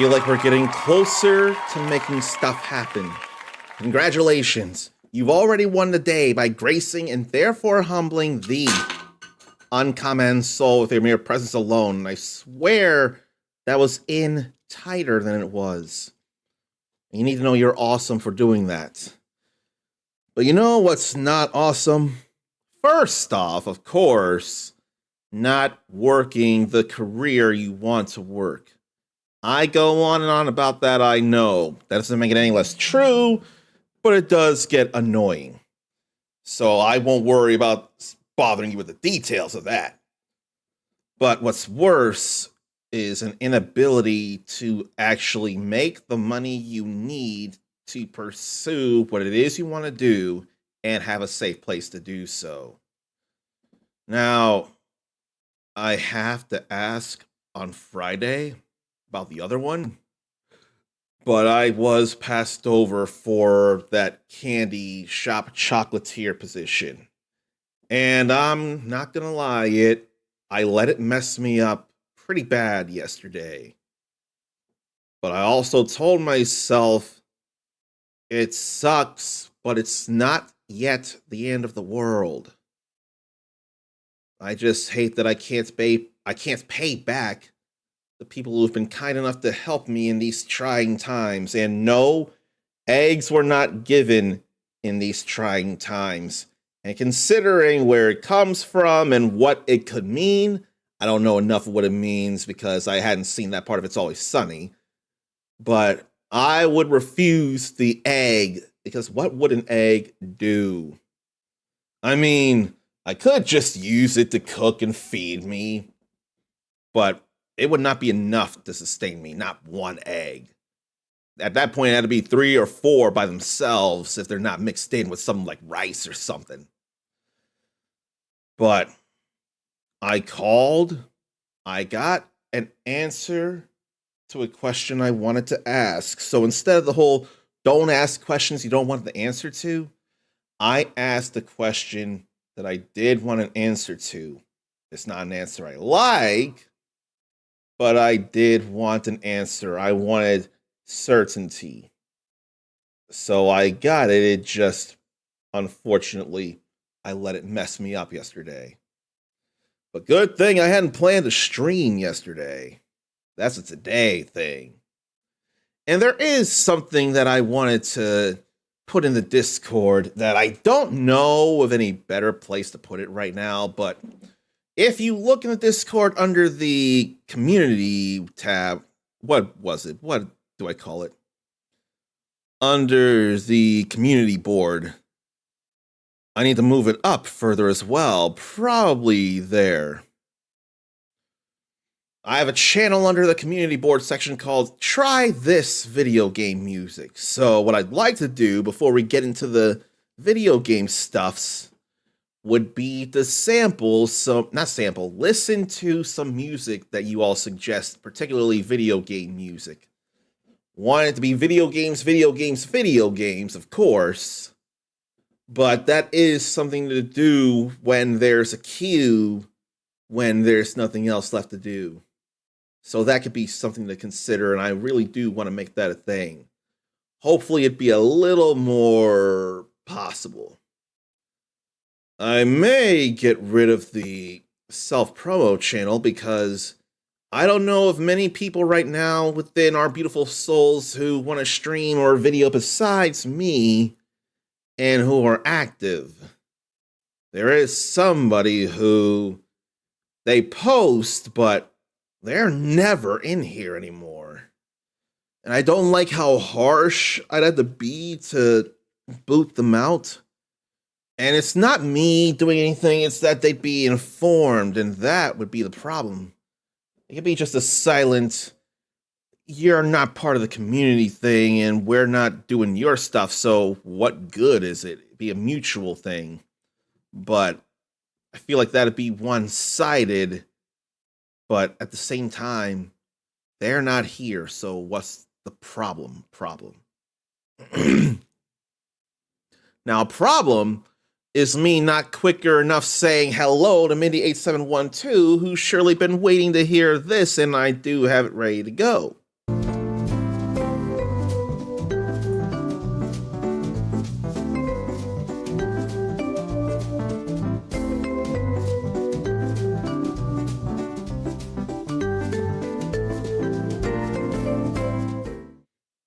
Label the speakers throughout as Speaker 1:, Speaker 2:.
Speaker 1: Feel like we're getting closer to making stuff happen. Congratulations. You've already won the day by gracing and therefore humbling the uncommon soul with your mere presence alone. And I swear that was in tighter than it was. You need to know you're awesome for doing that. But you know what's not awesome? First off, of course, not working the career you want to work. I go on and on about that, I know. That doesn't make it any less true, but it does get annoying. So I won't worry about bothering you with the details of that. But what's worse is an inability to actually make the money you need to pursue what it is you want to do and have a safe place to do so. Now, I have to ask on Friday about the other one, but I was passed over for that candy shop chocolatier position. And I'm not gonna lie, I let it mess me up pretty bad yesterday. But I also told myself it sucks, but it's not yet the end of the world. I just hate that I can't I can't pay back the people who've been kind enough to help me in these trying times. And no, eggs were not given in these trying times. And considering where it comes from and what it could mean, I don't know enough of what it means because I hadn't seen that part of It's Always Sunny. But I would refuse the egg because what would an egg do? I mean, I could just use it to cook and feed me, but it would not be enough to sustain me, not one egg. At that point, it had to be 3 or 4 by themselves if they're not mixed in with something like rice or something. But I called, I got an answer to a question I wanted to ask. So instead of the whole don't ask questions you don't want the answer to, I asked a question that I did want an answer to. It's not an answer I like, but I did want an answer. I wanted certainty. So I got it. It just, unfortunately, I let it mess me up yesterday. But good thing I hadn't planned to stream yesterday. That's a today thing. And there is something that I wanted to put in the Discord that I don't know of any better place to put it right now, but if you look in the Discord under the community tab, what was it? What do I call it? Under the community board, I need to move it up further as well. Probably there. I have a channel under the community board section called Try This Video Game Music. So what I'd like to do before we get into the video game stuffs would be to listen to some music that you all suggest, particularly video game music. Want it to be video games, of course. But that is something to do when there's a queue, when there's nothing else left to do. So that could be something to consider, and I really do want to make that a thing. Hopefully it'd be a little more possible. I may get rid of the self-promo channel because I don't know of many people right now within our beautiful souls who want to stream or video besides me and who are active. There is somebody who they post, but they're never in here anymore. And I don't like how harsh I'd have to be to boot them out. And it's not me doing anything, it's that they'd be informed, and that would be the problem. It could be just a silent, you're not part of the community thing, and we're not doing your stuff, so what good is it? It'd be a mutual thing. But I feel like that'd be one-sided. But at the same time, they're not here, so what's the problem? Now, problem is me not quicker enough saying hello to Mindy8712, who's surely been waiting to hear this, and I do have it ready to go.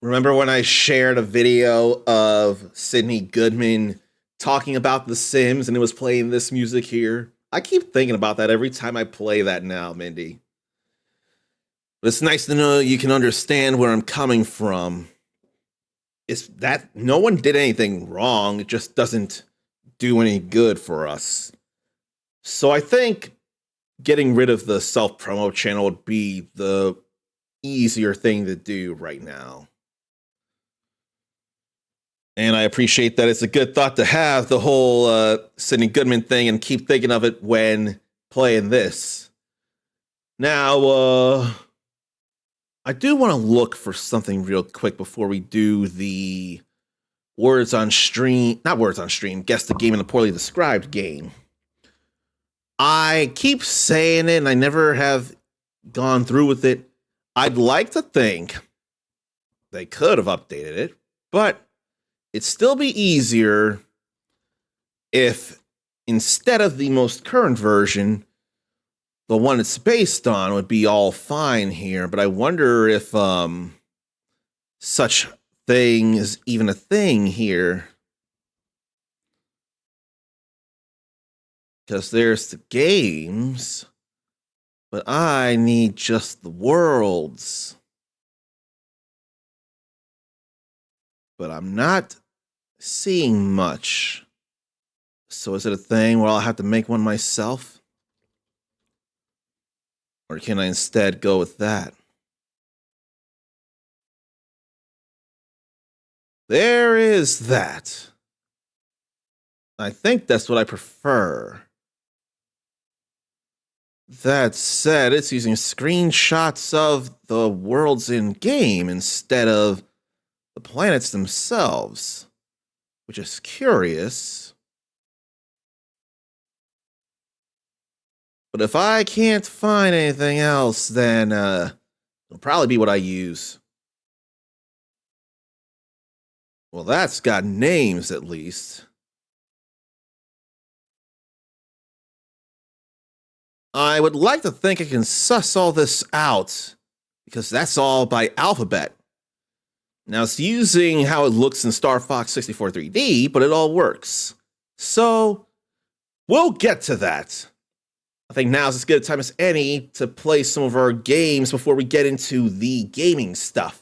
Speaker 1: Remember when I shared a video of Sydney Goodman talking about The Sims and it was playing this music here? I keep thinking about that every time I play that now, Mindy. But it's nice to know you can understand where I'm coming from. It's that no one did anything wrong. It just doesn't do any good for us. So I think getting rid of the self-promo channel would be the easier thing to do right now. And I appreciate that it's a good thought to have, the whole Sydney Goodman thing, and keep thinking of it when playing this. Now, I do want to look for something real quick before we do the guess the game in a poorly described game. I keep saying it and I never have gone through with it. I'd like to think they could have updated it, but it'd still be easier if instead of the most current version, the one it's based on would be all fine here, but I wonder if such thing is even a thing here. Because there's the games, but I need just the worlds. But I'm not seeing much. So is it a thing where I'll have to make one myself? Or can I instead go with that? There is that. I think that's what I prefer. That said, it's using screenshots of the worlds in game instead of the planets themselves, which is curious. But if I can't find anything else, then it'll probably be what I use. Well, that's got names at least. I would like to think I can suss all this out, because that's all by alphabet. Now, it's using how it looks in Star Fox 64 3D, but it all works. So, we'll get to that. I think now's as good a time as any to play some of our games before we get into the gaming stuff.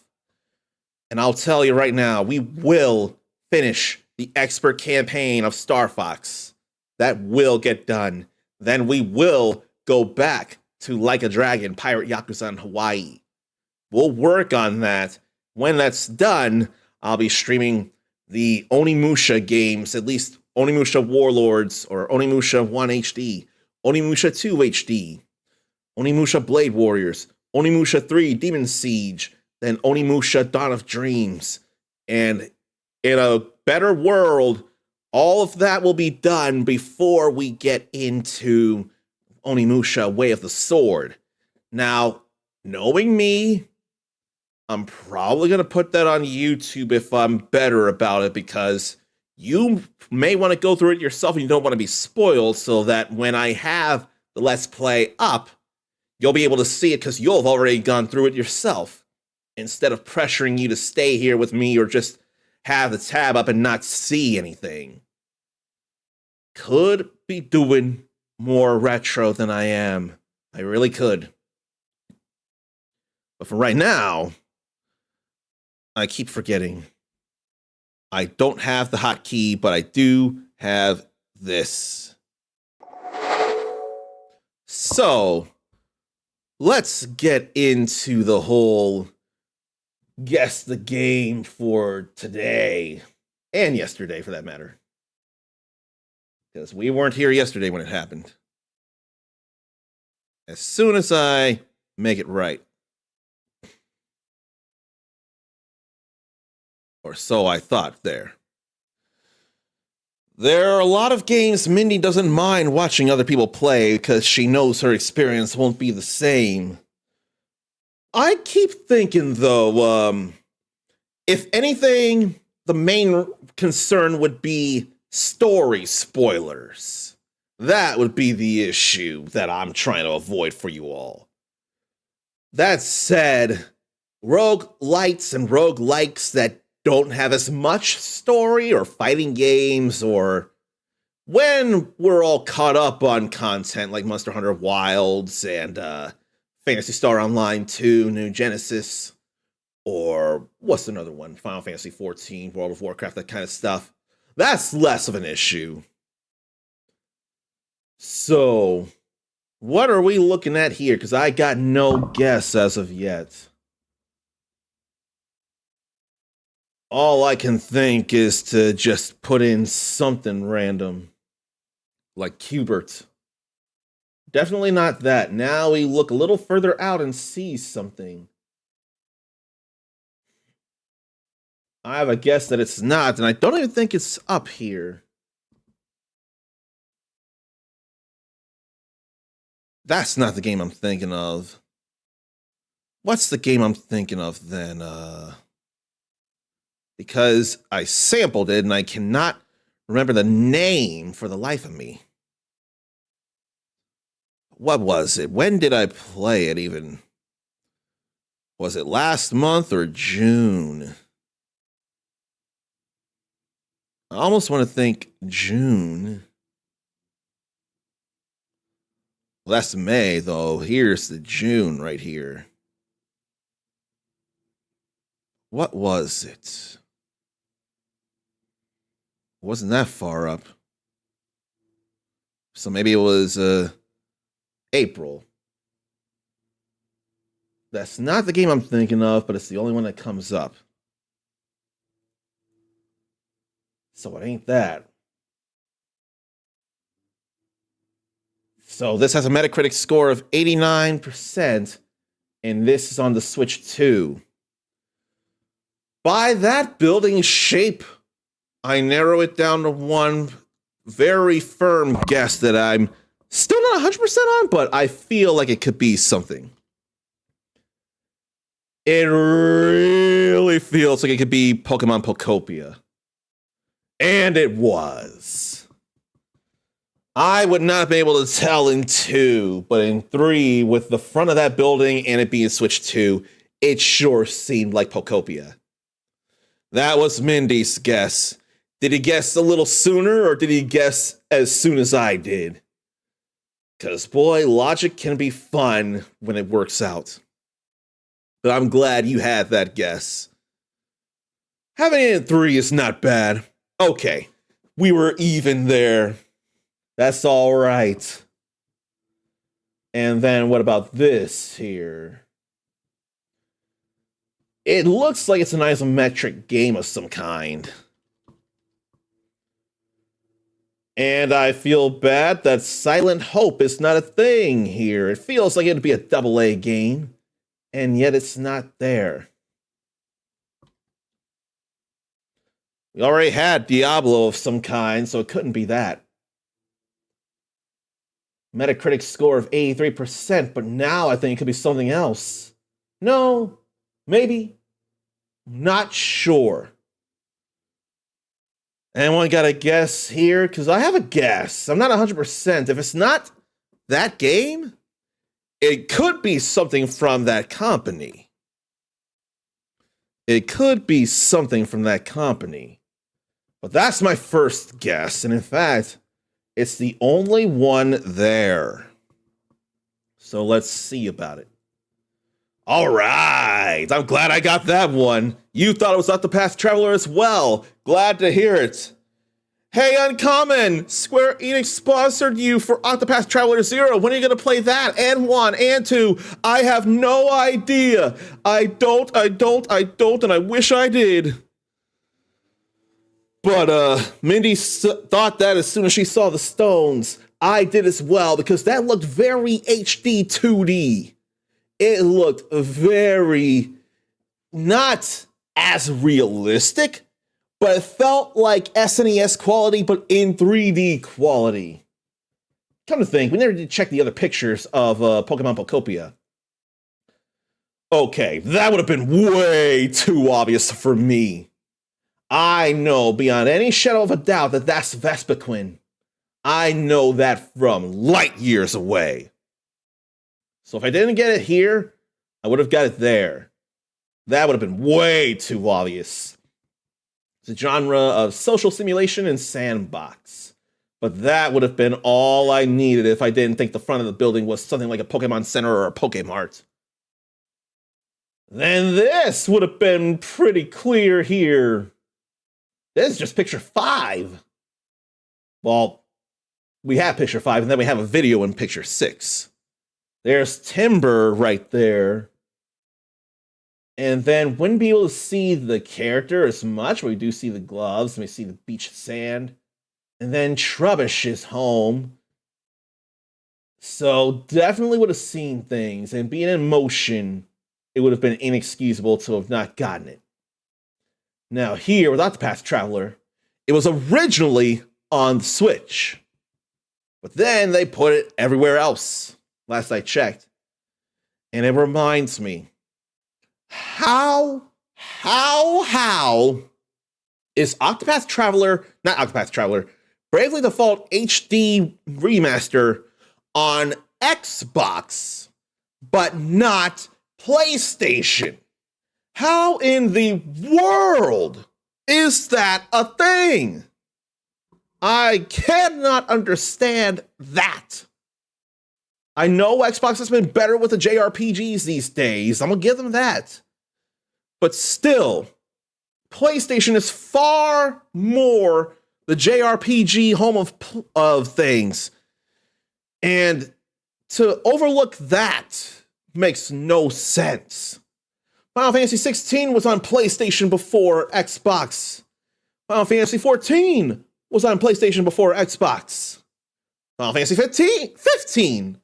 Speaker 1: And I'll tell you right now, we will finish the expert campaign of Star Fox. That will get done. Then we will go back to Like a Dragon, Pirate Yakuza in Hawaii. We'll work on that. When that's done, I'll be streaming the Onimusha games, at least Onimusha Warlords, or Onimusha 1 HD, Onimusha 2 HD, Onimusha Blade Warriors, Onimusha 3 Demon Siege, then Onimusha Dawn of Dreams. And in a better world, all of that will be done before we get into Onimusha Way of the Sword. Now, knowing me, I'm probably going to put that on YouTube if I'm better about it, because you may want to go through it yourself and you don't want to be spoiled, so that when I have the Let's Play up, you'll be able to see it because you'll have already gone through it yourself, instead of pressuring you to stay here with me or just have the tab up and not see anything. Could be doing more retro than I am. I really could. But for right now, I keep forgetting. I don't have the hotkey, but I do have this. So, let's get into the whole guess the game for today, and yesterday for that matter. Because we weren't here yesterday when it happened. As soon as I make it right. Or so I thought there. There are a lot of games Mindy doesn't mind watching other people play because she knows her experience won't be the same. I keep thinking, though, if anything, the main concern would be story spoilers. That would be the issue that I'm trying to avoid for you all. That said, roguelites and roguelikes that don't have as much story, or fighting games, or when we're all caught up on content like Monster Hunter Wilds and Phantasy Star Online 2, New Genesis, or what's another one? Final Fantasy 14, World of Warcraft, that kind of stuff. That's less of an issue. So, what are we looking at here? Because I got no guess as of yet. All I can think is to just put in something random, like Cubert. Definitely not that. Now we look a little further out and see something. I have a guess that it's not, and I don't even think it's up here. That's not the game I'm thinking of. What's the game I'm thinking of then? Because I sampled it and I cannot remember the name for the life of me. What was it? When did I play it even? Was it last month or June? I almost want to think June. Well, that's May, though. Here's the June right here. What was it? Wasn't that far up. So maybe it was April. That's not the game I'm thinking of, but it's the only one that comes up. So it ain't that. So this has a Metacritic score of 89%, and this is on the Switch 2. By that building shape, I narrow it down to one very firm guess that I'm still not 100% on, but I feel like it could be something. It really feels like it could be Pokemon Pokopia. And it was. I would not be able to tell in 2, but in 3, with the front of that building and it being Switch 2, it sure seemed like Pokopia. That was Mindy's guess. Did he guess a little sooner, or did he guess as soon as I did? Because, boy, logic can be fun when it works out. But I'm glad you had that guess. Having it in 3 is not bad. Okay, we were even there. That's all right. And then what about this here? It looks like it's an isometric game of some kind. And I feel bad that Silent Hope is not a thing here. It feels like it'd be a AA game, and yet it's not there. We already had Diablo of some kind, so it couldn't be that. Metacritic score of 83%, but now I think it could be something else. No, maybe. Not sure. Anyone got a guess here? Because I have a guess. I'm not 100%. If it's not that game, it could be something from that company. It could be something from that company. But that's my first guess. And in fact, it's the only one there. So let's see about it. All right. I'm glad I got that one. You thought it was Octopath Traveler as well. Glad to hear it. Hey, Uncommon! Square Enix sponsored you for Octopath Traveler 0. When are you going to play that? And 1 and 2? I have no idea. I don't, and I wish I did. But Mindy thought that as soon as she saw the stones. I did as well, because that looked very HD 2D. It looked very not as realistic, but it felt like SNES quality, but in 3D quality. Come to think, we never did check the other pictures of Pokemon Pokopia. Okay, that would have been way too obvious for me. I know beyond any shadow of a doubt that that's Vespiquen. I know that from light years away. So if I didn't get it here, I would have got it there. That would have been way too obvious. It's a genre of social simulation and sandbox. But that would have been all I needed if I didn't think the front of the building was something like a Pokemon Center or a Pokemart. Then this would have been pretty clear here. This is just picture 5. Well, we have picture 5, and then we have a video in picture 6. There's Timber right there. And then wouldn't be able to see the character as much, but we do see the gloves, and we see the beach sand. And then Trubbish is home. So definitely would have seen things, and being in motion, it would have been inexcusable to have not gotten it. Now here, with Octopath Traveler, it was originally on the Switch. But then they put it everywhere else, last I checked. And it reminds me, how is Octopath Traveler, not Octopath Traveler, Bravely Default HD Remaster on Xbox, but not PlayStation. How in the world is that a thing? I cannot understand that. I know Xbox has been better with the JRPGs these days. I'm gonna give them that. But still, PlayStation is far more the JRPG home of things. And to overlook that makes no sense. Final Fantasy 16 was on PlayStation before Xbox. Final Fantasy 14 was on PlayStation before Xbox. Final Fantasy 15.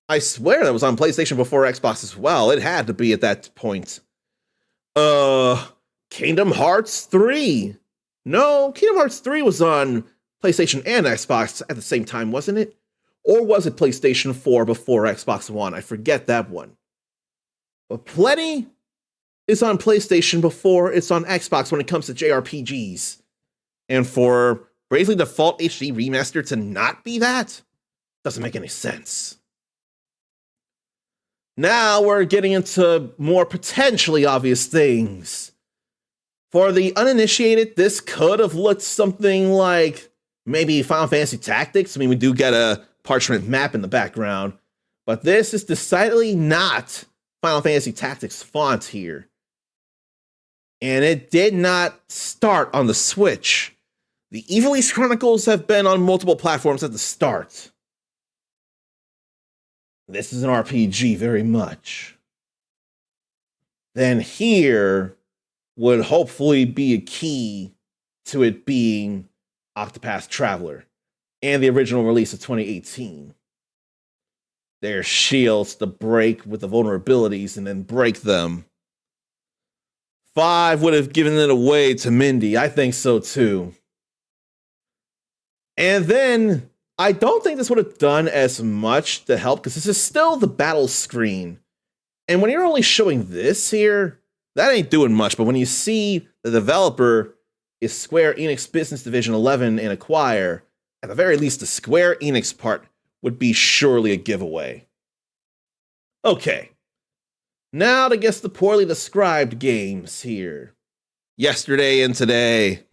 Speaker 1: I swear that was on PlayStation before Xbox as well. It had to be at that point. Kingdom Hearts 3. No, Kingdom Hearts 3 was on PlayStation and Xbox at the same time, wasn't it? Or was it PlayStation 4 before Xbox One? I forget that one. But plenty is on PlayStation before it's on Xbox when it comes to JRPGs. And for Bravely Default HD Remaster to not be that doesn't make any sense. Now we're getting into more potentially obvious things. For the uninitiated, this could have looked something like maybe Final Fantasy Tactics. I mean, we do get a parchment map in the background, but this is decidedly not Final Fantasy Tactics font here. And it did not start on the Switch. The Ivalice Chronicles have been on multiple platforms at the start. This is an RPG very much. Then here would hopefully be a key to it being Octopath Traveler and the original release of 2018. There's shields to break with the vulnerabilities and then break them. 5 would have given it away to Mindy. I think so too. And then I don't think this would have done as much to help because this is still the battle screen. And when you're only showing this here, that ain't doing much. But when you see the developer is Square Enix Business Division 11 and Acquire, at the very least, the Square Enix part would be surely a giveaway. Okay. Now to guess the poorly described games here. Yesterday and today.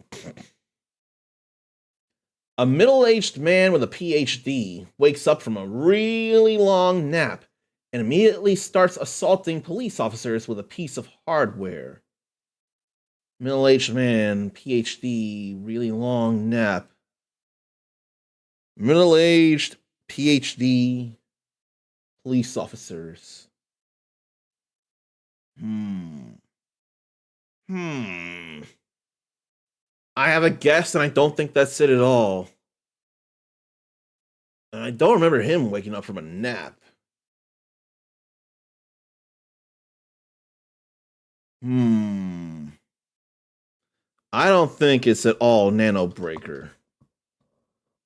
Speaker 1: A middle-aged man with a PhD wakes up from a really long nap and immediately starts assaulting police officers with a piece of hardware. Middle-aged man, PhD, really long nap. Middle-aged, PhD, police officers. I have a guess, and I don't think that's it at all. And I don't remember him waking up from a nap. I don't think it's at all Nano Breaker.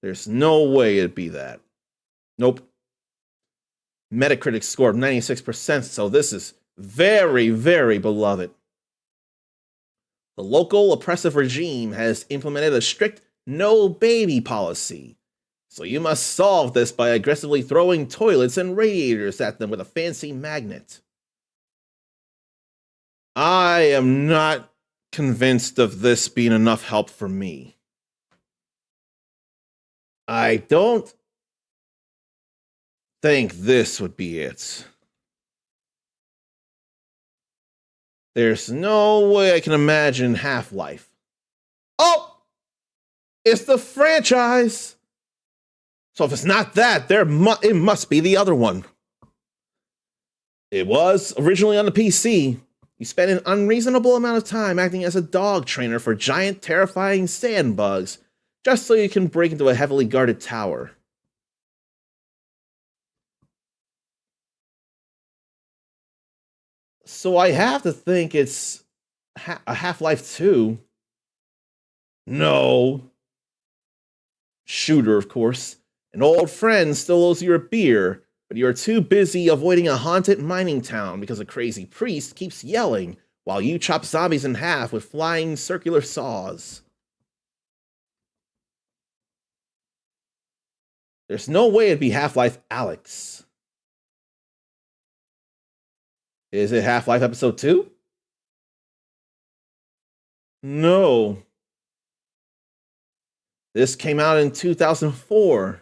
Speaker 1: There's no way it'd be that. Nope. Metacritic score of 96%, so this is very, very beloved. The local oppressive regime has implemented a strict no baby policy. So you must solve this by aggressively throwing toilets and radiators at them with a fancy magnet. I am not convinced of this being enough help for me. I don't think this would be it. There's no way I can imagine Half-Life. Oh! It's the franchise! So if it's not that, it must be the other one. It was originally on the PC. You spent an unreasonable amount of time acting as a dog trainer for giant, terrifying sand bugs, just so you can break into a heavily guarded tower. So I have to think it's a Half-Life 2. No. Shooter, of course. An old friend still owes you a beer, but you're too busy avoiding a haunted mining town because a crazy priest keeps yelling while you chop zombies in half with flying circular saws. There's no way it'd be Half-Life Alyx. Is it Half-Life Episode 2? No. This came out in 2004.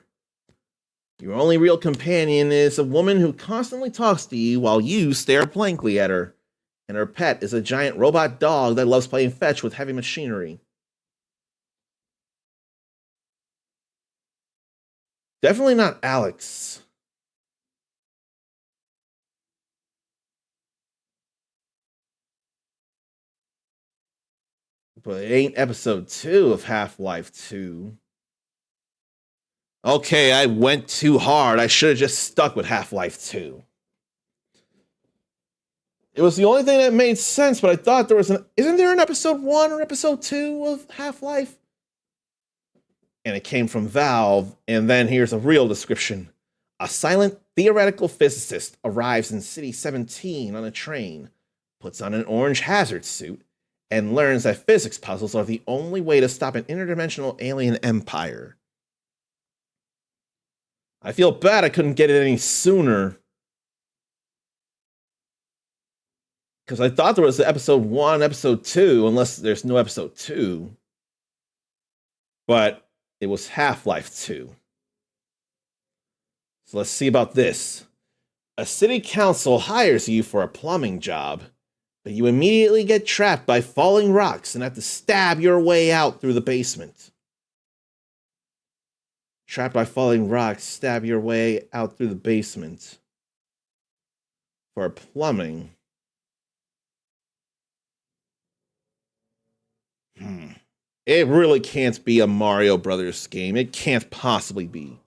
Speaker 1: Your only real companion is a woman who constantly talks to you while you stare blankly at her. And her pet is a giant robot dog that loves playing fetch with heavy machinery. Definitely not Alex. But it ain't episode 2 of Half-Life 2. Okay, I went too hard. I should have just stuck with Half-Life 2. It was the only thing that made sense, but I thought there was an... Isn't there an episode 1 or episode 2 of Half-Life? And it came from Valve, and then here's a real description. A silent theoretical physicist arrives in City 17 on a train, puts on an orange hazard suit, and learns that physics puzzles are the only way to stop an interdimensional alien empire. I feel bad I couldn't get it any sooner. Because I thought there was episode 1, episode 2, unless there's no episode 2. But it was Half-Life 2. So let's see about this. A city council hires you for a plumbing job, but you immediately get trapped by falling rocks and have to stab your way out through the basement. Trapped by falling rocks, stab your way out through the basement. For plumbing. It really can't be a Mario Brothers game. It can't possibly be.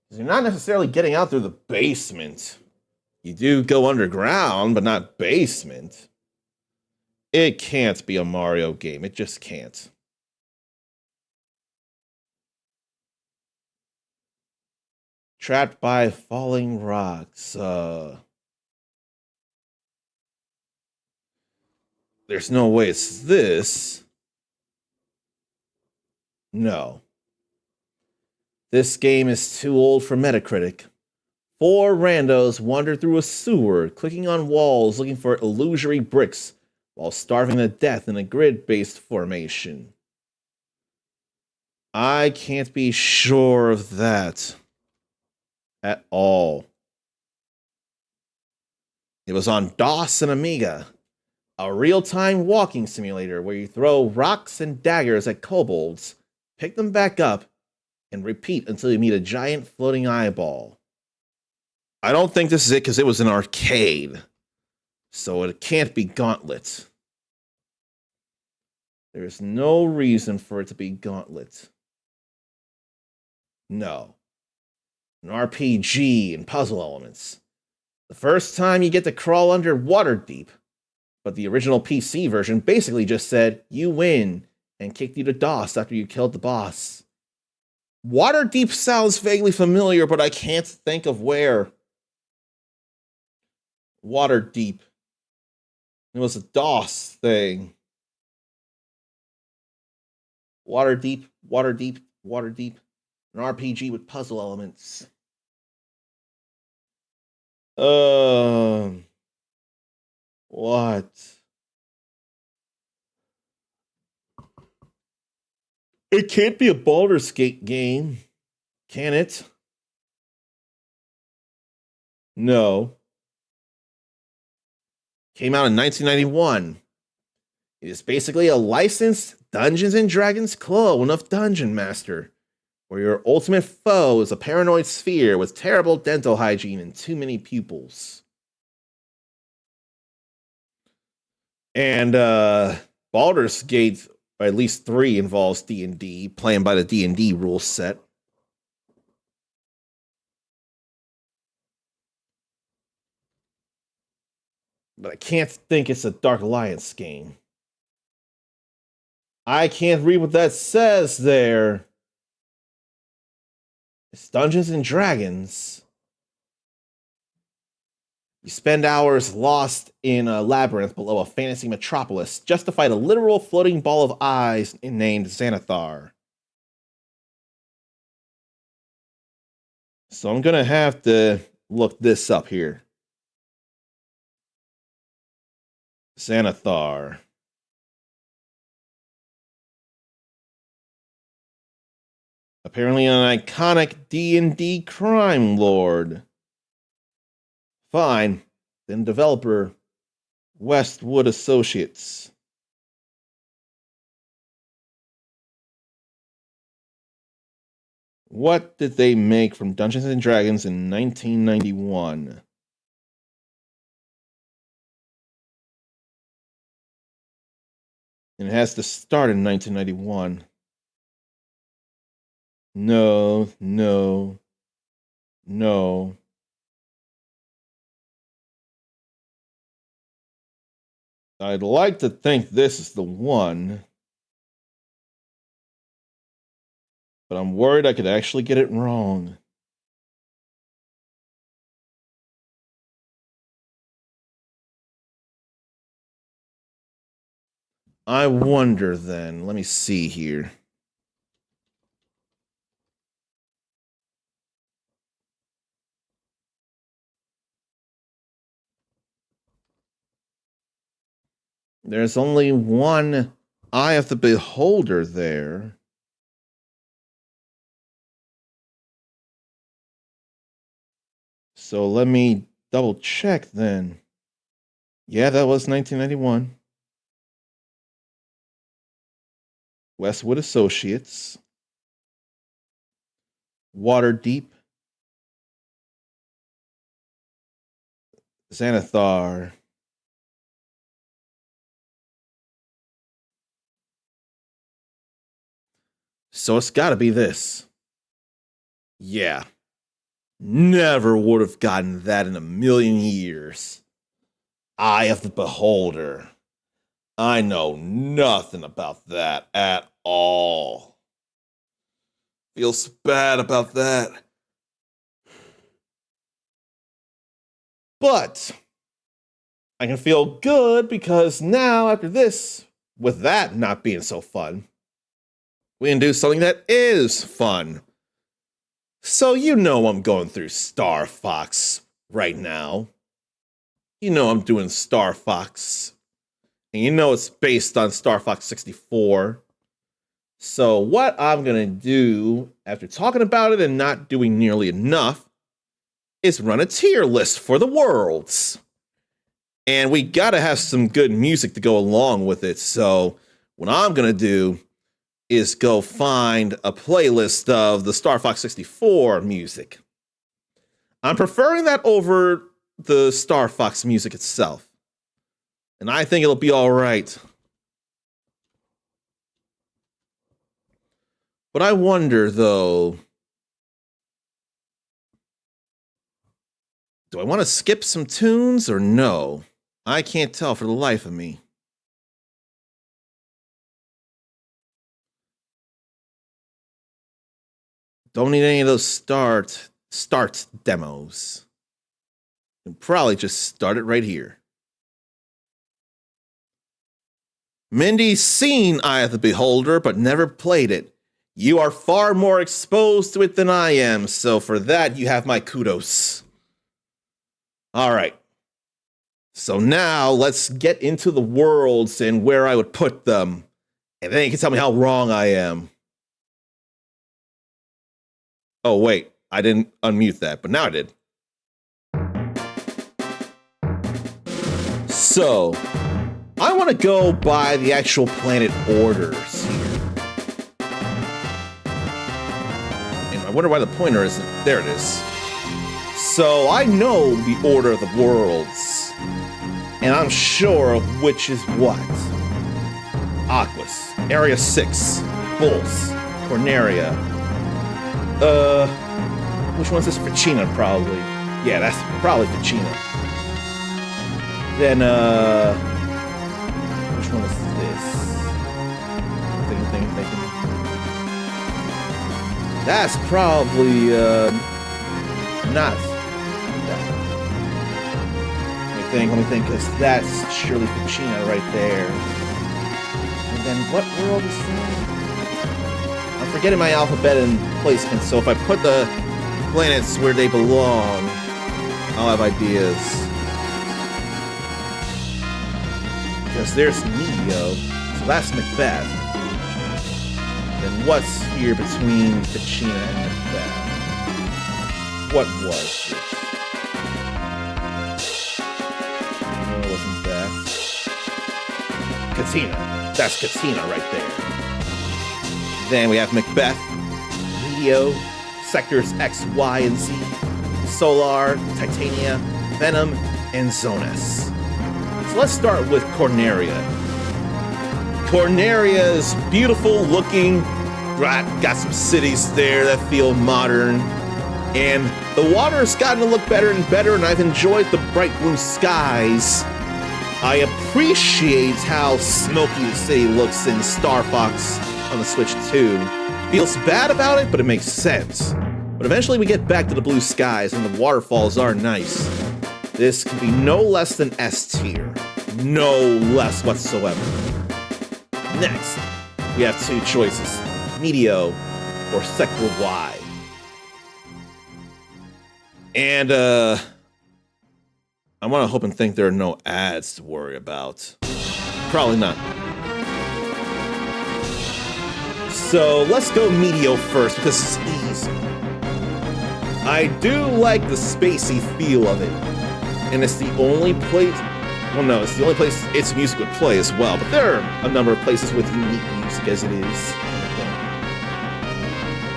Speaker 1: You're not necessarily getting out through the basement. You do go underground, but not basement. It can't be a Mario game. It just can't. Trapped by falling rocks. There's no way it's this. No. This game is too old for Metacritic. 4 randos wander through a sewer, clicking on walls looking for illusory bricks, while starving to death in a grid-based formation. I can't be sure of that. At all. It was on DOS and Amiga. A real-time walking simulator where you throw rocks and daggers at kobolds, pick them back up, and repeat until you meet a giant floating eyeball. I don't think this is it because it was an arcade. So it can't be Gauntlet. There's no reason for it to be Gauntlet. No. An RPG and puzzle elements. The first time you get to crawl under Waterdeep, but the original PC version basically just said, you win, and kicked you to DOS after you killed the boss. Waterdeep sounds vaguely familiar, but I can't think of where. Waterdeep. It was a DOS thing. Waterdeep, Waterdeep, Waterdeep. An RPG with puzzle elements. What? It can't be a Baldur's Gate game, can it? No. Came out in 1991. It is basically a licensed Dungeons and Dragons clone of Dungeon Master, where your ultimate foe is a paranoid sphere with terrible dental hygiene and too many pupils. And Baldur's Gate, at least 3, involves D&D, playing by the D&D rule set. But I can't think it's a Dark Alliance game. I can't read what that says there. It's Dungeons and Dragons. You spend hours lost in a labyrinth below a fantasy metropolis just to fight a literal floating ball of eyes named Xanathar. So I'm going to have to look this up here. Xanathar. Apparently an iconic D&D crime lord. Fine. Then developer Westwood Associates. What did they make from Dungeons and Dragons in 1991? And it has to start in 1991. No, no, no. I'd like to think this is the one, but I'm worried I could actually get it wrong. I wonder then. Let me see here. There's only one Eye of the Beholder there. So let me double check then. Yeah, that was 1991. Westwood Associates. Waterdeep. Xanathar. So it's gotta be this. Yeah. Never would have gotten that in a million years. Eye of the Beholder. I know nothing about that at all. Feels bad about that. But I can feel good because now, after this, with that not being so fun, we can do something that is fun. So you know I'm going through Star Fox right now. You know I'm doing Star Fox. And you know it's based on Star Fox 64. So what I'm going to do, after talking about it and not doing nearly enough, is run a tier list for the worlds. And we got to have some good music to go along with it. So what I'm going to do is go find a playlist of the Star Fox 64 music. I'm preferring that over the Star Fox music itself. And I think it'll be all right. But I wonder, though, do I want to skip some tunes or no? I can't tell for the life of me. Don't need any of those start demos. You can probably just start it right here. Mindy's seen Eye of the Beholder, but never played it. You are far more exposed to it than I am, so for that, you have my kudos. All right. So now, let's get into the worlds and where I would put them. And then you can tell me how wrong I am. Oh, wait. I didn't unmute that, but now I did. So, I want to go by the actual planet orders here. And I wonder why the pointer isn't. There it is. So, I know the order of the worlds. And I'm sure of which is what. Aquas, Area 6, Bulls, Corneria. Which one's this? Ficina, probably. Yeah, that's probably Ficina. Then, which one is this? Thinking. That's probably, not that. Let me think, because that's surely Ficina right there. And then what world is that? I'm forgetting my alphabet and placement, so if I put the planets where they belong, I'll have ideas. Because there's Medio, so that's Macbeth. Then what's here between Ficina and Macbeth? What was this? It wasn't that. Katina. That's Katina right there. Then we have Macbeth, Medio, Sectors X, Y, and Z, Solar, Titania, Venom, and Zonus. So let's start with Corneria. Corneria's beautiful looking, got some cities there that feel modern, and the water's gotten to look better and better, and I've enjoyed the bright blue skies. I appreciate how smoky the city looks in Star Fox on the Switch 2. Feels bad about it, but it makes sense. But eventually we get back to the blue skies, and the waterfalls are nice. This can be no less than S tier. No less whatsoever. Next, we have two choices. Medio or Sector Y. And, I want to hope and think there are no ads to worry about. Probably not. So let's go Medio first because it's easy. I do like the spacey feel of it. And it's the only place, well no, it's the only place its music would play as well. But there are a number of places with unique music as it is.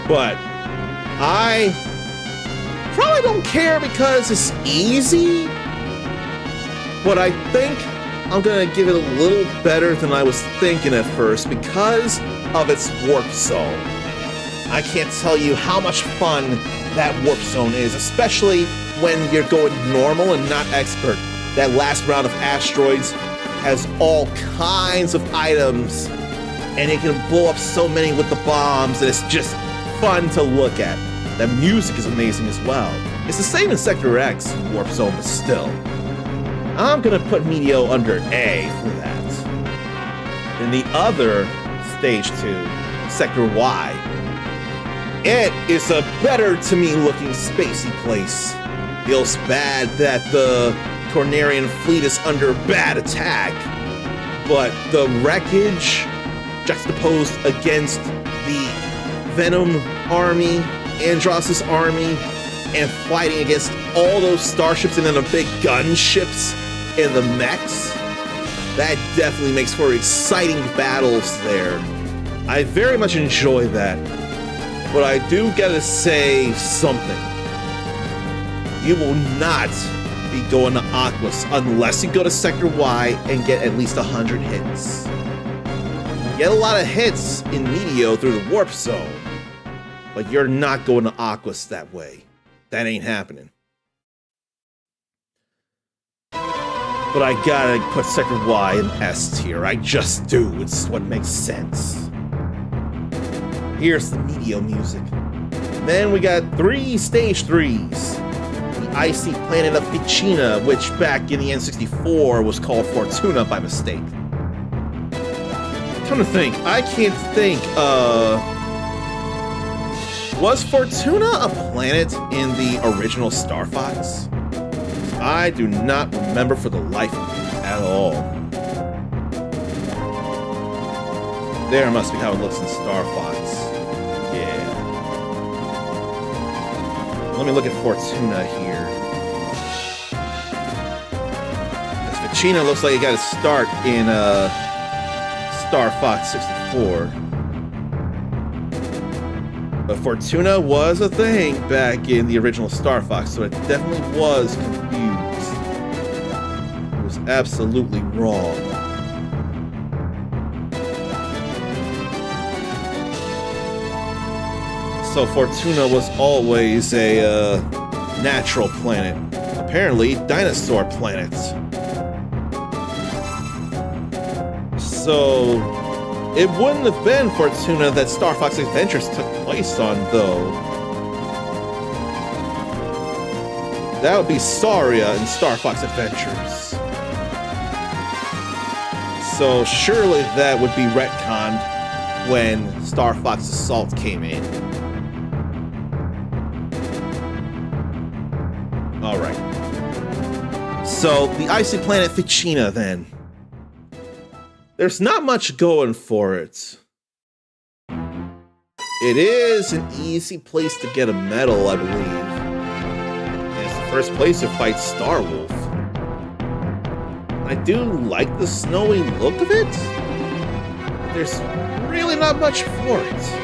Speaker 1: But I probably don't care because it's easy. But I think I'm gonna give it a little better than I was thinking at first because of its warp zone. I can't tell you how much fun that warp zone is, especially when you're going normal and not expert. That last round of asteroids has all kinds of items, and it can blow up so many with the bombs, and it's just fun to look at. The music is amazing as well. It's the same in Sector X warp zone, but still. I'm gonna put Medio under A for that. Then the other Stage 2, Sector Y. It is a better to me looking spacey place. Feels bad that the Cornerian fleet is under bad attack, but the wreckage juxtaposed against the Venom army, Andross's army, and fighting against all those starships and then the big gunships and the mechs, that definitely makes for exciting battles there. I very much enjoy that, but I do gotta say something. You will not be going to Aquas unless you go to Sector Y and get at least 100 hits. You get a lot of hits in Medio through the warp zone, but you're not going to Aquas that way. That ain't happening. But I gotta put Sector Y in S tier. I just do. It's what makes sense. Here's the Medio music. Then we got 3 Stage 3s. The icy planet of Ficina, which back in the N64 was called Fortuna by mistake. Come to think, I can't think, was Fortuna a planet in the original Star Fox? I do not remember for the life of me at all. There must be how it looks in Star Fox. Yeah. Let me look at Fortuna here. This Ficina looks like it got its start in Star Fox 64. But Fortuna was a thing back in the original Star Fox, so it definitely was confused. It was absolutely wrong. So Fortuna was always a natural planet. Apparently, dinosaur planets. So it wouldn't have been Fortuna that Star Fox Adventures took place on, though. That would be Saria in Star Fox Adventures. So surely that would be retconned when Star Fox Assault came in. Alright. So, the icy planet Ficina, then. there's not much going for it. It is an easy place to get a medal, I believe. It's the first place to fight Starwolf. I do like the snowy look of it, but there's really not much for it.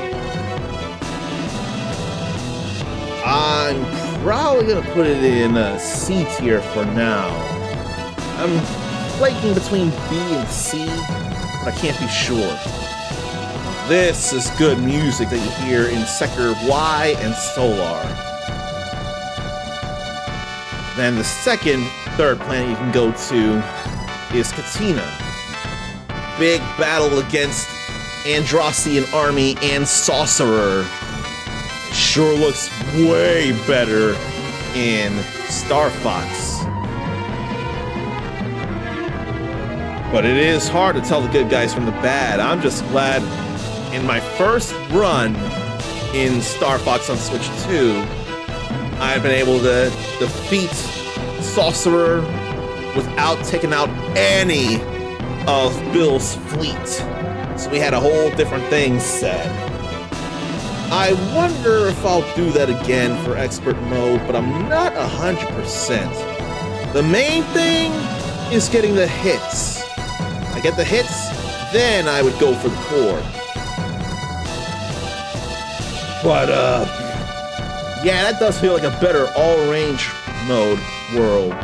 Speaker 1: I'm probably gonna put it in C tier for now. I'm flaking between B and C, but I can't be sure. This is good music that you hear in Sector Y and Solar. Then the third planet you can go to is Katina. Big battle against Androssian army and Sorcerer. It sure looks way better in Star Fox. But it is hard to tell the good guys from the bad. I'm just glad in my first run in Star Fox on Switch 2, I've been able to defeat Sorcerer without taking out any of Bill's fleet. So we had a whole different thing said. I wonder if I'll do that again for Expert Mode, but I'm not 100%. The main thing is getting the hits. I get the hits, then I would go for the core. But, yeah, that does feel like a better all-range mode world.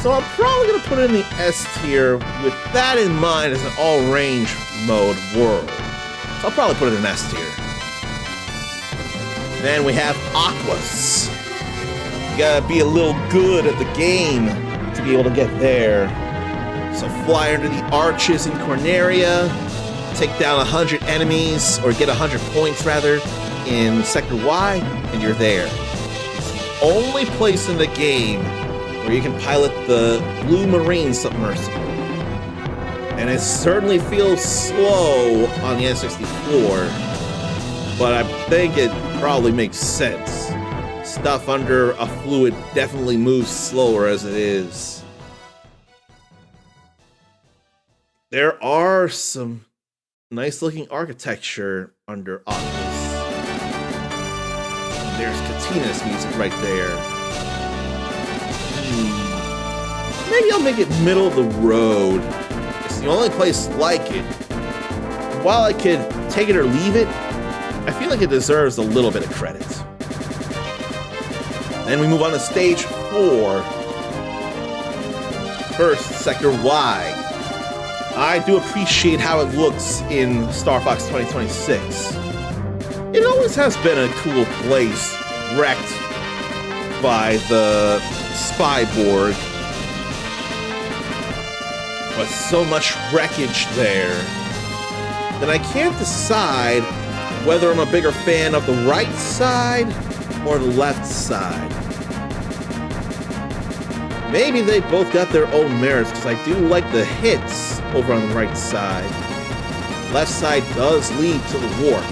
Speaker 1: So I'm probably going to put it in the S tier with that in mind as an all-range mode world. So I'll probably put it in S tier. Then we have Aquas. You gotta be a little good at the game to be able to get there. So fly under the arches in Corneria, take down 100 enemies, or get 100 points rather, in Sector Y, and you're there. It's the only place in the game where you can pilot the Blue Marine submersible. And it certainly feels slow on the N64, but I think it probably makes sense. Stuff under a fluid definitely moves slower as it is. There are some nice looking architecture under Aquas. There's Katina's music right there. Maybe I'll make it middle of the road. It's the only place like it. While I could take it or leave it, I feel like it deserves a little bit of credit. Then we move on to stage 4. First, Sector Y. I do appreciate how it looks in Star Fox 2026. It always has been a cool place, wrecked by the spy board. But so much wreckage there that I can't decide whether I'm a bigger fan of the right side or the left side. Maybe they both got their own merits, because I do like the hits over on the right side. Left side does lead to the warp,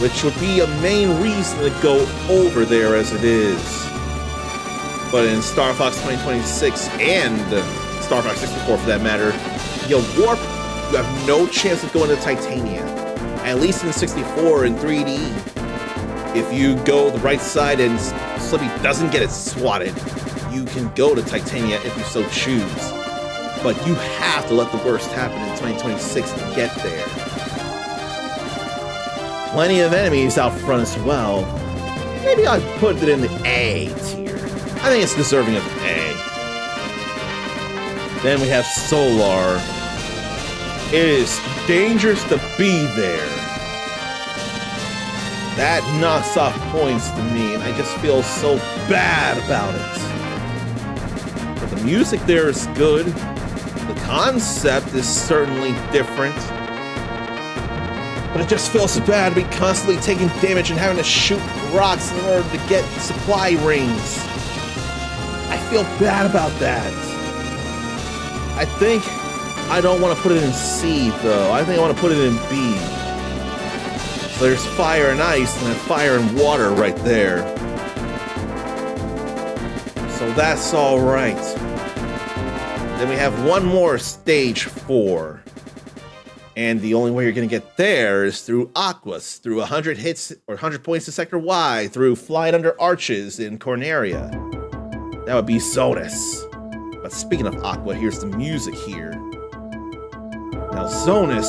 Speaker 1: which would be a main reason to go over there as it is. But in Star Fox 2026 and Star Fox 64 for that matter, you warp, you have no chance of going to Titania. At least in 64 in 3D. If you go the right side and Slippy doesn't get it swatted, you can go to Titania if you so choose. But you have to let the worst happen in 2026 to get there. Plenty of enemies out front as well. Maybe I'd put it in the A tier. I think it's deserving of an A. Then we have Solar. It is dangerous to be there. That knocks off points to me, and I just feel so bad about it. But the music there is good. The concept is certainly different. But it just feels so bad to be constantly taking damage and having to shoot rocks in order to get supply rings. I feel bad about that. I think I don't want to put it in C, though. I think I want to put it in B. So there's fire and ice, and then fire and water right there. So that's all right. Then we have one more stage 4. And the only way you're going to get there is through Aquas, through 100 hits or 100 points to Sector Y, through flying under arches in Corneria. That would be Zonus. But speaking of Aqua, here's the music here. Now, Zonus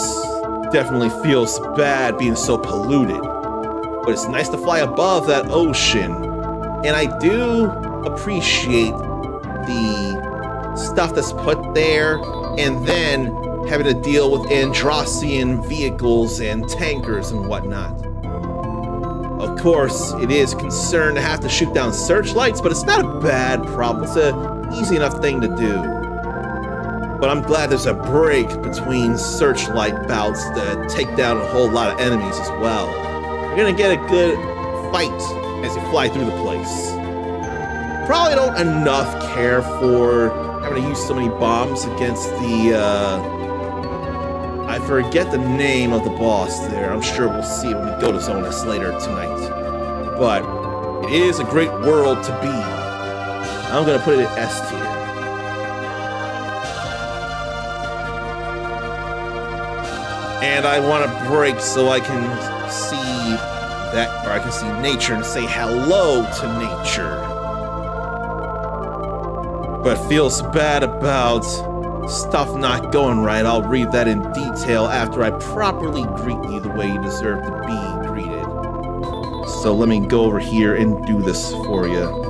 Speaker 1: definitely feels bad being so polluted. But it's nice to fly above that ocean. And I do appreciate the stuff that's put there, and then having to deal with Androssian vehicles and tankers and whatnot. Of course, it is a concern to have to shoot down searchlights, but it's not a bad problem. It's an easy enough thing to do. But I'm glad there's a break between searchlight bouts that take down a whole lot of enemies as well. You're gonna get a good fight as you fly through the place. Probably don't enough care for having to use so many bombs against the, I forget the name of the boss there. I'm sure we'll see when we go to Zonus later tonight. But it is a great world to be. I'm gonna put it at S tier. And I want to break so I can see that, or I can see nature and say hello to nature. But feels bad about stuff not going right. I'll read that in detail after I properly greet you the way you deserve to be greeted. So let me go over here and do this for you.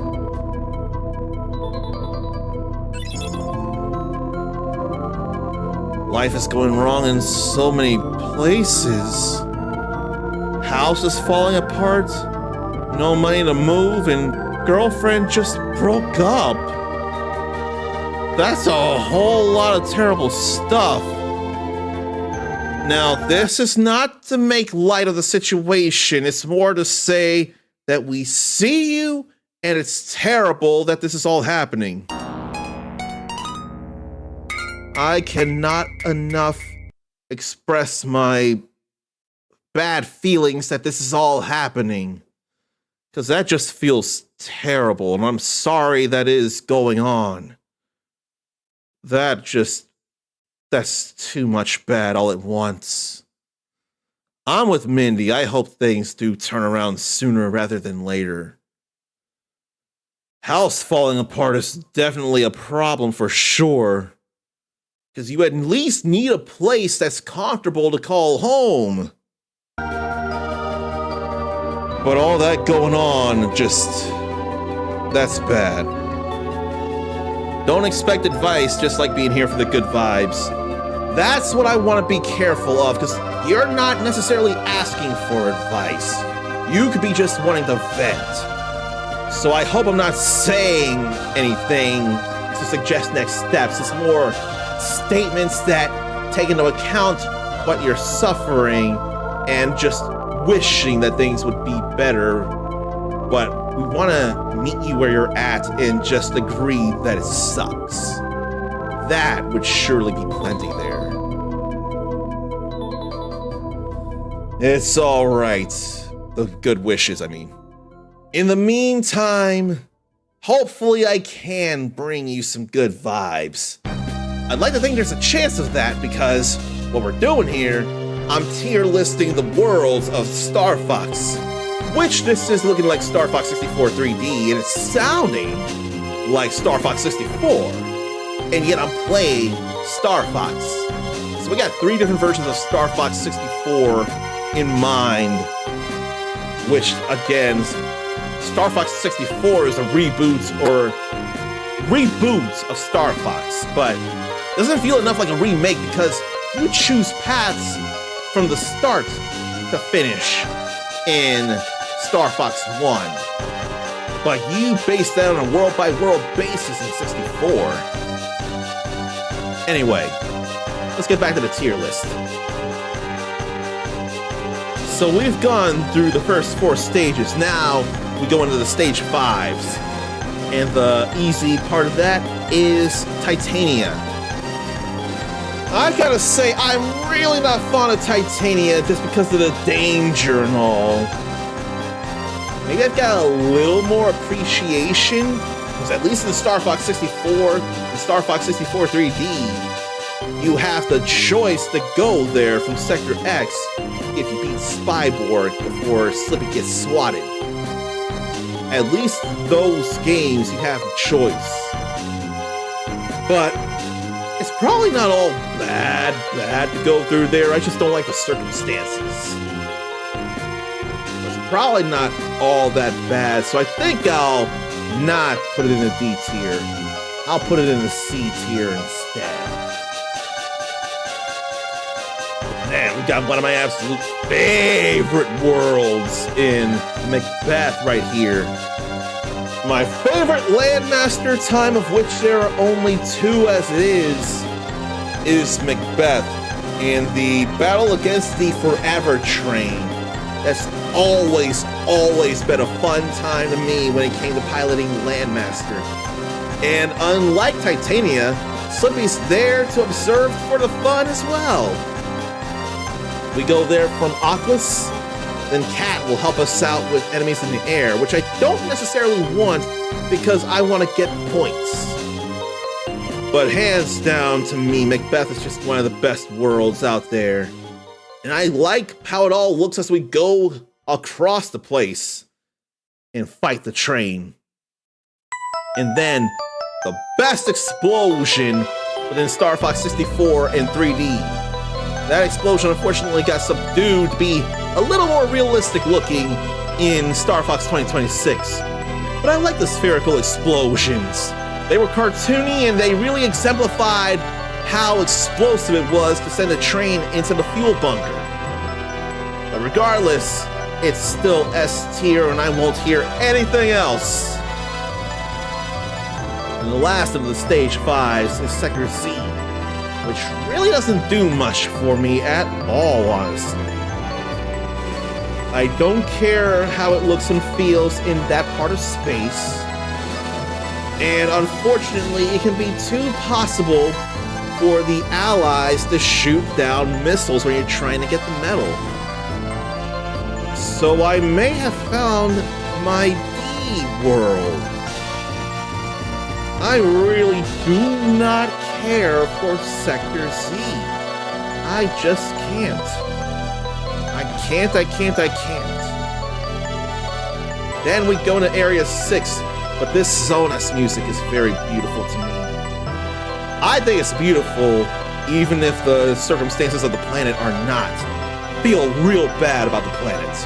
Speaker 1: Life is going wrong in so many places. House is falling apart, no money to move, and girlfriend just broke up. That's a whole lot of terrible stuff. Now, this is not to make light of the situation. It's more to say that we see you, and it's terrible that this is all happening. I cannot enough express my bad feelings that this is all happening, because that just feels terrible, and I'm sorry that is going on. That's too much bad all at once. I'm with Mindy. I hope things do turn around sooner rather than later. House falling apart is definitely a problem for sure, because you at least need a place that's comfortable to call home. But all that going on, that's bad. Don't expect advice, just like being here for the good vibes. That's what I want to be careful of, because you're not necessarily asking for advice. You could be just wanting to vent. So I hope I'm not saying anything to suggest next steps. It's more statements that take into account what you're suffering and just wishing that things would be better. But we want to meet you where you're at and just agree that it sucks. That would surely be plenty there. It's all right. The good wishes, I mean. In the meantime, hopefully I can bring you some good vibes. I'd like to think there's a chance of that, because what we're doing here, I'm tier listing the worlds of Star Fox, which this is looking like Star Fox 64 3D, and it's sounding like Star Fox 64, and yet I'm playing Star Fox. So we got 3 different versions of Star Fox 64 in mind, which again, Star Fox 64 is a reboot of Star Fox, but doesn't feel enough like a remake, because you choose paths from the start to finish in Star Fox 1. But you base that on a world-by-world basis in 64. Anyway, let's get back to the tier list. So we've gone through the first 4 stages. Now we go into the stage 5s. And the easy part of that is Titania. I gotta say, I'm really not fond of Titania just because of the danger and all. Maybe I've got a little more appreciation, because at least in Star Fox 64, the Star Fox 64 3D, you have the choice to go there from Sector X if you beat Spyborg before Slippy gets swatted. At least those games you have a choice. But it's probably not all bad to go through there. I just don't like the circumstances. It's probably not all that bad, so I think I'll not put it in the D tier. I'll put it in the C tier instead. Man, we got one of my absolute favorite worlds in Macbeth right here. My favorite Landmaster time, of which there are only 2 as it is Macbeth and the battle against the Forever Train. That's always been a fun time to me when it came to piloting Landmaster. And unlike Titania, Slippy's there to observe for the fun as well. We go there from Oculus, then Cat will help us out with enemies in the air, which I don't necessarily want because I want to get points. But hands down to me, Macbeth is just one of the best worlds out there. And I like how it all looks as we go across the place and fight the train. And then the best explosion within Star Fox 64 and 3D. That explosion unfortunately got subdued to be a little more realistic looking in Star Fox 2026. But I like the spherical explosions. They were cartoony and they really exemplified how explosive it was to send a train into the fuel bunker. But regardless, it's still S tier and I won't hear anything else. And the last of the Stage 5s is Sector Z, which really doesn't do much for me at all, honestly. I don't care how it looks and feels in that part of space. And unfortunately, it can be too possible for the Allies to shoot down missiles when you're trying to get the medal. So I may have found my D world. I really do not care for Sector Z. I just can't. I can't. Then we go into Area 6, but this Zonas music is very beautiful to me. I think it's beautiful, even if the circumstances of the planet are not. I feel real bad about the planet.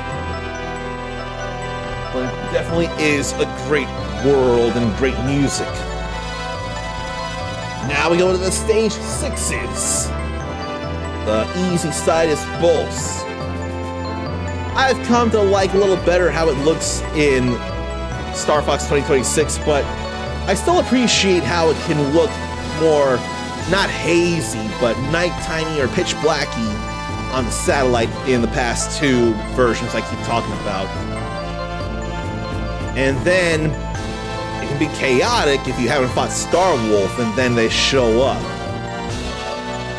Speaker 1: But it definitely is a great world and great music. Now we go to the Stage 6s. The easy side is Bulls. I've come to like a little better how it looks in Star Fox 2026, but I still appreciate how it can look more, not hazy, but nightimey or pitch blacky on the satellite in the past 2 versions I keep talking about. And then it can be chaotic if you haven't fought Star Wolf and then they show up.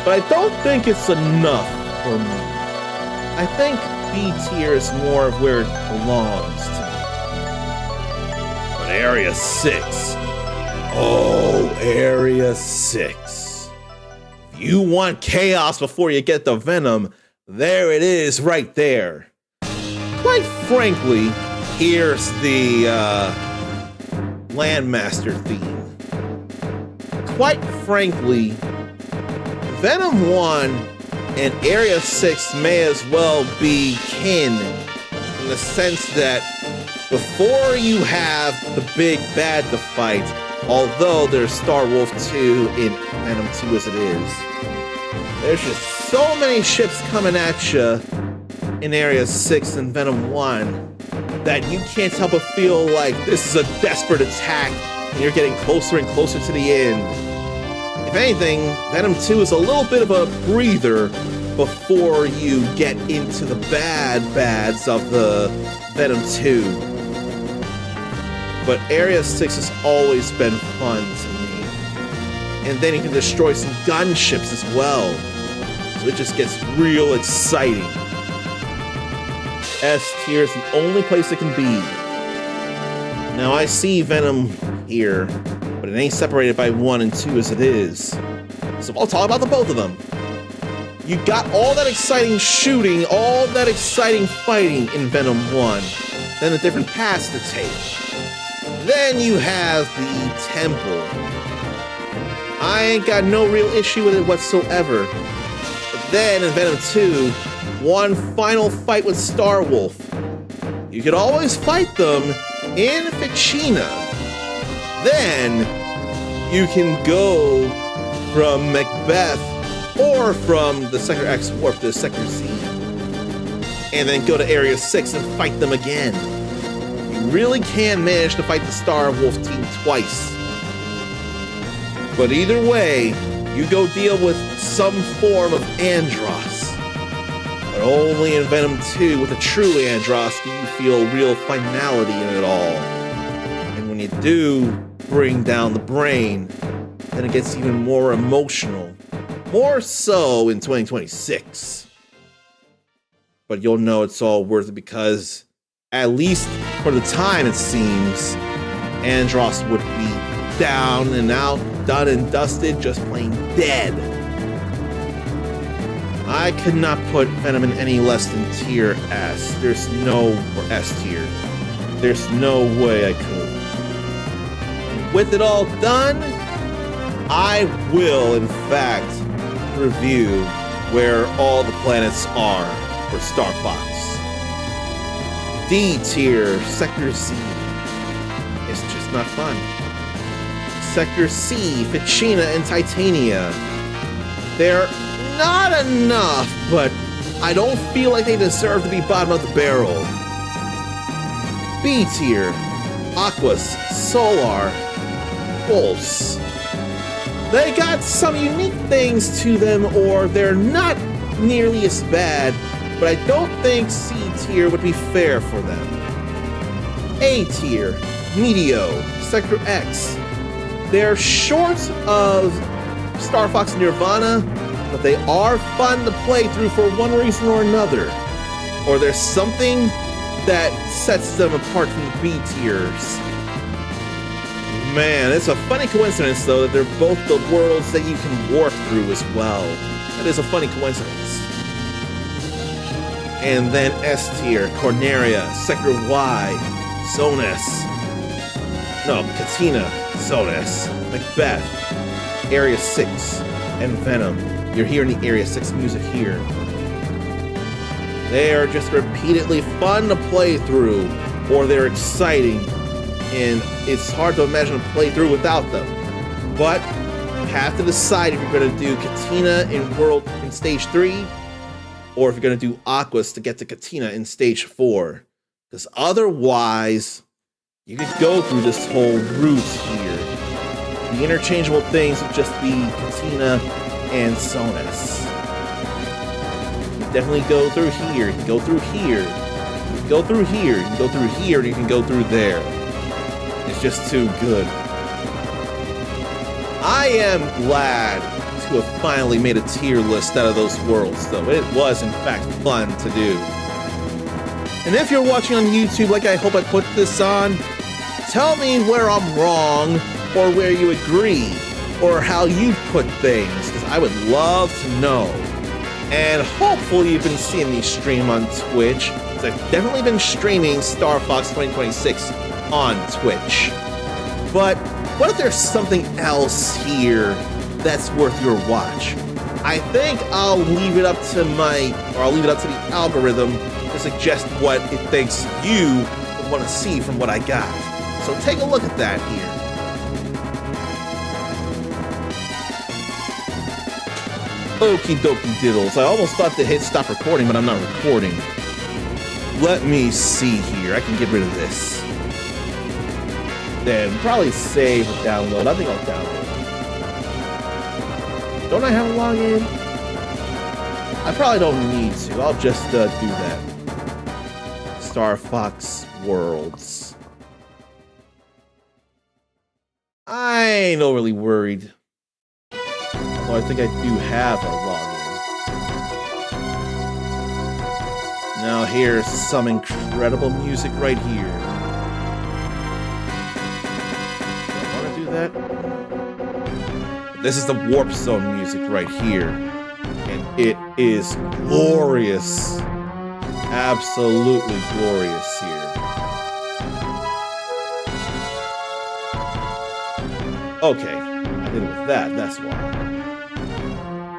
Speaker 1: But I don't think it's enough for me. I think B tier is more of where it belongs to me. But Area 6. Oh, Area 6. If you want chaos before you get the Venom, there it is right there. Quite frankly, here's the Landmaster theme. Quite frankly, Venom 1 and Area 6 may as well be kin in the sense that before you have the big bad to fight, although there's Star Wolf 2 in Venom 2 as it is, there's just so many ships coming at you in Area 6 and Venom 1 that you can't help but feel like this is a desperate attack and you're getting closer and closer to the end. If anything, Venom 2 is a little bit of a breather before you get into the bads of the Venom 2. But Area 6 has always been fun to me. And then you can destroy some gunships as well. So it just gets real exciting. S tier is the only place it can be. Now I see Venom here, but but it ain't separated by 1 and 2 as it is. So I'll talk about the both of them. You got all that exciting shooting, all that exciting fighting in Venom 1, then the different paths to take. Then you have the temple. I ain't got no real issue with it whatsoever. But then in Venom 2, one final fight with Starwolf. You could always fight them in Ficina. Then you can go from Macbeth or from the Sector X warp to Sector Z. And then go to Area 6 and fight them again. You really can manage to fight the Starwolf team twice. But either way, you go deal with some form of Andross. But only in Venom 2, with a true Andross, do you feel real finality in it all. And when you do bring down the brain, then it gets even more emotional. More so in 2026. But you'll know it's all worth it because, at least for the time it seems, Andross would be down and out, done and dusted, just plain dead. I could not put Venom in any less than tier S. There's no, or S tier. There's no way I could. With it all done, I will, in fact, review where all the planets are for Star Fox. D tier, Sector Z. It's just not fun. Sector C, Ficina and Titania. They're not enough, but I don't feel like they deserve to be bottom of the barrel. B tier, Aquas, Solar, Pulse. They got some unique things to them, or they're not nearly as bad, but I don't think C tier would be fair for them. A tier, Meteo, Sector X. They're short of Star Fox Nirvana, but they are fun to play through for one reason or another. Or there's something that sets them apart from the B tiers. Man, it's a funny coincidence, though, that they're both the worlds that you can warp through as well. That is a funny coincidence. And then S tier, Corneria, Sector Y, Zonus. No, Katina, Zonus, Macbeth, Area 6, and Venom. You're hearing the Area 6 music here. They are just repeatedly fun to play through, or they're exciting, and it's hard to imagine a playthrough without them. But you have to decide if you're going to do Katina in Stage 3, or if you're going to do Aquas to get to Katina in Stage 4. Because otherwise, you could go through this whole route here. The interchangeable things would just be Katina and Zonus. You can definitely go through here, you can go through here, you can go through here, you can go through here, and you can go through there. It's just too good. I am glad to have finally made a tier list out of those worlds, though. It was, in fact, fun to do. And if you're watching on YouTube, like I hope I put this on, tell me where I'm wrong, or where you agree, or how you put things, because I would love to know. And hopefully you've been seeing me stream on Twitch, because I've definitely been streaming Star Fox 2026 on Twitch. But what if there's something else here that's worth your watch? I think I'll leave it up to the algorithm to suggest what it thinks you would want to see from what I got. So take a look at that here. Okie dokie diddles. I almost thought to hit stop recording, but I'm not recording. Let me see here. I can get rid of this. Then probably save or download. I think I'll download. Don't I have a login? I probably don't need to. I'll just do that. Star Fox Worlds. I ain't overly worried. Although I think I do have a login. Now here's some incredible music right here. Do I want to do that? This is the Warp Zone music right here. And it is glorious. Absolutely glorious here. Okay, I did it with that, that's why.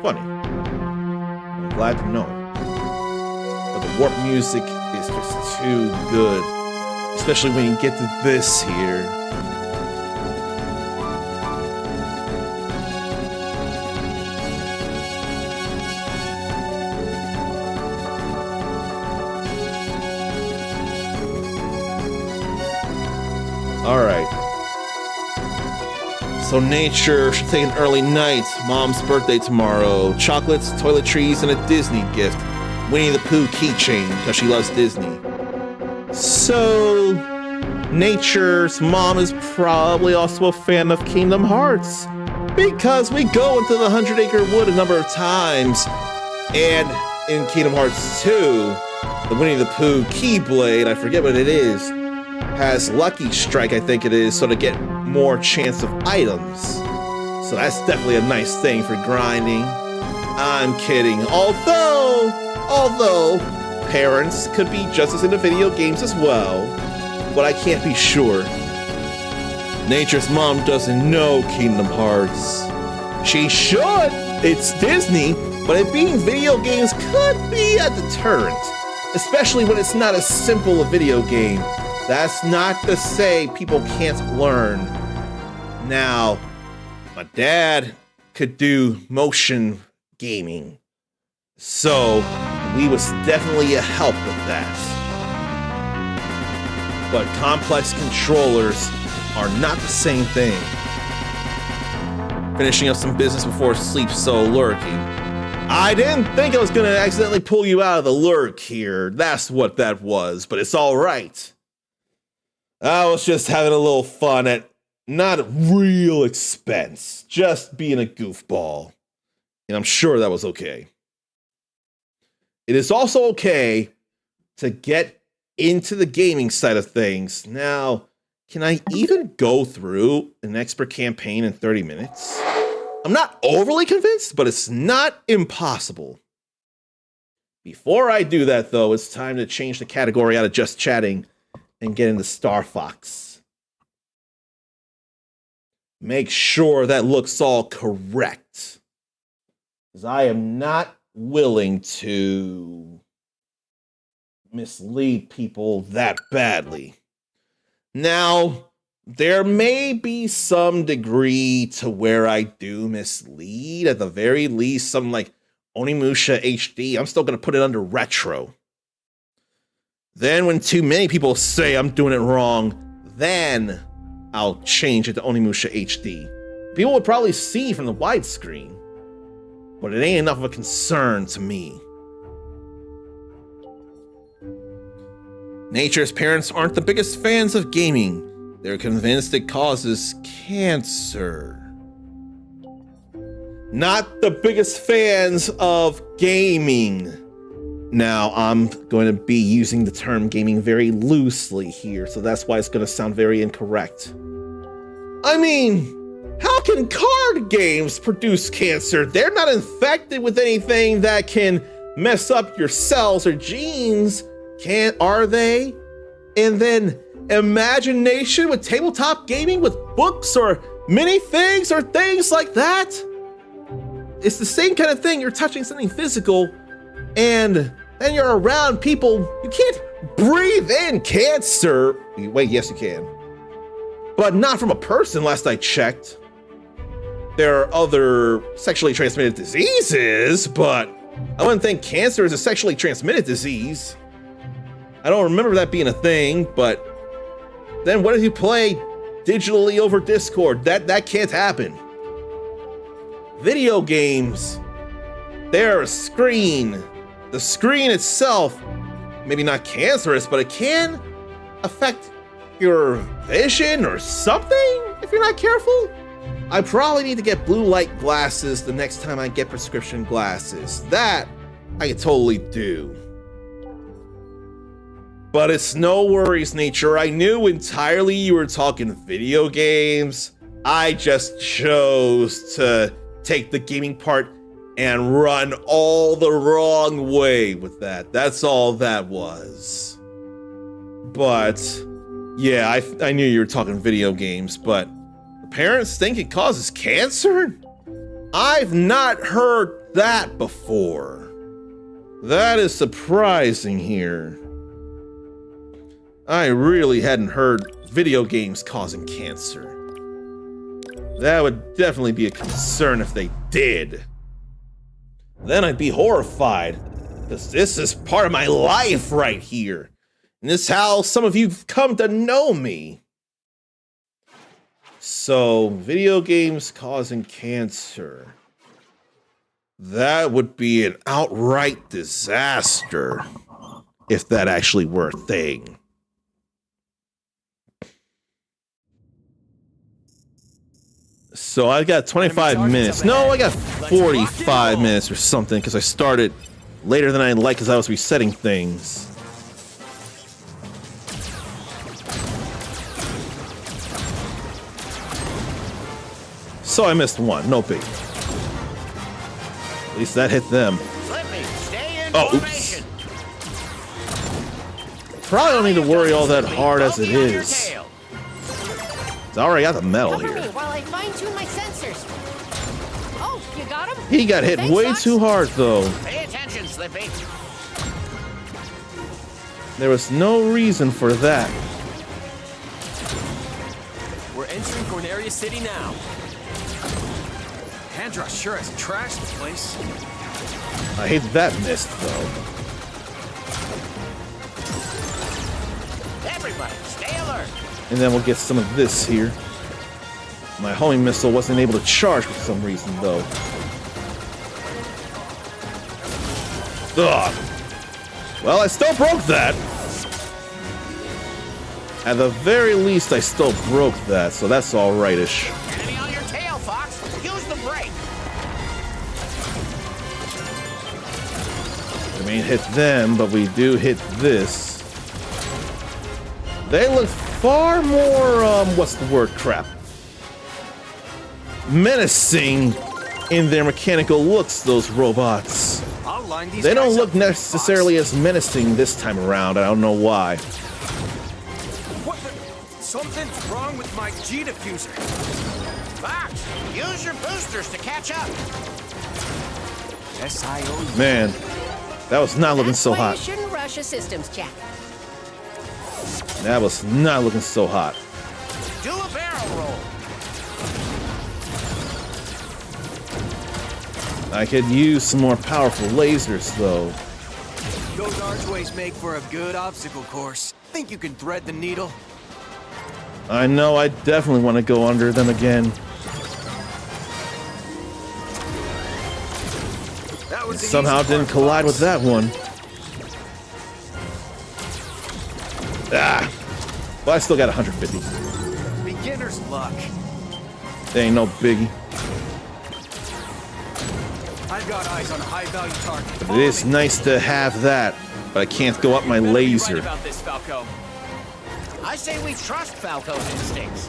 Speaker 1: Funny. I'm glad to know. But the warp music is just too good. Especially when you get to this here. Alright. So nature should take an early night. Mom's birthday tomorrow. Chocolates, toiletries, and a Disney gift. Winnie the Pooh keychain because she loves Disney. So nature's mom is probably also a fan of Kingdom Hearts. Because we go into the 100 Acre Wood a number of times. And in Kingdom Hearts 2, the Winnie the Pooh Keyblade, I forget what it is, has Lucky Strike, I think it is, so to get more chance of items. So that's definitely a nice thing for grinding. I'm kidding. Although parents could be just as into video games as well, but I can't be sure. Nature's mom doesn't know Kingdom Hearts. She should. It's Disney, but it being video games could be a deterrent, especially when it's not as simple a video game. That's not to say people can't learn. Now, my dad could do motion gaming, so we was definitely a help with that. But complex controllers are not the same thing. Finishing up some business before sleep, so lurking. I didn't think I was gonna accidentally pull you out of the lurk here. That's what that was, but it's all right. I was just having a little fun at not real expense, just being a goofball. And I'm sure that was okay. It is also okay to get into the gaming side of things. Now, can I even go through an expert campaign in 30 minutes? I'm not overly convinced, but it's not impossible. Before I do that, though, it's time to change the category out of just chatting and get into Star Fox. Make sure that looks all correct. Because I am not willing to mislead people that badly. Now, there may be some degree to where I do mislead. At the very least, something like Onimusha HD, I'm still going to put it under retro. Then when too many people say I'm doing it wrong, then I'll change it to Onimusha HD. People would probably see from the widescreen, but it ain't enough of a concern to me. Nature's parents aren't the biggest fans of gaming. They're convinced it causes cancer. Not the biggest fans of gaming. Now, I'm going to be using the term gaming very loosely here, so that's why it's going to sound very incorrect. I mean, how can card games produce cancer? They're not infected with anything that can mess up your cells or genes, are they? And then imagination with tabletop gaming with books or minifigs or things like that? It's the same kind of thing. You're touching something physical, and then you're around people. You can't breathe in cancer. Wait, yes, you can. But not from a person, last I checked. There are other sexually transmitted diseases, but I wouldn't think cancer is a sexually transmitted disease. I don't remember that being a thing, but then what if you play digitally over Discord? That can't happen. Video games, they're a screen. The screen itself, maybe not cancerous, but it can affect your vision or something if you're not careful. I probably need to get blue light glasses the next time I get prescription glasses. That I can totally do. But it's no worries, Nature. I knew entirely you were talking video games. I just chose to take the gaming part and run all the wrong way with that. That's all that was. But yeah, I knew you were talking video games, but parents think it causes cancer? I've not heard that before. That is surprising here. I really hadn't heard video games causing cancer. That would definitely be a concern if they did. Then I'd be horrified, because this is part of my life right here. And this is how some of you've come to know me. So, video games causing cancer. That would be an outright disaster if that actually were a thing. So I got 25 minutes. No, I got 45 minutes or something because I started later than I like because I was resetting things. So I missed one, no big. At least that hit them. Oh, oops. Probably don't need to worry all that hard as it is. I already got the medal here.
Speaker 2: While I fine-tune my sensors. Oh, you got him?
Speaker 1: He got hit way too hard, though.
Speaker 3: Pay attention, Slippy.
Speaker 1: There was no reason for that.
Speaker 4: We're entering Corneria City now. Handra sure has trashed the place.
Speaker 1: I hate that mist, though.
Speaker 3: Everybody, stay alert.
Speaker 1: And then we'll get some of this here. My homing missile wasn't able to charge for some reason, though. Ugh. Well, I still broke that. At the very least, I still broke that, so that's all rightish.
Speaker 3: Enemy on your tail, Fox. Use the brake.
Speaker 1: I mean, hit them, but we do hit this. They look far more, what's the word, crap? Menacing in their mechanical looks, those robots.
Speaker 4: I'll line these
Speaker 1: They don't
Speaker 4: guys
Speaker 1: look
Speaker 4: up,
Speaker 1: necessarily
Speaker 4: Fox.
Speaker 1: as menacing this time around. I don't know why.
Speaker 4: What the? Something's wrong with my G diffuser.
Speaker 3: Fox, use your boosters to catch up.
Speaker 4: SIO.
Speaker 1: Man, that was not looking
Speaker 2: That's
Speaker 1: so
Speaker 2: why
Speaker 1: hot.
Speaker 2: You shouldn't rush a systems check.
Speaker 1: That was not looking so hot.
Speaker 3: Do a barrel roll.
Speaker 1: I could use some more powerful lasers, though.
Speaker 4: Those archways make for a good obstacle course. Think you can thread the needle?
Speaker 1: I know I definitely want to go under them again.
Speaker 4: That was the
Speaker 1: Somehow
Speaker 4: easy
Speaker 1: didn't
Speaker 4: part,
Speaker 1: collide with
Speaker 4: Fox.
Speaker 1: that one. Ah! Well, I still got 150.
Speaker 4: Beginner's luck.
Speaker 1: They ain't no biggie.
Speaker 4: I've got eyes on a high-value target.
Speaker 1: But it is nice to have that, but I can't go up my
Speaker 4: Better be
Speaker 1: laser.
Speaker 4: right about this, Falco.
Speaker 3: I say we trust Falco's instincts.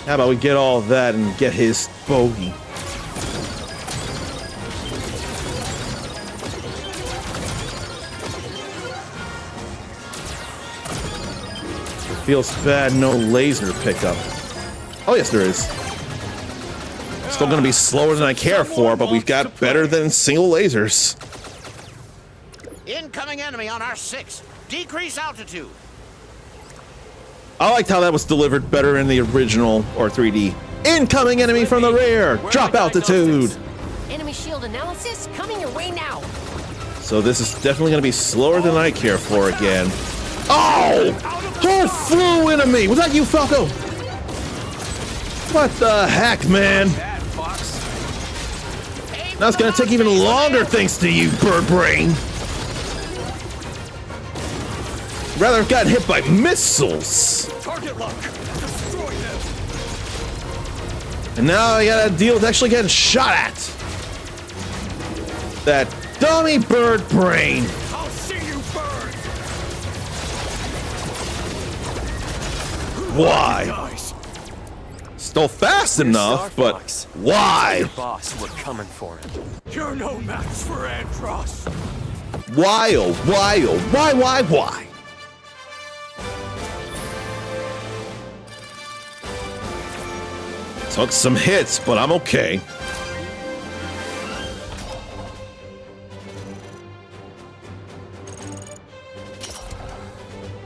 Speaker 1: How about we get all that and get his bogey? Feels bad, no laser pickup. Oh yes, there is. Still gonna be slower than I care for, but we've got better than single lasers.
Speaker 3: Incoming enemy on R6. Decrease altitude.
Speaker 1: I liked how that was delivered better in the original or 3D. Incoming enemy from the rear! Drop altitude!
Speaker 2: Enemy shield analysis coming your way now.
Speaker 1: So this is definitely gonna be slower than I care for again. Oh! Who flew into me? Was that you, Falco? What the heck, man?
Speaker 4: Bad, Fox.
Speaker 1: Now it's gonna take even longer thanks to you, bird brain. Rather have gotten hit by missiles.
Speaker 4: Target lock. Destroy them.
Speaker 1: And now I gotta deal with actually getting shot at. That dummy bird brain.
Speaker 4: I'll see you burn.
Speaker 1: Why?
Speaker 4: Guys,
Speaker 1: Still fast enough, but why?
Speaker 5: Your boss, we're coming for him.
Speaker 4: you're no match for Andros.
Speaker 1: Why, oh, why, oh, why? Took some hits, but I'm okay.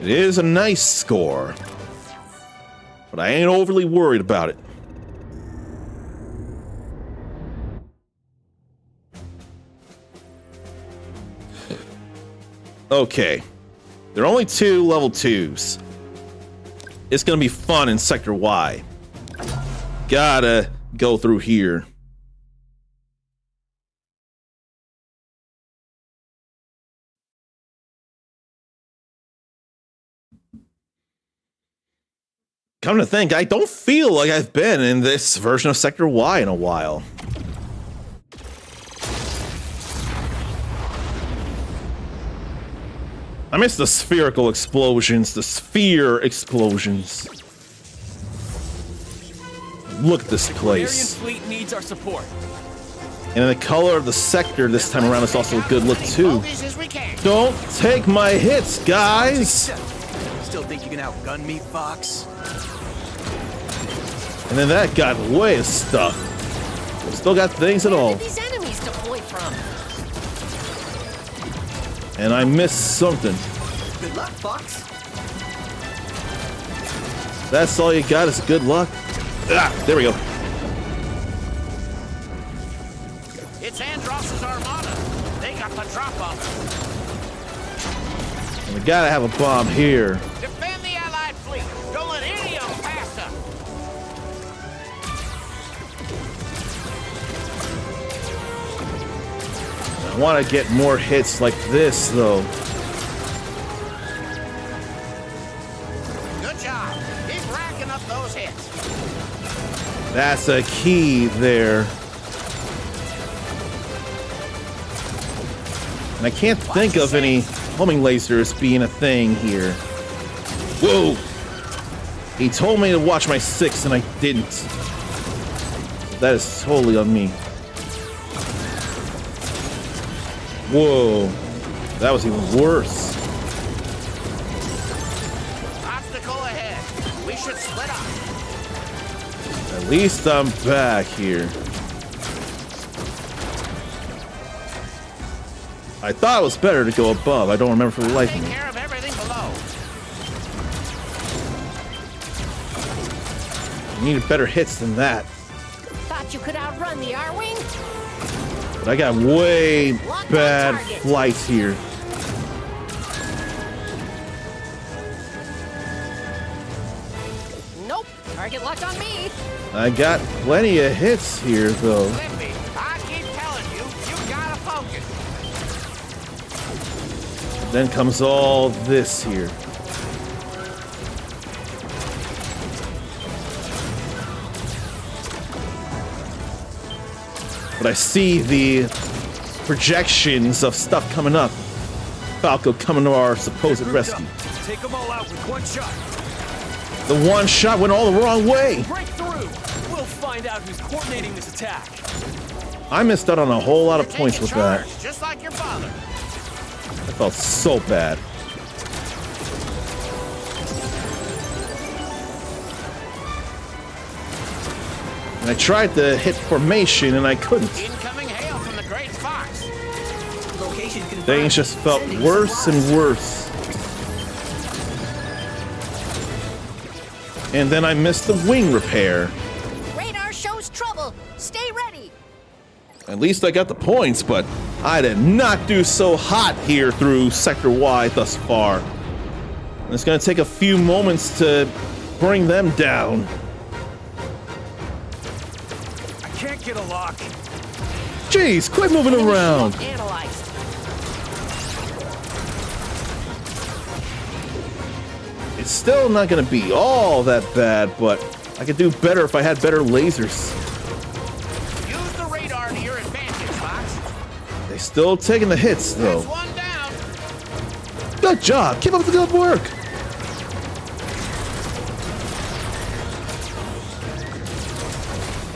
Speaker 1: It is a nice score, but I ain't overly worried about it. Okay, there are only 2 level 2s. It's gonna be fun in Sector Y. Gotta go through here. Come to think, I don't feel like I've been in this version of Sector Y in a while. I miss the spherical explosions, the sphere explosions. Look at this place.
Speaker 5: Fleet needs our support.
Speaker 1: And the color of the sector this time around is also a good look too.
Speaker 3: Bogeys as we can.
Speaker 1: Don't take my hits, guys!
Speaker 4: Still think you can outgun me, Fox?
Speaker 1: And then that got way of stuff. Still got things at all.
Speaker 2: Where did these enemies deploy from?
Speaker 1: And I missed something.
Speaker 4: Good luck, Fox.
Speaker 1: That's all you got is good luck. Ah, there we go.
Speaker 3: It's Andros's armada. They got the drop on us.
Speaker 1: And we gotta have a bomb here.
Speaker 3: Defend the Allied fleet. Don't let any of them pass us.
Speaker 1: I want to get more hits like this, though.
Speaker 3: Good job. Keep racking up those hits.
Speaker 1: That's a key there. And I can't think of any homing lasers being a thing here. Whoa! He told me to watch my 6 and I didn't. That is totally on me. Whoa. That was even worse.
Speaker 3: Obstacle ahead. We should split up.
Speaker 1: At least I'm back here. I thought it was better to go above. I don't remember for the life of
Speaker 3: Take
Speaker 1: me.
Speaker 3: care of everything below.
Speaker 1: I needed better hits than that.
Speaker 2: Thought you could outrun the R-Wing?
Speaker 1: But I got way bad flights here.
Speaker 2: Nope. Target locked on me.
Speaker 1: I got plenty of hits here, though.
Speaker 3: Lippy, I keep telling you, you gotta focus.
Speaker 1: Then comes all this here. But I see the projections of stuff coming up. Falco coming to our supposed rescue.
Speaker 4: Take them all out with one shot.
Speaker 1: The one shot went all the wrong way.
Speaker 5: Break through! We'll find out who's coordinating this attack.
Speaker 1: I missed out on a whole lot of points with that.
Speaker 3: Charge, just like your father.
Speaker 1: I felt so bad. And I tried to hit formation and I couldn't.
Speaker 3: Incoming hail from the Great Fox.
Speaker 4: Location confirmed.
Speaker 1: Things just felt worse and worse. And then I missed the wing repair.
Speaker 2: Radar shows trouble. Stay ready.
Speaker 1: At least I got the points, but I did not do so hot here through Sector Y thus far. And it's gonna take a few moments to bring them down.
Speaker 4: I can't get a lock.
Speaker 1: Jeez, quit moving around.
Speaker 2: Analyzed.
Speaker 1: It's still not gonna be all that bad, but I could do better if I had better lasers.
Speaker 3: Use the radar to your advantage, Fox.
Speaker 1: They still taking the hits though.
Speaker 3: That's one down.
Speaker 1: Good job, keep up the good work.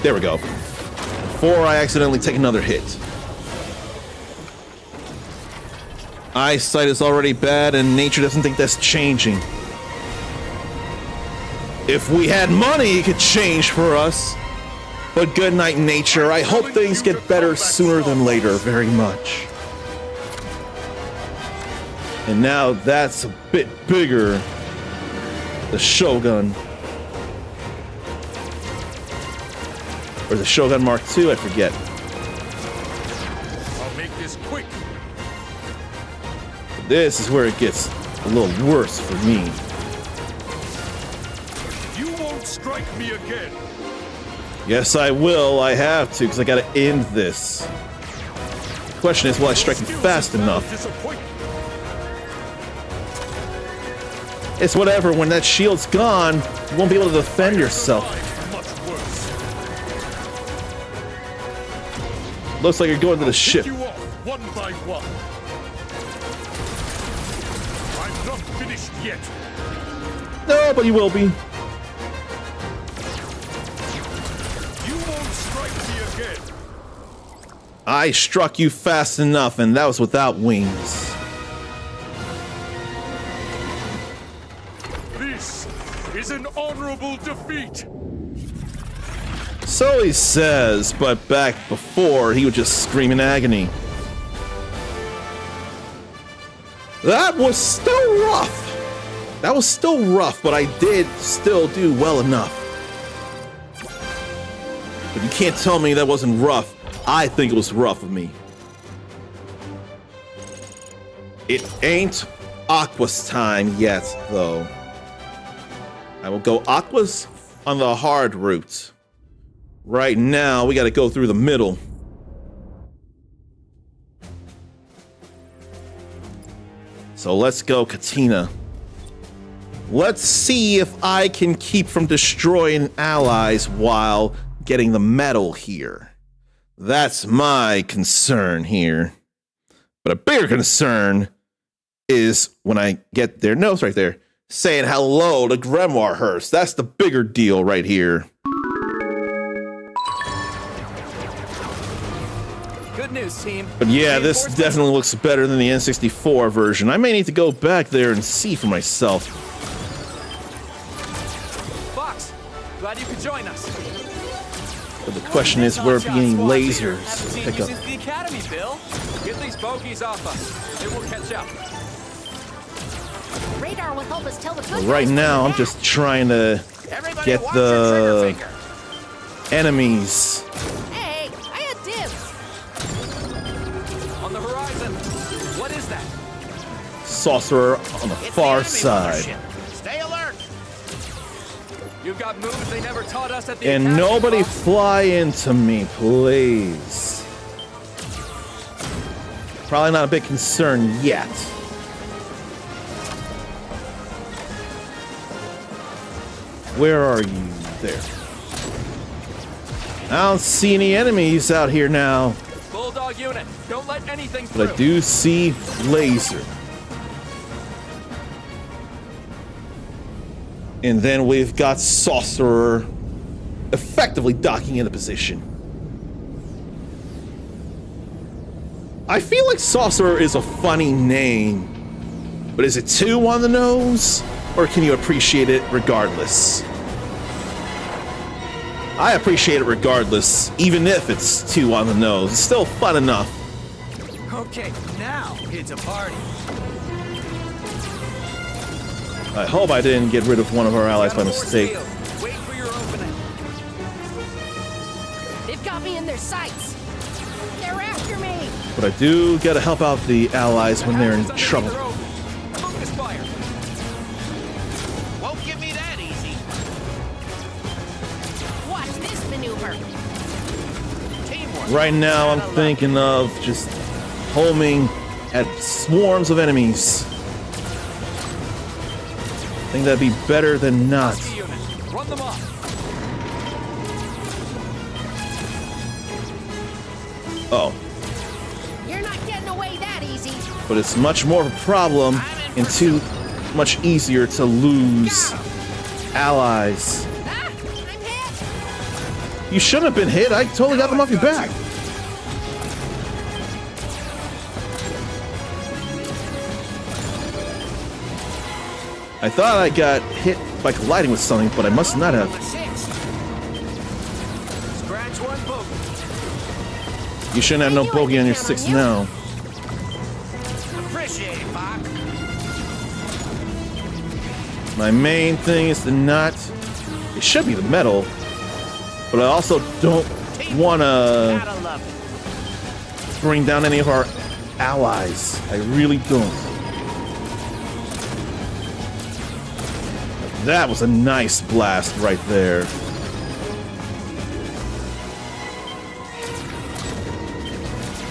Speaker 1: There we go. Before I accidentally take another hit. Eyesight is already bad, and nature doesn't think that's changing. If we had money, it could change for us. But good night, nature. I hope things get better sooner than later, very much. And now that's a bit bigger. The Shogun. Or the Shogun Mark II, I forget.
Speaker 5: I'll make this quick.
Speaker 1: This is where it gets a little worse for me.
Speaker 5: You won't strike me again.
Speaker 1: Yes, I will. I have to, because I gotta end this. The question is, will I strike him fast enough? It's whatever. When that shield's gone, you won't be able to defend yourself.
Speaker 5: Much worse.
Speaker 1: Looks like you're going to the ship.
Speaker 5: Pick you off one by one. I'm not finished yet.
Speaker 1: No, but you will be.
Speaker 5: You won't strike me again.
Speaker 1: I struck you fast enough, and that was without wings.
Speaker 5: This is an honorable defeat.
Speaker 1: So he says, but back before, he would just scream in agony. That was still rough. That was still rough, but I did still do well enough. But you can't tell me that wasn't rough. I think it was rough of me. It ain't Aqua's time yet, though. I will go Aqua's on the hard route. Right now, we gotta go through the middle. So let's go Katina. Let's see if I can keep from destroying allies while getting the medal here. That's my concern here. But a bigger concern is when I get their notes right there, saying hello to Grimoire Hearst. That's the bigger deal right here.
Speaker 4: Good news, team.
Speaker 1: But yeah, this definitely looks better than the N64 version. I may need to go back there and see for myself.
Speaker 4: Fox, glad you could join us.
Speaker 1: But the question is, where be any lasers to pick up?
Speaker 5: The academy, Bill. Get these bogeys off us. They will catch up.
Speaker 2: Radar will help us tell the good
Speaker 1: Right
Speaker 2: guys
Speaker 1: now,
Speaker 2: from
Speaker 1: I'm
Speaker 2: the
Speaker 1: just trying to
Speaker 3: Everybody
Speaker 1: get
Speaker 3: watch your
Speaker 1: the
Speaker 3: trigger finger.
Speaker 1: enemies.
Speaker 2: bad. Hey, I had dibs.
Speaker 5: On the horizon. What is that?
Speaker 1: Sorcerer on the
Speaker 3: It's
Speaker 1: far
Speaker 3: the enemy
Speaker 1: side.
Speaker 3: mothership. Stay alert.
Speaker 5: You've got moves they never taught us at the
Speaker 1: And
Speaker 5: academy,
Speaker 1: nobody
Speaker 5: Fox.
Speaker 1: fly into me, please. Probably not a big concern yet. Where are you? There. I don't see any enemies out here now,
Speaker 5: Bulldog unit. Don't let anything
Speaker 1: but I
Speaker 5: through.
Speaker 1: do see laser. And then we've got Sorcerer effectively docking into position. I feel like Sorcerer is a funny name, but is it too on the nose? Or can you appreciate it regardless? I appreciate it regardless, even if it's too on the nose. It's still fun enough.
Speaker 4: Okay, now it's a party.
Speaker 1: I hope I didn't get rid of one of our allies by
Speaker 4: Got a force
Speaker 1: mistake.
Speaker 4: field. Wait for your opening.
Speaker 2: They've got me in their sights. They're after me.
Speaker 1: But I do gotta help out the allies when they're in
Speaker 5: Attackers
Speaker 1: trouble.
Speaker 5: underneath the rope. Focus fire.
Speaker 3: Won't give me that easy.
Speaker 2: Watch this maneuver.
Speaker 3: Teamwork.
Speaker 1: Right now, I'm thinking of just homing at swarms of enemies. I think that'd be better than not.
Speaker 5: Husky unit. Run them off.
Speaker 1: Oh,
Speaker 2: You're not getting away that easy.
Speaker 1: but it's much more of a problem and too much easier to lose allies.
Speaker 2: Ah, I'm hit.
Speaker 1: You shouldn't have been hit. I totally got them off your back. I thought I got hit by colliding with something, but I must not have.
Speaker 3: Scratch one bogey.
Speaker 1: You shouldn't have no bogey on your 6 now.
Speaker 3: Appreciate it, Fox.
Speaker 1: My main thing is to not. It should be the metal, but I also don't want to
Speaker 3: Gotta love it.
Speaker 1: bring down any of our allies. I really don't. That was a nice blast right there.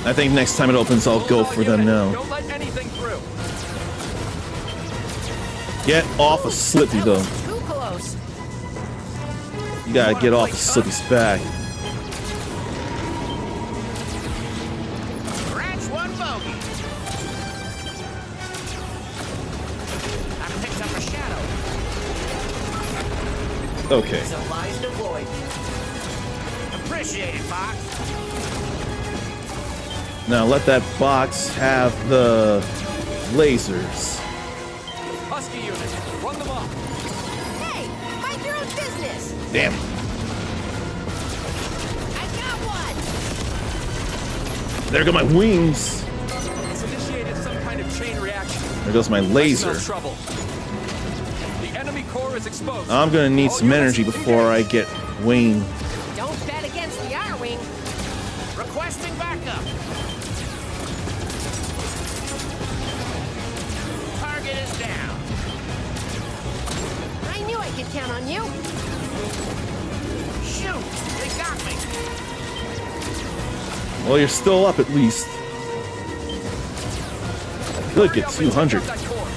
Speaker 1: I think next time it opens, I'll go for them now.
Speaker 5: Don't let anything through.
Speaker 1: Get off of Slippy, though.
Speaker 2: Too close.
Speaker 1: You gotta get off of Slippy's back.
Speaker 3: Scratch one bogey. I picked up a shadow.
Speaker 1: Okay.
Speaker 3: Supplies deployed. Appreciate it, Fox.
Speaker 1: Now let that box have the lasers.
Speaker 5: Husky unit, run them off.
Speaker 2: Hey, mind your own business.
Speaker 1: Damn.
Speaker 2: I got one.
Speaker 1: There go my wings.
Speaker 5: It's initiated some kind of chain reaction.
Speaker 1: There goes my laser.
Speaker 5: Smell trouble. The enemy core is exposed.
Speaker 1: I'm gonna need
Speaker 5: All
Speaker 1: some
Speaker 5: units
Speaker 1: energy before I get Wayne.
Speaker 2: Don't bet against the R-Wing.
Speaker 3: Requesting backup. Target is down.
Speaker 2: I knew I could count on you.
Speaker 3: Shoot, they got me.
Speaker 1: Well, you're still up at least. Look
Speaker 5: Hurry
Speaker 1: at
Speaker 5: up and take
Speaker 1: 200.
Speaker 5: out that core.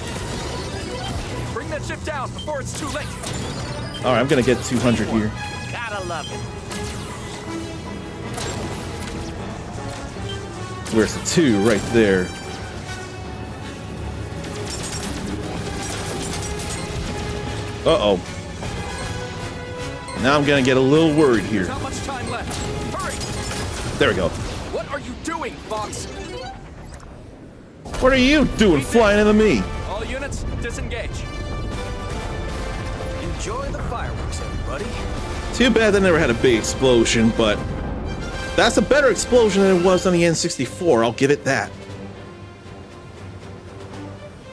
Speaker 5: Bring that ship down before it's too late.
Speaker 1: All right, I'm gonna get 200 here.
Speaker 3: Gotta love it.
Speaker 1: Where's the 2? Right there. Uh-oh. Now I'm gonna get a little worried here.
Speaker 5: Not much time left. Hurry!
Speaker 1: There we go.
Speaker 5: What are you doing, Fox?
Speaker 1: What are you doing flying into me?
Speaker 5: All units, disengage.
Speaker 4: Enjoy the fireworks, everybody.
Speaker 1: Too bad they never had a big explosion, but that's a better explosion than it was on the N64, I'll give it that.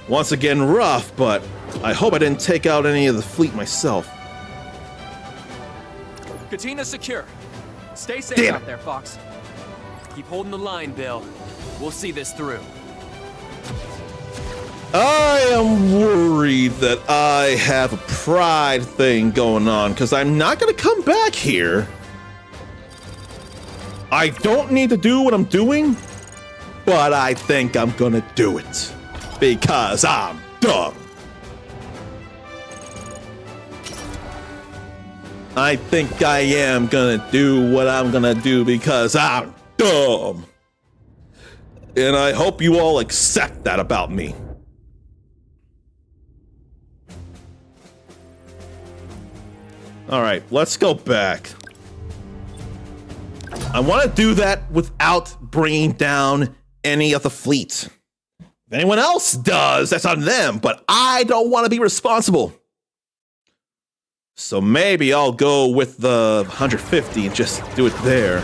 Speaker 1: Once again, rough, but I hope I didn't take out any of the fleet myself.
Speaker 5: Katina secure. Stay safe
Speaker 1: Damn
Speaker 5: out
Speaker 1: it.
Speaker 5: there, Fox. Keep holding the line, Bill. We'll see this through.
Speaker 1: I am worried that I have a pride thing going on, because I'm not going to come back here. I don't need to do what I'm doing, but I think I'm going to do it. Because I'm dumb. I think I am going to do what I'm going to do because I'm dumb. And I hope you all accept that about me. All right, let's go back. I want to do that without bringing down any of the fleet. If anyone else does, that's on them, but I don't want to be responsible. So maybe I'll go with the 150 and just do it there.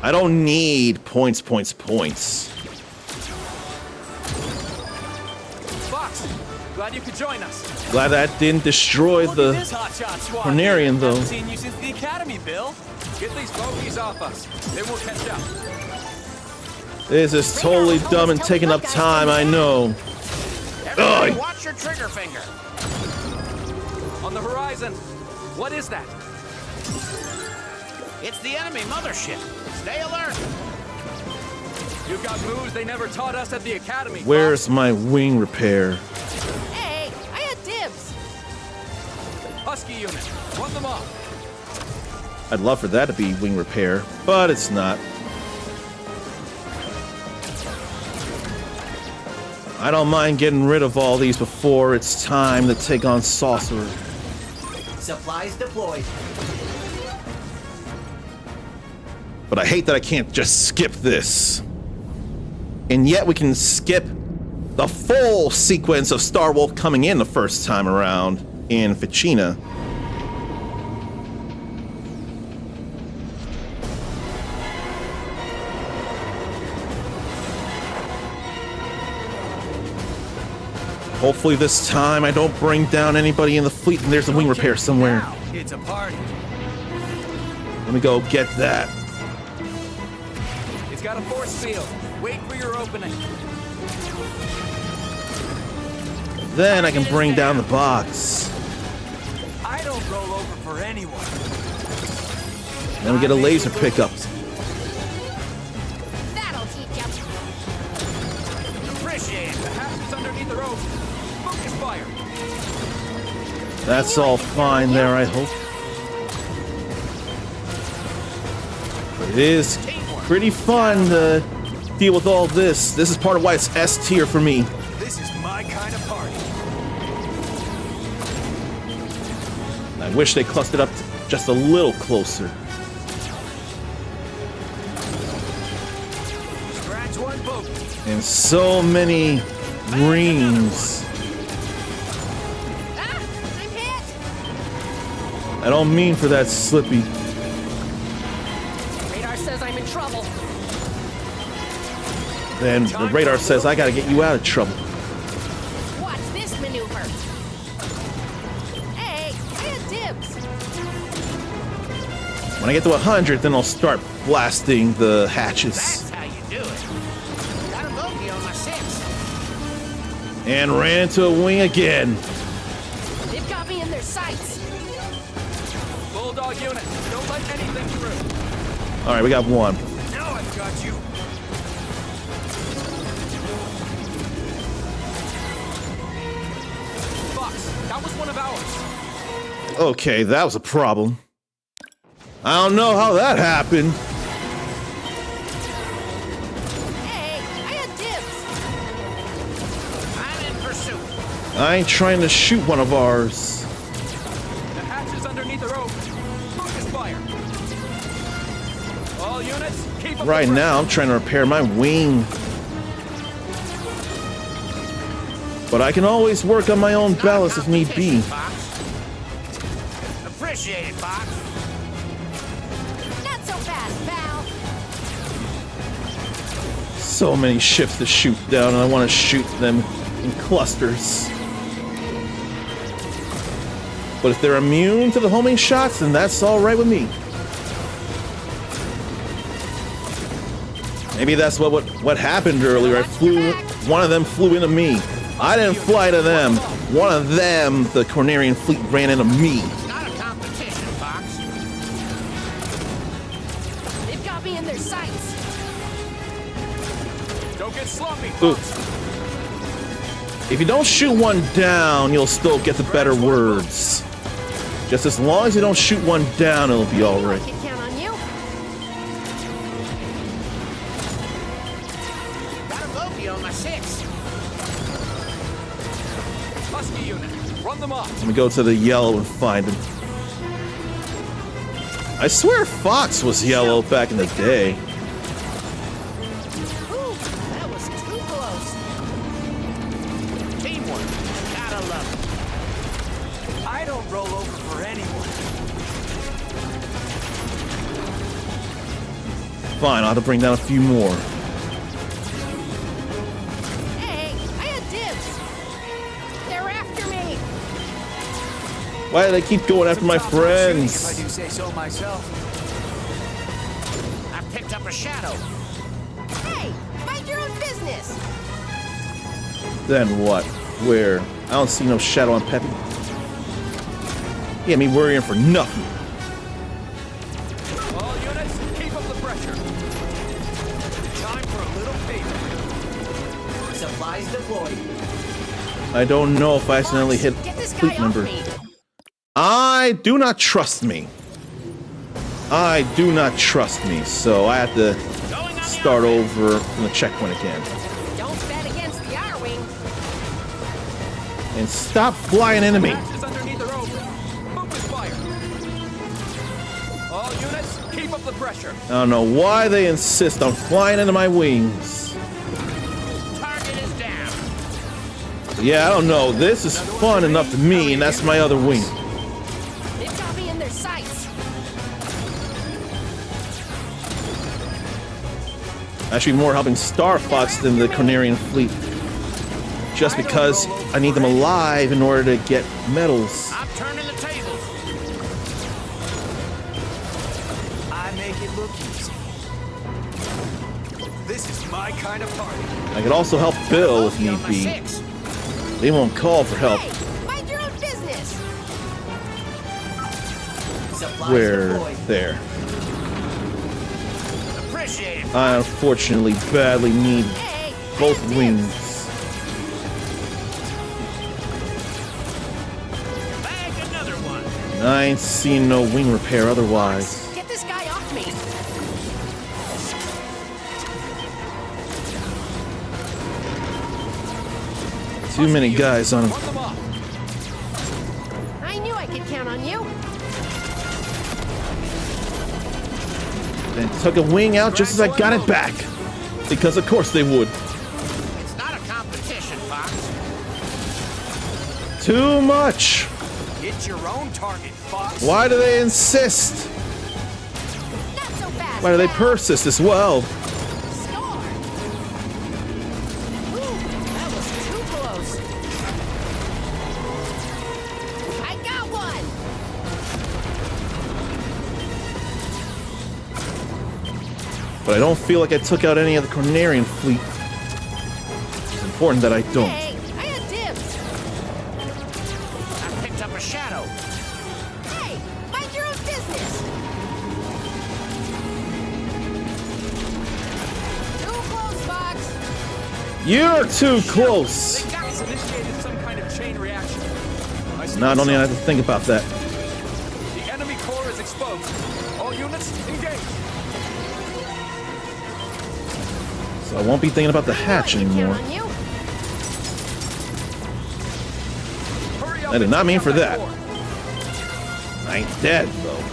Speaker 1: I don't need points.
Speaker 5: Fox, glad you could join us.
Speaker 1: Glad that didn't destroy
Speaker 5: Look
Speaker 1: the
Speaker 5: at this hotshot squad.
Speaker 1: Cornerian, though.
Speaker 5: Haven't seen you since the academy, Bill. Get these bogeys off us. They will catch up.
Speaker 1: This is totally dumb and taking up time, I know.
Speaker 3: Everybody,
Speaker 1: Ugh.
Speaker 3: watch your trigger finger.
Speaker 5: On the horizon. What is that?
Speaker 3: It's the enemy mothership. Stay alert.
Speaker 5: You got moves they never taught us at the academy.
Speaker 1: Where's
Speaker 5: Fox.
Speaker 1: my wing repair?
Speaker 2: Hey, I had dibs.
Speaker 5: Husky unit? Run them off.
Speaker 1: I'd love for that to be wing repair, but it's not. I don't mind getting rid of all these before it's time to take on Sorcerer.
Speaker 3: Supplies deployed.
Speaker 1: But I hate that I can't just skip this. And yet we can skip the full sequence of Star Wolf coming in the first time around in Ficina. Hopefully this time I don't bring down anybody in the fleet and there's a wing repair somewhere.
Speaker 4: It's a party.
Speaker 1: Let me go get that.
Speaker 5: It's got a force field. Wait for your opening.
Speaker 1: Then I can bring down the box.
Speaker 4: I don't roll over for anyone.
Speaker 1: Then we get a laser pickup.
Speaker 2: That'll teach ya.
Speaker 3: Appreciate it.
Speaker 5: The hatch is underneath the rope. Focus fire.
Speaker 1: That's all fine there, I hope. But it is pretty fun to deal with all this. This is part of why it's S tier for me.
Speaker 4: This is my kind of party.
Speaker 1: I wish they clustered up just a little closer.
Speaker 4: Scratch one boat.
Speaker 1: And so many rings.
Speaker 2: Ah, I'm hit.
Speaker 1: I don't mean for that, Slippy.
Speaker 2: Radar says I'm in trouble.
Speaker 1: Then the radar says I gotta get you out of trouble.
Speaker 2: Watch this maneuver. Hey, I had dibs.
Speaker 1: When I get to 100, then I'll start blasting the hatches.
Speaker 3: That's how you do it. Got a bogey on my 6.
Speaker 1: And ran into a wing again.
Speaker 2: They've got me in their sights.
Speaker 5: Bulldog unit. Don't let anything through.
Speaker 1: All right, we got one.
Speaker 4: Now I've got you.
Speaker 5: Fox, that was one of ours.
Speaker 1: Okay, that was a problem. I don't know how that happened.
Speaker 2: Hey, I had dibs.
Speaker 3: I'm in pursuit.
Speaker 1: I ain't trying to shoot one of ours.
Speaker 5: The hatch is underneath the rope. Focus fire. All units, keep up
Speaker 1: Right
Speaker 5: the
Speaker 1: now, I'm trying to repair my wing. But I can always work on my own ballast if need be.
Speaker 3: Fox. Appreciate it, Fox.
Speaker 2: Not so fast, pal.
Speaker 1: So many ships to shoot down, and I want to shoot them in clusters. But if they're immune to the homing shots, then that's all right with me. Maybe that's what happened earlier. One of them flew into me. I didn't fly to them. One of them, the Cornerian fleet, ran into me.
Speaker 3: It's not a competition, Fox.
Speaker 2: They've got me in their sights.
Speaker 5: Don't get sloppy,
Speaker 1: Ooh.
Speaker 5: Fox.
Speaker 1: If you don't shoot one down, you'll still get the better words. Just as long as you don't shoot one down, it'll be all
Speaker 2: I
Speaker 1: right.
Speaker 2: can count on you.
Speaker 3: Got a bogey on my 6.
Speaker 5: Husky unit, run them off.
Speaker 1: Let me go to the yellow and find him. I swear Fox was yellow back in the day.
Speaker 2: Ooh, that was too close.
Speaker 3: Teamwork. Gotta love it.
Speaker 4: I don't roll over for anyone.
Speaker 1: Fine, I'll have to bring down a few more.
Speaker 2: Hey, I had dibs. They're after me.
Speaker 1: Why do they keep going after my
Speaker 4: Top shooting, if I
Speaker 1: friends?
Speaker 4: do say so myself.
Speaker 3: I picked up a shadow.
Speaker 2: Hey, mind your own business.
Speaker 1: Then what? Where? I don't see no shadow on Peppy. Yeah, me worrying for nothing.
Speaker 5: All units, keep up the pressure. Time for a little favor.
Speaker 4: Supplies deployed.
Speaker 1: I don't know if I accidentally hit
Speaker 2: Get this guy
Speaker 1: fleet
Speaker 2: off
Speaker 1: member.
Speaker 2: me.
Speaker 1: I do not trust me. I do not trust me, so I have to
Speaker 3: Going on the
Speaker 1: start
Speaker 3: offense.
Speaker 1: over from the checkpoint again.
Speaker 2: Don't bet against the R-Wing.
Speaker 1: And stop flying into me.
Speaker 5: Hatch is underneath the rope. Focus fire. All units, keep up the pressure.
Speaker 1: I don't know why they insist on flying into my wings.
Speaker 3: Target is down.
Speaker 1: Yeah, I don't know. This is fun enough to me, and that's my other wing.
Speaker 2: They've got me in their sights.
Speaker 1: Actually, more helping Star Fox than the Cornerian fleet. Just because I need them alive in order to get medals.
Speaker 3: I'm turning the tables.
Speaker 4: I make it look easy. This is my kind of party.
Speaker 1: I could also help Bill if need
Speaker 3: On my
Speaker 1: be.
Speaker 3: 6.
Speaker 1: They won't call for help.
Speaker 2: Hey, mind your own business.
Speaker 1: Where? There.
Speaker 3: Appreciate it.
Speaker 1: I unfortunately badly need
Speaker 2: Hey,
Speaker 1: both
Speaker 2: I had
Speaker 1: wings.
Speaker 2: dibs.
Speaker 3: Bag another one.
Speaker 1: I ain't seen no wing repair otherwise.
Speaker 2: Get this guy off me.
Speaker 1: Too many guys on him.
Speaker 5: Run them off.
Speaker 2: I knew I could count on you.
Speaker 1: And took a wing out just as I got it back. Because of course they would.
Speaker 3: It's not a competition, Fox.
Speaker 1: Too much.
Speaker 4: Get your own target, Fox.
Speaker 1: Why do they insist?
Speaker 2: Not so fast.
Speaker 1: Why do they
Speaker 2: pal.
Speaker 1: persist as well?
Speaker 2: Score. Ooh, that was too close. I got one.
Speaker 1: But I don't feel like I took out any of the Cornerian fleet. It's important that I don't.
Speaker 2: Hey, I had dibs.
Speaker 3: I picked up a shadow.
Speaker 2: Hey, mind your own business. Too close, Fox.
Speaker 1: You're too close.
Speaker 5: They got initiated some kind of chain reaction.
Speaker 1: No, I don't even have to think about that.
Speaker 5: The enemy core is exposed. All units, engage.
Speaker 1: So I won't be thinking about the hatch
Speaker 2: I can
Speaker 1: anymore.
Speaker 2: count on you.
Speaker 5: Hurry up
Speaker 1: I did
Speaker 5: and
Speaker 1: not
Speaker 5: take
Speaker 1: mean
Speaker 5: out
Speaker 1: for that.
Speaker 5: core.
Speaker 1: I ain't dead, though.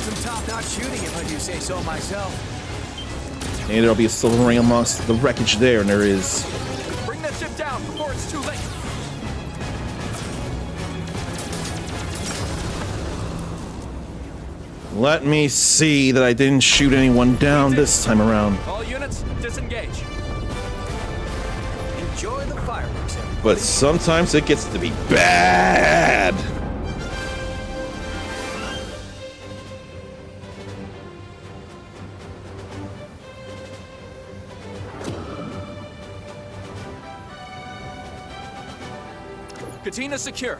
Speaker 4: Some top-notch shooting, if I do say so myself.
Speaker 1: Maybe there'll be a silver ring amongst the wreckage there, and there is.
Speaker 5: Bring that ship down before it's too late.
Speaker 1: Let me see that I didn't shoot anyone down this time around.
Speaker 5: All units, disengage.
Speaker 4: Enjoy the fireworks, everybody.
Speaker 1: But sometimes it gets to be bad.
Speaker 5: Katina secure.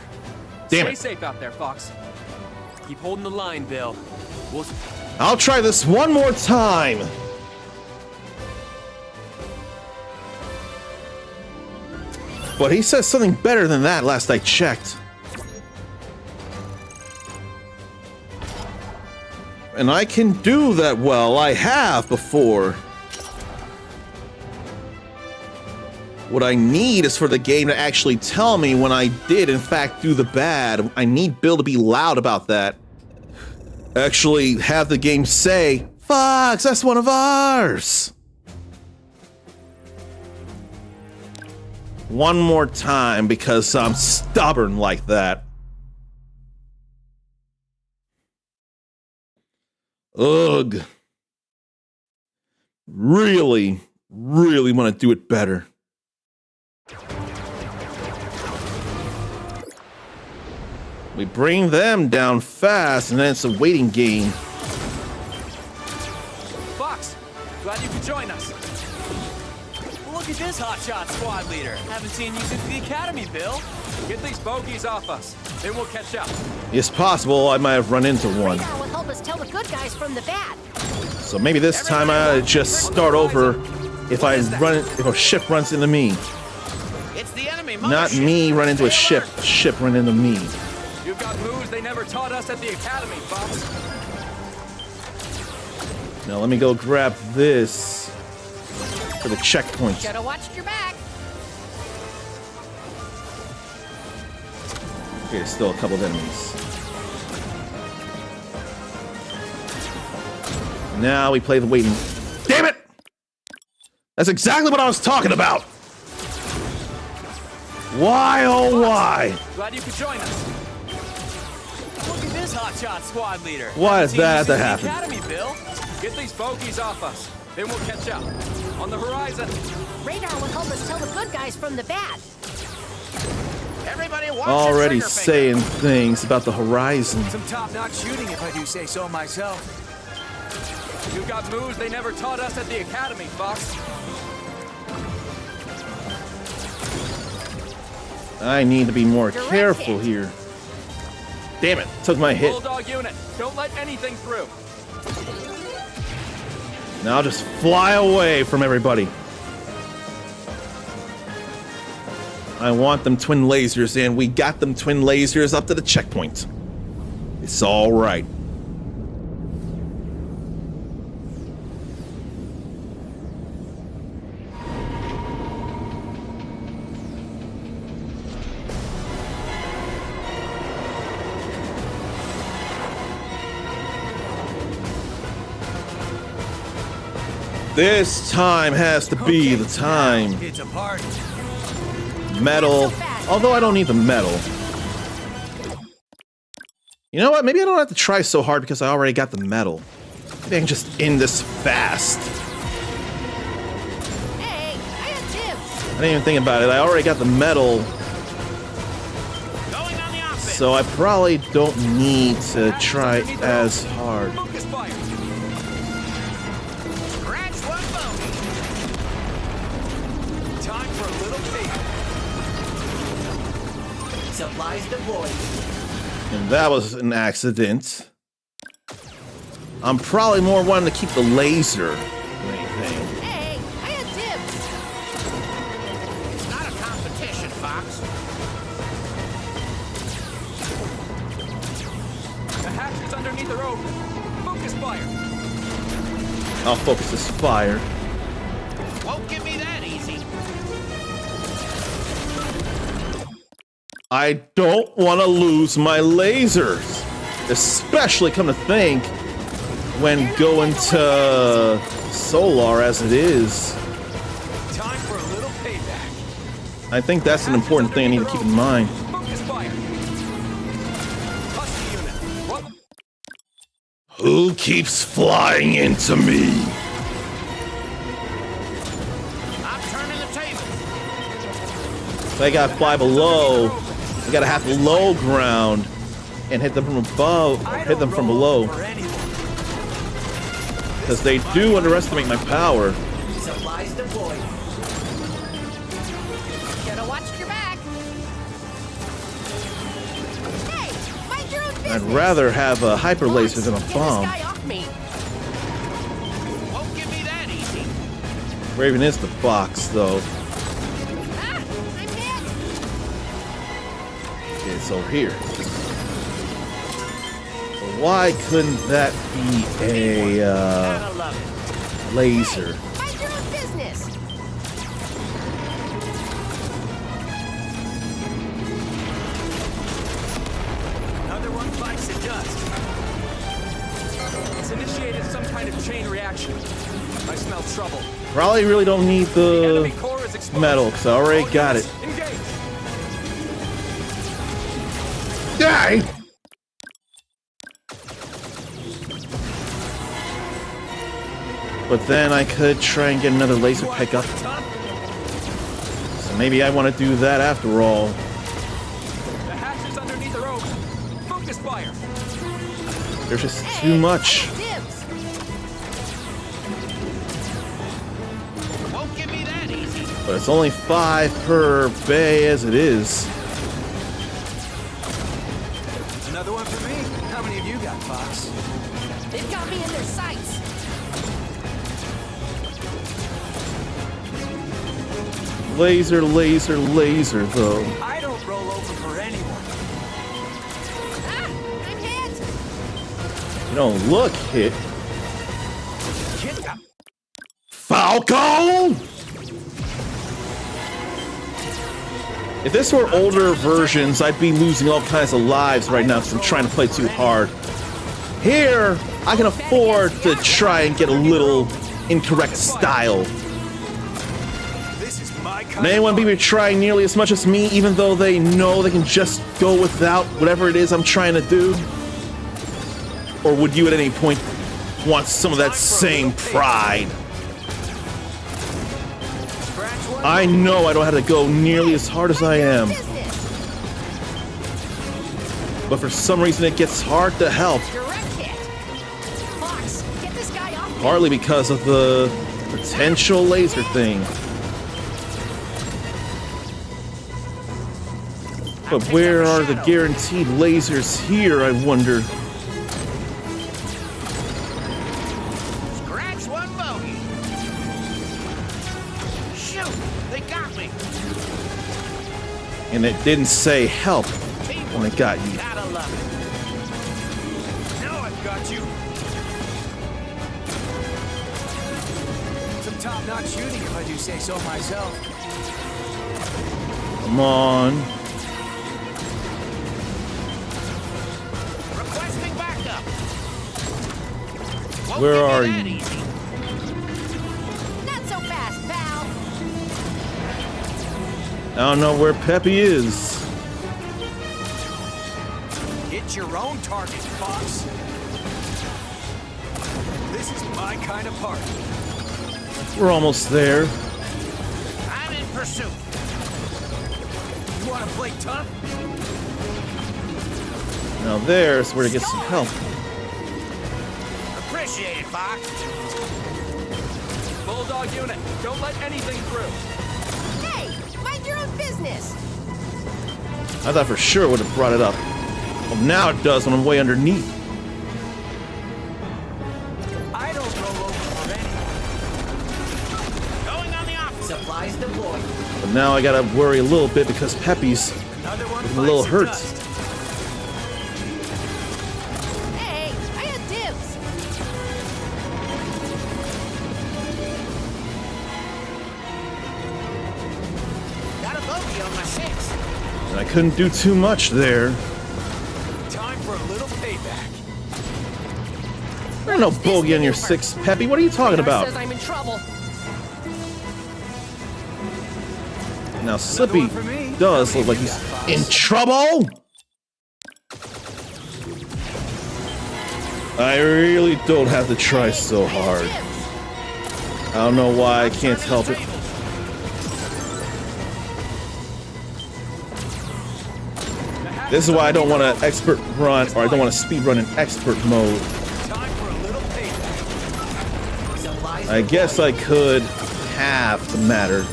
Speaker 1: Damn
Speaker 5: Stay
Speaker 1: it.
Speaker 5: safe out there, Fox. Keep holding the line, Bill. We'll
Speaker 1: I'll try this one more time. But he says something better than that last I checked. And I can do that well. I have before. What I need is for the game to actually tell me when I did, in fact, do the bad. I need Bill to be loud about that. Actually have the game say, Fox, that's one of ours. One more time because I'm stubborn like that. Ugh. Really, really want to do it better. We bring them down fast, and then it's a waiting game.
Speaker 5: Fox, glad you could join us.
Speaker 6: Look at this hotshot squad leader. Haven't seen you since the academy, Bill.
Speaker 5: Get these bogeys off us. Then we'll catch up.
Speaker 1: It's possible I might have run into one.
Speaker 2: Radar will help us tell the good guys from the bad.
Speaker 1: So maybe this time I ought to just start over if a ship runs into me.
Speaker 3: It's the enemy
Speaker 1: Not
Speaker 3: mothership.
Speaker 1: me run into a ship run into me.
Speaker 5: You've got moves they never taught us at the academy, Fox.
Speaker 1: Now let me go grab this for the checkpoint.
Speaker 2: Should've watched your back.
Speaker 1: Okay, still a couple of enemies. Now we play the waiting. Damn it! That's exactly what I was talking about! Why, oh why?
Speaker 6: Glad you could join us. Look at this hotshot squad leader.
Speaker 1: Why does that have to
Speaker 6: Haven't
Speaker 1: happen?
Speaker 6: seen you since the Academy, Bill.
Speaker 5: Get these bogeys off us. Then we'll catch up. On the horizon.
Speaker 2: Radar will help us tell the good guys from the bad.
Speaker 3: Everybody watch
Speaker 1: Already
Speaker 3: your trigger
Speaker 1: saying things about the horizon.
Speaker 4: Some top-notch shooting, if I do say so myself.
Speaker 5: You got moves they never taught us at the Academy, Fox.
Speaker 1: I need to be more
Speaker 2: Direct
Speaker 1: careful
Speaker 2: hit.
Speaker 1: here. Damn it, took my hit.
Speaker 5: Bulldog unit, don't let anything through.
Speaker 1: Now I'll just fly away from everybody. I want them twin lasers, and we got them twin lasers up to the checkpoint. It's all right. This time has to be the time.
Speaker 4: It's a party.
Speaker 1: Metal. Although I don't need the metal. You know what? Maybe I don't have to try so hard because I already got the metal. Maybe I can just end this fast.
Speaker 2: Hey, I had dibs.
Speaker 1: I didn't even think about it. I already got the metal,
Speaker 3: Going on the offense.
Speaker 1: so I probably don't need to try as hard.
Speaker 5: Focus fire.
Speaker 3: Scratch one bogey.
Speaker 5: Time for a little tape.
Speaker 6: Supplies deployed.
Speaker 1: And that was an accident. I'm probably more wanting to keep the laser than anything.
Speaker 2: Hey, I had dibs.
Speaker 3: It's not a competition, Fox.
Speaker 5: The hatches underneath are open. Focus fire.
Speaker 1: I'll focus this fire.
Speaker 3: Won't give me that easy.
Speaker 1: I don't want to lose my lasers. Especially, come to think, when going to Solar as it is.
Speaker 5: Time for a little payback.
Speaker 1: I think that's an important thing I need to keep in mind.
Speaker 5: Focus fire. Husky unit. What?
Speaker 1: Who keeps flying into me?
Speaker 3: I'm turning the table.
Speaker 1: They gotta fly below. I gotta have low ground and hit them from above, hit them from below. Because they do underestimate my power.
Speaker 6: Supplies deployed.
Speaker 2: Gotta watch your back. Hey, mind your own business.
Speaker 1: I'd rather have a hyper laser than a
Speaker 2: Get
Speaker 1: bomb.
Speaker 2: this guy off me.
Speaker 3: Won't give me that easy.
Speaker 1: Raven is the box, though.
Speaker 2: Ah, I'm hit.
Speaker 1: It's over here. So why couldn't that be a
Speaker 3: Gotta love it.
Speaker 1: laser?
Speaker 2: Mind your own business.
Speaker 6: Another one bites the dust.
Speaker 5: It's initiated some kind of chain reaction. I smell trouble.
Speaker 1: Probably really don't need
Speaker 5: The enemy
Speaker 1: the
Speaker 5: core is exposed.
Speaker 1: metal, because I already
Speaker 5: All
Speaker 1: got it.
Speaker 5: units, Engage.
Speaker 1: Die! But then I could try and get another laser pickup. So maybe I want to do that after all.
Speaker 5: The hatches underneath are open. Focus fire.
Speaker 1: There's just
Speaker 2: Hey,
Speaker 1: too much.
Speaker 2: I had dibs.
Speaker 3: Won't give me that easy.
Speaker 1: But it's only 5 per bay as it is.
Speaker 4: Another one for me? How many of you got, Fox?
Speaker 2: They've got me in their sights.
Speaker 1: Laser, laser, laser, though.
Speaker 4: I don't roll over for anyone.
Speaker 2: Ah, I'm hit.
Speaker 1: You don't look hit.
Speaker 4: Get up.
Speaker 1: Falco! If this were older versions, I'd be losing all kinds of lives right now because I'm trying to play too hard. Here, I can afford to try and get a little incorrect style.
Speaker 4: This is my kind
Speaker 1: And anyone be trying nearly as much as me, even though they know they can just go without whatever it is I'm trying to do? Or would you at any point want some of that same pride? I know I don't have to go nearly as hard as I am, but for some reason it gets hard to help.
Speaker 2: Direct hit. Fox, get this guy off me.
Speaker 1: Partly because of the potential laser thing. But where are the guaranteed lasers here, I wonder?
Speaker 3: Scratch one bogey. Shoot, they got me.
Speaker 1: And it didn't say help when it got you.
Speaker 3: Gotta love
Speaker 4: Now I've got you. Some top-notch shooting, if I do say so myself.
Speaker 1: Come on.
Speaker 3: it. Requesting backup. Won't
Speaker 1: Where
Speaker 3: give me
Speaker 1: are
Speaker 3: that
Speaker 1: you?
Speaker 3: easy.
Speaker 2: Not so fast, pal.
Speaker 1: I don't know where Peppy is.
Speaker 4: Hit your own target, Fox. This is my kind of party.
Speaker 1: We're almost there.
Speaker 3: I'm in pursuit.
Speaker 4: You want to play tough?
Speaker 1: Now there's where to get some help.
Speaker 3: Appreciate it, Fox.
Speaker 5: Bulldog unit, don't let anything through.
Speaker 2: Hey, mind your own business.
Speaker 1: I thought for sure it would have brought it up. Well, now it does when I'm way underneath.
Speaker 4: I don't roll over for anyone.
Speaker 3: Going on the opposite.
Speaker 6: Supplies deployed.
Speaker 1: But now I gotta worry a little bit because Peppy's
Speaker 4: Another one
Speaker 1: a little
Speaker 4: bites the
Speaker 1: hurt.
Speaker 4: dust.
Speaker 2: Hey, I had dibs.
Speaker 3: Got a bogey on my 6.
Speaker 1: And I couldn't do too much there.
Speaker 4: Time for a little payback.
Speaker 1: There's no bogey on your 6, Peppy. What are you talking about?
Speaker 2: Says I'm in trouble.
Speaker 1: Now Slippy
Speaker 4: one for me.
Speaker 1: does look like he's in trouble. I really don't have to try so hard. I don't know why I can't help it. This is why I don't want to expert run, or I don't want to speed run in expert mode.
Speaker 4: Time for a little payback.
Speaker 6: Supplies
Speaker 1: I guess I could halve the matter.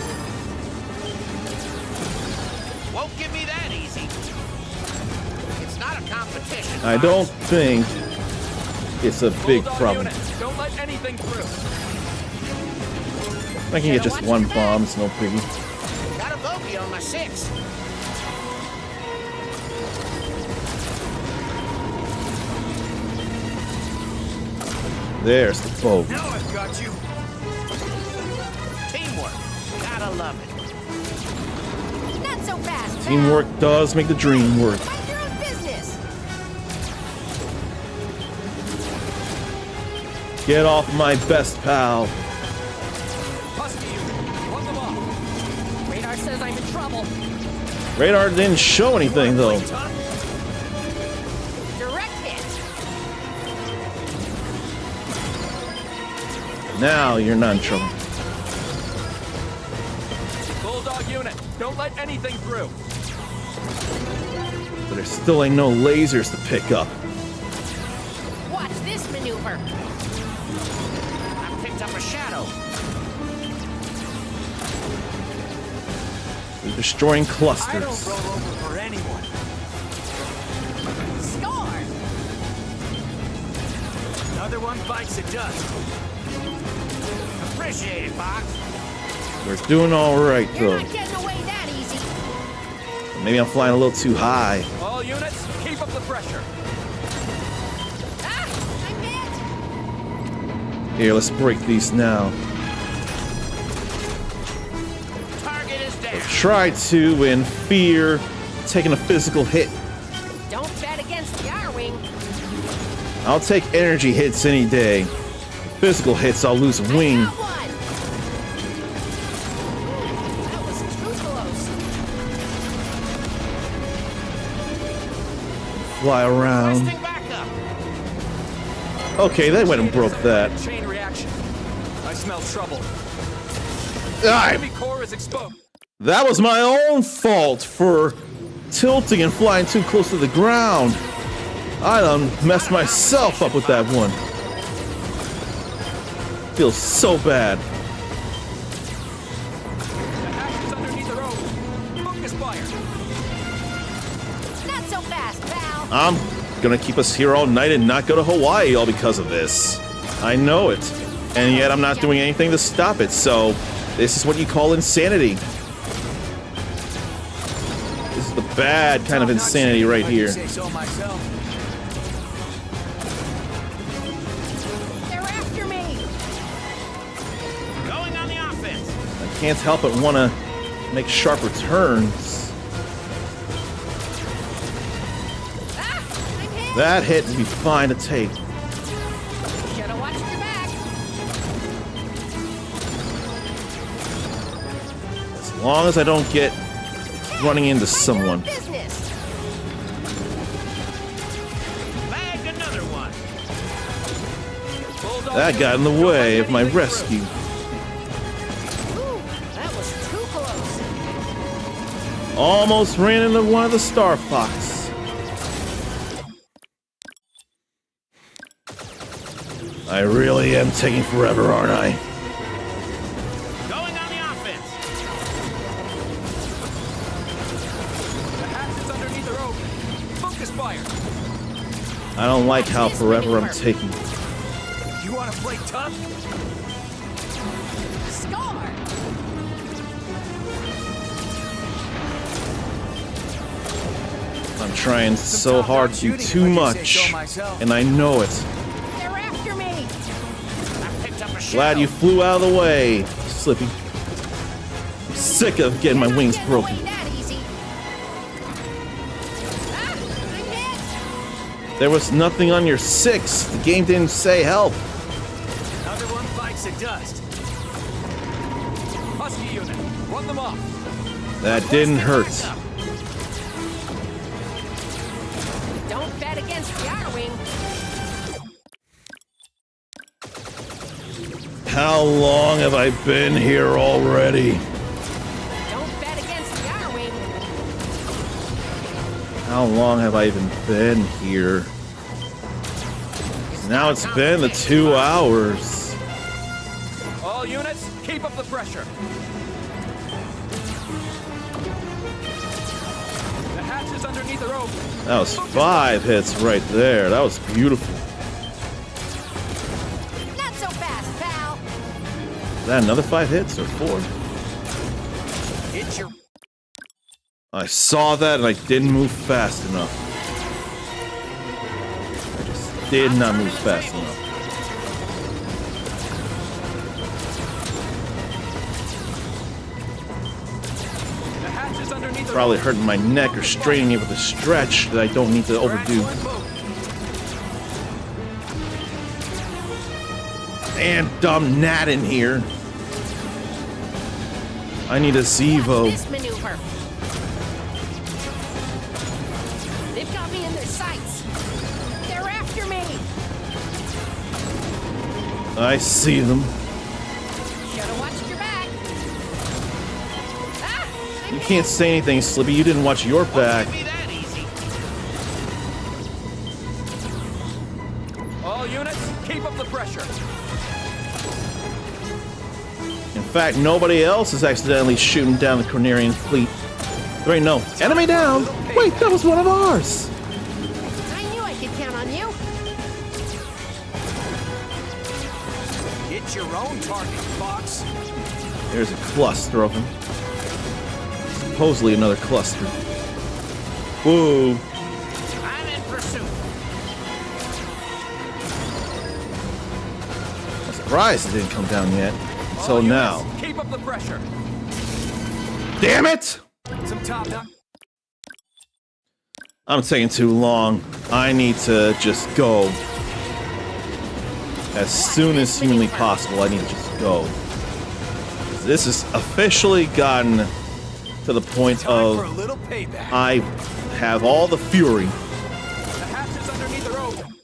Speaker 3: Won't give me that easy. It's not a competition.
Speaker 1: I
Speaker 3: Fox.
Speaker 1: don't think it's a big
Speaker 5: Bulldog
Speaker 1: problem.
Speaker 5: unit, don't let anything through.
Speaker 1: I can get just one bomb, it's no biggie.
Speaker 3: Got a bogey on my 6.
Speaker 1: There's the bogey.
Speaker 4: Now I've got you.
Speaker 3: Teamwork. Gotta love it.
Speaker 2: Not so fast, pal.
Speaker 1: Teamwork does make the dream work.
Speaker 2: Mind your own business.
Speaker 1: Get off my best pal.
Speaker 5: Husky unit, run them off.
Speaker 2: Radar says I'm in trouble.
Speaker 1: Radar didn't show anything though.
Speaker 2: Direct hit.
Speaker 1: Now you're not in trouble.
Speaker 5: Bulldog unit, don't let anything through.
Speaker 1: But there still ain't no lasers to pick up.
Speaker 2: Watch this maneuver.
Speaker 3: I picked up a shadow.
Speaker 1: They're destroying
Speaker 4: I don't
Speaker 1: clusters.
Speaker 4: roll over for anyone.
Speaker 2: Score.
Speaker 4: Another one bites the dust.
Speaker 3: Appreciate it, Fox.
Speaker 1: We're doing all right
Speaker 2: You're
Speaker 1: though.
Speaker 2: not getting away that easy.
Speaker 1: Maybe I'm flying a little too high.
Speaker 5: All units, keep up the pressure.
Speaker 2: Ah, I'm hit.
Speaker 1: Here, let's break these now.
Speaker 3: Target is down. there.
Speaker 1: Try to, in fear, taking a physical hit.
Speaker 2: Don't bet against the R-Wing.
Speaker 1: I'll take energy hits any day. Physical hits, I'll lose a wing.
Speaker 2: I got one. Ooh, that was too close.
Speaker 1: Fly around.
Speaker 3: Requesting backup.
Speaker 1: Okay, they went and broke that.
Speaker 5: Chain reaction. I smell trouble.
Speaker 1: Ah,
Speaker 5: Enemy core is exposed.
Speaker 1: that was my own fault for tilting and flying too close to the ground. I done messed myself up with that one. Feels so bad.
Speaker 5: The hatch is underneath the rope. Focus fire.
Speaker 2: Not so fast, pal.
Speaker 1: I'm gonna keep us here all night and not go to Hawaii all because of this. I know it. And yet I'm not doing anything to stop it, so this is what you call insanity. This is the bad kind of insanity right
Speaker 4: If I
Speaker 1: here.
Speaker 4: do say so myself.
Speaker 2: They're after me.
Speaker 3: Going on the offense.
Speaker 1: I can't help but want to make sharper turns.
Speaker 2: Ah, I'm hit.
Speaker 1: That hit would be fine to take.
Speaker 2: Should've watched your back.
Speaker 1: As long as I don't get running into someone.
Speaker 2: Business.
Speaker 3: Bag another one.
Speaker 5: Bulldog
Speaker 1: That got in the way of my rescue.
Speaker 2: Ooh, that was too close.
Speaker 1: Almost ran into one of the Star Fox. I really am taking forever, aren't I?
Speaker 3: Going on the offense.
Speaker 5: The hatch is underneath the rope. Focus fire.
Speaker 1: I don't like how forever I'm taking.
Speaker 4: You want to play tough?
Speaker 2: Score.
Speaker 1: I'm trying so hard to do too much, and I know it.
Speaker 2: They're after me.
Speaker 3: I picked up a shot.
Speaker 1: Glad you flew out of the way, Slippy. I'm sick of getting my wings
Speaker 2: Getting
Speaker 1: broken.
Speaker 2: away that easy. Ah, I'm hit.
Speaker 1: There was nothing on your 6. The game didn't say help.
Speaker 4: Another one bites the dust.
Speaker 5: Husky unit. Run them off.
Speaker 1: That didn't hurt.
Speaker 2: Don't bet against the R-Wing.
Speaker 1: How long have I been here already?
Speaker 2: Don't bet against the R-Wing.
Speaker 1: How long have I even been here? Now it's been the 2 hours.
Speaker 5: All units, keep up the pressure. The hatch is underneath the rope.
Speaker 1: That was 5 hits right there. That was beautiful.
Speaker 2: Not so fast, pal.
Speaker 1: Is that another 5 hits or 4?
Speaker 3: Hit your
Speaker 1: I saw that and I didn't move fast enough. I just did not move fast enough.
Speaker 5: The hatch is underneath the
Speaker 1: Probably
Speaker 5: rope.
Speaker 1: hurting my neck or straining me with a stretch that I don't need to overdo. And dumb Nat in here. I need a
Speaker 2: Watch
Speaker 1: Zevo.
Speaker 2: this maneuver. They've got me in their sights. They're after me.
Speaker 1: I see them.
Speaker 2: Should've watched your back. Ah, I'm
Speaker 1: You
Speaker 2: hit.
Speaker 1: can't say anything, Slippy. You didn't watch your back.
Speaker 3: Won't be that easy.
Speaker 5: All units, keep up the pressure.
Speaker 1: In fact, nobody else is accidentally shooting down the Cornerian fleet. There ain't no enemy down. Wait, that was one of ours.
Speaker 2: I knew I could count on you.
Speaker 4: Hit your own target, Fox.
Speaker 1: There's a cluster of them. Supposedly another cluster. Whoa.
Speaker 3: I'm in pursuit.
Speaker 1: I'm surprised it didn't come down yet.
Speaker 5: All
Speaker 1: Until
Speaker 5: units,
Speaker 1: now.
Speaker 5: keep up the pressure.
Speaker 1: Damn it!
Speaker 5: Some top-notch.
Speaker 1: I'm taking too long. I need to just go. As soon as humanly possible, I need to just go. This has officially gotten to the point
Speaker 5: Time for a
Speaker 1: of
Speaker 5: little payback.
Speaker 1: I have all the fury.
Speaker 5: The hatches underneath are open.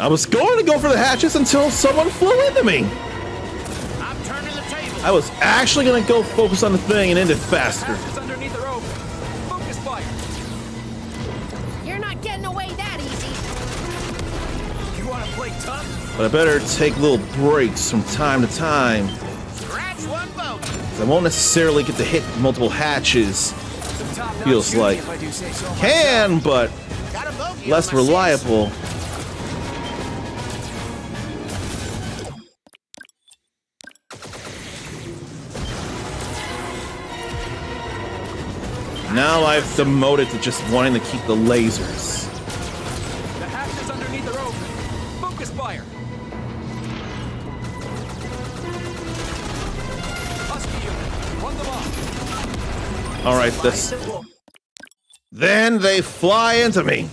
Speaker 1: I was going to go for the hatches until someone flew into me.
Speaker 3: I'm turning the table.
Speaker 1: I was actually going to go focus on the thing and end it faster.
Speaker 5: Hatches underneath are open. Focus fire.
Speaker 2: You're not getting away that easy.
Speaker 5: You want to play tough?
Speaker 1: But I better take little breaks from time to time.
Speaker 3: Scratch one bogey.
Speaker 1: 'Cause I won't necessarily get to hit multiple hatches.
Speaker 5: Some top-notch
Speaker 1: Feels
Speaker 5: shooting,
Speaker 1: like
Speaker 5: if I do say so
Speaker 1: can, but
Speaker 3: Got a bogey.
Speaker 1: less
Speaker 3: on my six.
Speaker 1: reliable. Now I've demoted to just wanting to keep the lasers.
Speaker 5: The hatches underneath are open. Focus fire. Husky unit, run them off.
Speaker 1: All right, this. Then they fly into me.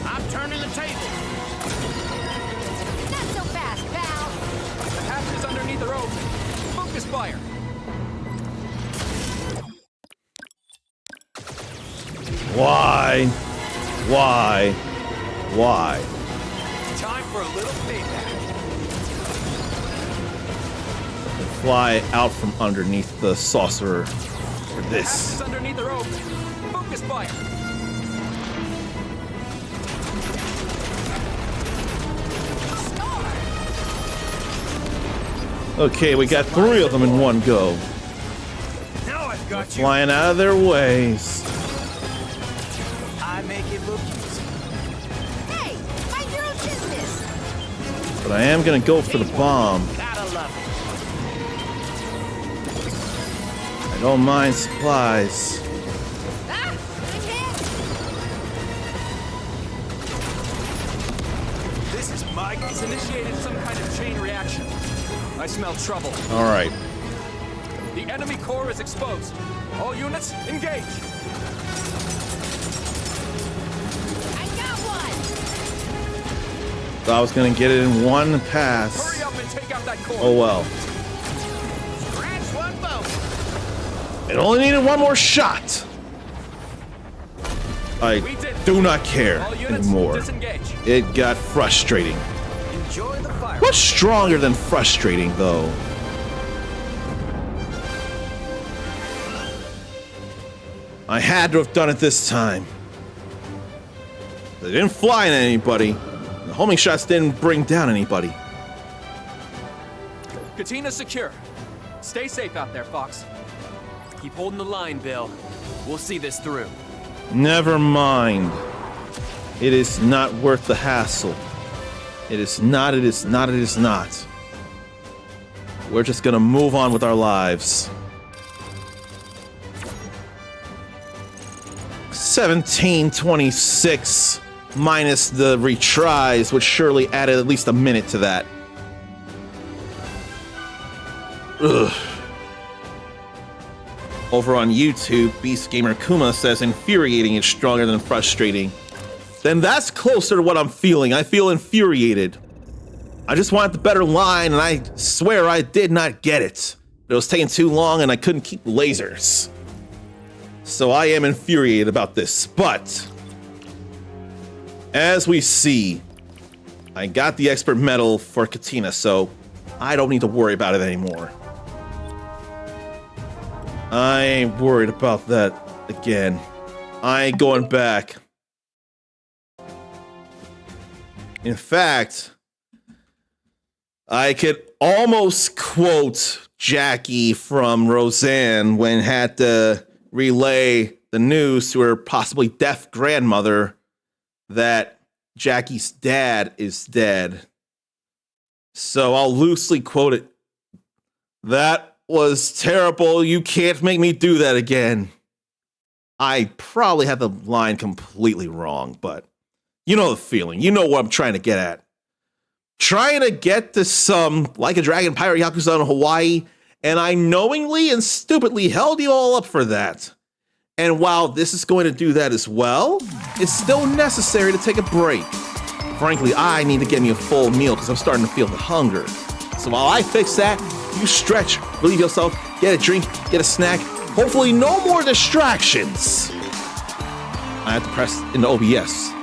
Speaker 3: I'm turning the table.
Speaker 2: Not so fast, pal.
Speaker 5: The hatches underneath are open. Focus fire.
Speaker 1: Why? Why? Why?
Speaker 5: Time for a little payback.
Speaker 1: Fly out from underneath the saucer for this.
Speaker 5: Hatches underneath are open. Focus fire.
Speaker 1: Okay, we got 3 of them in one go.
Speaker 5: Now I've got you.
Speaker 1: Flying out of their ways.
Speaker 5: I make it look easy.
Speaker 2: Hey, mind your own business.
Speaker 1: But I am gonna go for the bomb.
Speaker 3: Gotta love it.
Speaker 1: I don't mind supplies.
Speaker 2: Ah, I'm hit.
Speaker 5: This is my. It's initiated some kind of chain reaction. I smell trouble.
Speaker 1: All right.
Speaker 5: The enemy core is exposed. All units, engage.
Speaker 2: I got one.
Speaker 1: Thought I was gonna get it in one pass.
Speaker 5: Hurry up and take out that core.
Speaker 1: Oh well.
Speaker 3: Scratch one bogey.
Speaker 1: It only needed one more shot. I
Speaker 5: We did.
Speaker 1: do not care
Speaker 5: All units,
Speaker 1: anymore.
Speaker 5: disengage.
Speaker 1: It got frustrating.
Speaker 5: Enjoy the fire.
Speaker 1: What's stronger than frustrating, though? I had to have done it this time. They didn't fly into anybody. The homing shots didn't bring down anybody.
Speaker 5: Katina secure. Stay safe out there, Fox. Keep holding the line, Bill. We'll see this through.
Speaker 1: Never mind. It is not worth the hassle. It is not, it is not, it is not. We're just gonna move on with our lives. 1726 minus the retries, which surely added at least a minute to that. Ugh. Over on YouTube, Beast Gamer Kuma says infuriating is stronger than frustrating. Then that's closer to what I'm feeling. I feel infuriated. I just wanted the better line, and I swear I did not get it. It was taking too long, and I couldn't keep lasers. So I am infuriated about this, but as we see, I got the expert medal for Katina, so I don't need to worry about it anymore. I ain't worried about that again. I ain't going back. In fact, I could almost quote Jackie from Roseanne when had to relay the news to her possibly deaf grandmother that Jackie's dad is dead. So I'll loosely quote it. That was terrible. You can't make me do that again. I probably had the line completely wrong, but you know the feeling. You know what I'm trying to get at. trying to get to some Like a Dragon pirate Yakuza in Hawaii, and I knowingly and stupidly held you all up for that. And while this is going to do that as well, it's still necessary to take a break. Frankly, I need to get me a full meal because I'm starting to feel the hunger. So while I fix that, you stretch, relieve yourself, get a drink, get a snack. Hopefully no more distractions. I have to press into OBS.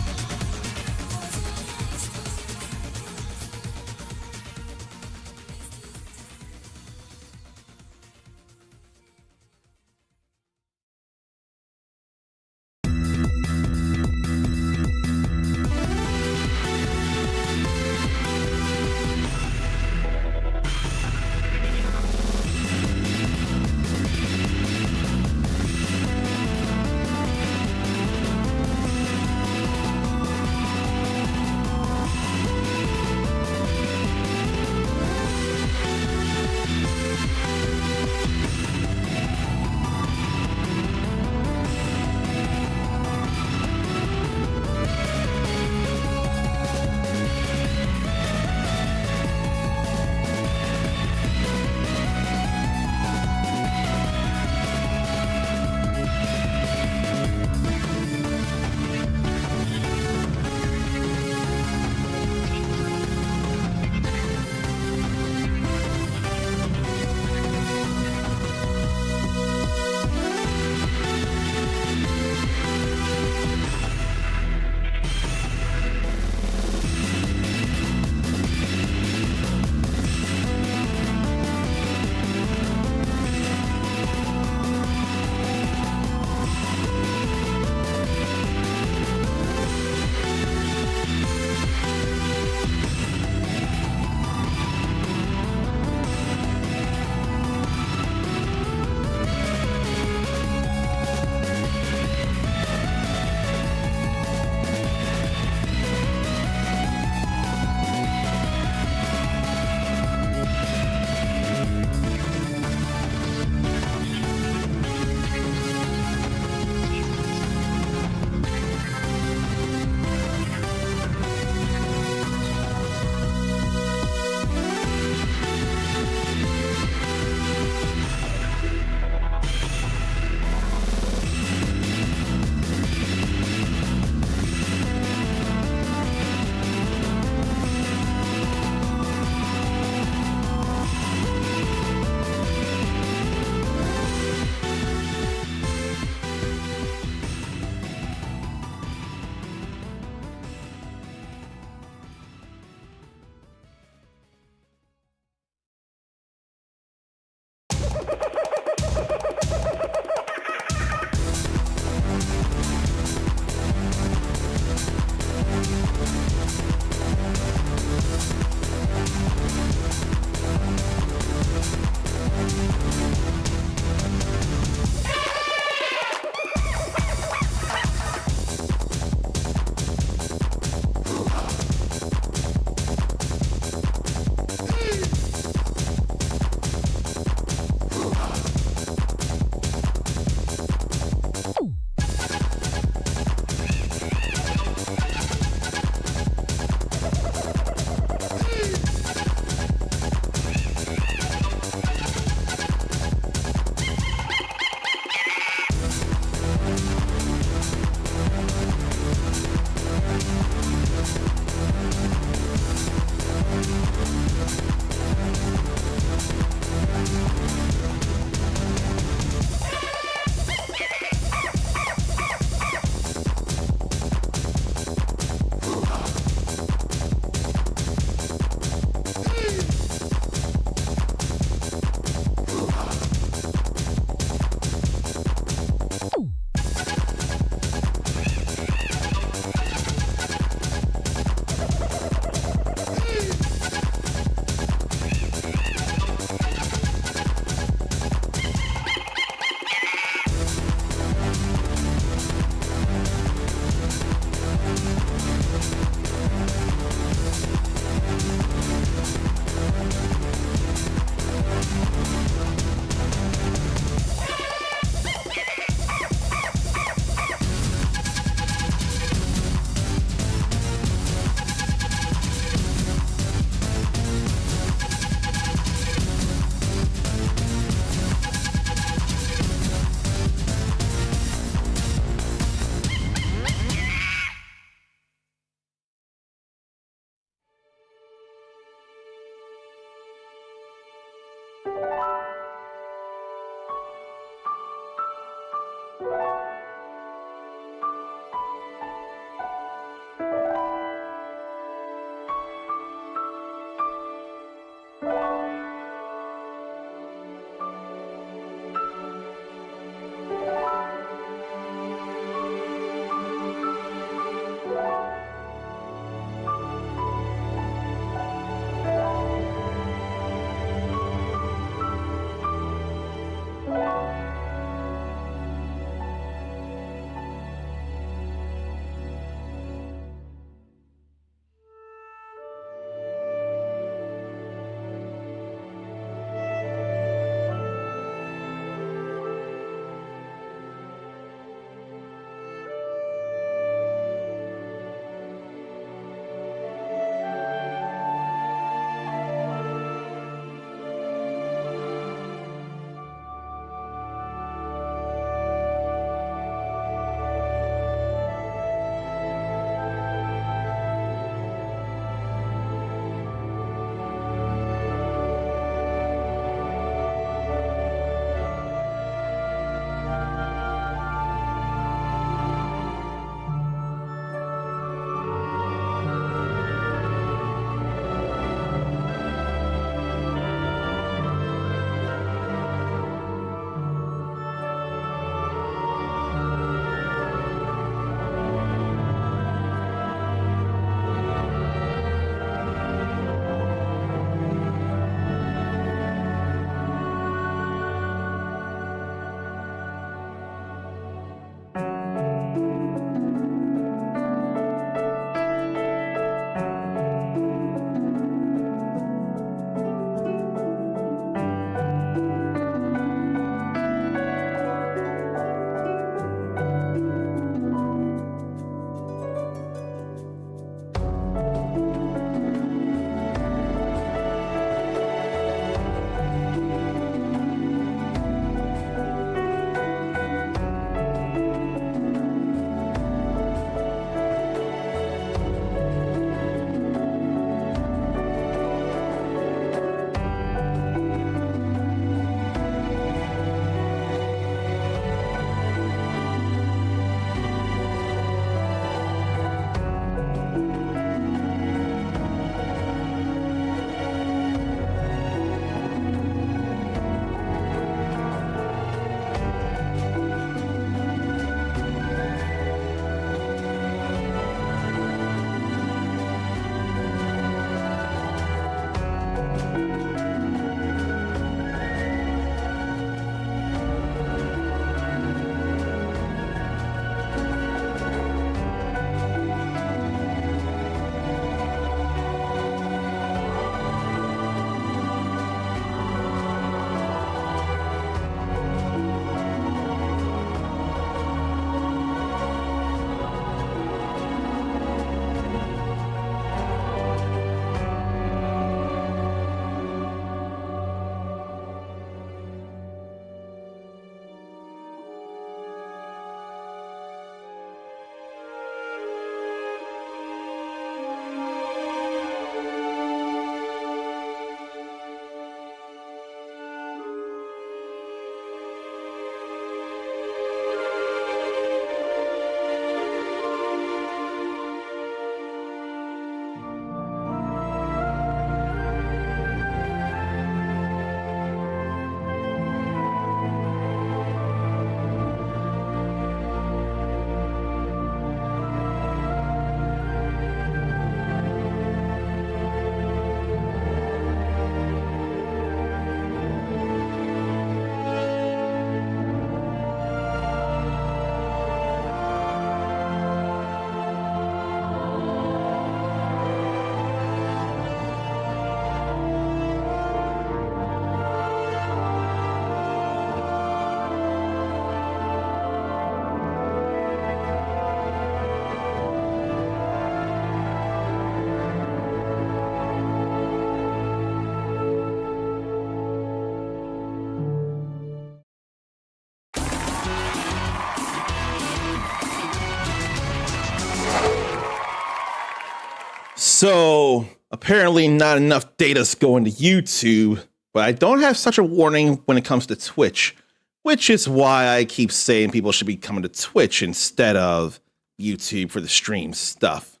Speaker 1: So apparently not enough data's going to YouTube, but I don't have such a warning when it comes to Twitch, which is why I keep saying people should be coming to Twitch instead of YouTube for the stream stuff.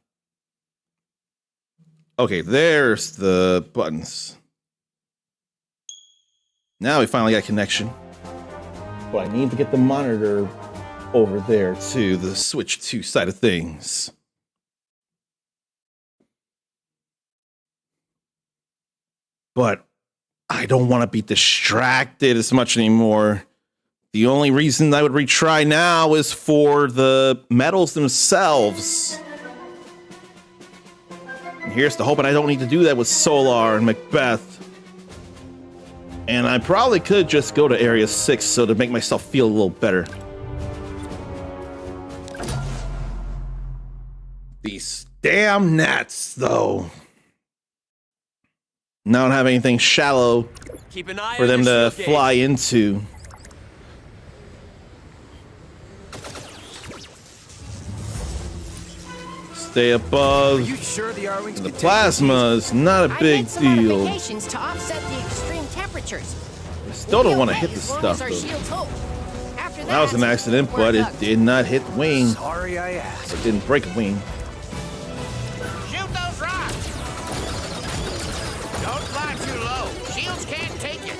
Speaker 1: Okay, there's the buttons. Now we finally got connection. But I need to get the monitor over there to the Switch 2 side of things. But I don't want to be distracted as much anymore. The only reason I would retry now is for the medals themselves. And here's the hope, and I don't need to do that with Solar and Macbeth. And I probably could just go to Area 6 so to make myself feel a little better. These damn gnats, though. I don't have anything shallow
Speaker 6: Keep an eye
Speaker 1: for
Speaker 6: on
Speaker 1: them
Speaker 6: your
Speaker 1: to
Speaker 6: shield
Speaker 1: fly into. Stay
Speaker 4: Are
Speaker 1: above.
Speaker 4: you sure the Arwings
Speaker 1: The
Speaker 4: can take
Speaker 1: plasma is not a
Speaker 2: I
Speaker 1: big
Speaker 2: made some
Speaker 1: deal.
Speaker 2: modifications to offset the extreme temperatures.
Speaker 1: I still don't want to
Speaker 2: Okay,
Speaker 1: hit this
Speaker 2: as long as
Speaker 1: stuff,
Speaker 2: our
Speaker 1: though.
Speaker 2: shield's hold. After
Speaker 1: That was an accident, but it did not hit the wing.
Speaker 4: Sorry I asked.
Speaker 1: It didn't break a wing.
Speaker 3: Shoot those rocks! Don't fly too low. Shields can't take it.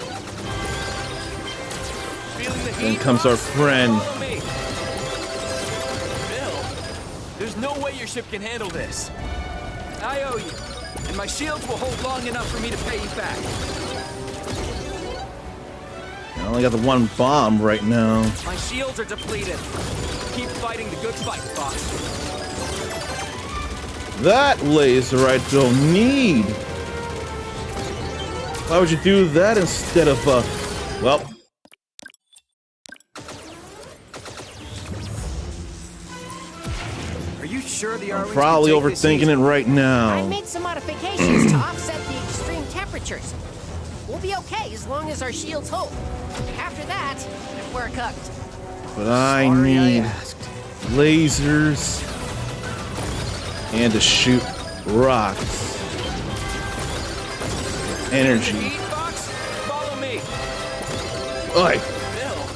Speaker 6: Feeling the
Speaker 1: In
Speaker 6: heat,
Speaker 1: comes our
Speaker 6: Fox?
Speaker 1: friend.
Speaker 6: Follow me. Bill, there's no way your ship can handle this. I owe you, and my shields will hold long enough for me to pay you back.
Speaker 1: I only got the one bomb right now.
Speaker 6: My shields are depleted. Keep fighting the good fight, Fox.
Speaker 1: That laser I don't need. Why would you do that instead of, well...
Speaker 4: Are you sure the Arwings
Speaker 1: Probably
Speaker 4: can take this
Speaker 1: overthinking
Speaker 4: heat?
Speaker 1: it right
Speaker 2: I
Speaker 1: now.
Speaker 2: made some modifications to offset the extreme temperatures. We'll be okay as long as our shields hold. After that, we're cooked.
Speaker 1: But I
Speaker 4: Sorry I
Speaker 1: need
Speaker 4: asked.
Speaker 1: lasers and to shoot rocks. Energy.
Speaker 6: Heat, Fox? Follow me.
Speaker 1: Oi!
Speaker 6: Bill,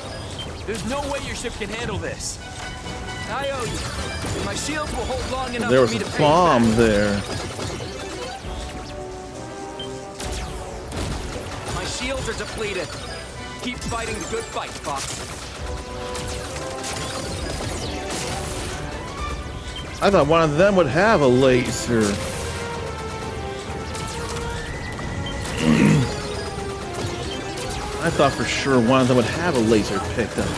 Speaker 6: there's no way your ship can handle this. I owe you, and my shields will hold long enough
Speaker 1: There
Speaker 6: for
Speaker 1: was
Speaker 6: me
Speaker 1: a
Speaker 6: to pay you
Speaker 1: bomb
Speaker 6: back.
Speaker 1: there.
Speaker 6: My shields are depleted. Keep fighting the good fight, Fox.
Speaker 1: I thought one of them would have a laser. I thought for sure one of them would have a laser picked up.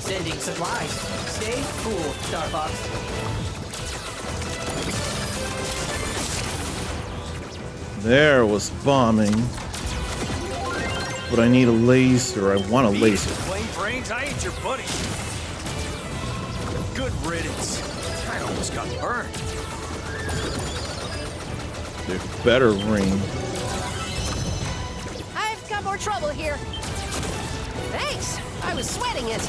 Speaker 7: Sending supplies. Stay cool, Star Fox.
Speaker 1: There was bombing. But I need a laser. I want a laser.
Speaker 4: Plain brains, I ain't your buddy. Good riddance. I almost got burned.
Speaker 1: There better ring.
Speaker 2: I've got more trouble here. Thanks. I was sweating it.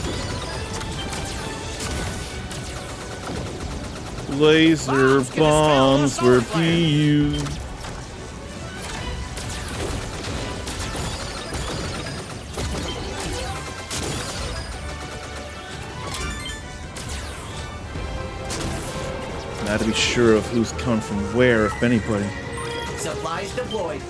Speaker 1: Laser
Speaker 3: Bomb's gonna
Speaker 1: bombs
Speaker 3: spell
Speaker 1: were
Speaker 3: us off later.
Speaker 1: you. Now to be sure of who's coming from where, if anybody.
Speaker 7: Supplies deployed.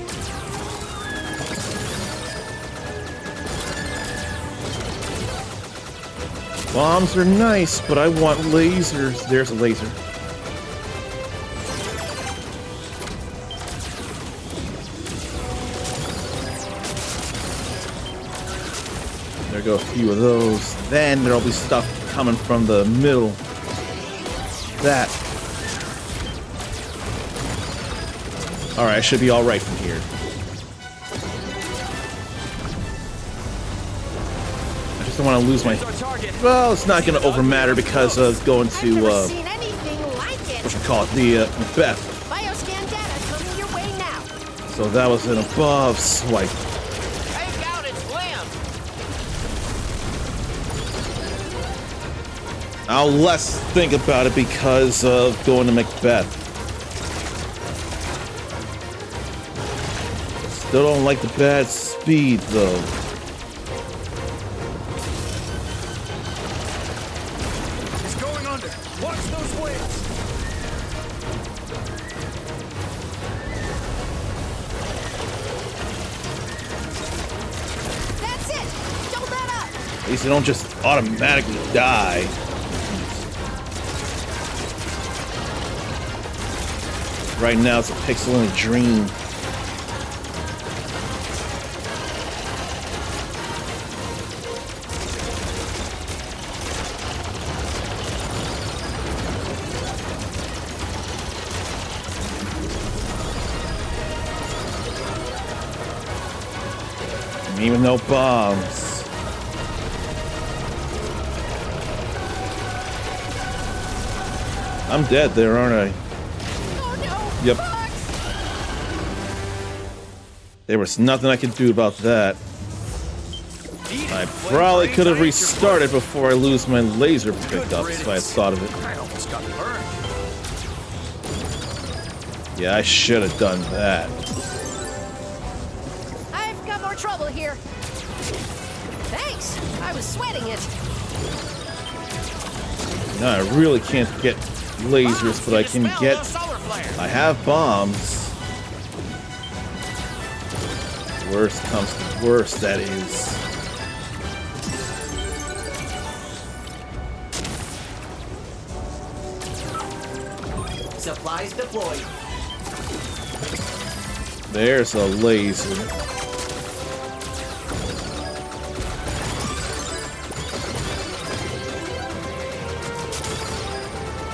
Speaker 1: Bombs are nice, but I want lasers. There's a laser. There go a few of those. Then there'll be stuff coming from the middle. That. Alright, I should be alright from here. I just don't want to lose my...
Speaker 6: Here's our target.
Speaker 1: Well, it's not going to overmatter because of going
Speaker 2: I've
Speaker 1: to,
Speaker 2: never seen anything like
Speaker 1: what
Speaker 2: it.
Speaker 1: you call it, the Macbeth.
Speaker 2: Bioscan data coming your way now.
Speaker 1: So that was an above swipe.
Speaker 3: Take out its limb.
Speaker 1: I'll less think about it because of going to Macbeth. Still don't like the bad speed, though.
Speaker 6: It's going under. Watch those waves.
Speaker 2: That's it! Don't let up!
Speaker 1: At least they don't just automatically die. Right now, it's a pixel in a dream. And even no bombs. I'm dead there, aren't I?
Speaker 2: Oh no!
Speaker 1: Yep.
Speaker 2: Fox!
Speaker 1: There was nothing I could do about that. I probably could have restarted before I lose my laser pickup if I had thought of it.
Speaker 6: I almost got burned.
Speaker 1: Yeah, I should have done that.
Speaker 2: I've got more trouble here. Thanks! I was sweating it.
Speaker 1: Now I really can't get lasers, but I can
Speaker 3: Dispel
Speaker 1: get...
Speaker 3: those solar flares.
Speaker 1: I have bombs. Worst comes to worst, that is.
Speaker 7: Supplies deployed.
Speaker 1: There's a laser.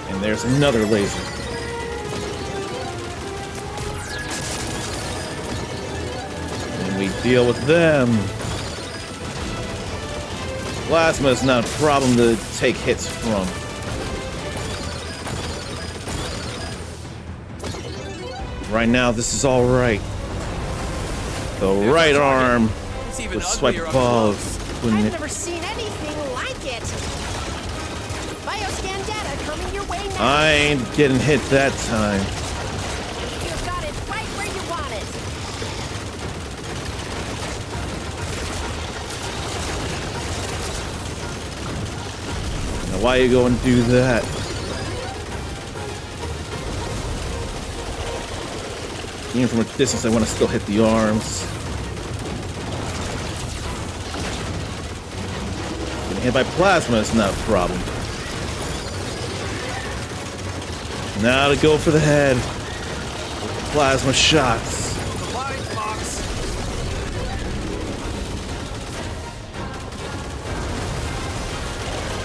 Speaker 1: And there's another laser. And we deal with them. Plasma is not a problem to take hits from. Right now, this is all right. The right arm
Speaker 6: It's even
Speaker 1: was swiped
Speaker 6: uglier up
Speaker 1: above.
Speaker 6: close.
Speaker 1: Wouldn't
Speaker 2: I've
Speaker 1: it?
Speaker 2: never seen anything like it. Bioscan data coming your way now.
Speaker 1: I ain't getting hit that time.
Speaker 2: You've got it right where you want it.
Speaker 1: Now, why you go and do that? Even from a distance, I want to still hit the arms. Getting hit by plasma is not a problem. Now to go for the head. With plasma shots.
Speaker 6: Supplies box.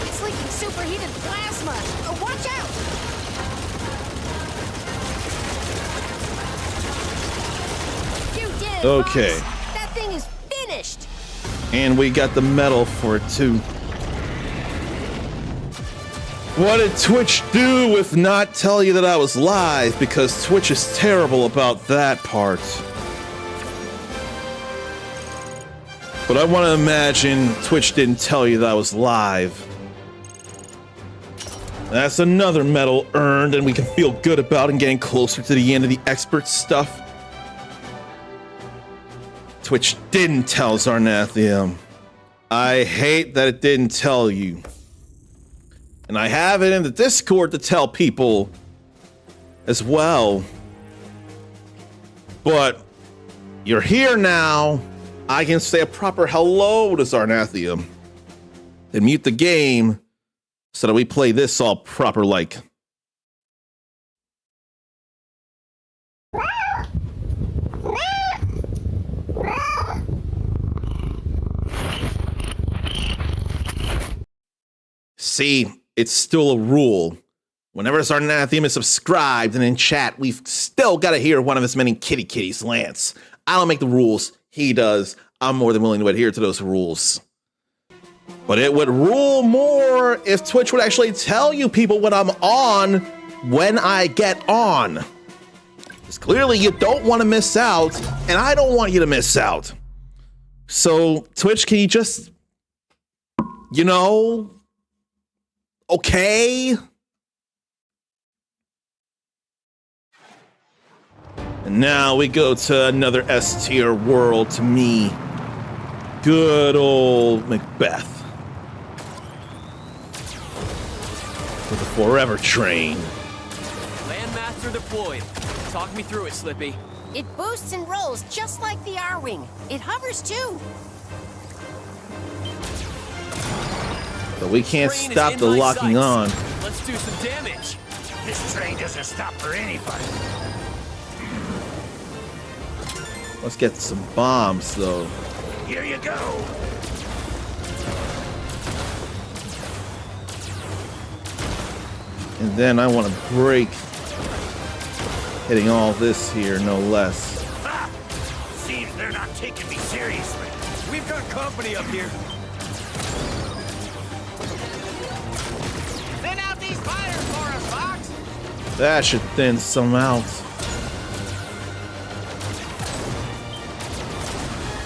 Speaker 2: It's leaking superheated plasma. Oh, watch out! You did it,
Speaker 1: Okay.
Speaker 2: Fox. That thing is finished.
Speaker 1: And we got the medal for it too. What did Twitch do if not tell you that I was live? Because Twitch is terrible about that part. But I want to imagine Twitch didn't tell you that I was live. That's another medal earned, and we can feel good about and getting closer to the end of the expert stuff. Twitch didn't tell Zarnathium. I hate that it didn't tell you. And I have it in the Discord to tell people as well. But you're here now. I can say a proper hello to Zarnathium. Then mute the game so that we play this all proper like. See, it's still a rule. Whenever Zarnathium is subscribed and in chat, we've still got to hear one of his many kitty kitties, Lance. I don't make the rules, he does. I'm more than willing to adhere to those rules. But it would rule more if Twitch would actually tell you people when I'm on when I get on. Because clearly you don't want to miss out, and I don't want you to miss out. So, Twitch, can you just, you know, okay? And now we go to another S tier world to me. Good old Macbeth. For the Forever Train.
Speaker 5: Landmaster deployed. Talk me through it, Slippy.
Speaker 2: It boosts and rolls just like the R-Wing. It hovers too.
Speaker 1: But we can't
Speaker 5: Train is
Speaker 1: stop
Speaker 5: in
Speaker 1: the
Speaker 5: my
Speaker 1: locking
Speaker 5: sights.
Speaker 1: on.
Speaker 5: Let's do some damage.
Speaker 3: This train doesn't stop for anybody.
Speaker 1: Let's get some bombs, though.
Speaker 3: Here you go.
Speaker 1: And then I want to break hitting all this here, no less.
Speaker 3: Ah! Seems they're not taking me seriously.
Speaker 4: We've got company up here.
Speaker 3: Thin out these fires for us, Fox.
Speaker 1: That should thin some out.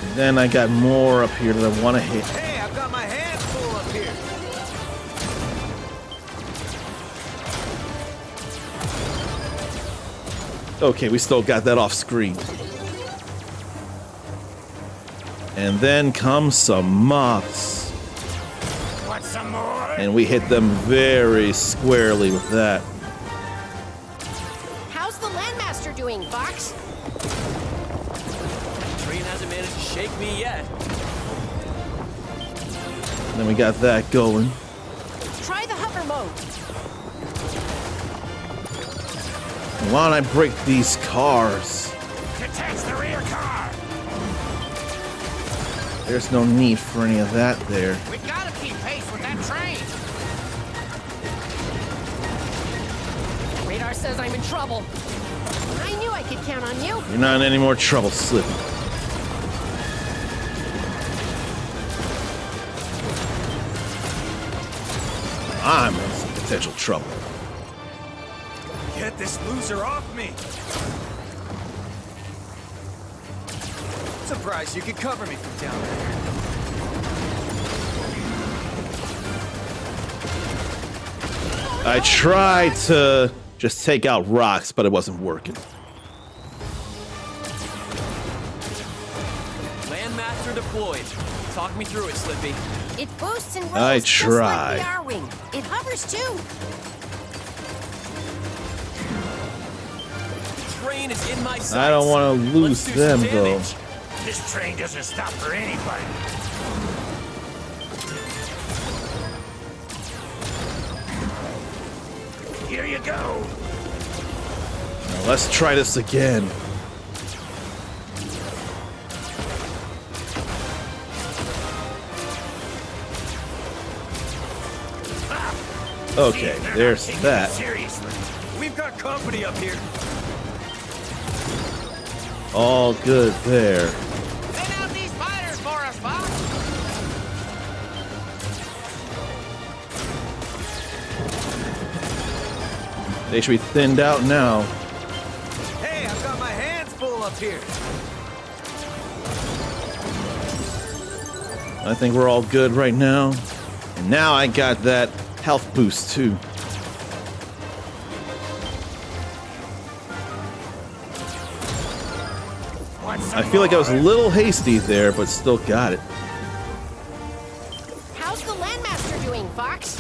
Speaker 1: And then I got more up here that I want to hit.
Speaker 4: Hey, I've got my hands full up here.
Speaker 1: Okay, we still got that off screen. And then comes some moths.
Speaker 3: Want some more?
Speaker 1: And we hit them very squarely with that.
Speaker 2: How's the Landmaster doing, Fox?
Speaker 5: Train hasn't managed to shake me yet.
Speaker 1: And then we got that going.
Speaker 2: Try the hover mode.
Speaker 1: Why don't I break these cars?
Speaker 3: Detach the rear car.
Speaker 1: There's no need for any of that there.
Speaker 3: We gotta keep pace with that train.
Speaker 2: Radar says I'm in trouble. I knew I could count on you.
Speaker 1: You're not in any more trouble, Slippy. I'm in some potential trouble.
Speaker 4: Get this loser off me. Surprised you could cover me from down there.
Speaker 1: I tried to just take out rocks, but it wasn't working.
Speaker 5: Landmaster deployed. Talk me through it, Slippy.
Speaker 2: It boosts and rolls
Speaker 1: I
Speaker 2: just like
Speaker 1: tried.
Speaker 2: the R-Wing. It hovers too.
Speaker 5: Train is in my sights.
Speaker 1: I don't want to lose
Speaker 5: Let's do some
Speaker 1: them, though.
Speaker 5: damage.
Speaker 3: This train doesn't stop for anybody. Here you go.
Speaker 1: Now let's try this again. Okay,
Speaker 3: They're
Speaker 1: there's
Speaker 3: not taking
Speaker 1: that.
Speaker 3: me seriously.
Speaker 4: We've got company up here.
Speaker 1: All good there.
Speaker 3: Thin out these fighters for us, Fox.
Speaker 1: They should be thinned out now.
Speaker 4: Hey, I've got my hands full up here.
Speaker 1: I think we're all good right now. And now I got that health boost too.
Speaker 3: Want some
Speaker 1: I feel like I was a
Speaker 3: more?
Speaker 1: little hasty there, but still got it.
Speaker 2: How's the Landmaster doing, Fox?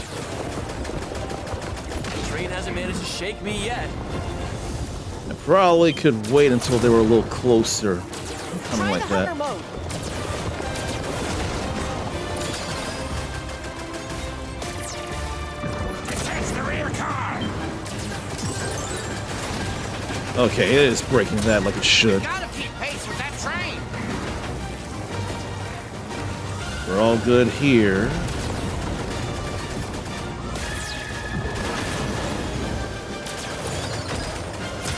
Speaker 5: Train hasn't managed to shake me yet.
Speaker 1: I probably could wait until they were a little closer. Something
Speaker 2: Try
Speaker 1: like
Speaker 2: the hover
Speaker 1: that.
Speaker 2: mode.
Speaker 3: Detach the rear car.
Speaker 1: Okay, it is breaking that like it should.
Speaker 3: Gotta keep pace with that train.
Speaker 1: We're all good here.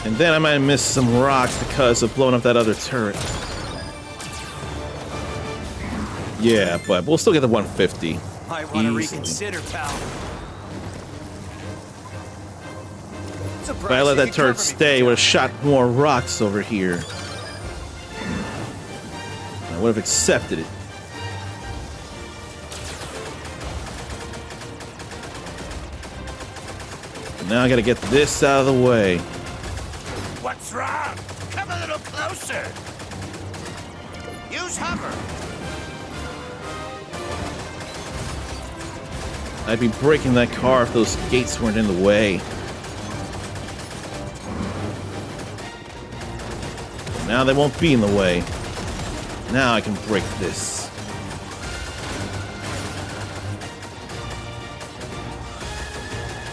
Speaker 1: And then I might miss some rocks because of blowing up that other turret. Yeah, but we'll still get the 150.
Speaker 4: Might want to
Speaker 1: Easily.
Speaker 4: reconsider, pal.
Speaker 1: If I let that turret stay, would have shot more rocks over here. I would have accepted it. Now I gotta get this out of the way.
Speaker 3: What's wrong? Come closer. Use hover.
Speaker 1: I'd be breaking that car if those gates weren't in the way. Now they won't be in the way. Now I can break this.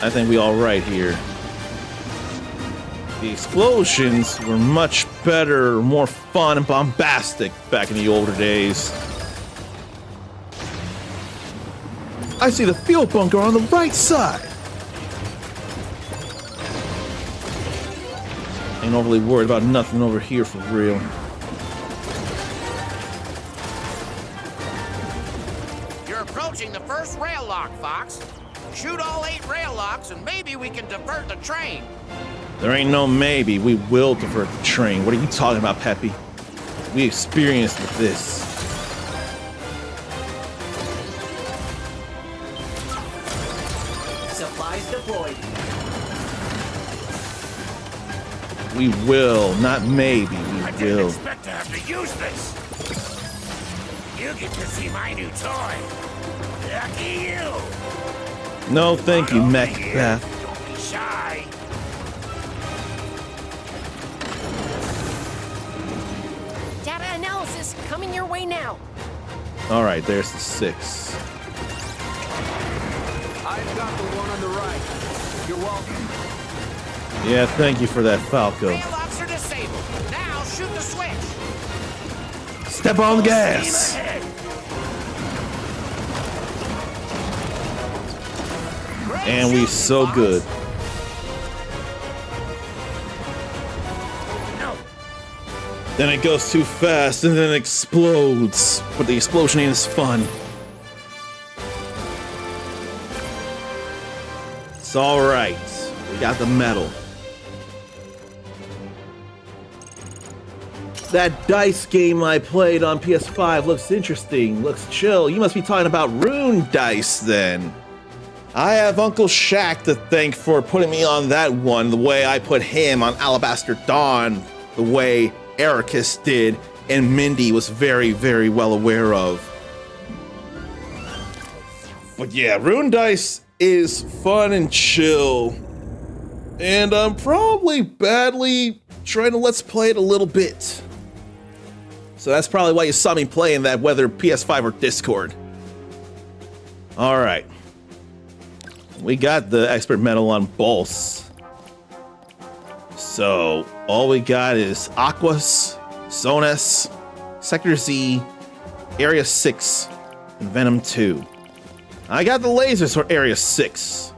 Speaker 1: I think we all right here. The explosions were much better, more fun and bombastic back in the older days. I see the fuel bunker on the right side. Ain't overly worried about nothing over here for real.
Speaker 3: You're approaching the first rail lock, Fox. Shoot all 8 rail locks and maybe we can divert the train.
Speaker 1: There ain't no maybe. We will divert the train. What are you talking about, Peppy? We experienced with this.
Speaker 7: Supplies deployed.
Speaker 1: We will, not maybe.
Speaker 3: I
Speaker 1: We
Speaker 3: didn't
Speaker 1: will.
Speaker 3: expect to have to use this. You get to see my new toy. Lucky you.
Speaker 1: No, thank you,
Speaker 3: Over here.
Speaker 1: Macbeth.
Speaker 3: Don't be shy.
Speaker 2: Data analysis coming your way now.
Speaker 1: All right, there's the 6.
Speaker 6: I've got the one on the right. You're welcome.
Speaker 1: Yeah, thank you for that, Falco.
Speaker 3: Rail locks are disabled. Now shoot the switch.
Speaker 1: Step on the
Speaker 3: Steam
Speaker 1: gas.
Speaker 3: ahead. Great
Speaker 1: And we
Speaker 3: shooting,
Speaker 1: so
Speaker 3: Fox.
Speaker 1: good.
Speaker 3: No.
Speaker 1: Then it goes too fast and then it explodes. But the explosion ain't as fun. It's alright. We got the medal. That dice game I played on PS5 looks interesting, looks chill. You must be talking about rune dice then. I have Uncle Shaq to thank for putting me on that one the way I put him on Alabaster Dawn, the way Ericus did, and Mindy was very, very well aware of. But yeah, rune dice is fun and chill. And I'm probably badly trying to let's play it a little bit. So that's probably why you saw me playing that, whether PS5 or Discord. All right. We got the expert medal on Bulse. So all we got is Aquas, Sonus, Sector Z, Area 6, and Venom 2. I got the lasers for Area 6.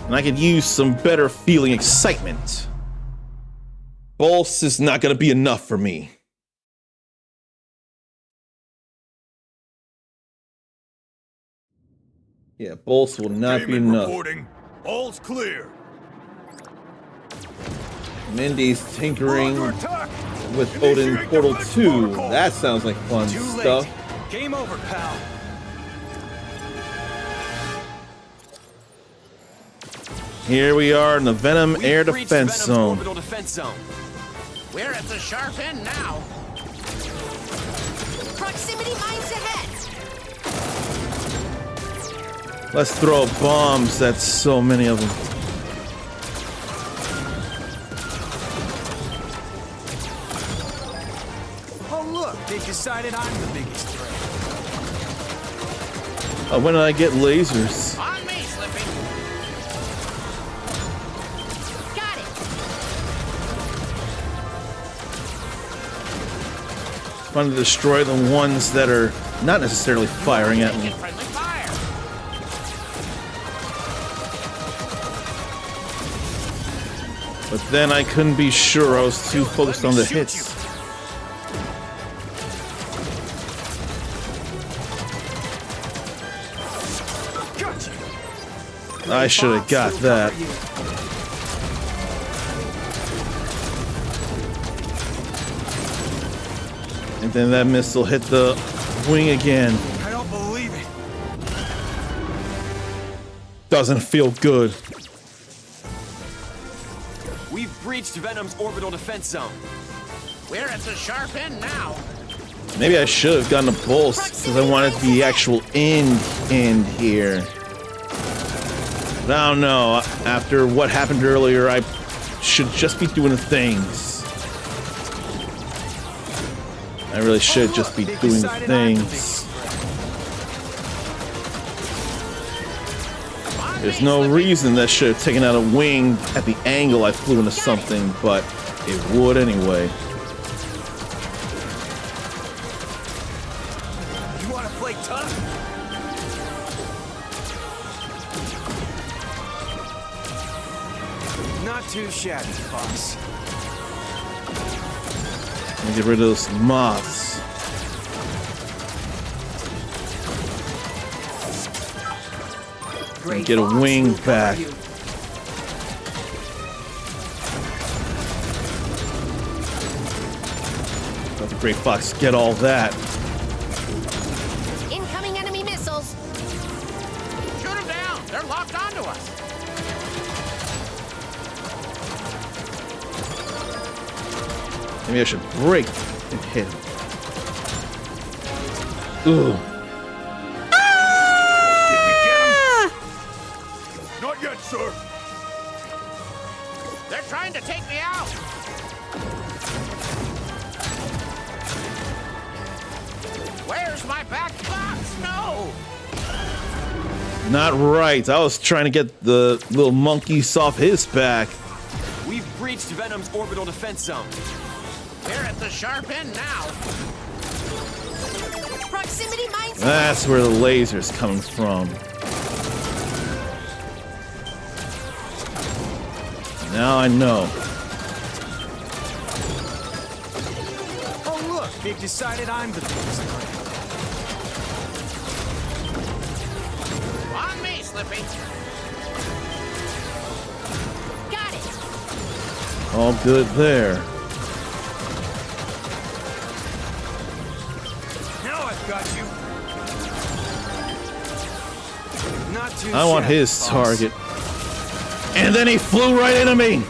Speaker 1: And I could use some better feeling excitement. Bulse is not going to be enough for me. Yeah, Bulse will not be enough.
Speaker 8: Reporting. All's clear.
Speaker 1: Mindy's tinkering
Speaker 8: Under attack.
Speaker 1: with
Speaker 8: Initiate
Speaker 1: Odin Portal
Speaker 8: defense
Speaker 1: 2.
Speaker 8: protocol.
Speaker 1: That sounds like fun
Speaker 4: Too late.
Speaker 1: stuff.
Speaker 4: Game over, pal.
Speaker 1: Here we are in the Venom
Speaker 5: We've
Speaker 1: Air
Speaker 5: breached
Speaker 1: Defense
Speaker 5: Venom's
Speaker 1: Zone.
Speaker 5: orbital defense zone.
Speaker 3: We're at the sharp end now.
Speaker 2: Proximity mines ahead.
Speaker 1: Let's throw bombs. That's so many of them.
Speaker 4: Oh, look, they decided I'm the biggest threat.
Speaker 1: When did I get lasers?
Speaker 3: On me, Slippy.
Speaker 2: Got it.
Speaker 1: Trying to destroy the ones that are not necessarily firing at me.
Speaker 3: Taking friendly fire.
Speaker 1: But then I couldn't be sure. I was too focused on the hits.
Speaker 4: Gotcha.
Speaker 1: I should have got that. And then that missile hit the wing again.
Speaker 4: I don't believe it.
Speaker 1: Doesn't feel good.
Speaker 5: We've breached Venom's orbital defense zone.
Speaker 3: We're at the sharp end now.
Speaker 1: Maybe I should have gotten a pulse because I wanted to be the actual end here. But I don't know. After what happened earlier, I should just be doing things. I really should just be doing things. There's no reason that should have taken out a wing at the angle I flew into something, but it would anyway.
Speaker 4: You want to play tough? Not too shabby, Fox.
Speaker 1: Let me get rid of those moths.
Speaker 7: Great
Speaker 1: Get a
Speaker 7: Fox
Speaker 1: wing
Speaker 7: will cover
Speaker 1: back.
Speaker 7: you.
Speaker 1: Let the Great Fox get all that.
Speaker 2: Incoming enemy missiles.
Speaker 3: Shoot them down. They're locked onto us.
Speaker 1: Maybe I should break and hit him. Ooh.
Speaker 8: Did we get him? Not yet, sir.
Speaker 3: They're trying to take me out. Where's my back box? No.
Speaker 1: Not right. I was trying to get the little monkeys off his back.
Speaker 5: We've breached Venom's orbital defense zone.
Speaker 3: We're at the sharp end now.
Speaker 2: Proximity mines.
Speaker 1: That's where the laser's coming from. Now I know.
Speaker 4: Oh, look, they've decided I'm the biggest threat.
Speaker 3: On me, Slippy.
Speaker 2: Got it.
Speaker 1: All good there.
Speaker 4: Now I've got you. Not too
Speaker 1: I want
Speaker 4: shabby,
Speaker 1: his
Speaker 4: Fox.
Speaker 1: target. And then he flew right into me!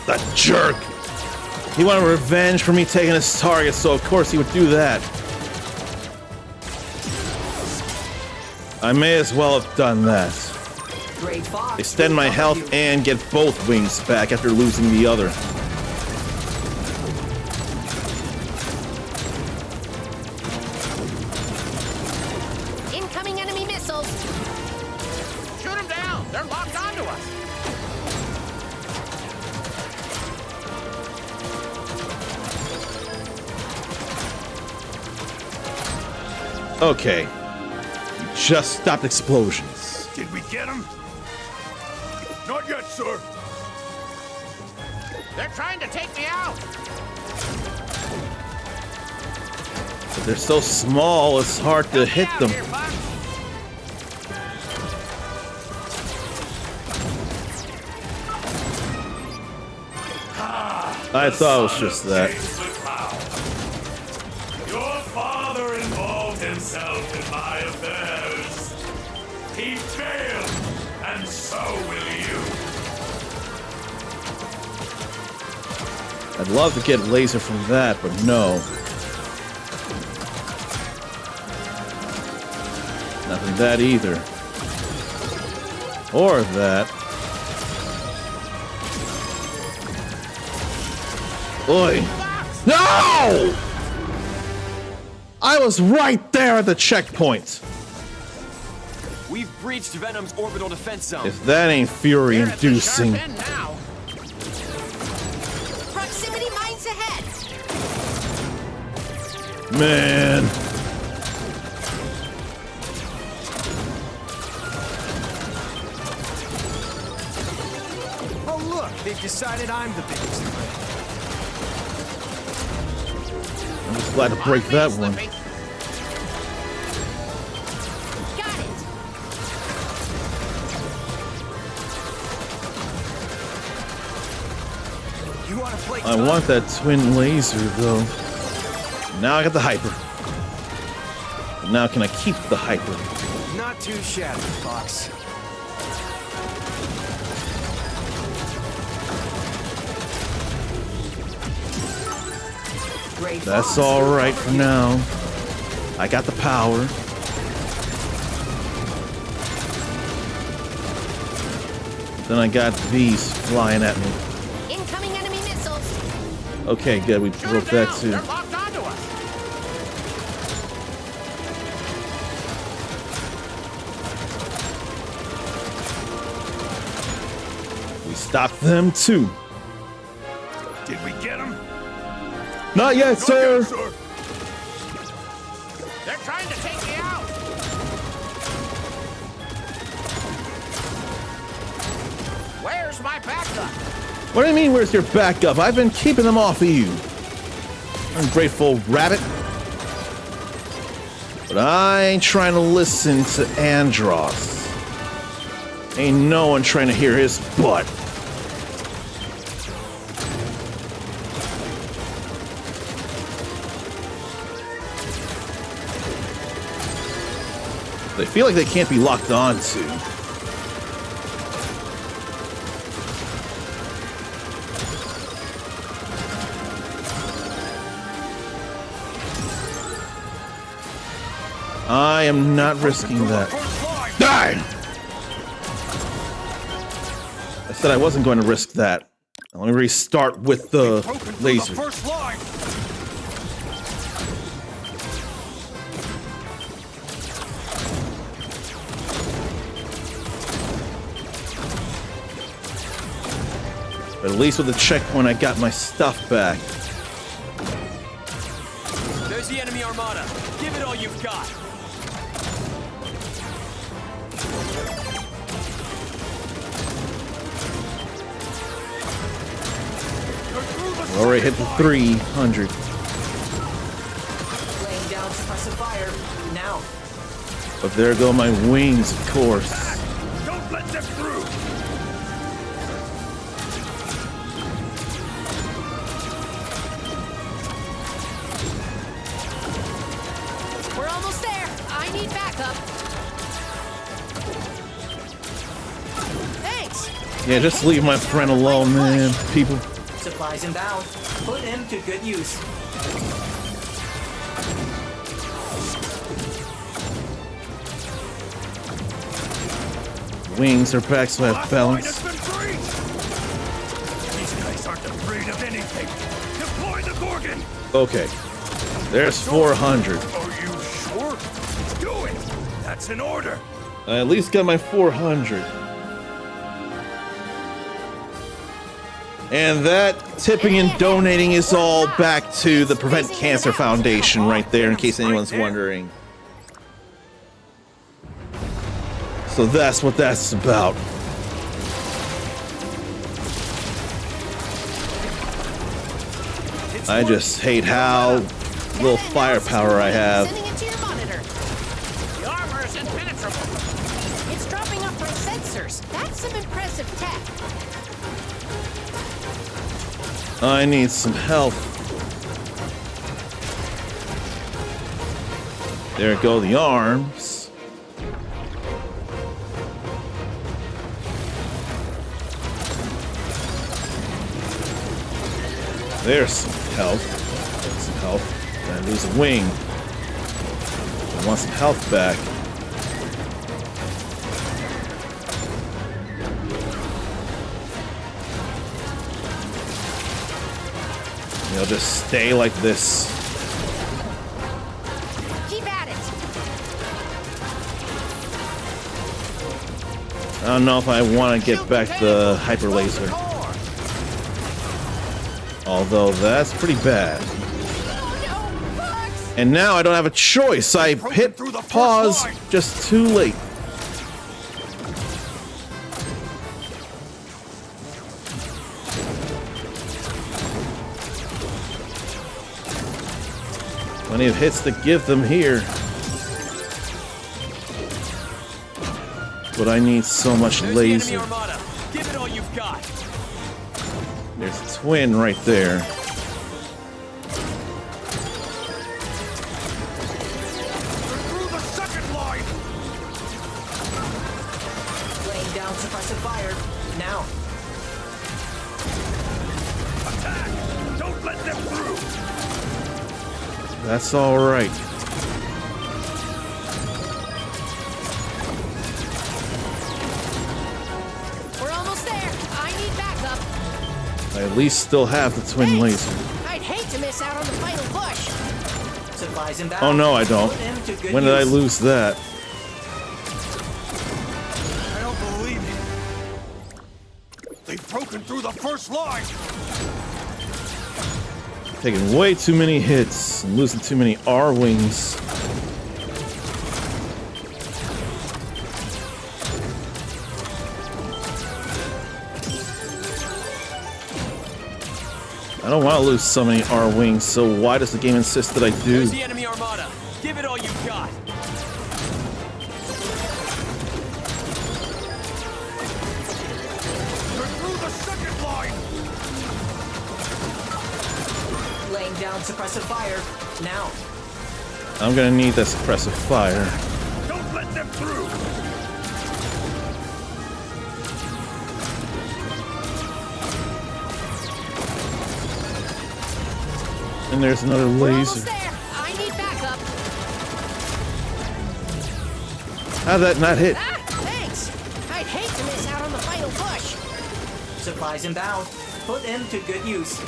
Speaker 1: The jerk! He wanted revenge for me taking his target, so of course he would do that. I may as well have done that.
Speaker 7: Great Fox
Speaker 1: Extend
Speaker 7: will
Speaker 1: my
Speaker 7: cover
Speaker 1: health
Speaker 7: you.
Speaker 1: and get both wings back after losing the other.
Speaker 2: Incoming enemy missiles.
Speaker 3: Shoot them down. They're locked onto us.
Speaker 1: Okay. Just stopped explosions.
Speaker 8: Did we get him? Not yet, sir.
Speaker 3: They're trying to take me out.
Speaker 1: But they're so small, it's hard to hit
Speaker 3: Get out
Speaker 1: them.
Speaker 3: here, Fox.
Speaker 1: I thought it was just that.
Speaker 8: Your father involved himself in my affairs. He failed, and so will you.
Speaker 1: I'd love to get laser from that, but no. Nothing that either. Or that. Oi! No! I was right there at the checkpoint.
Speaker 5: We've breached Venom's orbital defense zone.
Speaker 1: If that ain't fury
Speaker 3: We're at the sharp
Speaker 1: inducing.
Speaker 3: end now.
Speaker 2: Proximity mines ahead.
Speaker 1: Man.
Speaker 4: Oh, look, they've decided I'm the biggest threat.
Speaker 1: I'm just glad to break that one.
Speaker 3: Slippy.
Speaker 2: Got it.
Speaker 4: You want to play
Speaker 1: I
Speaker 4: tough?
Speaker 1: want that twin laser though. Now I got the hyper. But now can I keep the hyper?
Speaker 4: Not too shabby, Fox.
Speaker 7: Great
Speaker 1: That's
Speaker 7: Fox,
Speaker 1: all
Speaker 7: we'll
Speaker 1: right
Speaker 7: cover
Speaker 1: for
Speaker 7: you.
Speaker 1: now. I got the power. Then I got these flying at me.
Speaker 2: Incoming enemy missiles.
Speaker 1: Okay, good. We
Speaker 3: Shoot
Speaker 1: broke
Speaker 3: 'em
Speaker 1: that
Speaker 3: down.
Speaker 1: too.
Speaker 3: They're locked onto us.
Speaker 1: We stopped them too.
Speaker 8: Did we get him?
Speaker 1: Not yet, sir.
Speaker 3: They're trying to take me out. Where's my backup?
Speaker 1: What do you mean, where's your backup? I've been keeping them off of you. Ungrateful rabbit. But I ain't trying to listen to Andros. Ain't no one trying to hear his butt. They feel like they can't be locked on to. I am not risking that. Die! I said I wasn't going to risk that. Let me restart with the laser.
Speaker 8: First line.
Speaker 1: But at least with the checkpoint, I got my stuff back.
Speaker 5: There's the enemy armada. Give it all you've got.
Speaker 1: We already hit the 300.
Speaker 7: Laying down suppressive fire. Now.
Speaker 1: But there go my wings, of course.
Speaker 8: Don't let them through.
Speaker 2: We're almost there. I need backup. Thanks.
Speaker 1: Yeah, just leave my friend alone, man. People.
Speaker 7: Supplies inbound. Put him to good use.
Speaker 1: Wings are back, so I have balance.
Speaker 8: Line has been breached. These guys aren't afraid of anything. Deploy the Gorgon.
Speaker 1: Okay. There's 400.
Speaker 8: Are you sure? Do it. That's an order.
Speaker 1: I at least got my 400. And that tipping and donating is all back to the Prevent Cancer Foundation right there, in case anyone's wondering. So that's what that's about. I just hate how little firepower I have.
Speaker 2: Sending it to your monitor.
Speaker 3: The armor is impenetrable.
Speaker 2: It's dropping off my sensors. That's some impressive tech.
Speaker 1: I need some help. There go the arms. There's some health. There's some health. And I lose a wing. I want some health back. I'll just stay like this.
Speaker 2: Keep at it.
Speaker 1: I don't know if I want to get back the hyper laser. Although that's pretty bad.
Speaker 2: Oh no, Fox!
Speaker 1: And now I don't have a choice. I hit pause just too late. Plenty of hits to give them here. But I need so much
Speaker 5: There's the enemy
Speaker 1: laser.
Speaker 5: armada. Give it all you've got.
Speaker 1: There's a twin right there.
Speaker 8: Through the second line.
Speaker 7: Laying down suppressive fire. Now.
Speaker 8: Attack. Don't let them through.
Speaker 1: That's all right.
Speaker 2: We're almost there. I need backup.
Speaker 1: I at least still have the twin
Speaker 2: Thanks.
Speaker 1: laser.
Speaker 2: I'd hate to miss out on the final push.
Speaker 7: Supplies inbound.
Speaker 1: Oh no, I don't.
Speaker 7: Put him to good
Speaker 1: When did I
Speaker 7: use.
Speaker 1: lose that?
Speaker 4: I don't believe it. They've broken through the first line.
Speaker 1: Taking way too many hits and losing too many R-wings. I don't want to lose so many R-wings, so why does the game insist that I do?
Speaker 6: There's the enemy armada. Give it all you've got.
Speaker 4: They're through the second line.
Speaker 7: Laying down suppressive fire. Now.
Speaker 1: I'm gonna need that suppressive fire.
Speaker 8: Don't let them through!
Speaker 1: And there's another
Speaker 2: We're almost
Speaker 1: laser.
Speaker 2: there. I need backup.
Speaker 1: How'd that not hit?
Speaker 2: Ah, thanks. I'd hate to miss out on the final push.
Speaker 7: Supplies inbound. Put him to good use.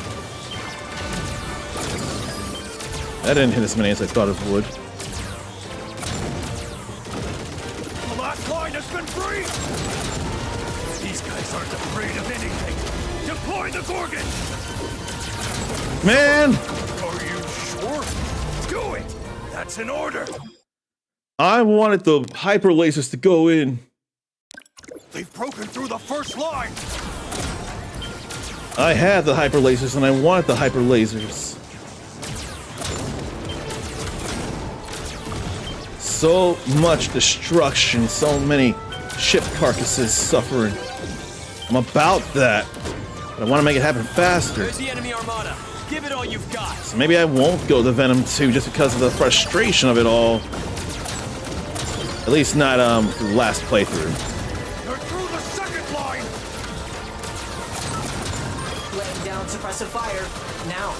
Speaker 1: That didn't hit as many as I thought it would.
Speaker 8: The last line has been freed! These guys aren't afraid of anything! Deploy the Gorgon!
Speaker 1: Man!
Speaker 8: Are you sure? Do it! That's an order!
Speaker 1: I wanted the hyper lasers to go in.
Speaker 8: They've broken through the first line!
Speaker 1: I had the hyper lasers and I wanted the hyper lasers. So much destruction, so many ship carcasses suffering. I'm about that, but I want to make it happen faster.
Speaker 6: There's the enemy armada. Give it all you've got.
Speaker 1: So maybe I won't go to Venom 2 just because of the frustration of it all. At least not for the last playthrough.
Speaker 8: They're through the second line!
Speaker 7: Laying down suppressive fire. Now.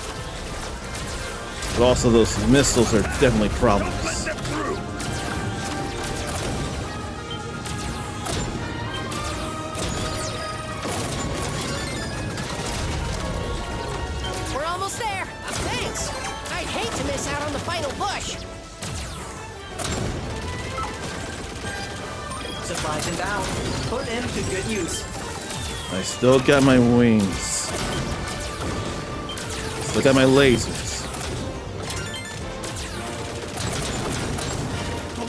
Speaker 1: But also those missiles are definitely
Speaker 8: Don't let
Speaker 1: problems.
Speaker 8: them through!
Speaker 2: We're almost there. Thanks. I'd hate to miss out on the final push.
Speaker 7: Supplies inbound. Put him to good use.
Speaker 1: I still got my wings. Still got my lasers.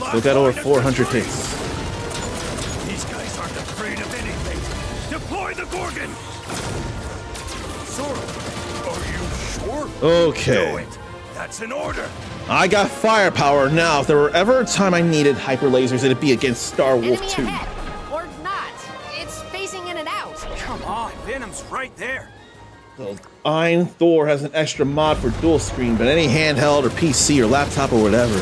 Speaker 1: Still got over 400 hits.
Speaker 8: These guys aren't afraid of anything! Deploy the Gorgon! Sora, are you sure? Do
Speaker 1: Okay.
Speaker 8: it! That's an order!
Speaker 1: I got firepower now. If there were ever a time I needed hyper lasers, it'd be against Star Wolf
Speaker 2: Enemy
Speaker 1: 2.
Speaker 2: ahead. Or not. It's phasing in and out.
Speaker 4: Come on, Venom's right there.
Speaker 1: So, Ein Thor has an extra mod for dual screen, but any handheld or PC or laptop or whatever.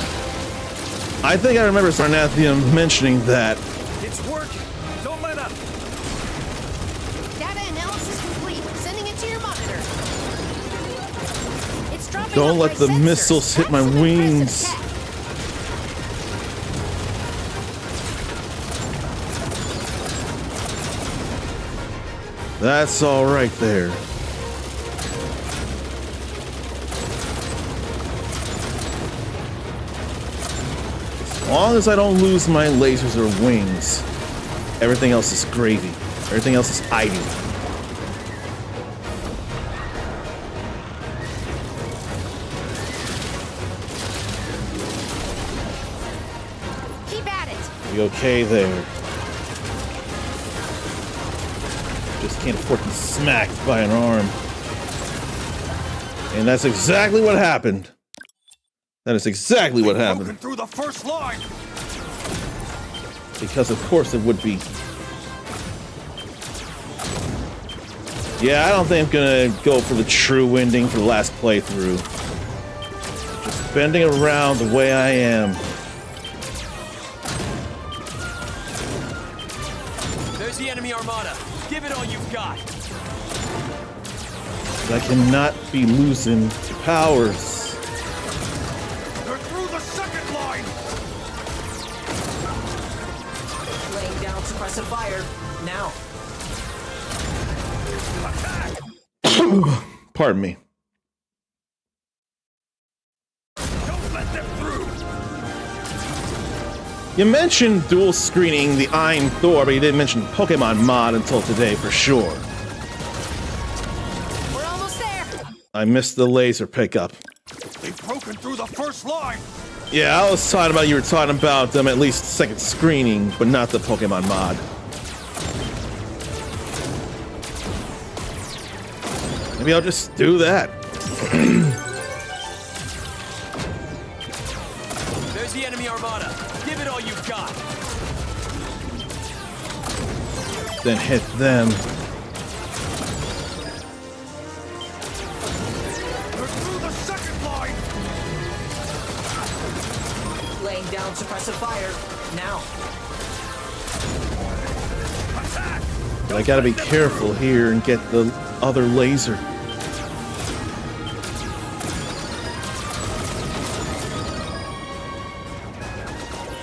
Speaker 1: I think I remember Sarnathium mentioning that.
Speaker 4: It's working. Don't let up.
Speaker 2: Data analysis complete. Sending it to your monitor. It's dropping
Speaker 1: Don't
Speaker 2: off
Speaker 1: let
Speaker 2: my
Speaker 1: the
Speaker 2: sensors.
Speaker 1: missiles hit my
Speaker 2: That's some impressive
Speaker 1: wings.
Speaker 2: tech.
Speaker 1: That's all right there. As long as I don't lose my lasers or wings, everything else is gravy. Everything else is ivy.
Speaker 2: Keep at it.
Speaker 1: We okay there. Just can't afford to be smacked by an arm. And that's exactly what happened. That is exactly what
Speaker 8: Broken
Speaker 1: happened.
Speaker 8: through the first line!
Speaker 1: Because of course it would be. Yeah, I don't think I'm gonna go for the true ending for the last playthrough. Just bending around the way I am.
Speaker 6: There's the enemy armada. Give it all you've got.
Speaker 1: I cannot be losing powers.
Speaker 7: suppressive fire, now.
Speaker 1: Pardon me.
Speaker 8: Don't let them through.
Speaker 1: You mentioned dual screening the I'm Thor, but you didn't mention Pokemon Mod until today for sure.
Speaker 2: We're almost there.
Speaker 1: I missed the laser pickup.
Speaker 8: They've broken through the first line.
Speaker 1: Yeah, I was talking about you were talking about them at least second screening, but not the Pokemon Mod. Maybe I'll just do that.
Speaker 6: There's the enemy armada. Give it all you've got.
Speaker 1: Then hit them.
Speaker 8: They're through the second line.
Speaker 7: Laying down suppressive fire, now.
Speaker 8: Attack.
Speaker 1: But I gotta be careful here and get the other laser.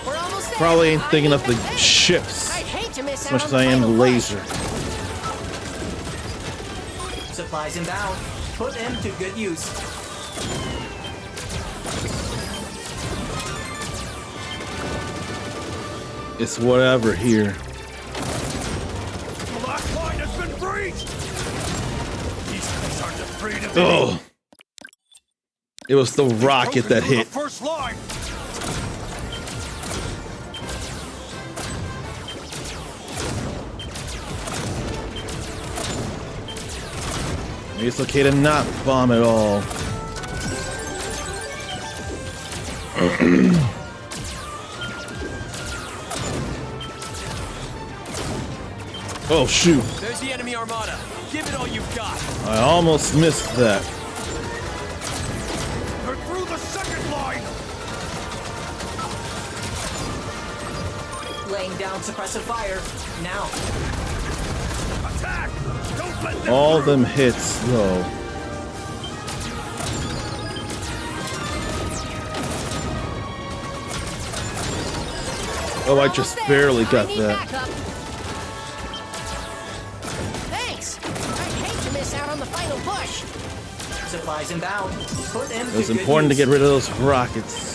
Speaker 2: We're almost there.
Speaker 1: Probably ain't thinking of the
Speaker 2: Hey,
Speaker 1: ships
Speaker 2: I'd hate to miss
Speaker 1: as
Speaker 2: out
Speaker 1: much
Speaker 2: on
Speaker 1: as I am the
Speaker 2: final
Speaker 1: laser.
Speaker 2: push.
Speaker 7: Supplies inbound. Put them to good use.
Speaker 1: It's whatever here.
Speaker 8: The last line has been breached. These guys aren't afraid of
Speaker 1: Oh, it was the rocket that hit.
Speaker 8: The first line.
Speaker 1: Maybe it's okay to not bomb at all. Oh shoot,
Speaker 6: There's the enemy armada. Give it all you've got.
Speaker 1: I almost missed that.
Speaker 8: They're through the second line.
Speaker 7: Laying down suppressive fire, now.
Speaker 8: Attack. Don't let them
Speaker 1: All
Speaker 8: through.
Speaker 1: them hits though. Oh, I just
Speaker 2: Almost there.
Speaker 1: barely got
Speaker 2: I need
Speaker 1: that.
Speaker 2: backup. Thanks. I'd hate to miss out on the final push.
Speaker 7: Supplies inbound. Put them
Speaker 1: It was
Speaker 7: to good
Speaker 1: important to
Speaker 7: use.
Speaker 1: get rid of those rockets.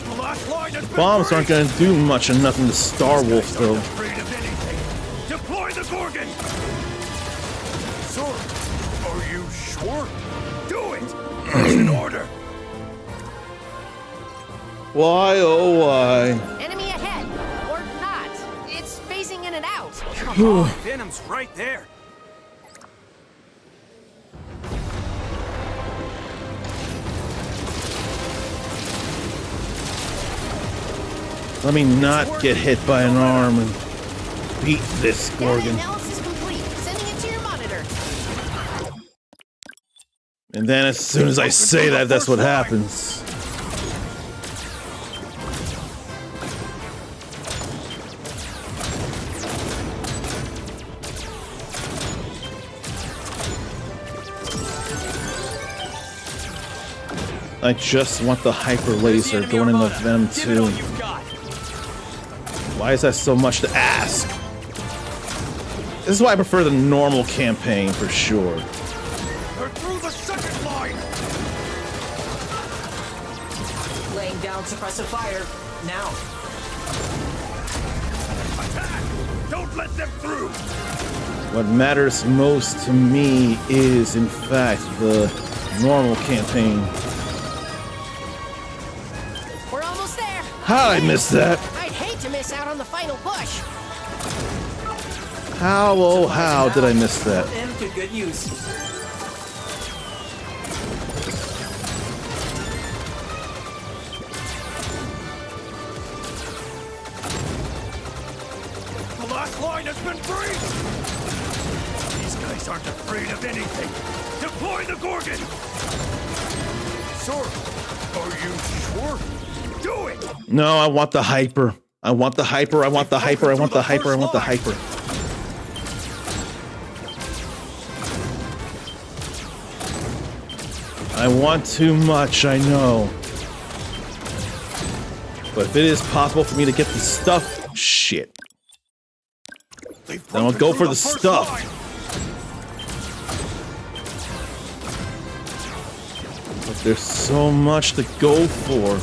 Speaker 8: The last line has been
Speaker 1: Bombs aren't
Speaker 8: breached.
Speaker 1: gonna do much of nothing to Star Wolf
Speaker 8: Guys
Speaker 1: though.
Speaker 8: aren't afraid of anything. Deploy the Gorgon. Sir, are you sure? Do it. It's in order.
Speaker 1: Why oh why?
Speaker 2: Enemy ahead. Or not. It's phasing in and out.
Speaker 4: Come on, Venom's right there.
Speaker 1: Let me not get hit by an arm and beat this
Speaker 2: Data
Speaker 1: Gorgon.
Speaker 2: analysis complete. Sending it to your monitor.
Speaker 1: And then as soon as I say that, that's what happens. I just want the hyper
Speaker 6: There's the
Speaker 1: laser
Speaker 6: enemy
Speaker 1: going into
Speaker 6: armada.
Speaker 1: Venom
Speaker 6: Give it all
Speaker 1: 2.
Speaker 6: you've got.
Speaker 1: Why is that so much to ask? This is why I prefer the normal campaign for sure.
Speaker 8: They're through the second line.
Speaker 7: Laying down suppressive fire, now.
Speaker 8: Attack. Don't let them through.
Speaker 1: What matters most to me is, in fact, the normal campaign.
Speaker 2: We're almost there.
Speaker 1: How did I miss that?
Speaker 2: I'd hate to miss out on the final push.
Speaker 1: How, oh, how did I miss that?
Speaker 7: Put them to good use.
Speaker 8: The last line has been breached. These guys aren't afraid of anything. Deploy the Gorgon. Sir, are you sure? Do it.
Speaker 1: No, I want the hyper. I want the hyper. I want the hyper. I want the hyper. I want the hyper. I want too much, I know. But if it is possible for me to get the stuff, shit. Then I'll go for the stuff. But there's so much to go for.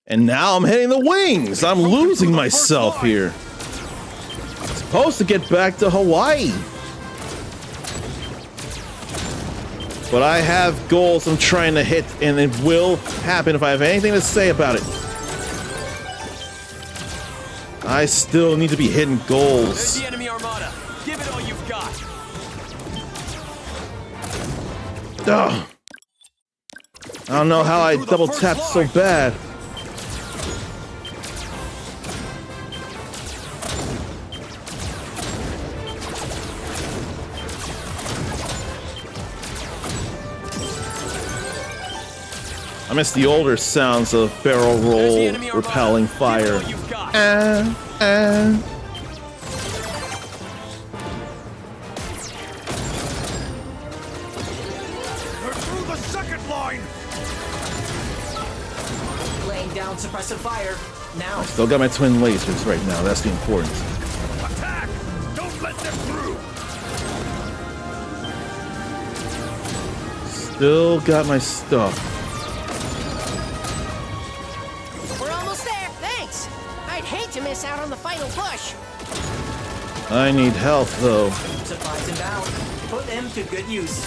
Speaker 1: And now I'm hitting the wings. I'm losing myself here. Supposed to get back to Hawaii. But I have goals I'm trying to hit, and it will happen if I have anything to say about it. I still need to be hitting goals.
Speaker 6: There's the enemy armada. Give it all you've got.
Speaker 1: Ugh. I don't know how I double tapped so bad. I miss the older sounds of barrel roll repelling fire.
Speaker 8: Through the second line.
Speaker 7: Laying down suppressive fire. Now.
Speaker 1: Still got my twin lasers right now. That's the important.
Speaker 8: Attack! Don't let them through.
Speaker 1: Still got my stuff.
Speaker 2: We're almost there. Thanks. I'd hate to miss out on the final push.
Speaker 1: I need health though.
Speaker 7: Supplies inbound. Put them to good use.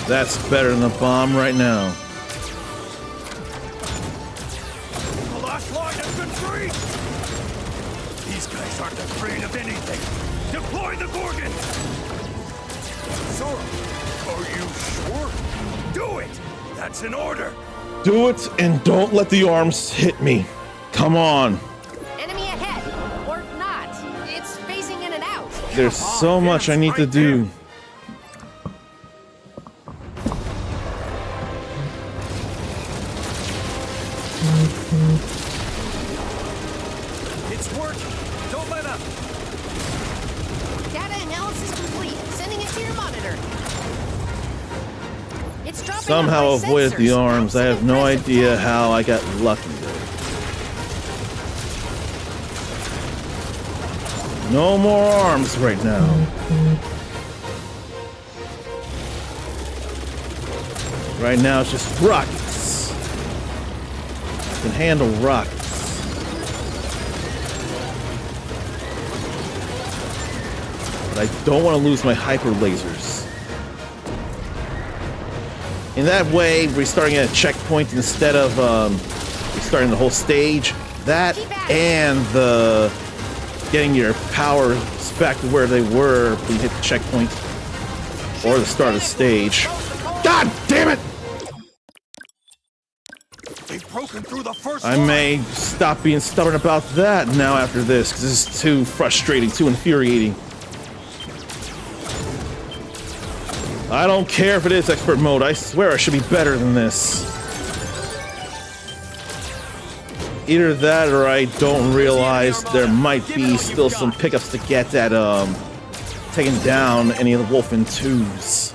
Speaker 1: That's better than a bomb right now.
Speaker 8: The last line has been freed. These guys aren't afraid of anything. Deploy the Gorgon. Sora, are you sure? Do it. That's an order.
Speaker 1: Do it and don't let the arms hit me. Come on.
Speaker 2: Enemy ahead. Or not. It's phasing in and out.
Speaker 1: There's so much I need to do.
Speaker 8: It's working. Don't let up.
Speaker 2: Data analysis complete. Sending it to your monitor. It's dropping
Speaker 1: Somehow
Speaker 2: on my
Speaker 1: avoided the
Speaker 2: sensors.
Speaker 1: arms. I have no idea how I got lucky there. No more arms right now. Right now it's just rockets. I can handle rockets. But I don't want to lose my hyper lasers. In that way, restarting at a checkpoint instead of restarting the whole stage. That and the getting your powers back to where they were when you hit the checkpoint or the start of the stage. God damn it!
Speaker 8: They've broken through the first
Speaker 1: I may stop being stubborn about that now after this, because this is too frustrating, too infuriating. I don't care if it is expert mode. I swear I should be better than this. Either that or I don't realize there might be still some pickups to get at taking down any of the Wolfen 2s.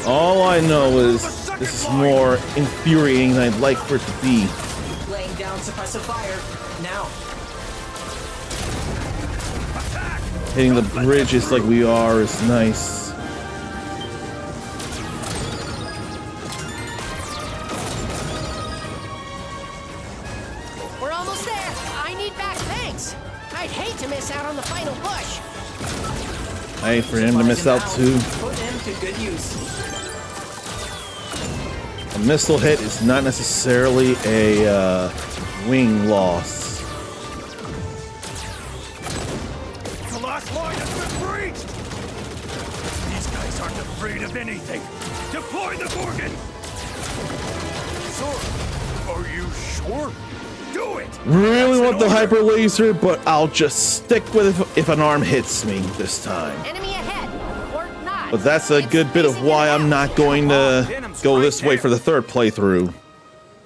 Speaker 1: All I know is this is more infuriating than I'd like for it to be.
Speaker 7: Laying down suppressive fire. Now.
Speaker 1: Hitting the bridges like we are is nice.
Speaker 2: We're almost there. I need back thanks. I'd hate to miss out on the final push.
Speaker 1: I hate for him to miss out too.
Speaker 7: Put them to good use.
Speaker 1: A missile hit is not necessarily a wing loss.
Speaker 8: The last line has been breached. These guys aren't afraid of anything. Deploy the Gorgon. Sora, are you sure? Do it.
Speaker 1: Really want the hyper laser, but I'll just stick with it if an arm hits me this time.
Speaker 2: Enemy ahead. Or not.
Speaker 1: But that's a good bit of why I'm not going to go this way for the third playthrough.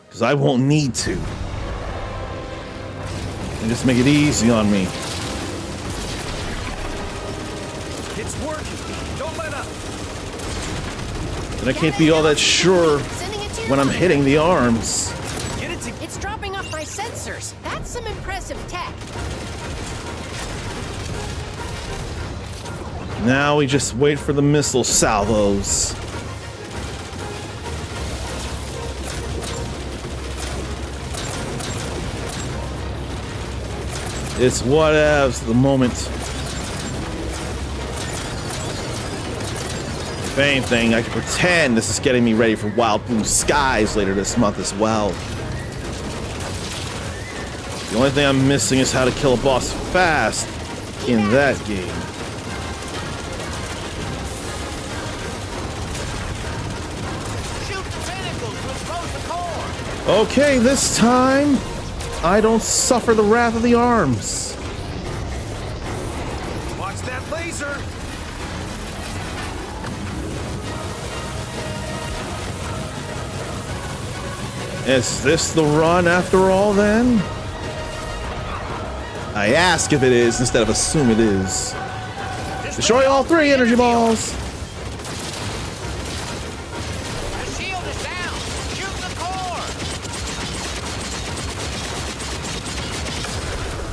Speaker 1: Because I won't need to. And just make it easy on me.
Speaker 6: It's working. Don't let up.
Speaker 1: And I can't be all that sure
Speaker 2: Sending it to your
Speaker 1: when I'm
Speaker 2: monitor.
Speaker 1: hitting the arms.
Speaker 6: Get it to.
Speaker 2: It's dropping off my sensors. That's some impressive tech.
Speaker 1: Now we just wait for the missile salvos. It's whatevs at the moment. If anything, I can pretend this is getting me ready for Wild Blue Skies later this month as well. The only thing I'm missing is how to kill a boss fast in that game.
Speaker 3: Shoot the tentacles to expose the core.
Speaker 1: Okay, this time I don't suffer the wrath of the arms.
Speaker 6: Watch that laser.
Speaker 1: Is this the run after all then? I ask if it is instead of assume it is. Destroy all 3 energy balls!
Speaker 3: The shield is down. Shoot the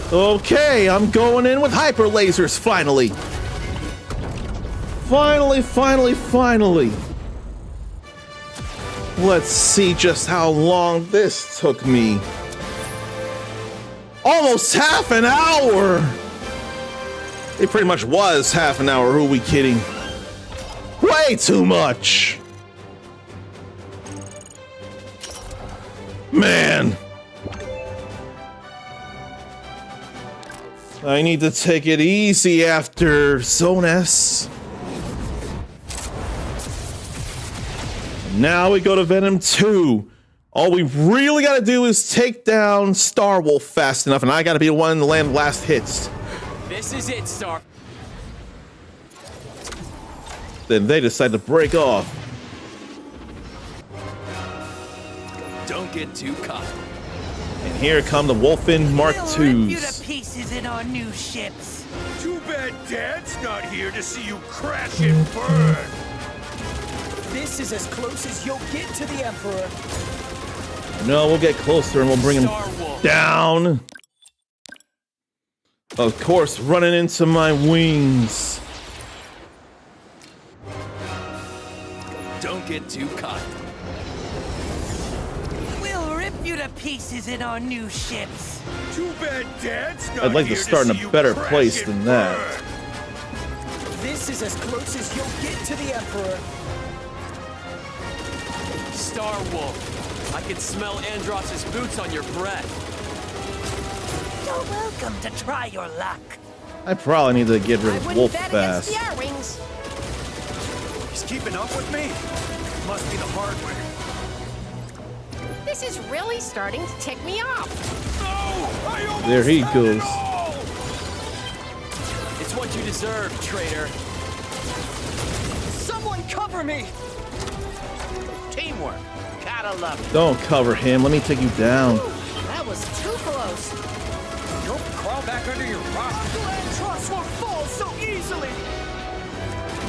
Speaker 3: core.
Speaker 1: Okay, I'm going in with hyper lasers finally. Finally. Let's see just how long this took me. Almost half an hour! It pretty much was half an hour, who are we kidding? Way too much! Man! I need to take it easy after Zone S. Now we go to Venom 2. All we really gotta do is take down Starwolf fast enough, and I gotta be the one to land the last hits.
Speaker 5: This is it, Star.
Speaker 1: Then they decide to break off.
Speaker 6: Don't get too cocky.
Speaker 1: And here come the Wolfen Mark
Speaker 7: We'll rip you to
Speaker 1: IIs.
Speaker 7: pieces in our new ships.
Speaker 8: Too bad Dad's not here to see you crash and burn.
Speaker 6: This is as close as you'll get to the Emperor.
Speaker 1: No, we'll get closer and we'll bring him
Speaker 5: Starwolf.
Speaker 1: down. Of course, running into my wings.
Speaker 6: Don't get too cocky.
Speaker 7: We'll rip you to pieces in our new ships.
Speaker 8: Too bad Dad's not
Speaker 1: I'd like to
Speaker 8: here
Speaker 1: start in
Speaker 8: see
Speaker 1: a
Speaker 8: you
Speaker 1: better
Speaker 8: crash
Speaker 1: place
Speaker 8: and
Speaker 1: than that.
Speaker 8: burn.
Speaker 6: This is as close as you'll get to the Emperor.
Speaker 5: Starwolf. I can smell Andross's boots on your breath.
Speaker 7: You're welcome to try your luck.
Speaker 1: I probably need to get rid
Speaker 2: I
Speaker 1: of
Speaker 2: wouldn't
Speaker 1: Wolf
Speaker 2: bet against
Speaker 1: fast.
Speaker 2: the R-Wings.
Speaker 6: He's keeping up with me? Must be the hardware.
Speaker 2: This is really starting to tick me off.
Speaker 8: No! I almost
Speaker 1: There he
Speaker 8: had
Speaker 1: goes.
Speaker 8: it all!
Speaker 5: It's what you deserve, traitor.
Speaker 6: Someone cover me!
Speaker 3: Teamwork. Gotta love it.
Speaker 1: Don't cover him. Let me take you down.
Speaker 2: That was too close.
Speaker 6: Don't crawl back under your rock. Landross won't fall so easily!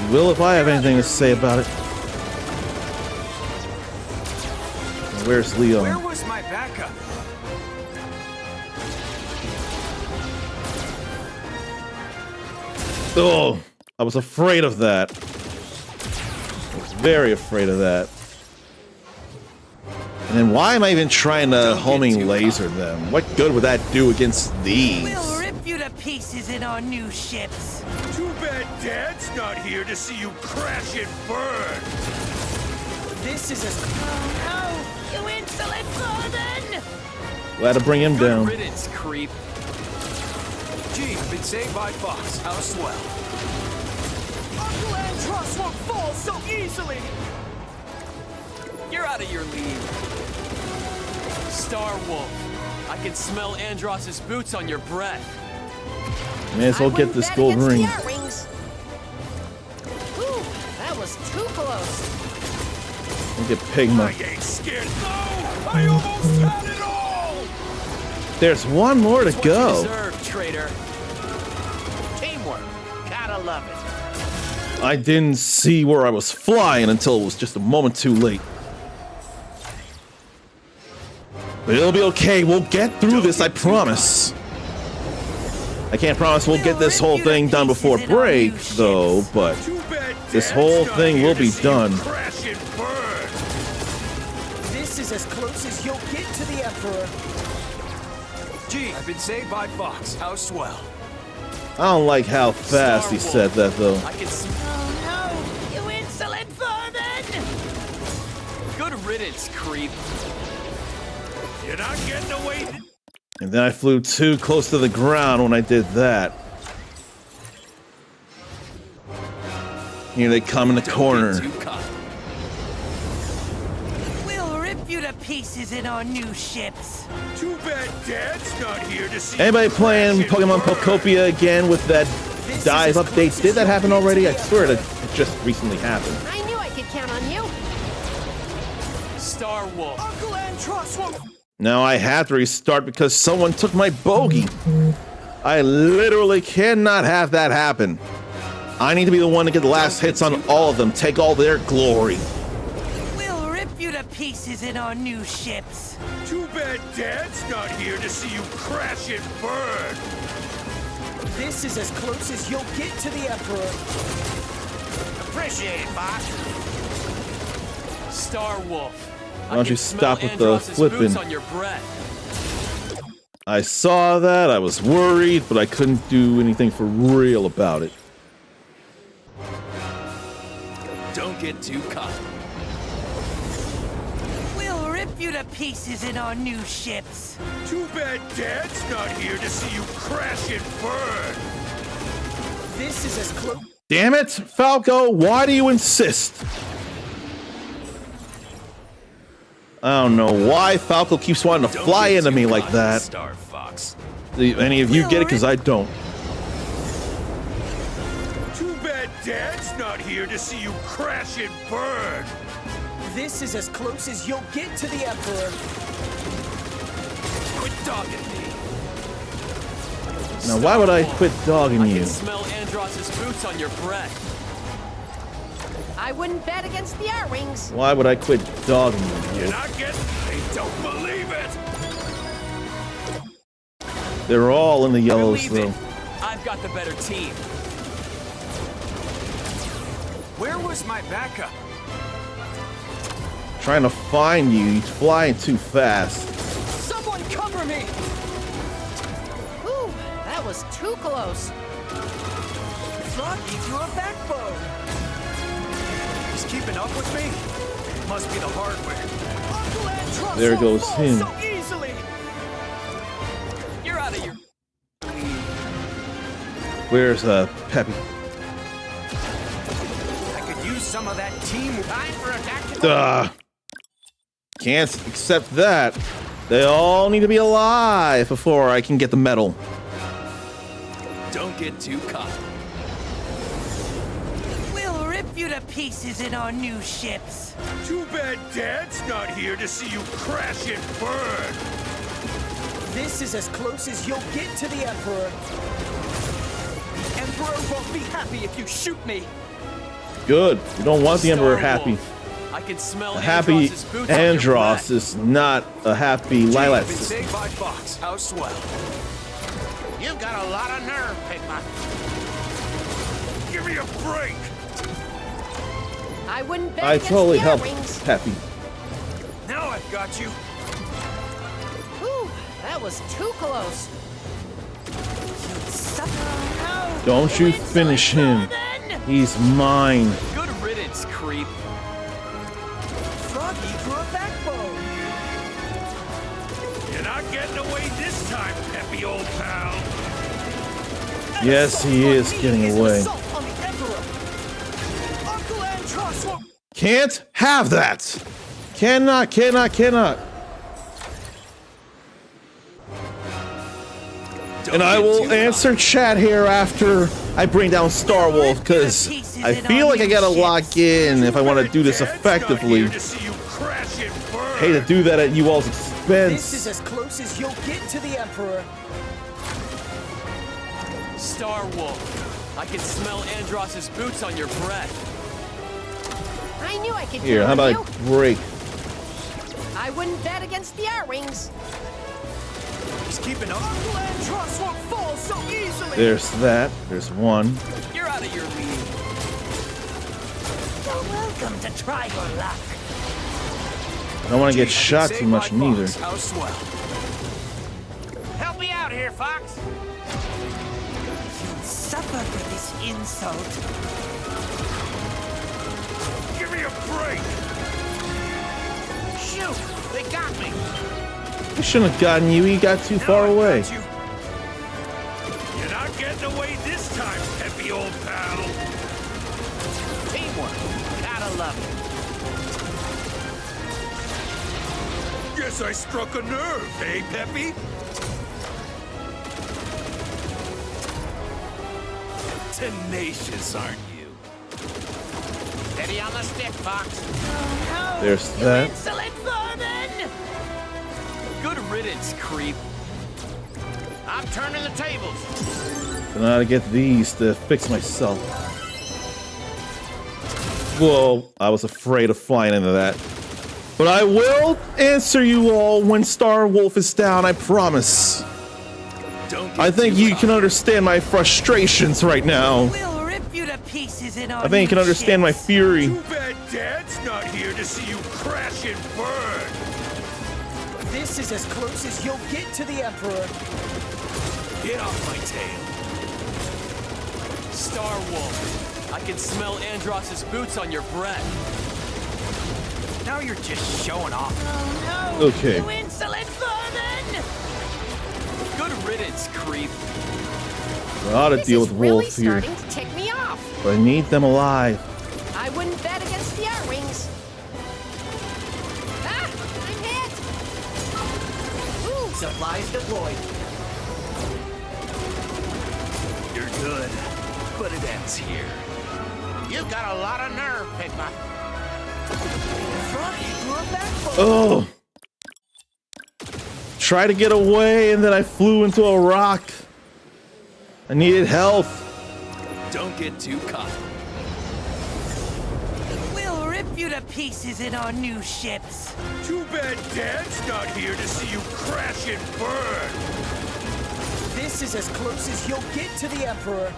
Speaker 1: You will if I have anything to say about it. Where's Leon?
Speaker 6: Where was my backup?
Speaker 1: Oh, I was afraid of that. I was very afraid of that. And then why am I even trying to homing laser them? What good would that do against these?
Speaker 7: We'll rip you to pieces in our new ships.
Speaker 8: Too bad Dad's not here to see you crash and burn.
Speaker 6: This is as...
Speaker 7: Oh no, you insolent Gordon!
Speaker 1: Glad to bring him
Speaker 5: Good
Speaker 1: down.
Speaker 5: riddance, creep.
Speaker 6: Gee, been saved by Fox. How swell. Uncle Landross won't fall so easily!
Speaker 5: You're out of your league. Starwolf. I can smell Andross's boots on your breath.
Speaker 1: May as well
Speaker 2: I
Speaker 1: get
Speaker 2: wouldn't
Speaker 1: this
Speaker 2: bet
Speaker 1: gold
Speaker 2: against
Speaker 1: ring.
Speaker 2: the R-Wings. Ooh, that was too close.
Speaker 1: I'll get Pigma.
Speaker 8: I ain't scared. No! I almost had it all!
Speaker 1: There's one more to
Speaker 5: It's what you
Speaker 1: go.
Speaker 5: deserve, traitor.
Speaker 3: Teamwork. Gotta love it.
Speaker 1: I didn't see where I was flying until it was just a moment too late. But it'll be okay. We'll get through this, I promise. I can't promise we'll get this whole thing done before break, though, but this whole thing will be done.
Speaker 4: This is as close as you'll get to the Emperor. Gee, I've been saved by Fox. How swell.
Speaker 1: I don't like how fast he said that, though.
Speaker 5: I can smell.
Speaker 2: Oh no! You insolent vermin!
Speaker 5: Good riddance, creep.
Speaker 8: You're not getting away.
Speaker 1: And then I flew too close to the ground when I did that. Here they come in the corner.
Speaker 5: Too cocky.
Speaker 9: We'll rip you to pieces in our new ships.
Speaker 8: Too bad Dad's not here to see.
Speaker 1: Anybody playing Pokemon Pokopia again with that dive update? Did that happen already? I swear that it just recently happened.
Speaker 2: I knew I could count on you.
Speaker 5: Star Wolf.
Speaker 4: Uncle Antros won't.
Speaker 1: Now I have to restart because someone took my bogey. I literally cannot have that happen. I need to be the one to get the last hits on all of them. Take all their glory.
Speaker 9: We'll rip you to pieces in our new ships.
Speaker 8: Too bad Dad's not here to see you crash and burn.
Speaker 4: This is as close as you'll get to the Emperor.
Speaker 3: Appreciate it, Fox.
Speaker 5: Star Wolf.
Speaker 1: Why don't you stop with the flipping?
Speaker 5: On your breath.
Speaker 1: I saw that, I was worried, but I couldn't do anything for real about it.
Speaker 6: Don't get too cocky.
Speaker 9: We'll rip you to pieces in our new ships.
Speaker 8: Too bad Dad's not here to see you crash and burn.
Speaker 4: This is as close.
Speaker 1: Damn it, Falco, why do you insist? I don't know why Falco keeps wanting to fly into me like that.
Speaker 6: Star Fox.
Speaker 1: Do any of you get it? Because I don't.
Speaker 8: Too bad Dad's not here to see you crash and burn.
Speaker 4: This is as close as you'll get to the Emperor.
Speaker 6: Quit dogging me.
Speaker 1: Now, why would I quit dogging
Speaker 5: I
Speaker 1: you?
Speaker 5: can smell Andross's boots on your breath.
Speaker 2: I wouldn't bet against the R-Wings.
Speaker 1: Why would I quit dogging you?
Speaker 8: You're not getting. I don't believe it.
Speaker 1: They're all in the yellows,
Speaker 5: Believe
Speaker 1: though.
Speaker 5: it. I've got the better team.
Speaker 4: Where was my backup?
Speaker 1: Trying to find you. He's flying too fast.
Speaker 4: Someone cover me!
Speaker 2: Ooh, that was too close.
Speaker 4: Lucky through a backbone. He's keeping up with me? Must be the hardware. Uncle Antros
Speaker 1: There
Speaker 4: won't
Speaker 1: goes
Speaker 4: fall
Speaker 1: him.
Speaker 4: so easily.
Speaker 5: You're out of your.
Speaker 1: Where's Peppy?
Speaker 4: I could use some of that team.
Speaker 3: Time for a tactical.
Speaker 1: Can't accept that. They all need to be alive before I can get the medal.
Speaker 6: Don't get too cocky.
Speaker 9: We'll rip you to pieces in our new ships.
Speaker 8: Too bad Dad's not here to see you crash and burn.
Speaker 4: This is as close as you'll get to the Emperor. The Emperor won't be happy if you shoot me.
Speaker 1: Good. We don't want the Emperor
Speaker 5: Star
Speaker 1: happy.
Speaker 5: Wolf. I can smell
Speaker 1: A happy
Speaker 5: Andross's boots on your
Speaker 1: Andross
Speaker 5: breath.
Speaker 1: is not a happy
Speaker 4: Gee,
Speaker 1: Lilac
Speaker 4: I've been
Speaker 1: system.
Speaker 4: saved by Fox. How swell.
Speaker 3: You've got a lot of nerve, Pigma.
Speaker 8: Give me a break.
Speaker 2: I wouldn't bet
Speaker 1: I
Speaker 2: against
Speaker 1: totally
Speaker 2: the
Speaker 1: helped
Speaker 2: R-Wings.
Speaker 1: Peppy.
Speaker 4: Now I've got you.
Speaker 2: Ooh, that was too close.
Speaker 1: Don't you finish him. He's mine.
Speaker 5: Good riddance, creep.
Speaker 4: Froggy through a backbone.
Speaker 8: You're not getting away this time, peppy old pal.
Speaker 1: Yes, he is getting away.
Speaker 4: Assault on the Emperor. Uncle Antros won't.
Speaker 1: Can't have that. Cannot. And I will answer chat here after I bring down Star Wolf, because I feel like I gotta lock in if I want to do this effectively.
Speaker 8: To see you crash and burn.
Speaker 1: Hate to do that at you all's suspense.
Speaker 4: This is as close as you'll get to the Emperor.
Speaker 5: Star Wolf, I can smell Andross's boots on your breath.
Speaker 2: I knew I could
Speaker 1: Here, how
Speaker 2: count on
Speaker 1: about
Speaker 2: you.
Speaker 1: I break?
Speaker 2: I wouldn't bet against the R-Wings.
Speaker 4: He's keeping up. Landross won't fall so easily.
Speaker 1: There's that. There's one.
Speaker 5: You're out of your league.
Speaker 9: You're welcome to try your luck.
Speaker 1: I don't want to get
Speaker 4: Gee, I
Speaker 1: shot
Speaker 4: can
Speaker 1: too
Speaker 4: save
Speaker 1: much
Speaker 4: my
Speaker 1: neither.
Speaker 4: Fox. How swell.
Speaker 3: Help me out here, Fox.
Speaker 9: You'll suffer for this insult.
Speaker 8: Give me a break!
Speaker 3: Shoot, they got me.
Speaker 1: He shouldn't have gotten you. He got too far
Speaker 4: Now I
Speaker 1: away.
Speaker 4: got you.
Speaker 8: You're not getting away this time, peppy old pal.
Speaker 3: Teamwork. Gotta love it.
Speaker 8: Guess I struck a nerve, eh, Peppy? Tenacious, aren't you?
Speaker 3: Steady on the stick, Fox.
Speaker 1: There's that.
Speaker 9: Insolent vermin!
Speaker 5: Good riddance, creep.
Speaker 3: I'm turning the tables.
Speaker 1: I know how to get these to fix myself. Whoa, I was afraid of flying into that. But I will answer you all when Star Wolf is down, I promise.
Speaker 8: Don't get
Speaker 1: I think
Speaker 8: too
Speaker 1: you can understand my frustrations right now.
Speaker 9: We'll rip you to pieces in our
Speaker 1: I think you can
Speaker 9: new
Speaker 1: understand my
Speaker 9: ships.
Speaker 1: fury.
Speaker 8: Too bad Dad's not here to see you crash and burn.
Speaker 4: This is as close as you'll get to the Emperor.
Speaker 8: Get off my tail.
Speaker 5: Star Wolf, I can smell Andross's boots on your breath.
Speaker 4: Now you're just showing off.
Speaker 9: Oh no!
Speaker 1: Okay.
Speaker 9: You insolent vermin!
Speaker 5: Good riddance, creep.
Speaker 1: I ought to
Speaker 2: This
Speaker 1: deal
Speaker 2: is
Speaker 1: with
Speaker 2: really
Speaker 1: Wolf here.
Speaker 2: starting to tick me off.
Speaker 1: But I need them alive.
Speaker 2: I wouldn't bet against the R-Wings. Ah! I'm hit! Ooh!
Speaker 7: Supplies deployed.
Speaker 8: You're good, but it ends here.
Speaker 3: You got a lot of nerve, Pigma.
Speaker 4: Froggy grew a backbone.
Speaker 1: Oh. Try to get away and then I flew into a rock. I needed health.
Speaker 8: Don't get too cocky.
Speaker 9: We'll rip you to pieces in our new ships.
Speaker 8: Too bad Dad's not here to see you crash and burn.
Speaker 4: This is as close as you'll get to the Emperor.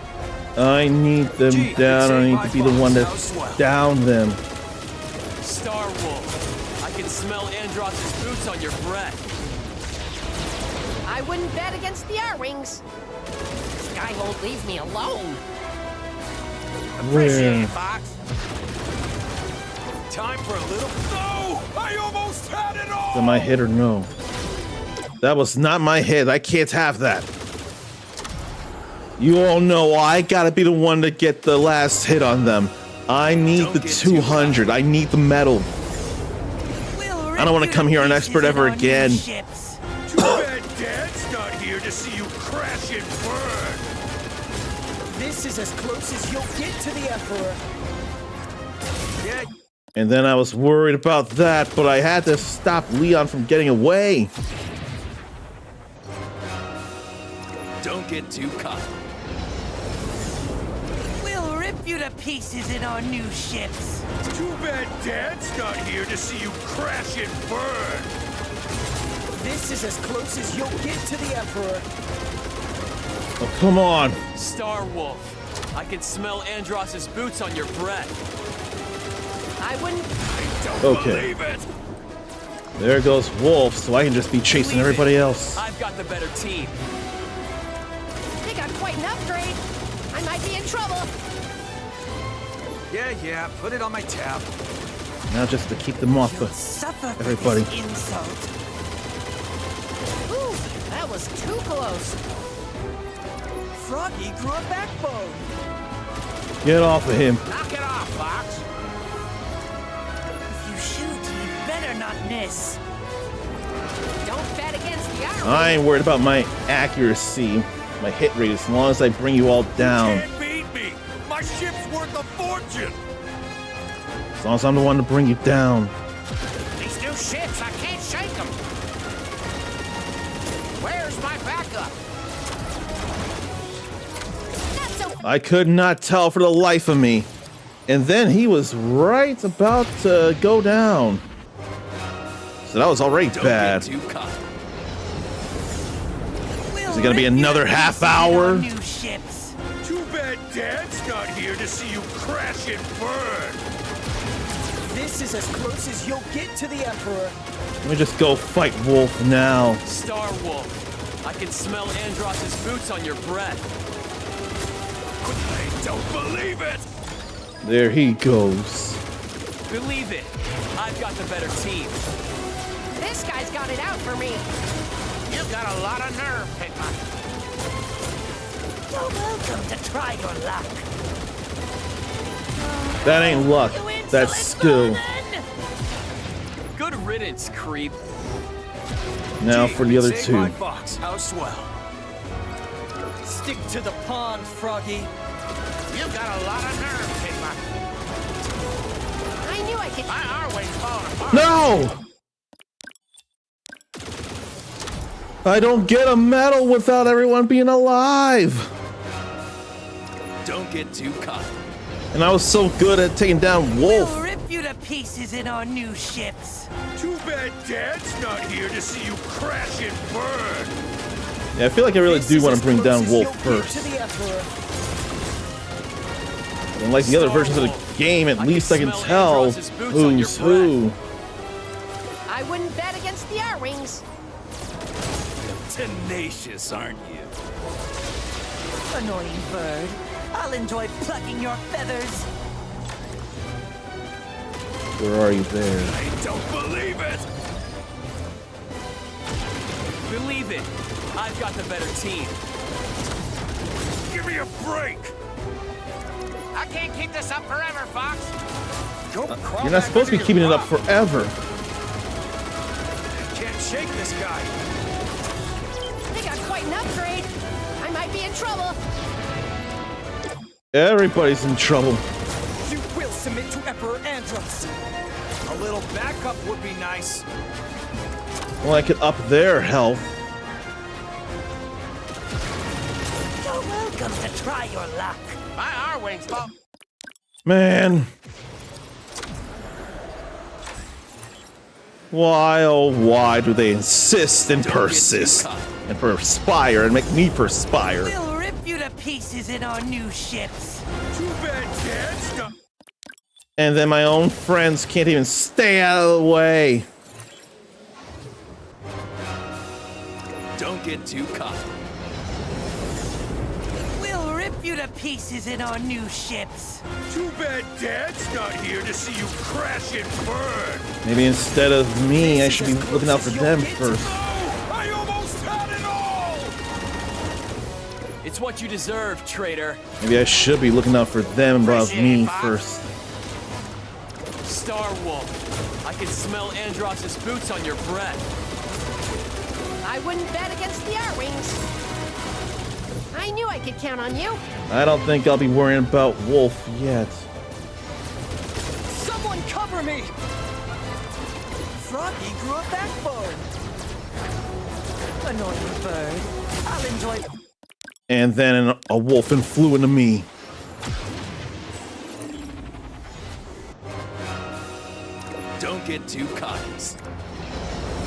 Speaker 1: I need them
Speaker 4: Gee, I
Speaker 1: down.
Speaker 4: can
Speaker 1: I
Speaker 4: save
Speaker 1: need
Speaker 4: my
Speaker 1: to be the
Speaker 4: Fox.
Speaker 1: one to
Speaker 4: How swell.
Speaker 1: down them.
Speaker 5: Star Wolf, I can smell Andross's boots on your breath.
Speaker 2: I wouldn't bet against the R-Wings. Skyhold leaves me alone.
Speaker 3: Appreciate
Speaker 1: Where?
Speaker 3: it, Fox.
Speaker 8: Time for a little. No! I almost had it all!
Speaker 1: Am I hit or no? That was not my hit. I can't have that. You all know I gotta be the one to get the last hit on them. I need
Speaker 8: Don't
Speaker 1: the
Speaker 8: get too
Speaker 1: 200. I need the medal.
Speaker 9: We'll
Speaker 1: I don't want to come here an expert ever again.
Speaker 9: Ships.
Speaker 8: Too bad Dad's not here to see you crash and burn.
Speaker 4: This is as close as you'll get to the Emperor.
Speaker 8: Yeah,
Speaker 1: And then I was worried about that, but I had to stop Leon from getting away.
Speaker 8: don't get too cocky.
Speaker 9: We'll rip you to pieces in our new ships.
Speaker 8: Too bad Dad's not here to see you crash and burn.
Speaker 4: This is as close as you'll get to the Emperor.
Speaker 1: Oh, come on.
Speaker 5: Star Wolf, I can smell Andross's boots on your breath.
Speaker 2: I wouldn't.
Speaker 8: Don't
Speaker 1: Okay.
Speaker 8: believe it.
Speaker 1: There goes Wolf, so I can just be chasing everybody else.
Speaker 5: I've got the better team.
Speaker 2: They got quite an upgrade. I might be in trouble.
Speaker 4: Yeah, put it on my tab.
Speaker 1: Now just to keep them off
Speaker 9: You'll
Speaker 1: the...
Speaker 9: suffer for
Speaker 1: Everybody.
Speaker 9: this insult.
Speaker 2: Ooh, that was too close.
Speaker 4: Froggy grew a backbone.
Speaker 1: Get off of him.
Speaker 3: Knock it off, Fox.
Speaker 9: If you shoot, you better not miss.
Speaker 2: Don't bet against the R-Wings.
Speaker 1: I ain't worried about my accuracy, my hit rate, as long as I bring you all down.
Speaker 8: Can't beat me. My ship's worth a fortune.
Speaker 1: As long as I'm the one to bring you down.
Speaker 3: These new ships, I can't shake them. Where's my backup?
Speaker 2: Not so
Speaker 1: I could not tell for the life of me. And then he was right about to go down. So that was already
Speaker 6: Don't
Speaker 1: bad.
Speaker 6: get too cocky.
Speaker 1: Is it gonna be another half hour?
Speaker 9: New ships.
Speaker 4: Too bad Dad's not here to see you crash and burn.
Speaker 7: This is as close as you'll get to the Emperor.
Speaker 1: Let me just go fight Wolf now.
Speaker 5: Star Wolf, I can smell Andross's boots on your breath.
Speaker 4: I don't believe it.
Speaker 1: There he goes.
Speaker 5: Believe it, I've got the better team.
Speaker 2: this guy's got it out for me.
Speaker 3: You've got a lot of nerve, Pigma.
Speaker 9: You're welcome to try your luck.
Speaker 1: That ain't luck.
Speaker 9: You
Speaker 1: That's skill.
Speaker 9: insolent
Speaker 5: Good riddance, creep.
Speaker 1: Now for the other
Speaker 4: Save
Speaker 1: two.
Speaker 4: my fox.
Speaker 6: How swell.
Speaker 7: Stick to the pond, Froggy.
Speaker 3: You've got a lot of nerve, Pigma.
Speaker 2: I knew I could.
Speaker 3: My R-wing's falling apart.
Speaker 1: No! I don't get a medal without everyone being alive.
Speaker 6: Don't get too cocky.
Speaker 1: And I was so good at taking down
Speaker 9: We'll
Speaker 1: Wolf.
Speaker 9: rip you to pieces in our new ships.
Speaker 4: Too bad Dad's not here to see you crash and burn.
Speaker 1: Yeah, I feel like I really
Speaker 7: This
Speaker 1: do
Speaker 7: is
Speaker 1: want
Speaker 7: as
Speaker 1: to bring
Speaker 7: close
Speaker 1: down
Speaker 7: as
Speaker 1: Wolf
Speaker 7: you'll get
Speaker 1: first.
Speaker 7: to the Emperor.
Speaker 1: And like the other versions of the game, at least I can tell
Speaker 5: Andross's boots on your
Speaker 1: who's who.
Speaker 2: I wouldn't bet against the R-Wings.
Speaker 6: Tenacious, aren't you?
Speaker 9: Annoying bird. I'll enjoy plucking your feathers.
Speaker 1: Where are you there?
Speaker 4: I don't believe it.
Speaker 5: Believe it, I've got the better team.
Speaker 4: Give me a break.
Speaker 3: I can't keep this up forever, Fox.
Speaker 4: Go crawl
Speaker 1: You're not
Speaker 4: back
Speaker 1: supposed to be
Speaker 4: under
Speaker 1: keeping it
Speaker 4: your
Speaker 1: up
Speaker 4: rock.
Speaker 1: forever.
Speaker 4: Can't shake this guy.
Speaker 2: They got quite an upgrade. I might be in trouble.
Speaker 1: Everybody's in trouble.
Speaker 7: You will submit to Emperor Andros.
Speaker 4: A little backup would be nice.
Speaker 1: Well, I could up their health.
Speaker 9: You're welcome to try your luck.
Speaker 3: My R-wing's fall.
Speaker 1: Man. Why, oh why do they insist and persist and perspire and make me perspire?
Speaker 9: We'll rip you to pieces in our new ships.
Speaker 4: Too bad Dad's not.
Speaker 1: And then my own friends can't even stay out of the way.
Speaker 6: Don't get too cocky.
Speaker 9: We'll rip you to pieces in our new ships.
Speaker 4: Too bad Dad's not here to see you crash and burn.
Speaker 1: Maybe instead of me, I should be looking out for them first.
Speaker 4: Oh, I almost had it all.
Speaker 5: It's what you deserve, traitor.
Speaker 1: Maybe I should be looking out for them above
Speaker 3: Appreciate
Speaker 1: me
Speaker 3: it, Bob.
Speaker 1: first.
Speaker 5: Star Wolf, I can smell Andross's boots on your breath.
Speaker 2: I wouldn't bet against the R-Wings. I knew I could count on you.
Speaker 1: I don't think I'll be worrying about Wolf yet.
Speaker 7: Someone cover me! Froggy grew a backbone.
Speaker 9: Annoying bird. I'll enjoy.
Speaker 1: And then a wolf flew into me.
Speaker 6: Don't get too cocky.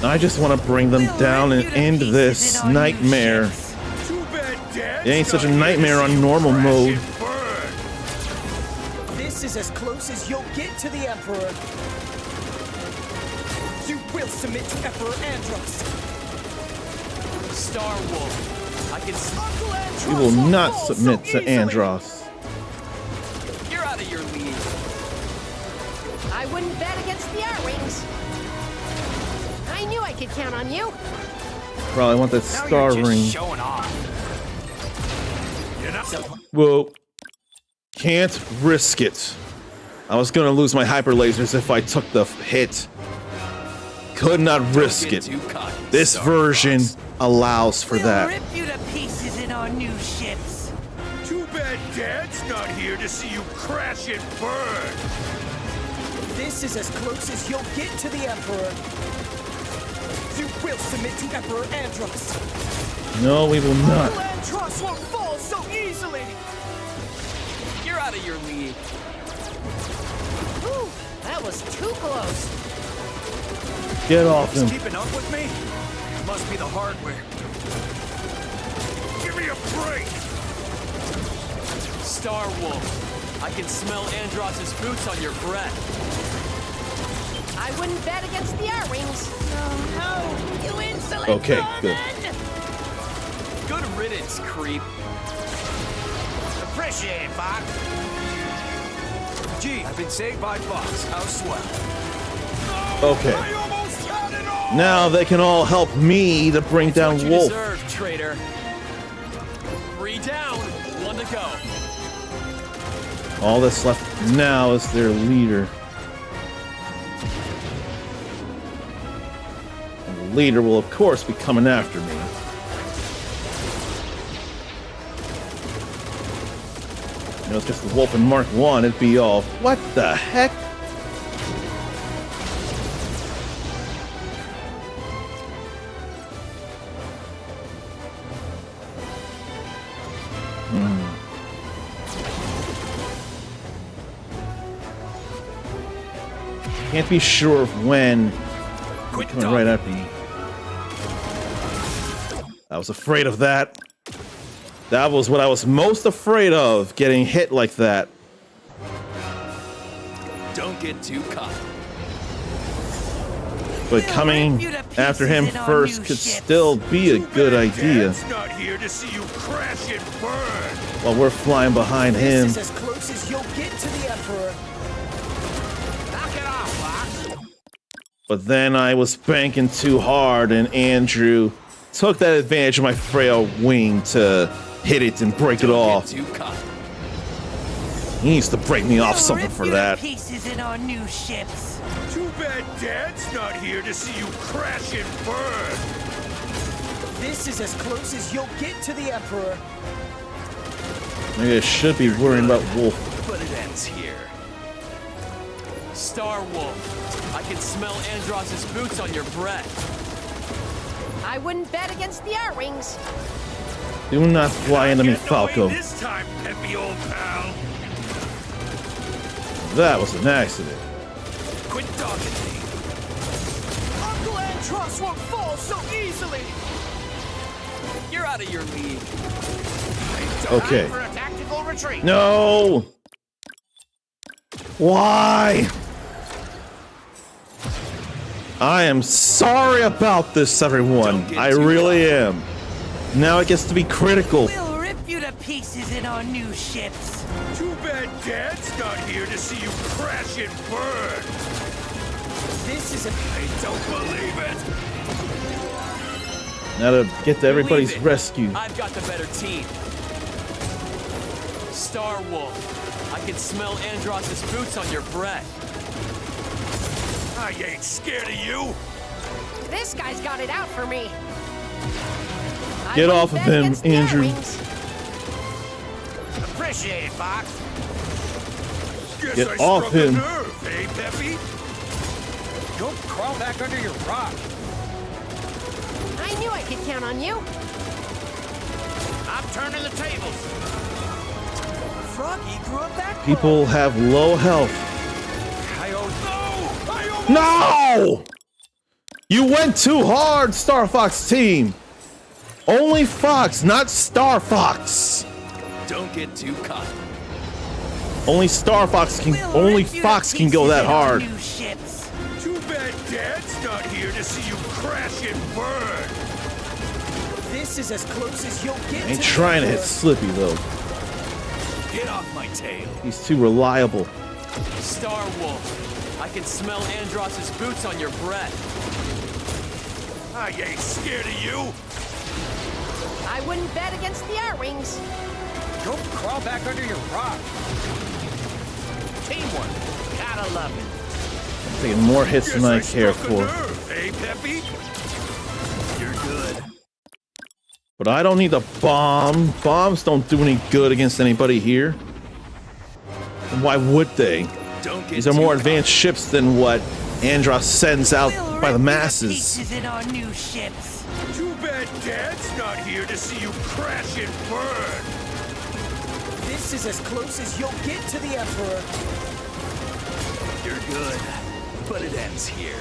Speaker 1: I just want to bring them
Speaker 9: We'll
Speaker 1: down
Speaker 9: rip
Speaker 1: and
Speaker 9: you to
Speaker 1: end
Speaker 9: pieces
Speaker 1: this
Speaker 9: in our new
Speaker 1: nightmare.
Speaker 9: ships.
Speaker 4: Too bad Dad's
Speaker 1: It ain't such a
Speaker 4: not here to
Speaker 1: nightmare
Speaker 4: see
Speaker 1: on
Speaker 4: you
Speaker 1: normal
Speaker 4: crash
Speaker 1: mode.
Speaker 4: and burn.
Speaker 7: This is as close as you'll get to the Emperor. You will submit to Emperor Andros.
Speaker 5: Star Wolf, I can.
Speaker 7: Uncle Andros
Speaker 1: You will
Speaker 7: won't
Speaker 1: not
Speaker 7: fall
Speaker 1: submit
Speaker 7: so
Speaker 1: to
Speaker 7: easily.
Speaker 1: Andros.
Speaker 5: You're out of your league.
Speaker 2: I wouldn't bet against the R-Wings. I knew I could count on you.
Speaker 1: Probably want that
Speaker 4: Now
Speaker 1: star
Speaker 4: you're just
Speaker 1: ring.
Speaker 4: showing off. You're not.
Speaker 1: Whoa. Can't risk it. I was gonna lose my hyper lasers if I took the hit. Could not risk
Speaker 6: Don't
Speaker 1: it.
Speaker 6: get too cocky.
Speaker 1: This
Speaker 6: Star
Speaker 1: version
Speaker 6: Fox.
Speaker 1: allows for
Speaker 9: We'll
Speaker 1: that.
Speaker 9: rip you to pieces in our new ships.
Speaker 4: Too bad Dad's not here to see you crash and burn.
Speaker 7: This is as close as you'll get to the Emperor.
Speaker 4: You will submit to Emperor Andros.
Speaker 1: No, we will not.
Speaker 4: Andros won't fall so easily.
Speaker 6: You're out of your league.
Speaker 2: Whew, that was too close.
Speaker 1: Get off him.
Speaker 4: He's keeping up with me? Must be the hardware. Give me a break.
Speaker 6: Star Wolf, I can smell Andros's boots on your breath.
Speaker 2: I wouldn't bet against the R-Wings. Oh no, you insolent
Speaker 1: Okay, good.
Speaker 2: vermin!
Speaker 6: Good riddance, creep.
Speaker 3: Appreciate it, Fox.
Speaker 4: Gee, I've been saved by Fox. How swell.
Speaker 1: Okay.
Speaker 4: I almost had it all.
Speaker 1: Now they can all help me to bring
Speaker 6: It's
Speaker 1: down
Speaker 6: what you
Speaker 1: Wolf.
Speaker 6: deserve, traitor. 3 down, 1 to go.
Speaker 1: All that's left now is their leader. And the leader will, of course, be coming after me. You know, it's just the Wolf and Mark 1, it'd be all, what the heck? Can't be sure of when they're coming right after me. I was afraid of that. That was what I was most afraid of, getting hit like that.
Speaker 6: Don't get too caught.
Speaker 1: But coming after him first could still be a good idea.
Speaker 8: Dad's not here to see you crash and burn.
Speaker 1: While we're flying behind him.
Speaker 4: This is as close as you'll get to the Emperor.
Speaker 3: Knock it off, Fox.
Speaker 1: But then I was banking too hard, and Andrew took that advantage of my frail wing to hit it and break it off.
Speaker 6: Too caught.
Speaker 1: He needs to break me off
Speaker 9: We'll
Speaker 1: something
Speaker 9: rip
Speaker 1: for
Speaker 9: you to
Speaker 1: that.
Speaker 9: pieces in our new ships.
Speaker 8: Too bad Dad's not here to see you crash and burn.
Speaker 4: This is as close as you'll get to the Emperor.
Speaker 1: Maybe I should be worrying about Wolf.
Speaker 6: But it ends here. Star Wolf, I can smell Andros's boots on your breath.
Speaker 2: I wouldn't bet against the R-Wings.
Speaker 1: Do not fly into me,
Speaker 8: Get no
Speaker 1: Falco.
Speaker 8: aim this time, peppy old pal.
Speaker 1: That was an accident.
Speaker 6: Quit dogging me.
Speaker 4: Uncle Andros won't fall so easily.
Speaker 6: You're out of your league.
Speaker 1: Okay.
Speaker 3: Time for a tactical retreat.
Speaker 1: No! Why? I am sorry about this, everyone.
Speaker 6: Don't get
Speaker 1: I
Speaker 6: too
Speaker 1: really am. Now it gets to be critical.
Speaker 9: We'll rip you to pieces in our new ships.
Speaker 8: Too bad Dad's not here to see you crash and burn.
Speaker 4: This is a...
Speaker 8: I don't believe it.
Speaker 1: Now to get to everybody's
Speaker 6: Believe it.
Speaker 1: rescue.
Speaker 6: I've got the better team. Star Wolf, I can smell Andros's boots on your breath.
Speaker 8: I ain't scared of you.
Speaker 2: This guy's got it out for me. I
Speaker 1: Get
Speaker 2: wouldn't
Speaker 1: off of
Speaker 2: bet
Speaker 1: him,
Speaker 2: against the
Speaker 1: Andrew.
Speaker 2: R-Wings.
Speaker 3: Appreciate it, Fox.
Speaker 8: Guess
Speaker 1: Get
Speaker 8: I
Speaker 1: off
Speaker 8: struck a
Speaker 1: him.
Speaker 8: nerve, eh, Peppy?
Speaker 4: Don't crawl back under your rock.
Speaker 2: I knew I could count on you.
Speaker 3: I'm turning the tables.
Speaker 4: Froggy grew a backbone.
Speaker 1: People have low health.
Speaker 4: I owe...
Speaker 8: No! I almost...
Speaker 1: No! You went too hard, Star Fox team. Only Fox, not Star Fox.
Speaker 6: Don't get too caught.
Speaker 1: Only Star Fox can.
Speaker 9: We'll
Speaker 1: Only
Speaker 9: rip you to
Speaker 1: Fox can go
Speaker 9: pieces
Speaker 1: that
Speaker 9: in our
Speaker 1: hard.
Speaker 9: new ships.
Speaker 8: Too bad Dad's not here to see you crash and burn.
Speaker 4: This is as close as you'll get
Speaker 1: Ain't
Speaker 4: to
Speaker 1: trying to
Speaker 4: the
Speaker 1: hit
Speaker 4: Emperor.
Speaker 1: Slippy though.
Speaker 6: Get off my tail.
Speaker 1: He's too reliable.
Speaker 6: Star Wolf, I can smell Andros's boots on your breath.
Speaker 8: I ain't scared of you.
Speaker 2: I wouldn't bet against the R-Wings.
Speaker 4: Don't crawl back under your rock.
Speaker 3: Teamwork. Gotta love it.
Speaker 1: I'm taking more hits
Speaker 8: Guess
Speaker 1: than I
Speaker 8: struck
Speaker 1: care
Speaker 8: a
Speaker 1: for.
Speaker 8: nerve, eh, Peppy?
Speaker 6: You're good.
Speaker 1: But I don't need a bomb. Bombs don't do any good against anybody here. And why would they?
Speaker 6: Don't get
Speaker 1: These are
Speaker 6: too
Speaker 1: more
Speaker 6: caught.
Speaker 1: advanced ships than what Andros sends out
Speaker 9: We'll
Speaker 1: by the
Speaker 9: rip you to
Speaker 1: masses.
Speaker 9: pieces in our new ships.
Speaker 4: Too bad Dad's not here to see you crash and burn.
Speaker 6: This is as close as you'll get to the Emperor.
Speaker 4: You're good, but it ends here.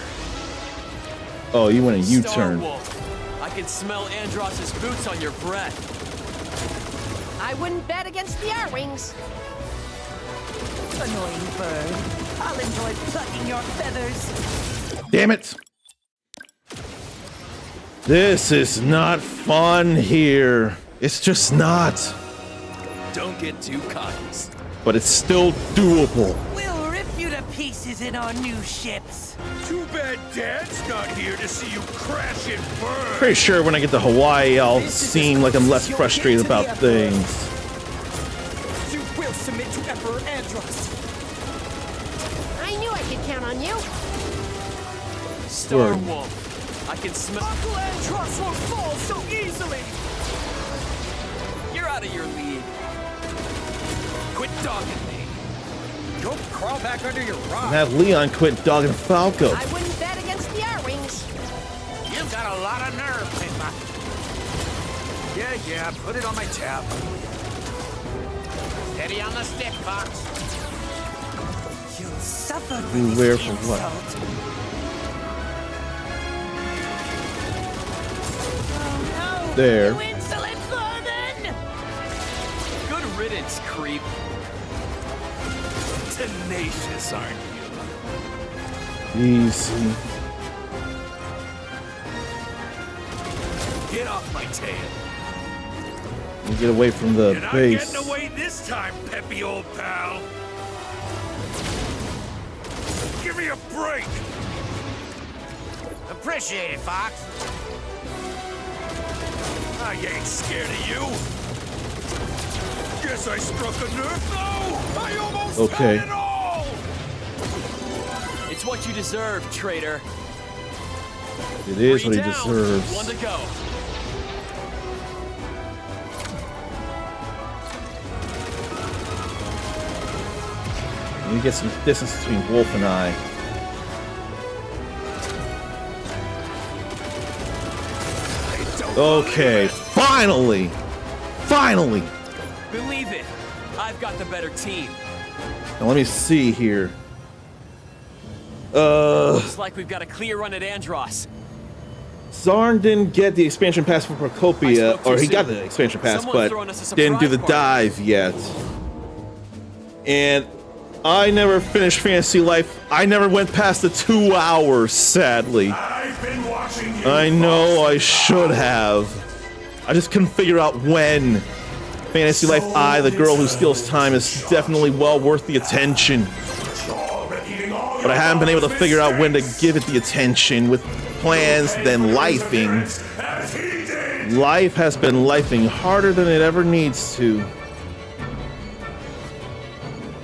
Speaker 1: Oh, you went a U-turn.
Speaker 5: Starwolf, I can smell Andros's boots on your breath.
Speaker 2: I wouldn't bet against the R-Wings.
Speaker 9: Annoying bird. I'll enjoy plucking your feathers.
Speaker 1: Damn it. This is not fun here. It's just not.
Speaker 4: Don't get too cocky.
Speaker 1: But it's still doable.
Speaker 9: We'll rip you to pieces in our new ships.
Speaker 4: Too bad Dad's not here to see you crash and burn.
Speaker 1: Pretty sure when I get to Hawaii, I'll seem like I'm less frustrated about things.
Speaker 6: You will submit to Emperor Andros.
Speaker 2: I knew I could count on you.
Speaker 5: Starwolf, I can smell.
Speaker 6: Uncle Andros won't fall so easily.
Speaker 5: You're out of your league. Quit dogging me.
Speaker 6: Go crawl back under your rock.
Speaker 1: And have Leon quit dogging Falco.
Speaker 2: I wouldn't bet against the R-Wings.
Speaker 3: You've got a lot of nerve, Pippa.
Speaker 4: Yeah, put it on my tab.
Speaker 3: Steady on the stick, Fox.
Speaker 9: You'll suffer for
Speaker 1: Beware
Speaker 9: this
Speaker 1: for what?
Speaker 9: insult. Oh no!
Speaker 1: There.
Speaker 9: You insolent vermin!
Speaker 5: Good riddance, creep.
Speaker 4: Tenacious, aren't you?
Speaker 1: Easy.
Speaker 4: Get off my tail.
Speaker 1: You get away from the
Speaker 4: You're not
Speaker 1: base.
Speaker 4: getting away this time, peppy old pal. Give me a break.
Speaker 3: Appreciate it, Fox.
Speaker 4: I ain't scared of you. Guess I struck a nerve. No, I almost
Speaker 1: Okay.
Speaker 4: got it all.
Speaker 5: It's what you deserve, traitor.
Speaker 1: It is
Speaker 5: 3
Speaker 1: what he
Speaker 5: down,
Speaker 1: deserves.
Speaker 5: 1 to go.
Speaker 1: You get some distance between Wolf and I. Okay, finally! Finally!
Speaker 5: Believe it. I've got the better team.
Speaker 1: Now let me see here.
Speaker 5: Looks like we've got a clear run at Andros.
Speaker 1: Zarn didn't get the expansion pass for
Speaker 5: I
Speaker 1: Procopia,
Speaker 5: spoke too
Speaker 1: or he got
Speaker 5: soon.
Speaker 1: the expansion pass,
Speaker 5: Someone's
Speaker 1: but
Speaker 5: throwing us a
Speaker 1: didn't do the
Speaker 5: surprise party.
Speaker 1: dive yet. And I never finished Fantasy Life. I never went past the 2 hours, sadly.
Speaker 8: I've been watching you.
Speaker 1: I know I should have. I just couldn't figure out when. Fantasy Life I, the girl who steals time, is definitely well worth the attention. But I haven't been able to figure out when to give it the attention with plans than lifing. Life has been lifing harder than it ever needs to.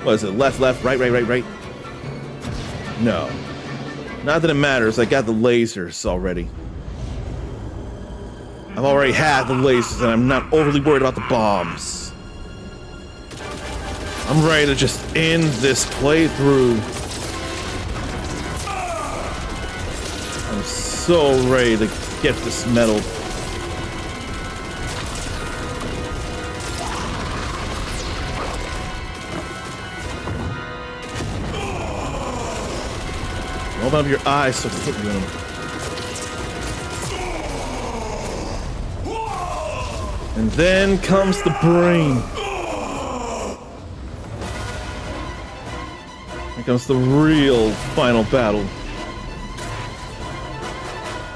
Speaker 1: What is it? Left, left, right, right, right, right? No. Not that it matters. I got the lasers already. I've already had the lasers and I'm not overly worried about the bombs. I'm ready to just end this playthrough. I'm so ready to get this medal. Open up your eyes so I can hit you in them. And then comes the brain. Here comes the real final battle.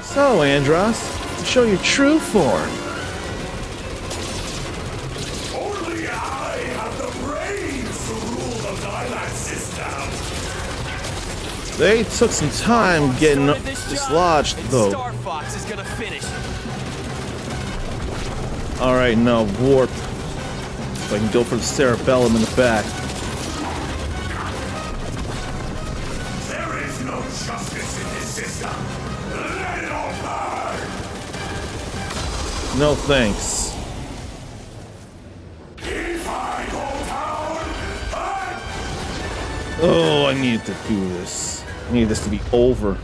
Speaker 1: So, Andros, to show your true form.
Speaker 8: Only I have the brains to rule the Lilac system.
Speaker 1: They took some time getting
Speaker 5: Started this job,
Speaker 1: dislodged,
Speaker 5: and
Speaker 1: though.
Speaker 5: Star Fox is gonna finish.
Speaker 1: Alright, now warp. So I can go for the cerebellum in the back.
Speaker 8: There is no justice in this system. Let it all burn.
Speaker 1: No thanks.
Speaker 8: If I go down,
Speaker 1: Oh, I need to do this. I need this to be over.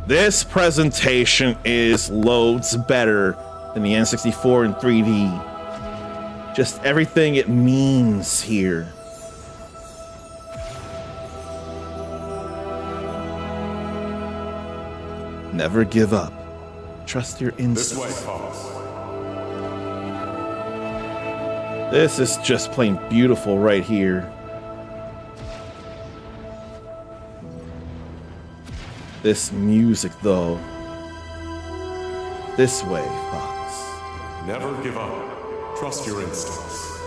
Speaker 1: This presentation is loads better than the N64 in 3D. Just everything it means here. Never give up. Trust your instincts.
Speaker 8: This way, Fox.
Speaker 1: This is just plain beautiful right here. This music, though. This way, Fox.
Speaker 8: Never give up. Trust your instincts.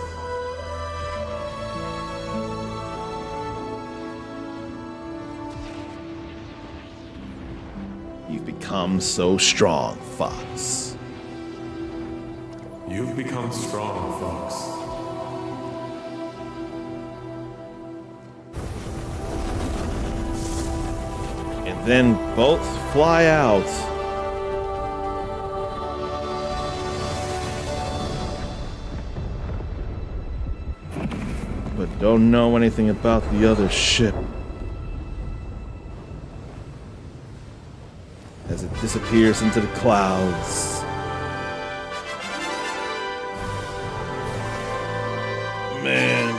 Speaker 1: You've become so strong, Fox.
Speaker 8: You've become strong, Fox.
Speaker 1: And then both fly out. But don't know anything about the other ship. As it disappears into the clouds. Man.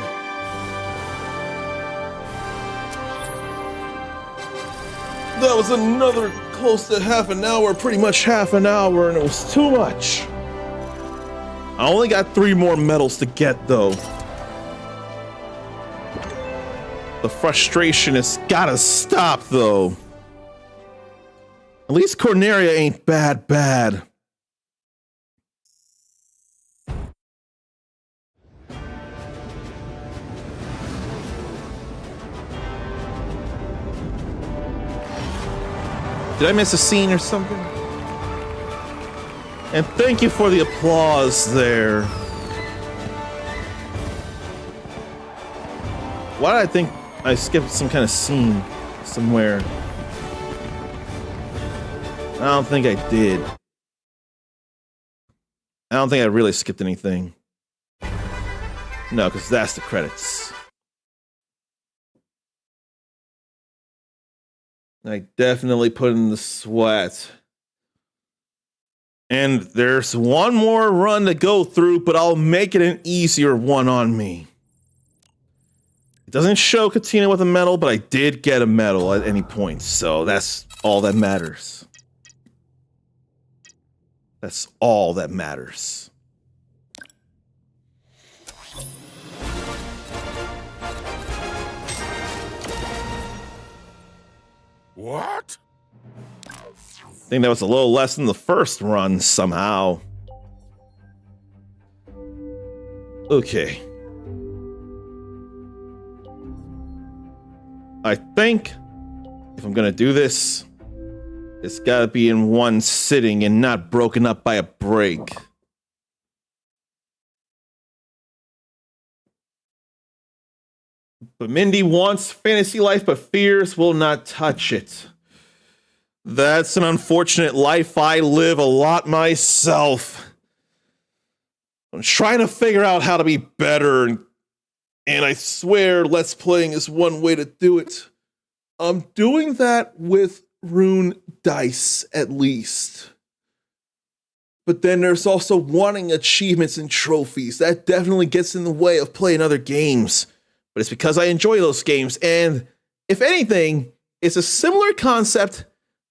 Speaker 1: That was another close to half an hour, pretty much half an hour, and it was too much. I only got 3 more medals to get, though. The frustration has gotta stop, though. At least Corneria ain't bad. Did I miss a scene or something? And thank you for the applause there. Why did I think I skipped some kind of scene somewhere? I don't think I did. I don't think I really skipped anything. No, because that's the credits. I definitely put in the sweat. And there's one more run to go through, but I'll make it an easier one on me. It doesn't show Katina with a medal, but I did get a medal at any point, so that's all that matters. That's all that matters.
Speaker 8: What?
Speaker 1: I think that was a little less than the first run somehow. Okay. I think if I'm gonna do this, it's gotta be in one sitting and not broken up by a break. But Mindy wants fantasy life, but fears will not touch it. That's an unfortunate life I live a lot myself. I'm trying to figure out how to be better, and I swear Let's Playing is one way to do it. I'm doing that with rune dice, at least. But then there's also wanting achievements and trophies. That definitely gets in the way of playing other games. But it's because I enjoy those games, and if anything, it's a similar concept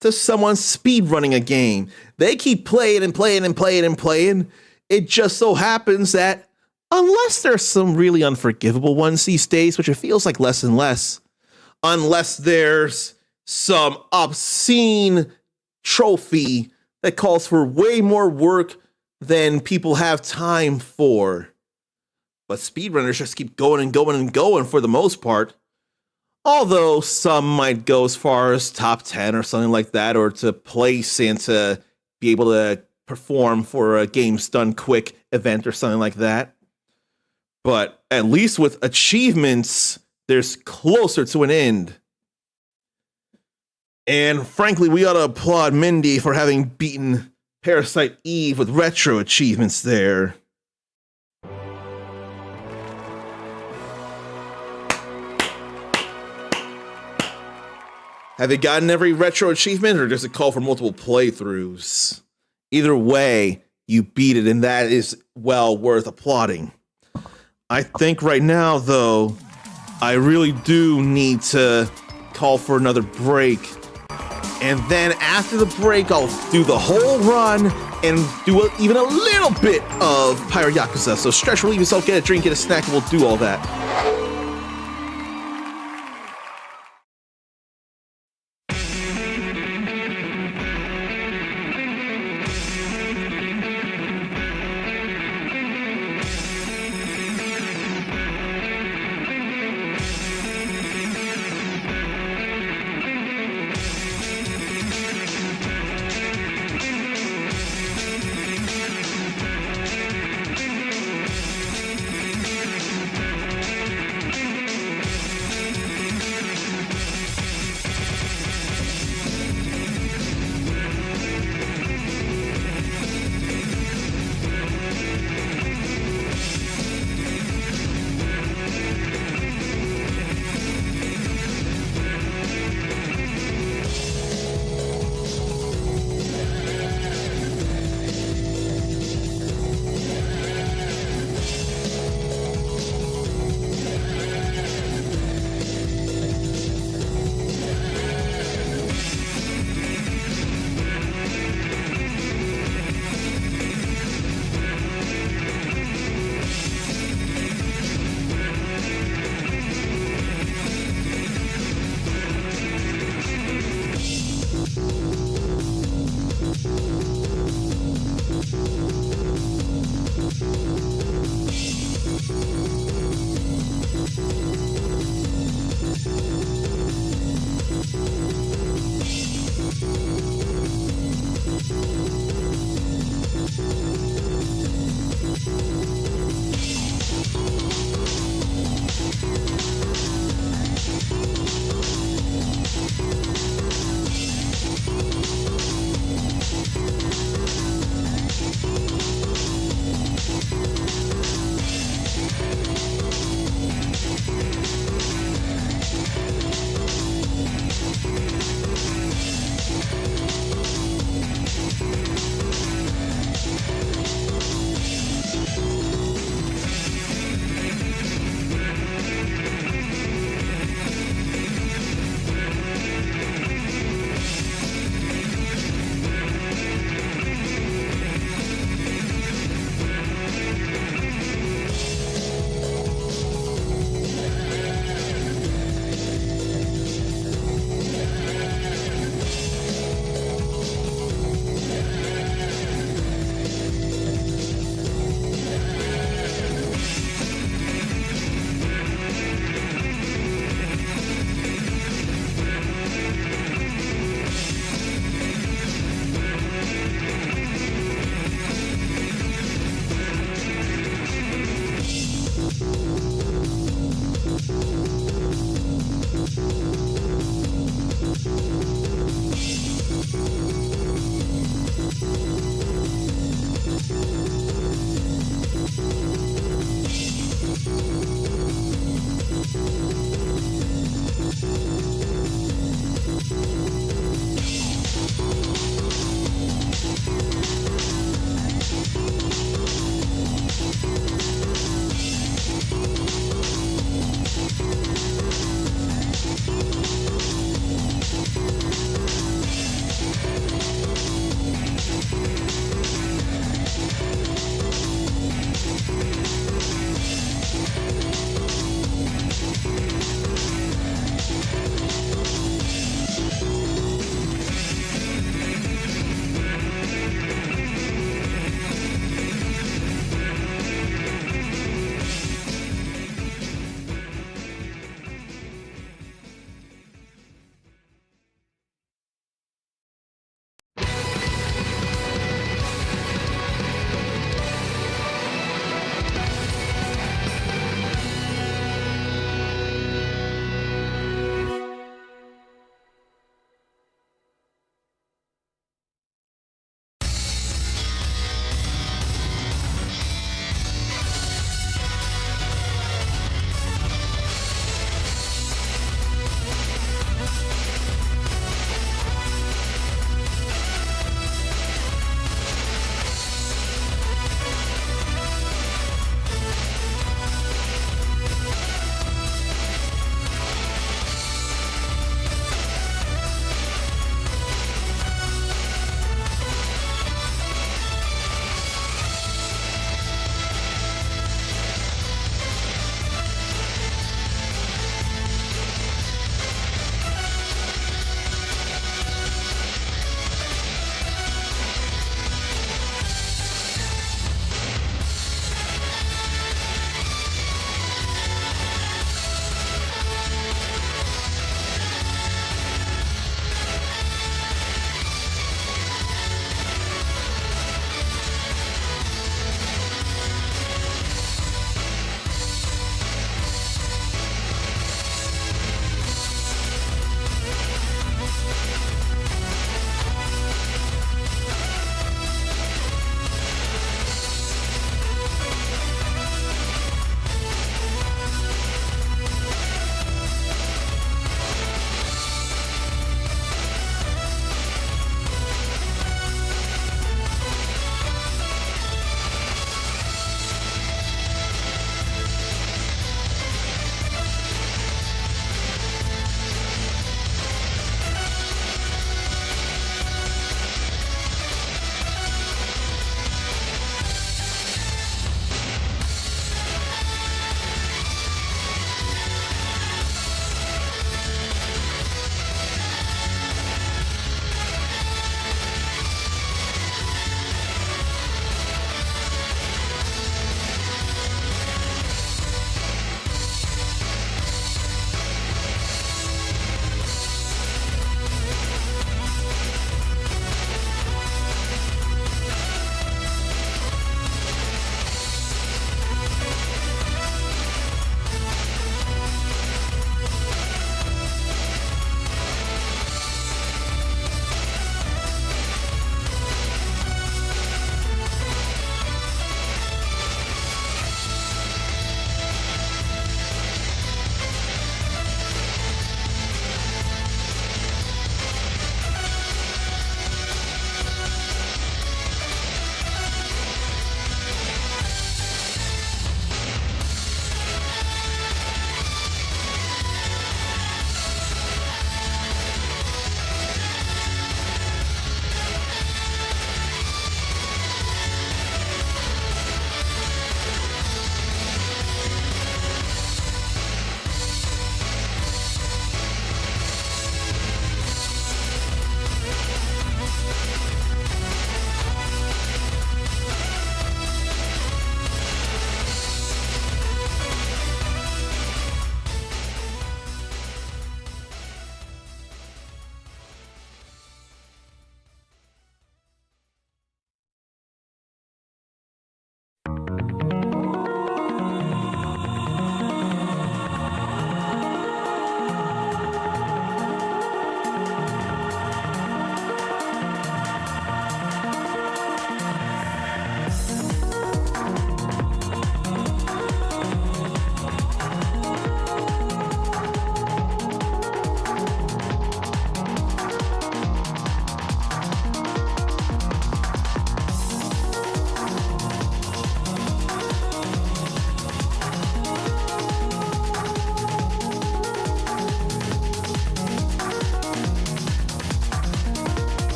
Speaker 1: to someone speedrunning a game. They keep playing and playing and playing and playing. It just so happens that unless there's some really unforgivable ones these days, which it feels like less and less, unless there's some obscene trophy that calls for way more work than people have time for. But speedrunners just keep going and going and going for the most part. Although some might go as far as top 10 or something like that, or to place and to be able to perform for a Games Done Quick event or something like that. But at least with achievements, there's closer to an end. And frankly, we ought to applaud Mindy for having beaten Parasite Eve with retro achievements there. Have you gotten every retro achievement, or does it call for multiple playthroughs? Either way, you beat it, and that is well worth applauding. I think right now, though, I really do need to call for another break. And then after the break, I'll do the whole run and do even a little bit of Pyro Yakuza. So stretch, relieve yourself, get a drink, get a snack, and we'll do all that.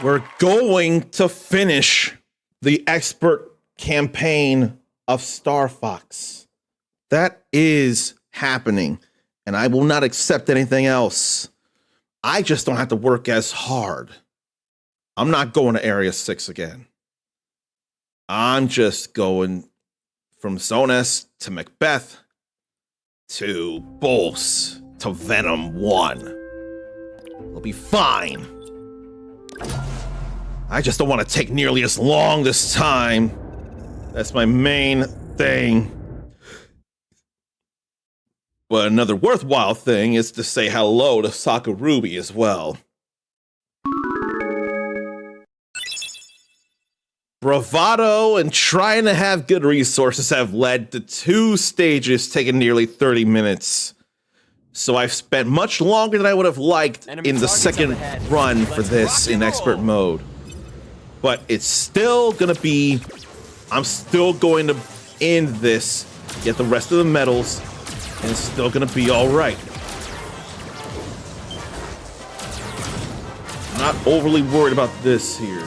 Speaker 1: We're going to finish the expert campaign of Star Fox. That is happening, and I will not accept anything else. I just don't have to work as hard. I'm not going to Area 6 again. I'm just going from Zone S to Macbeth to Bulls to Venom 1. It'll be fine. I just don't want to take nearly as long this time. That's my main thing. But another worthwhile thing is to say hello to Sakarubi as well. Bravado and trying to have good resources have led to 2 stages taking nearly 30 minutes. So I've spent much longer than I would have liked in the second run for this in expert mode. But it's still gonna be, I'm still going to end this, get the rest of the medals, and it's still gonna be all right. I'm not overly worried about this here.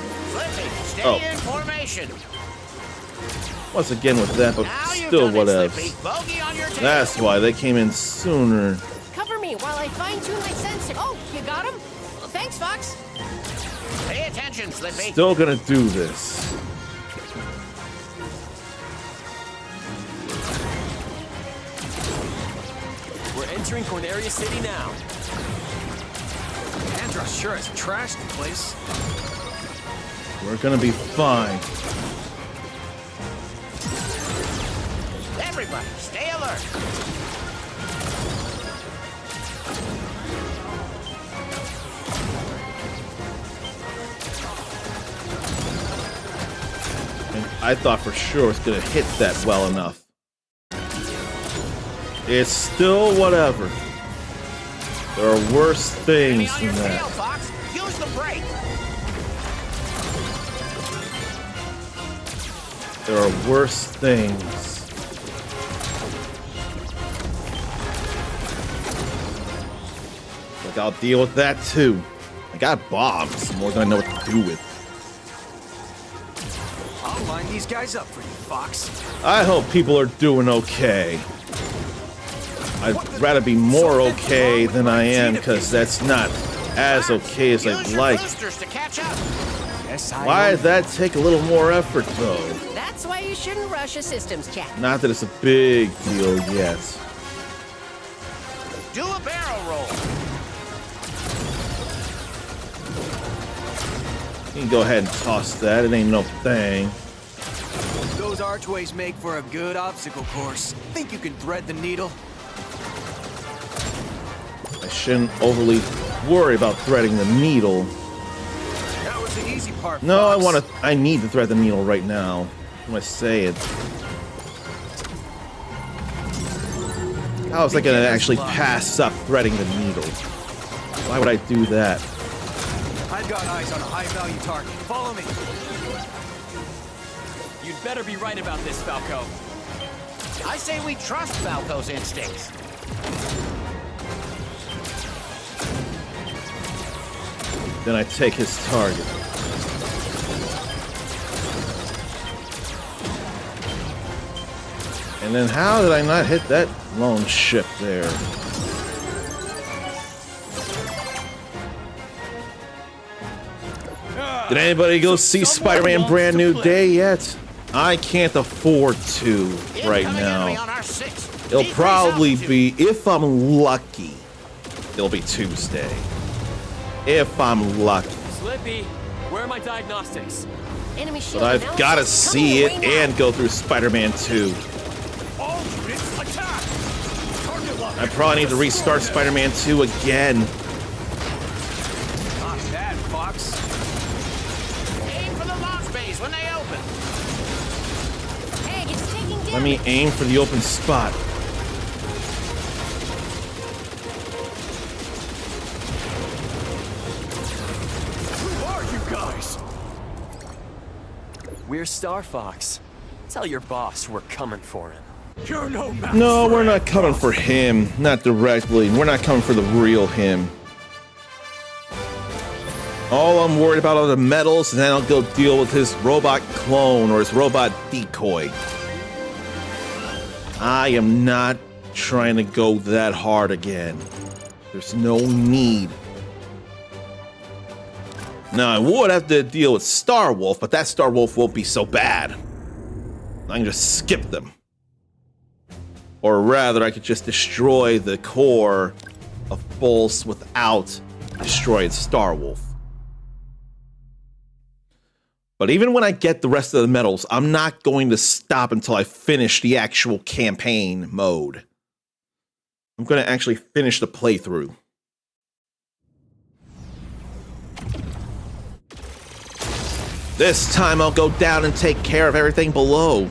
Speaker 3: Stay in formation.
Speaker 1: Once again with that, but still whatever. That's why they came in sooner.
Speaker 2: Cover me while I fine-tune my sensor. Oh, you got him? Well, thanks, Fox.
Speaker 3: Pay attention, Slippy.
Speaker 1: Still gonna do this.
Speaker 5: We're entering Corneria City now.
Speaker 4: Andros sure has trashed the place.
Speaker 1: We're gonna be fine.
Speaker 3: Everybody, stay alert.
Speaker 1: And I thought for sure it's gonna hit that well enough. It's still whatever. There are worse things
Speaker 3: on your
Speaker 1: than
Speaker 3: tail,
Speaker 1: that.
Speaker 3: Fox. Use the brake.
Speaker 1: There are worse things. Like I'll deal with that too. I got bombs more than I know what to do with.
Speaker 4: I'll line these guys up for you, Fox.
Speaker 1: I hope people are doing okay. I'd rather be more okay than I am, because that's not as okay as I'd like.
Speaker 3: Boosters to catch up.
Speaker 4: Yes,
Speaker 1: Why did that take a little more effort, though?
Speaker 2: That's why you shouldn't rush a systems check.
Speaker 1: Not that it's a big deal yet.
Speaker 3: Do a barrel roll.
Speaker 1: You can go ahead and toss that. It ain't no thing.
Speaker 4: Those archways make for a good obstacle course. Think you can thread the needle?
Speaker 1: I shouldn't overly worry about threading the needle.
Speaker 4: That was the easy part.
Speaker 1: No,
Speaker 4: Fox.
Speaker 1: I need to thread the needle right now. I'm gonna say it. How was I gonna actually pass up threading the needle? Why would I do that?
Speaker 4: I've got eyes on a high-value target. Follow me.
Speaker 5: You'd better be right about this, Falco.
Speaker 3: I say we trust Falco's instincts.
Speaker 1: Then I take his target. And then how did I not hit that lone ship there? Did anybody go see Spider-Man Brand New Day yet? I can't afford to right
Speaker 3: Incoming enemy on
Speaker 1: now.
Speaker 3: our 6.
Speaker 1: It'll
Speaker 3: Decrease
Speaker 1: probably
Speaker 3: altitude.
Speaker 1: be, if I'm lucky, it'll be Tuesday. If I'm lucky.
Speaker 5: Slippy, where are my diagnostics?
Speaker 2: Enemy shield
Speaker 1: But I've
Speaker 2: analysis
Speaker 1: got to
Speaker 2: coming
Speaker 1: see
Speaker 2: your
Speaker 1: it
Speaker 2: way now.
Speaker 1: and go through Spider-Man 2.
Speaker 4: All units, attack! Target lock.
Speaker 1: I probably need to restart Spider-Man 2 again.
Speaker 4: Not bad, Fox.
Speaker 3: Aim for the launch bays when they open.
Speaker 2: Hey, it's taking damage.
Speaker 1: Let me aim for the open spot.
Speaker 4: Who are you guys?
Speaker 5: We're Star Fox. Tell your boss we're coming for him.
Speaker 4: You're no match.
Speaker 1: No,
Speaker 4: for
Speaker 1: we're
Speaker 4: it.
Speaker 1: not coming for him. Not directly. We're not coming for the real him. All I'm worried about are the medals, and then I'll go deal with his robot clone or his robot decoy. I am not trying to go that hard again. There's no need. Now, I would have to deal with Star Wolf, but that Star Wolf won't be so bad. I can just skip them. Or rather, I could just destroy the core of Pulse without destroying Star Wolf. But even when I get the rest of the medals, I'm not going to stop until I finish the actual campaign mode. I'm going to actually finish the playthrough. This time I'll go down and take care of everything below.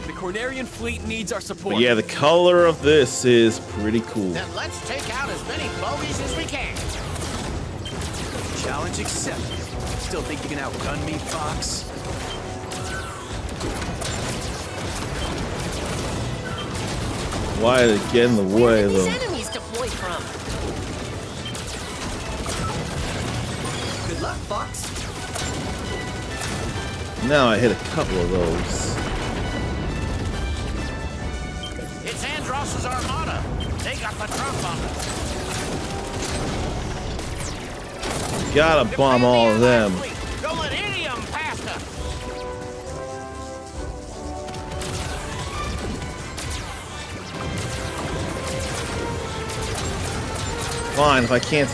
Speaker 5: The Cornerian fleet needs our support.
Speaker 1: But yeah, the color of this is pretty cool.
Speaker 3: Then let's take out as many bogeys as we can.
Speaker 4: Challenge accepted. Still think you can outgun me, Fox?
Speaker 1: Why did it get in the way,
Speaker 2: These
Speaker 1: though?
Speaker 2: enemies deploy from.
Speaker 7: Good luck, Fox.
Speaker 1: Now I hit a couple of those.
Speaker 3: It's Andross's armada. They got the trump on us.
Speaker 1: Gotta bomb all of them.
Speaker 3: Don't let any of them past us.
Speaker 1: Fine, if I can't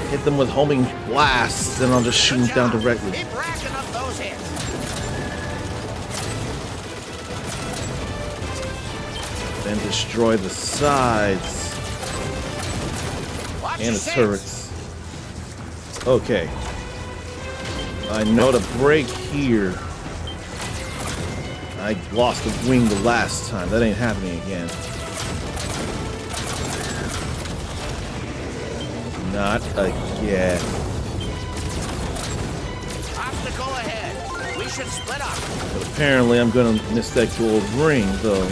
Speaker 1: hit them with homing blasts, then I'll just shoot them down directly.
Speaker 3: Keep racking up those hits.
Speaker 1: Then destroy the sides
Speaker 3: Watch
Speaker 1: and
Speaker 3: your
Speaker 1: the turrets. Okay. I know to break here. I lost a wing the last time. That ain't happening again. Not again.
Speaker 3: Obstacle ahead. We should split up.
Speaker 1: But apparently I'm gonna miss that gold ring, though.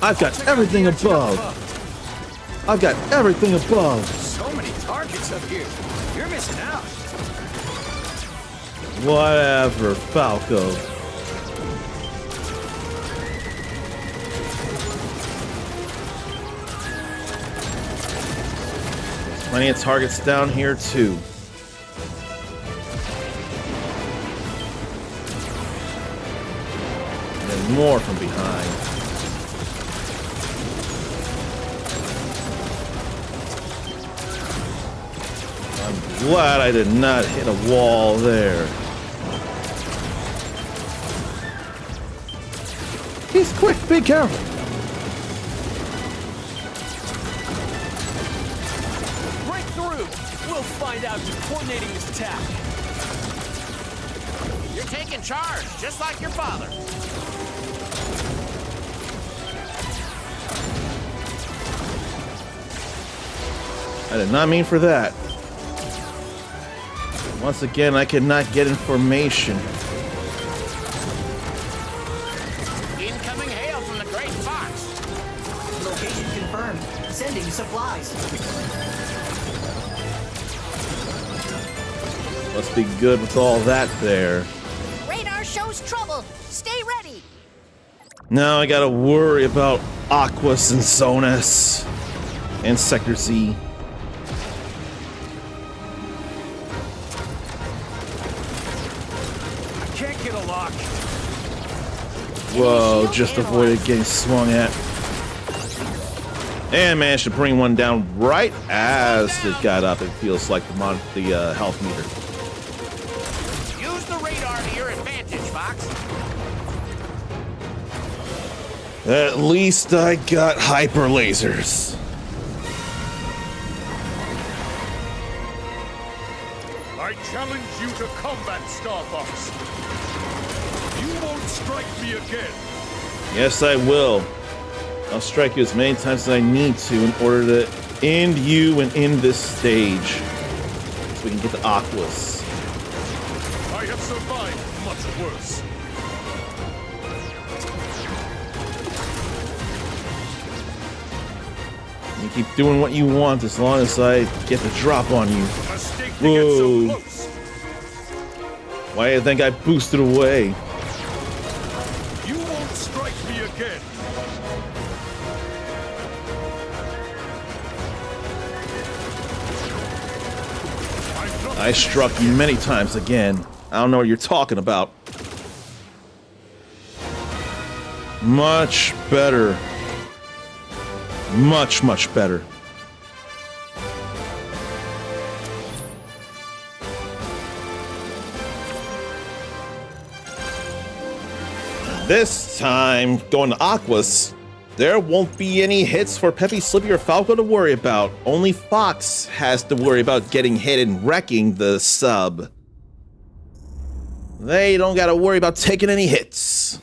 Speaker 1: I've got everything above. I've got everything above.
Speaker 4: So many targets up here. You're missing out.
Speaker 1: Whatever, Falco. There's plenty of targets down here, too. And then more from behind. Glad I did not hit a wall there. He's quick, be careful.
Speaker 5: Break through! We'll find out who's coordinating this attack.
Speaker 3: You're taking charge, just like your father.
Speaker 1: I did not mean for that. Once again, I could not get information.
Speaker 3: Incoming hail from the Great Fox.
Speaker 7: Location confirmed. Sending supplies.
Speaker 1: Must be good with all that there.
Speaker 2: Radar shows trouble. Stay ready.
Speaker 1: Now I gotta worry about Aquas and Zonas and Sector Z.
Speaker 4: Can't get a lock.
Speaker 1: Whoa, just avoided getting swung at. And managed to bring one down right as it got up. It feels like the health meter.
Speaker 3: Use the radar to your advantage, Fox.
Speaker 1: At least I got hyper lasers.
Speaker 8: I challenge you to combat, Star Fox. You won't strike me again.
Speaker 1: Yes, I will. I'll strike you as many times as I need to in order to end you and end this stage. So we can get the Aquas.
Speaker 8: I have survived much worse.
Speaker 1: You keep doing what you want as long as I get the drop on you.
Speaker 8: Mistake to get so
Speaker 1: Whoa.
Speaker 8: close.
Speaker 1: Why do you think I boosted away?
Speaker 8: You won't strike me again.
Speaker 1: I struck you many times again. I don't know what you're talking about. Much better. Much, much better. This time, going to Aquas, there won't be any hits for Peppy, Slippy, or Falco to worry about. Only Fox has to worry about getting hit and wrecking the sub. They don't gotta worry about taking any hits.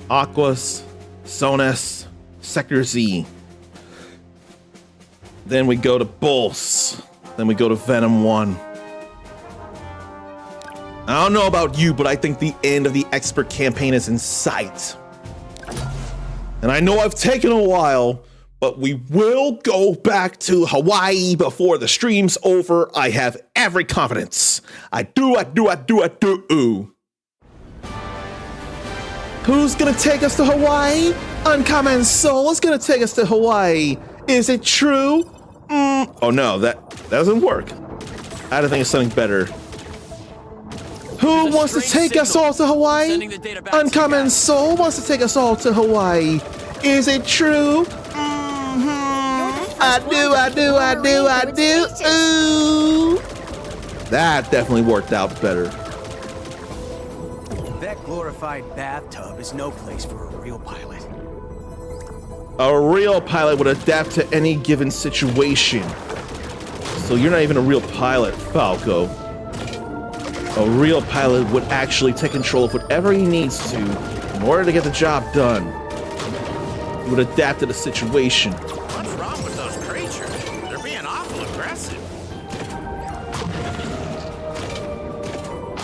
Speaker 1: Aquas, Sonas, Sector Z. Then we go to Bulls. Then we go to Venom 1. I don't know about you, but I think the end of the expert campaign is in sight. And I know I've taken a while, but we will go back to Hawaii before the stream's over. I have every confidence. I do. Who's gonna take us to Hawaii? Uncommon Soul is gonna take us to Hawaii. Is it true? Oh no, that doesn't work. I had to think of something better. Who wants to take us all to Hawaii? Uncommon Soul wants to take us all to Hawaii. Is it true? I do. Ooh. That definitely worked out better.
Speaker 4: That glorified bathtub is no place for a real pilot.
Speaker 1: A real pilot would adapt to any given situation. So you're not even a real pilot, Falco. A real pilot would actually take control of whatever he needs to in order to get the job done. He would adapt to the situation.
Speaker 3: What's wrong with those creatures? They're being awful aggressive.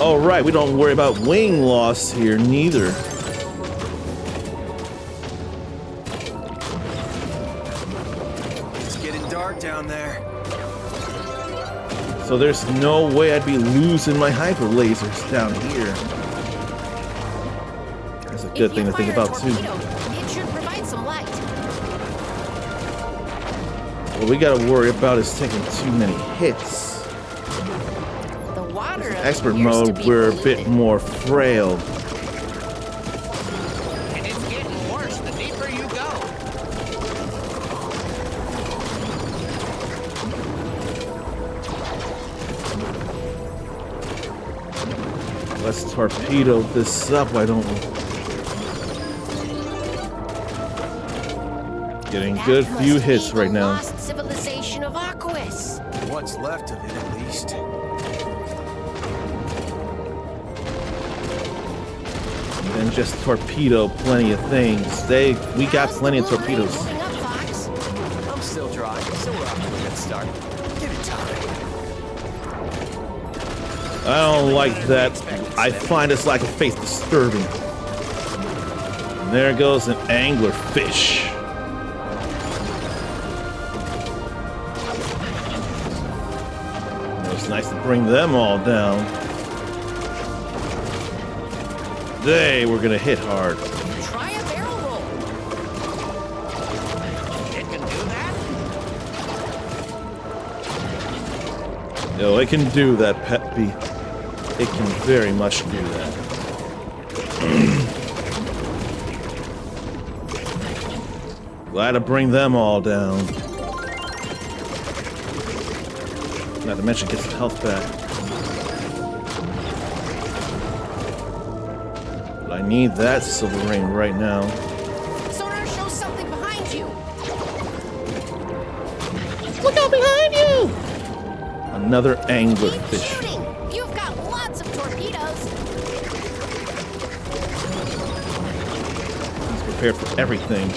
Speaker 1: All right, we don't worry about wing loss here, neither.
Speaker 4: It's getting dark down there.
Speaker 1: So there's no way I'd be losing my hyper lasers down here. That's a good thing to think about too.
Speaker 2: It should provide some light.
Speaker 1: What we gotta worry about is taking too many hits.
Speaker 2: The water
Speaker 1: Expert
Speaker 2: appears to
Speaker 1: mode,
Speaker 2: be
Speaker 1: we're a bit
Speaker 2: polluted.
Speaker 1: more frail.
Speaker 3: And it's getting worse the deeper you go.
Speaker 1: Let's torpedo this up, why don't we? Getting
Speaker 2: That
Speaker 1: good
Speaker 2: must
Speaker 1: few
Speaker 2: be
Speaker 1: hits
Speaker 2: the
Speaker 1: right now.
Speaker 2: Lost civilization of Aquas.
Speaker 4: What's left of it, at least.
Speaker 1: And just torpedo plenty of things. We got
Speaker 2: How's
Speaker 1: plenty
Speaker 2: the
Speaker 1: of
Speaker 2: blue
Speaker 1: torpedoes.
Speaker 2: line holding up, Fox?
Speaker 6: I'm still dry, so we're off to a good start.
Speaker 4: Give it time.
Speaker 1: I don't like that. I find this lack of faith disturbing. And there goes an angler fish. It was nice to bring them all down. They were gonna hit hard.
Speaker 2: Try a barrel roll.
Speaker 3: It can do that?
Speaker 1: Yo, it can do that, Peppy. It can very much do that. Glad to bring them all down. Not to mention get some health back. But I need that silver ring right now.
Speaker 2: Sonar shows something behind you.
Speaker 1: Look out behind you! Another angler
Speaker 2: Keep
Speaker 1: fish.
Speaker 2: shooting. You've got lots of torpedoes.
Speaker 1: He's prepared for everything.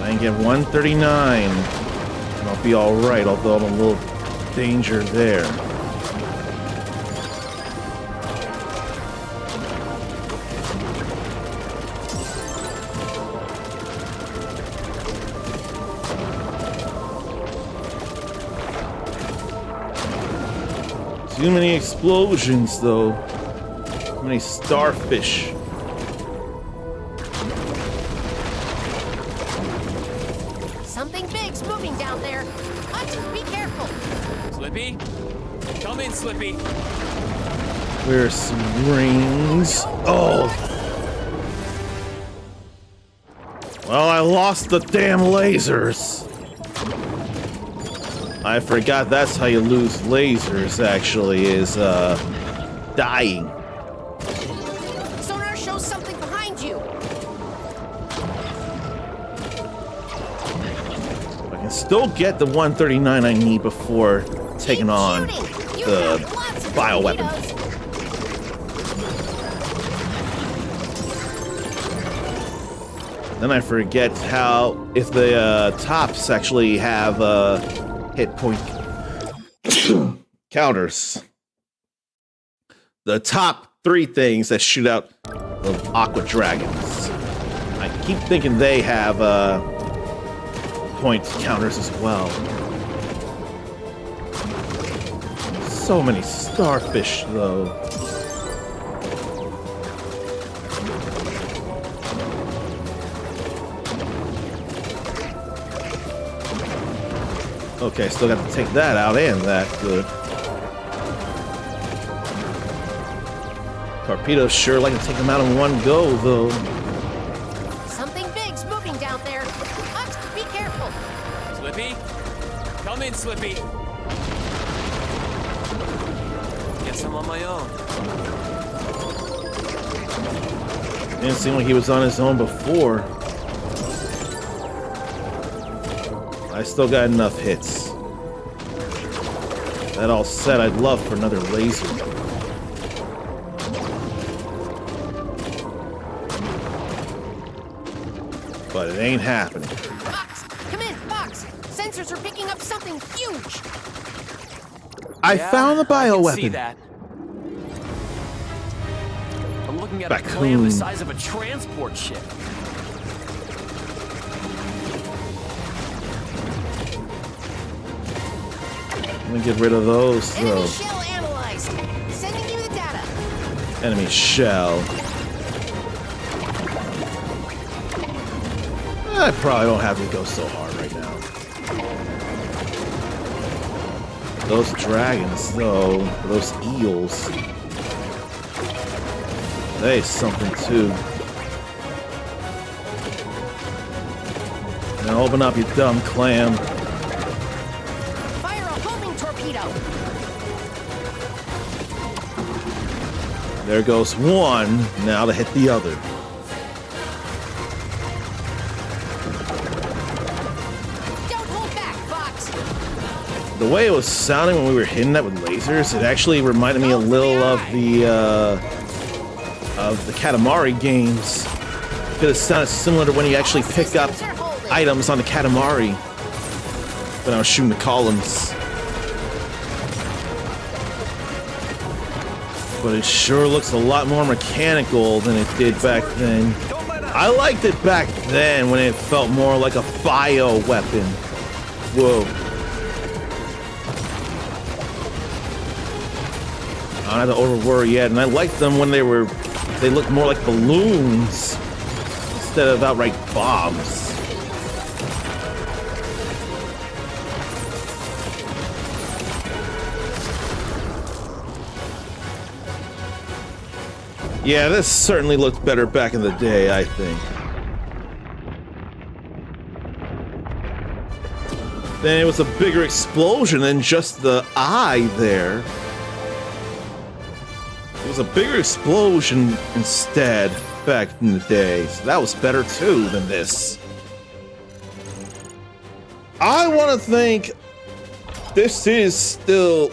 Speaker 1: I can get 139. And I'll be alright, although I'm a little danger there. Too many explosions, though. Too many starfish.
Speaker 2: Something big's moving down there. Hutch, be careful.
Speaker 5: Slippy? Come in, Slippy.
Speaker 1: Where's some rings? Oh! Well, I lost the damn lasers. I forgot that's how you lose lasers, actually, is, dying.
Speaker 2: Sonar shows something behind you.
Speaker 1: I can still get the 139 I need before taking on
Speaker 2: You
Speaker 1: the
Speaker 2: have lots of
Speaker 1: bioweapon.
Speaker 2: torpedoes.
Speaker 1: Then I forget how, if the tops actually have hit point counters. The top 3 things that shoot out the aqua dragons. I keep thinking they have point counters as well. So many starfish, though. Okay, still got to take that out and that. Good. Torpedoes sure like to take them out in one go, though.
Speaker 2: Something big's moving down there. Hutch, be careful.
Speaker 5: Slippy? Come in, Slippy. Guess I'm on my own.
Speaker 1: Didn't seem like he was on his own before. I still got enough hits. That all said, I'd love for another laser. But it ain't happening.
Speaker 2: Fox, come in, Fox. Sensors are picking up something huge.
Speaker 1: I found the
Speaker 5: I can see
Speaker 1: bioweapon.
Speaker 5: that. I'm looking at
Speaker 1: Raccoon.
Speaker 5: a clam the size of a transport ship.
Speaker 1: Let me get rid of those,
Speaker 2: Enemy
Speaker 1: though.
Speaker 2: shell analyzed. Sending you the data.
Speaker 1: Enemy shell. I probably don't have to go so hard right now. Those dragons, though, those eels, they something too. Now open up, you dumb clam.
Speaker 2: Fire a homing torpedo.
Speaker 1: There goes one, now to hit the other.
Speaker 2: Don't hold back, Fox.
Speaker 1: The way it was sounding when we were hitting that with lasers, it actually reminded me a little of the Katamari games. Because it sounded similar to when you actually pick up items on the Katamari when I was shooting the columns. But it sure looks a lot more mechanical than it did back then. I liked it back then when it felt more like a bio weapon. Whoa. I don't have to over worry yet, and I liked them when they looked more like balloons instead of outright bombs. Yeah, this certainly looked better back in the day, I think. Then it was a bigger explosion than just the eye there. It was a bigger explosion instead back in the day, so that was better too than this. I want to think this is still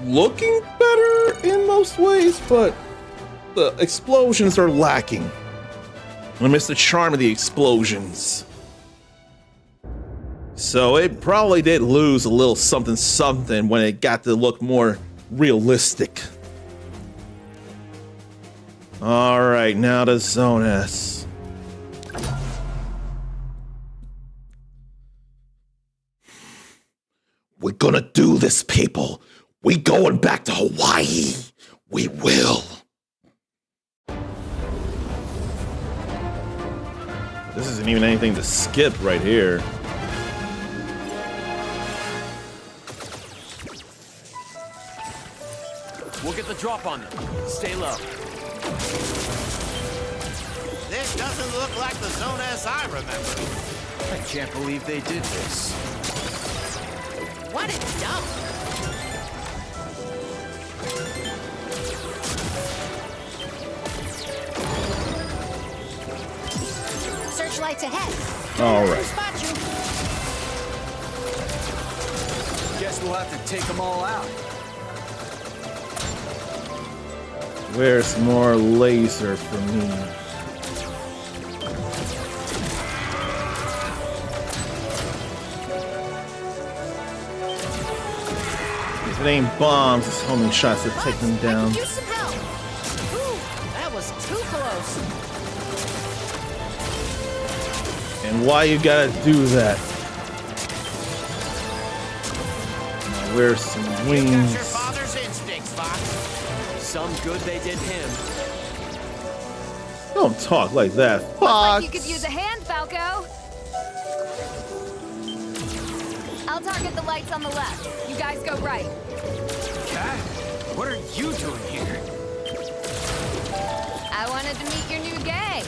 Speaker 1: looking better in most ways, but the explosions are lacking. I miss the charm of the explosions. So it probably did lose a little something something when it got to look more realistic. All right, now to Zone S. We're gonna do this, people. We going back to Hawaii. We will. This isn't even anything to skip right here.
Speaker 5: We'll get the drop on them. Stay low.
Speaker 3: This doesn't look like the Zone S I remember.
Speaker 4: I can't believe they did this.
Speaker 2: What a dump! Searchlights ahead.
Speaker 1: All right.
Speaker 2: Spot you.
Speaker 4: Guess we'll have to take them all out.
Speaker 1: Where's more laser for me? If it ain't bombs, it's homing shots that take them down.
Speaker 2: I could use some help. Ooh, that was too close.
Speaker 1: And why you gotta do that? Now, where's some
Speaker 3: You got your
Speaker 1: wings?
Speaker 3: father's instincts, Fox.
Speaker 5: Some good they did him.
Speaker 1: Don't talk like that,
Speaker 10: Looks
Speaker 1: Fox.
Speaker 10: like you could use a hand, Falco. I'll target the lights on the left. You guys go right.
Speaker 4: Cat, what are you doing here?
Speaker 10: I wanted to meet your new gang.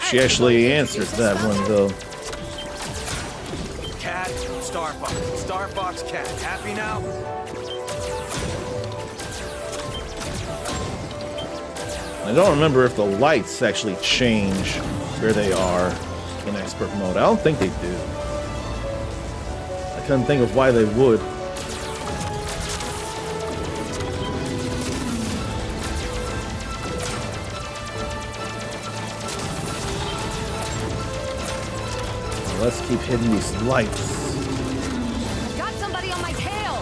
Speaker 1: She actually answered that one though.
Speaker 4: Cat, Star Fox. Star Fox, Cat. Happy now?
Speaker 1: I don't remember if the lights actually change where they are in expert mode. I don't think they do. I couldn't think of why they would. Well, let's keep hitting these lights.
Speaker 10: Got somebody on my tail.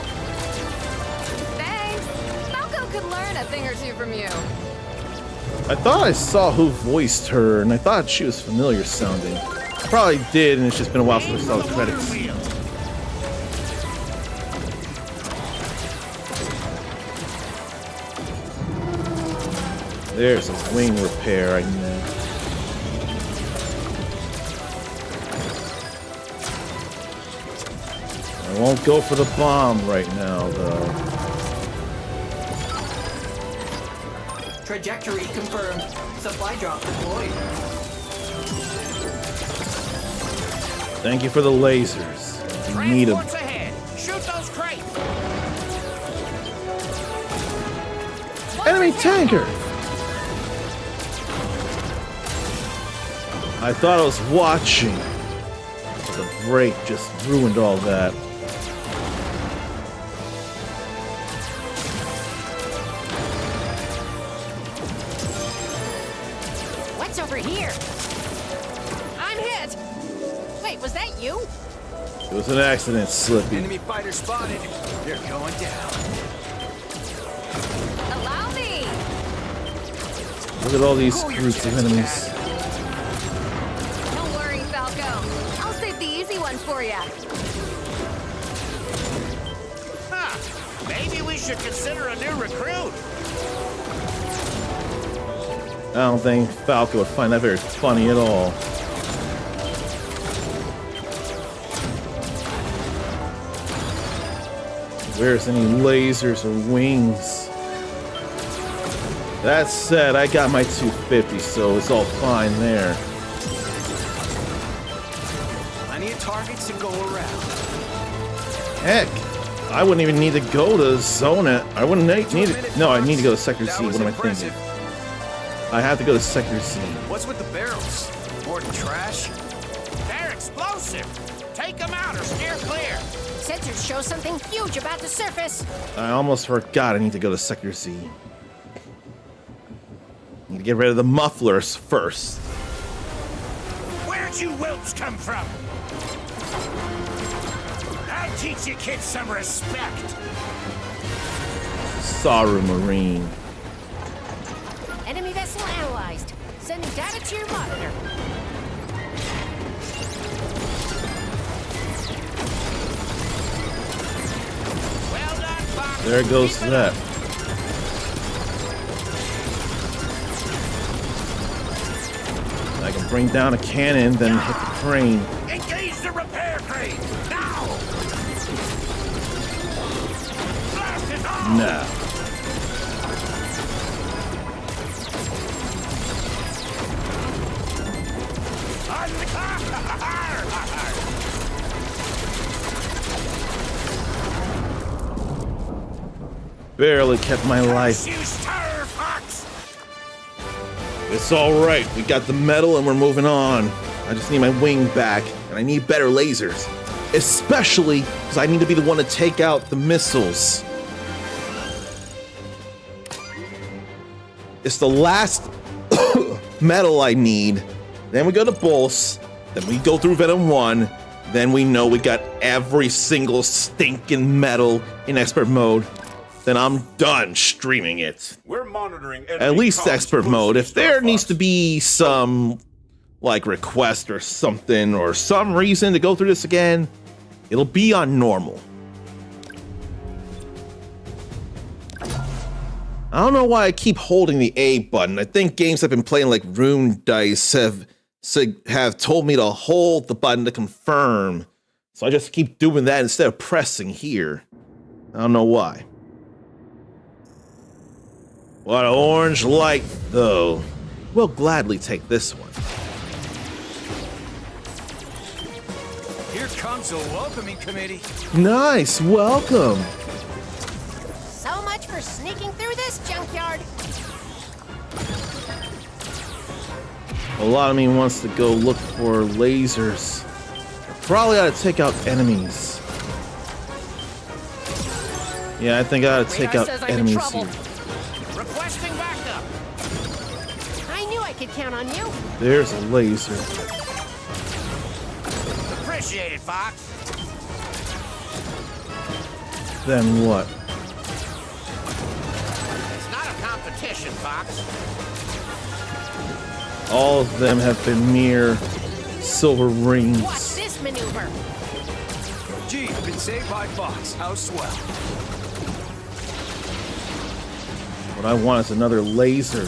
Speaker 10: Thanks. Falco could learn a thing or two from you.
Speaker 1: I thought I saw who voiced her, and I thought she was familiar sounding. Probably did, and it's just been a while since I saw the credits. There's a wing repair I know. I won't go for the bomb right now, though.
Speaker 7: Trajectory confirmed. Supply drop deployed.
Speaker 1: Thank you for the lasers. We need them.
Speaker 3: Transport's ahead. Shoot those crates.
Speaker 1: Enemy tanker! I thought I was watching, but the break just ruined all that.
Speaker 2: What's over here? I'm hit. Wait, was that you?
Speaker 1: It was an accident, Slippy.
Speaker 4: Enemy fighter spotted. They're going down.
Speaker 10: Allow me.
Speaker 1: Look at all these groups of enemies.
Speaker 10: Don't worry, Falco. I'll save the easy ones for you.
Speaker 3: Huh. Maybe we should consider a new recruit.
Speaker 1: I don't think Falco would find that very funny at all. Where's any lasers or wings? That said, I got my 250, so it's all fine there.
Speaker 4: Plenty of targets to go around.
Speaker 1: Heck, I wouldn't even need to go to Zona. I wouldn't need to. No, I need to go to Sector
Speaker 4: That
Speaker 1: C.
Speaker 4: was
Speaker 1: What am I
Speaker 4: impressive.
Speaker 1: thinking? I have to go to Sector C.
Speaker 4: What's with the barrels? More trash?
Speaker 3: They're explosive. Take them out or steer clear.
Speaker 2: Sensors show something huge about to surface.
Speaker 1: I almost forgot I need to go to Sector C. Need to get rid of the mufflers first.
Speaker 3: We're Where'd you whelps come from? I'll teach you kids some respect.
Speaker 1: Sorry, Marine.
Speaker 2: Enemy vessel analyzed. Sending data to your monitor.
Speaker 3: Well done, Fox.
Speaker 1: There goes
Speaker 3: Keep it
Speaker 1: that.
Speaker 3: up.
Speaker 1: I can bring down a cannon, then hit the crane.
Speaker 3: Engage the repair crane now. Blast it off.
Speaker 1: Nah.
Speaker 3: On the car.
Speaker 1: Barely kept my life.
Speaker 3: You stir, Fox.
Speaker 1: It's all right. We got the medal and we're moving on. I just need my wing back, and I need better lasers. Especially because I need to be the one to take out the missiles. It's the last medal I need. Then we go to Bolts. Then we go through Venom 1. Then we know we got every single stinking medal in expert mode. Then I'm done streaming it.
Speaker 8: We're monitoring
Speaker 1: At least expert mode. If there needs to be some like request or something or some reason to go through this again, it'll be on normal. I don't know why I keep holding the A button. I think games I've been playing like Rune Dice have told me to hold the button to confirm. So I just keep doing that instead of pressing here. I don't know why. What an orange light, though. We'll gladly take this one.
Speaker 4: Here comes a welcoming committee.
Speaker 1: Nice, welcome.
Speaker 2: So much for sneaking through this junkyard.
Speaker 1: A lot of me wants to go look for lasers. Probably ought to take out enemies. Yeah, I think I ought to take
Speaker 2: Radar
Speaker 1: out
Speaker 2: says I'm in
Speaker 1: enemies
Speaker 2: trouble.
Speaker 1: here.
Speaker 3: Requesting backup.
Speaker 2: I knew I could count on you.
Speaker 1: There's a laser.
Speaker 3: Appreciate it, Fox.
Speaker 1: Then what?
Speaker 3: It's not a competition, Fox.
Speaker 1: All of them have been mere silver
Speaker 2: Watch
Speaker 1: rings.
Speaker 2: this maneuver.
Speaker 4: Gee, I've been saved by Fox. How swell.
Speaker 1: What I want is another laser.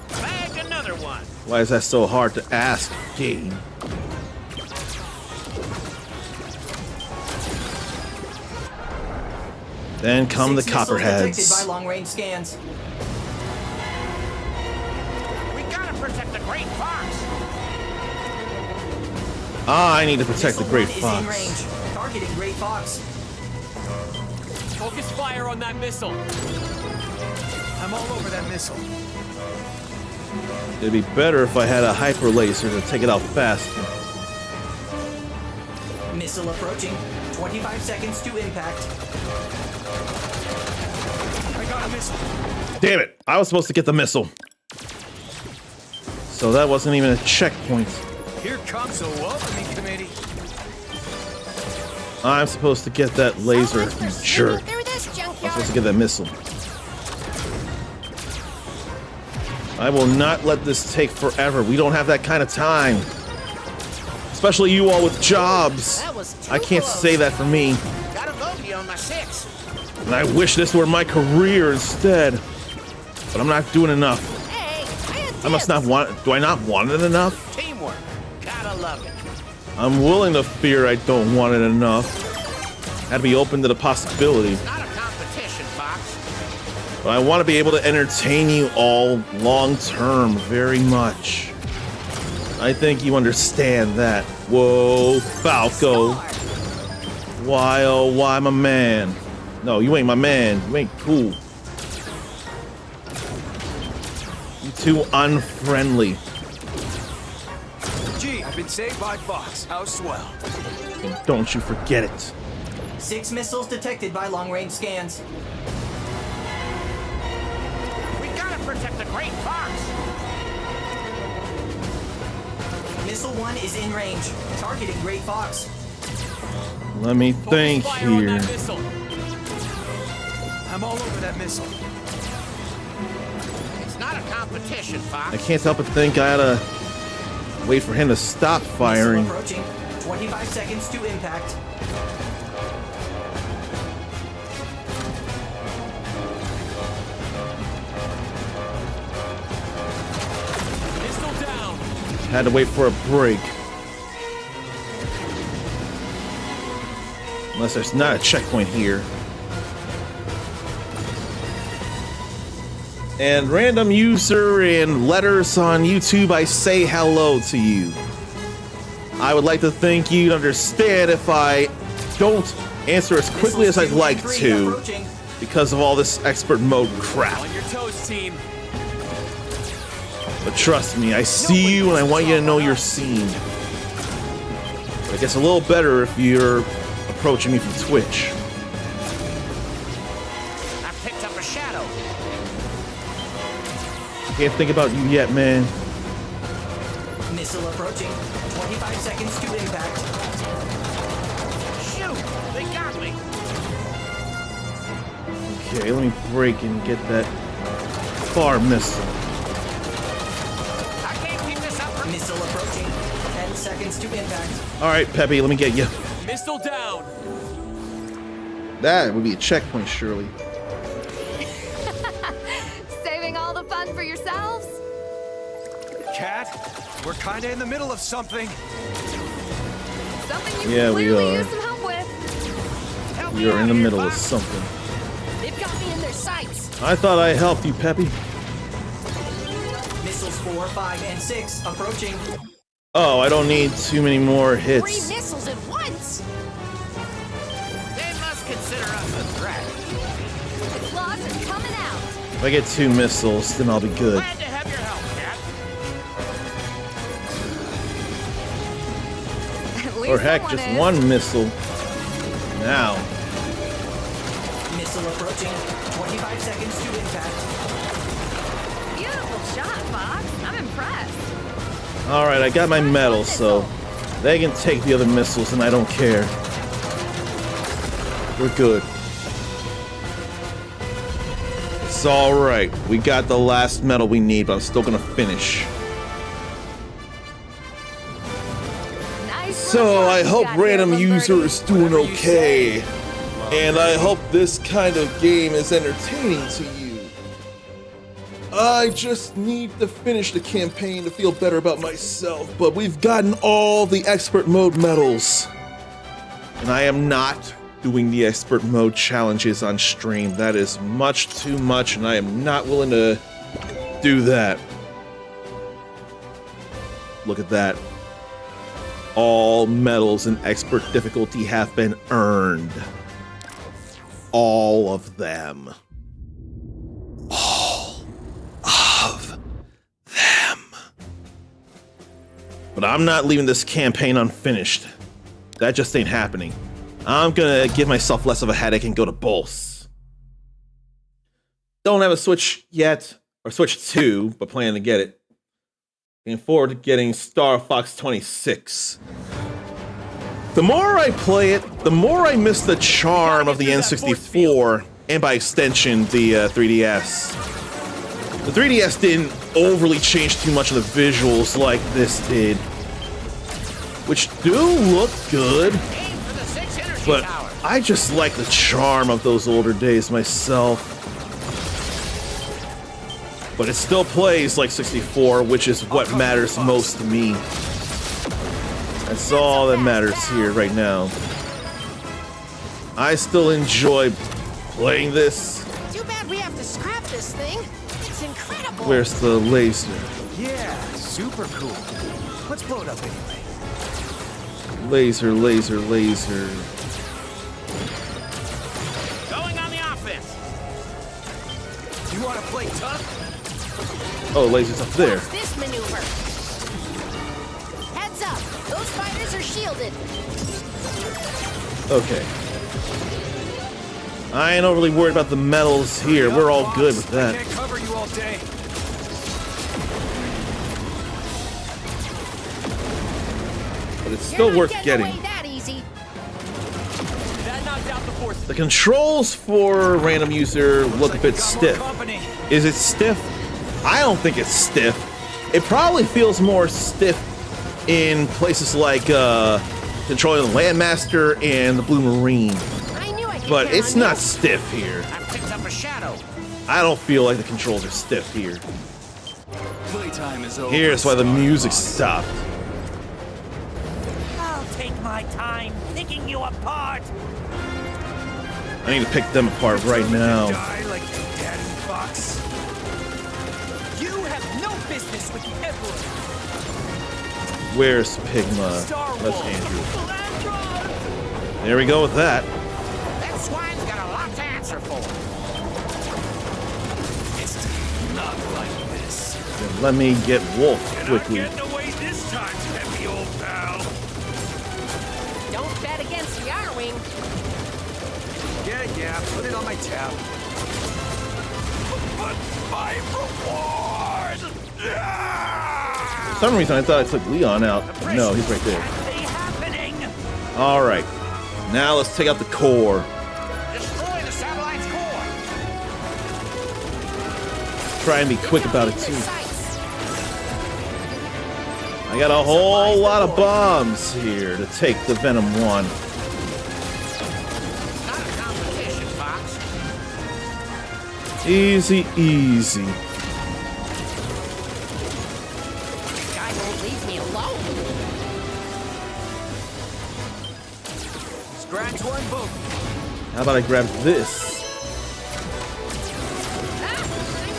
Speaker 3: Bag another one.
Speaker 1: Why is that so hard to ask, game? Then come the
Speaker 7: 6 missiles detected
Speaker 1: copperheads.
Speaker 7: by long-range scans.
Speaker 3: We gotta protect the Great Fox.
Speaker 1: Ah, I need to protect the
Speaker 7: Missile
Speaker 1: Great
Speaker 7: 1 is
Speaker 1: Fox.
Speaker 7: in range. Targeting Great Fox.
Speaker 5: Focus fire on that missile.
Speaker 4: I'm all over that missile.
Speaker 1: It'd be better if I had a hyper laser to take it out faster.
Speaker 7: Missile approaching. 25 seconds to impact.
Speaker 4: I got a missile.
Speaker 1: Damn it! I was supposed to get the missile. So that wasn't even a checkpoint.
Speaker 4: Here comes a welcoming committee.
Speaker 1: I'm supposed to get that laser,
Speaker 2: So much for
Speaker 1: you
Speaker 2: sneaking
Speaker 1: jerk.
Speaker 2: through this
Speaker 1: I'm
Speaker 2: junkyard.
Speaker 1: supposed to get that missile. I will not let this take forever. We don't have that kind of time. Especially you all with jobs.
Speaker 2: That was too
Speaker 1: I can't
Speaker 2: close.
Speaker 1: say that for me.
Speaker 3: Got a bogey on my 6.
Speaker 1: And I wish this were my career instead. But I'm not doing enough.
Speaker 2: Hey,
Speaker 1: I must not want. Do I not want it enough?
Speaker 3: Teamwork. Gotta love it.
Speaker 1: I'm willing to fear I don't want it enough. Had to be open to the possibility.
Speaker 3: Not a competition, Fox.
Speaker 1: But I want to be able to entertain you all long term very much. I think you understand that. Whoa, Falco. Why, oh, why, my man? No, you ain't my man. You ain't cool. You too unfriendly.
Speaker 4: Gee, I've been saved by Fox. How swell.
Speaker 1: And don't you forget it.
Speaker 7: 6 missiles detected by long-range scans.
Speaker 3: We gotta protect the Great Fox.
Speaker 7: Missile 1 is in range, targeting Gray Fox.
Speaker 1: Let me think
Speaker 5: Fire on
Speaker 1: here.
Speaker 5: that missile.
Speaker 4: I'm all over that missile.
Speaker 3: It's not a competition, Fox.
Speaker 1: I can't help but think I gotta wait for him to stop firing.
Speaker 7: Missile approaching. 25 seconds to impact.
Speaker 5: Missile down.
Speaker 1: Had to wait for a break. Unless there's not a checkpoint here. And random user and letters on YouTube, I say hello to you. I would like to think you'd understand if I don't answer as quickly as I'd like to because of all this expert mode crap.
Speaker 5: On your toes, team.
Speaker 1: But trust me, I see you and I want you to know you're seen. But it gets a little better if you're approaching me from Twitch.
Speaker 3: I picked up a shadow.
Speaker 1: Can't think about you yet, man.
Speaker 7: Missile approaching. 25 seconds to impact.
Speaker 3: Shoot! They got me.
Speaker 1: Okay, let me break and get that far missile.
Speaker 3: I can't keep this up for
Speaker 7: Missile approaching. 10 seconds to impact.
Speaker 1: All right, Peppy, let me get you.
Speaker 5: Missile down.
Speaker 1: That would be a checkpoint, surely.
Speaker 10: Saving all the fun for yourselves?
Speaker 4: Cat, we're kinda in the middle of something.
Speaker 10: Something you
Speaker 1: Yeah,
Speaker 10: can
Speaker 1: we
Speaker 10: clearly
Speaker 1: are.
Speaker 10: use some help with.
Speaker 3: help me
Speaker 1: You're
Speaker 3: out
Speaker 1: in the
Speaker 3: here,
Speaker 1: middle of
Speaker 3: Fox.
Speaker 1: something.
Speaker 2: They've got me in their sights.
Speaker 1: I thought I helped you, Peppy.
Speaker 7: Missiles 4, 5, and 6 approaching.
Speaker 1: Oh, I don't need too many more
Speaker 2: 3
Speaker 1: hits.
Speaker 2: missiles at once.
Speaker 3: They must consider us a threat.
Speaker 10: The claws are coming out.
Speaker 1: If I get 2 missiles, then I'll be good.
Speaker 3: Glad to have your help, Cat.
Speaker 10: At least
Speaker 1: Or heck,
Speaker 10: someone
Speaker 1: just
Speaker 10: is.
Speaker 1: 1 missile. Now.
Speaker 7: Missile approaching. 25 seconds to impact.
Speaker 10: Beautiful shot, Fox. I'm impressed.
Speaker 1: All right, I got my medal, so they can take the other missiles, and I don't care. We're good. It's all right. We got the last medal we need, but I'm still gonna finish.
Speaker 10: Nice.
Speaker 1: So
Speaker 10: little
Speaker 1: I
Speaker 10: shot
Speaker 1: hope
Speaker 10: you got here,
Speaker 1: random
Speaker 10: Lombardi.
Speaker 1: user is doing
Speaker 5: Whatever you
Speaker 1: okay.
Speaker 5: say.
Speaker 1: And I hope this kind of game is entertaining to you. I just need to finish the campaign to feel better about myself, but we've gotten all the expert mode medals. And I am not doing the expert mode challenges on stream. That is much too much, and I am not willing to do that. Look at that. All medals in expert difficulty have been earned. All of them. All of them. But I'm not leaving this campaign unfinished. That just ain't happening. I'm gonna give myself less of a headache and go to boss. Don't have a Switch yet, or Switch 2, but plan to get it. Looking forward to getting Star Fox 26. The more I play it, the more I miss the charm of the N64, and by extension, the 3DS. The 3DS didn't overly change too much of the visuals like this did, which do look good,
Speaker 3: Aim for the 6 energy
Speaker 1: but
Speaker 3: tower.
Speaker 1: I just like the charm of those older days myself. But it still plays like 64, which is what matters most to me. That's all that matters here right now. I still enjoy playing this.
Speaker 2: Too bad we have to scrap this thing. It's incredible.
Speaker 1: Where's the laser?
Speaker 4: Yeah, super cool. Let's blow it up anyway.
Speaker 1: Laser, laser, laser.
Speaker 3: Going on the offense.
Speaker 4: You want to play tough?
Speaker 1: Oh, laser's up there.
Speaker 2: What's this maneuver? Heads up. Those fighters are shielded.
Speaker 1: Okay. I ain't overly worried about the medals here. We're all good with
Speaker 4: I
Speaker 1: that.
Speaker 4: can't cover you all day.
Speaker 1: it's still
Speaker 2: You're not
Speaker 1: worth
Speaker 2: getting
Speaker 1: getting.
Speaker 2: away that easy.
Speaker 5: That knocked out the force.
Speaker 1: The controls for random user look a bit stiff.
Speaker 4: Company.
Speaker 1: Is it stiff? I don't think it's stiff. It probably feels more stiff in places like controlling the Landmaster and the Blue Marine.
Speaker 2: I knew I could
Speaker 1: But
Speaker 2: count
Speaker 1: it's
Speaker 2: on
Speaker 1: not
Speaker 2: you.
Speaker 1: stiff here.
Speaker 3: I picked up a shadow.
Speaker 1: I don't feel like the controls are stiff here.
Speaker 6: Playtime is over.
Speaker 1: Here's why the
Speaker 6: Star
Speaker 1: music
Speaker 6: Fox.
Speaker 1: stopped.
Speaker 9: I'll take my time picking you apart.
Speaker 1: I need to pick them apart right now.
Speaker 4: Die like your daddy, Fox.
Speaker 6: You have no business with the Emperor.
Speaker 1: Where's Pigma?
Speaker 6: Star
Speaker 1: That's
Speaker 6: Wolf.
Speaker 1: Andrew. There we go with that.
Speaker 3: That swine's got a lot to answer for.
Speaker 6: It's not like this.
Speaker 1: Then let me get Wolf quickly.
Speaker 8: Getting away this time, heavy old pal.
Speaker 2: Don't bet against the R-Wing.
Speaker 4: Yeah, put it on my tab.
Speaker 8: But my reward!
Speaker 1: For some reason, I thought I took Leon out. No, he's right there.
Speaker 9: Be happening.
Speaker 1: All right. Now let's take out the core.
Speaker 3: Destroy the satellite's core.
Speaker 1: Try and be quick about it, too.
Speaker 2: Sights.
Speaker 1: I got a whole lot of bombs here to take the Venom 1.
Speaker 3: Not a competition, Fox.
Speaker 1: Easy, easy.
Speaker 2: This guy won't leave me alone.
Speaker 4: Scratch one book.
Speaker 1: How about I grab this?
Speaker 2: Ah, I'm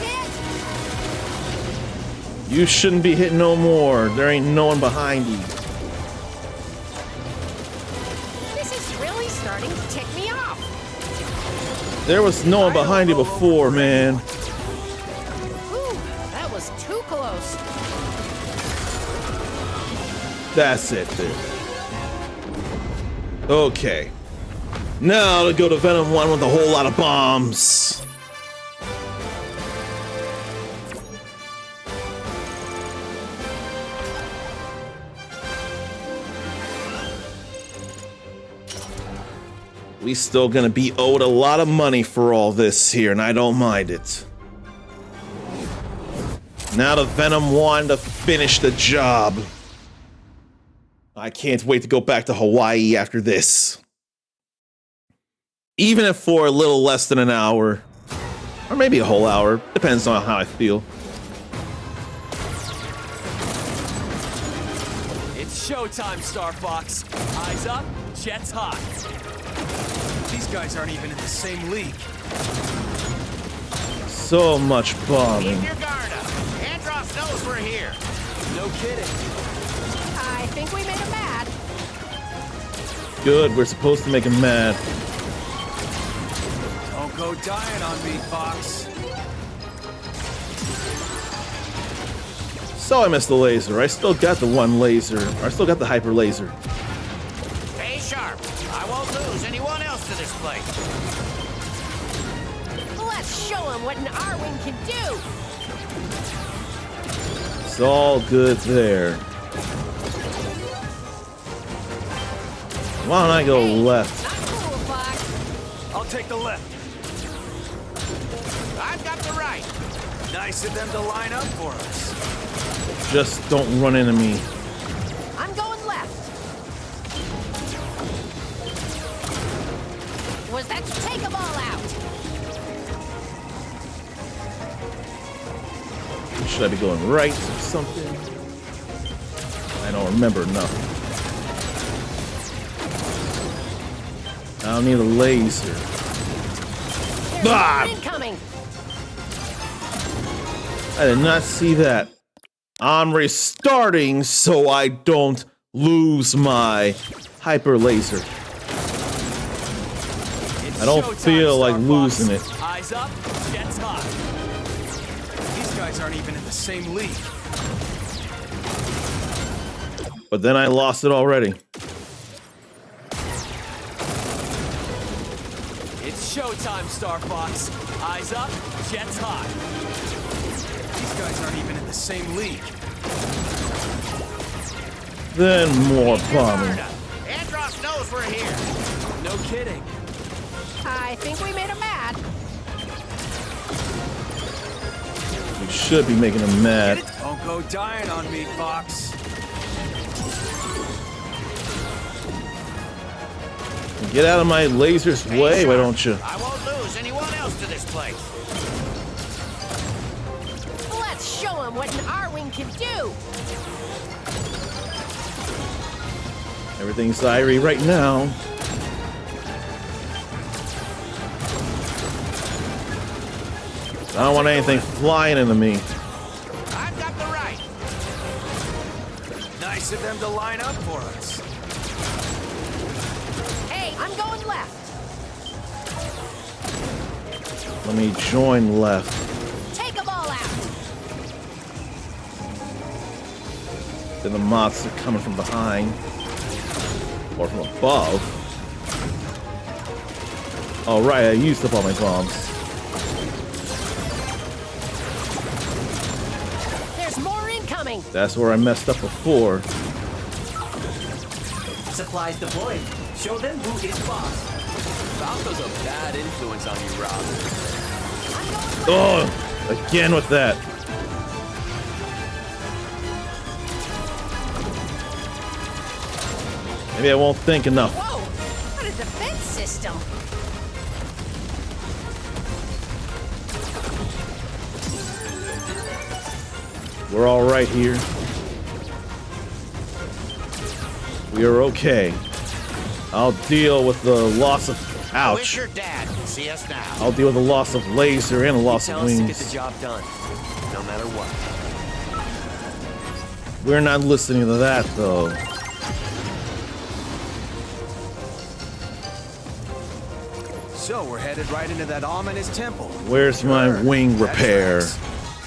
Speaker 2: hit.
Speaker 1: You shouldn't be hitting no more. There ain't no one behind you.
Speaker 2: This is really starting to tick me off.
Speaker 1: There was no one behind you before, man.
Speaker 2: Ooh, that was too close.
Speaker 1: That's it, there. Okay. Now to go to Venom 1 with a whole lot of bombs. We still gonna be owed a lot of money for all this here, and I don't mind it. Now to Venom 1 to finish the job. I can't wait to go back to Hawaii after this. Even if for a little less than an hour. Or maybe a whole hour. Depends on how I feel.
Speaker 5: It's showtime, Star Fox. Eyes up, jets hot.
Speaker 4: These guys aren't even in the same league.
Speaker 1: So much bombing.
Speaker 3: Keep your guard up. Andros knows we're here.
Speaker 5: No kidding.
Speaker 2: I think we made him mad.
Speaker 1: Good, we're supposed to make him mad.
Speaker 4: Don't go dying on me, Fox.
Speaker 1: So I missed the laser. I still got the one laser. I still got the hyper laser.
Speaker 3: Stay sharp. I won't lose anyone else to this place.
Speaker 2: Let's show him what an R-Wing can do.
Speaker 1: It's all good there. Why don't I go
Speaker 2: Hey,
Speaker 1: left?
Speaker 2: Not cool, Fox.
Speaker 4: I'll take the left.
Speaker 3: I've got the right.
Speaker 4: Nice of them to line up for us.
Speaker 1: Just don't run into me.
Speaker 2: I'm going left. Was that to take them all out?
Speaker 1: Should I be going right or something? I don't remember nothing. I don't need a laser.
Speaker 2: There's
Speaker 1: Ah!
Speaker 2: one incoming.
Speaker 1: I did not see that. I'm restarting so I don't lose my hyper laser.
Speaker 5: It's
Speaker 1: I don't
Speaker 5: showtime,
Speaker 1: feel like
Speaker 5: Star
Speaker 1: losing
Speaker 5: Fox.
Speaker 1: it.
Speaker 5: Eyes up, jets hot.
Speaker 4: These guys aren't even in the same league.
Speaker 1: But then I lost it already.
Speaker 5: It's showtime, Star Fox. Eyes up, jets hot.
Speaker 4: These guys aren't even in the same league.
Speaker 1: Then more bombing.
Speaker 3: Andros knows we're here.
Speaker 6: No kidding.
Speaker 2: I think we made him mad.
Speaker 1: We should be making him mad.
Speaker 4: Don't go dying on me, Fox.
Speaker 1: Get out of my laser's way, why don't you?
Speaker 3: I won't lose anyone else to this place.
Speaker 2: Let's show him what an R-Wing can do.
Speaker 1: Everything's irie right now. I don't want anything flying into me.
Speaker 3: I've got the right.
Speaker 4: Nice of them to line up for us.
Speaker 2: Hey, I'm going left.
Speaker 1: Let me join left.
Speaker 2: Take them all out.
Speaker 1: Then the mobs are coming from behind. Or from above. All right, I used up all my bombs.
Speaker 2: There's more incoming.
Speaker 1: That's where I messed up before.
Speaker 7: Supplies deployed. Show them who is boss.
Speaker 5: Falco's a bad influence on you, Rob.
Speaker 1: Oh, again with that. Maybe I won't think enough.
Speaker 2: Whoa, what a defense system.
Speaker 1: We're all right here. We are okay. I'll deal with the loss of...
Speaker 3: Wish
Speaker 1: Ouch.
Speaker 3: your dad could see us now.
Speaker 1: I'll deal with the loss of laser and the loss of
Speaker 5: Tell us to get the
Speaker 1: wings.
Speaker 5: job done, no matter what.
Speaker 1: We're not listening to that, though.
Speaker 4: So we're headed right into that ominous temple.
Speaker 1: Where's my wing
Speaker 4: That
Speaker 1: repair?
Speaker 4: tracks.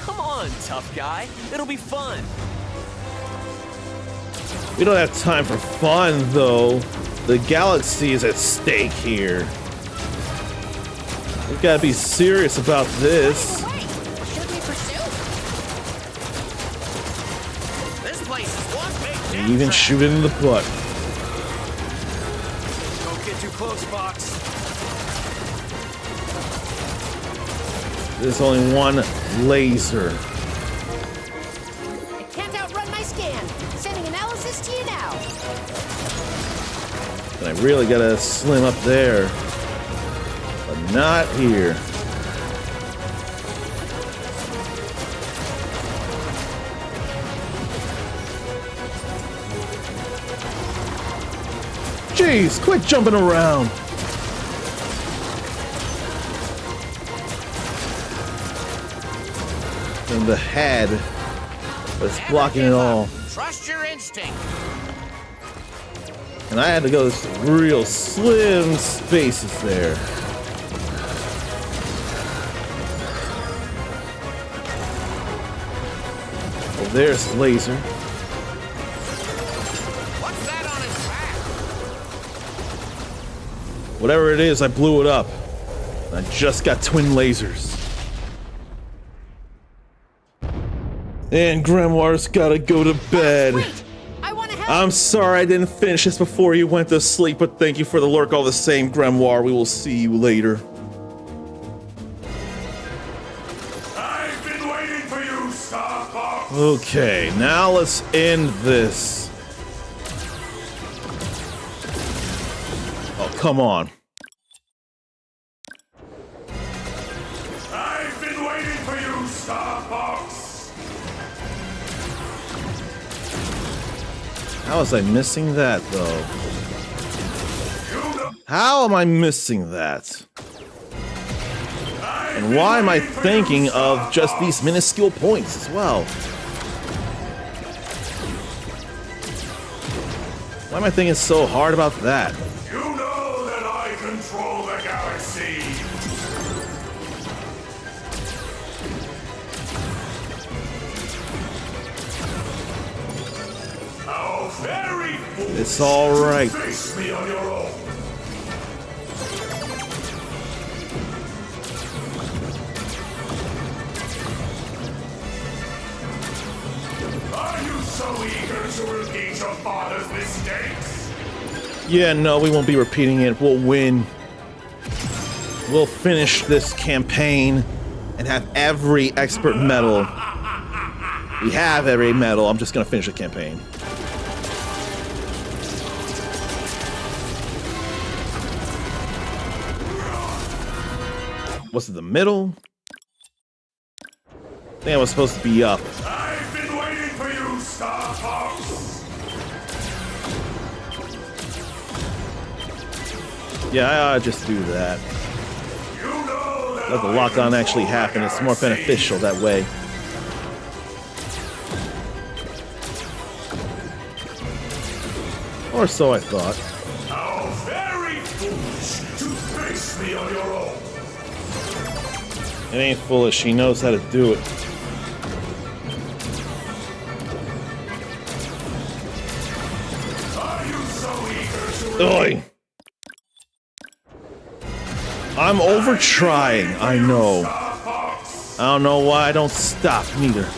Speaker 5: Come on, tough guy. It'll be fun.
Speaker 1: We don't have time for fun, though. The galaxy is at stake here. We gotta be serious about this.
Speaker 2: Wait, should we pursue?
Speaker 3: This place is one big death
Speaker 1: Even
Speaker 3: trap.
Speaker 1: shoot it in the butt.
Speaker 4: Don't get too close, Fox.
Speaker 1: There's only one laser.
Speaker 2: I can't outrun my scan. Sending analysis to you now.
Speaker 1: And I really gotta slim up there. But not here. Jeez, quit jumping around. And the head that's
Speaker 3: Never
Speaker 1: blocking it
Speaker 3: give
Speaker 1: all.
Speaker 3: up. Trust your instinct.
Speaker 1: And I had to go to real slim spaces there. Well, there's the laser.
Speaker 3: What's that on his back?
Speaker 1: Whatever it is, I blew it up. I just got twin lasers. And Grimoire's gotta go to bed.
Speaker 2: Wait, I want to help.
Speaker 1: I'm sorry I didn't finish this before you went to sleep, but thank you for the lurk all the same, Grimoire. We will see you later.
Speaker 8: I've been waiting for you, Star Fox.
Speaker 1: Okay, now let's end this. Oh, come on.
Speaker 8: I've been waiting for you, Star Fox.
Speaker 1: How was I missing that, though?
Speaker 8: You know
Speaker 1: How am I missing that? And why am I thinking of just these minuscule points as well? Why am I thinking so hard about that?
Speaker 8: You know that I control the galaxy. How very foolish
Speaker 1: It's all right.
Speaker 8: to face me on your own. Are you so eager to repeat your father's mistakes?
Speaker 1: Yeah, no, we won't be repeating it. We'll win. We'll finish this campaign and have every expert medal. We have every medal. I'm just gonna finish the campaign. Was it the middle? I think I was supposed to be up.
Speaker 8: I've been waiting for you, Star Fox!
Speaker 1: Yeah, I ought to just do that.
Speaker 8: You know that
Speaker 1: Let the lock-on actually happen. It's more beneficial that way. Or so I thought.
Speaker 8: How very foolish to face me on your own!
Speaker 1: It ain't foolish. He knows how to do it.
Speaker 8: Are you so eager to
Speaker 1: Oi! I'm over trying. I know.
Speaker 8: Star Fox?
Speaker 1: I don't know why I don't stop neither.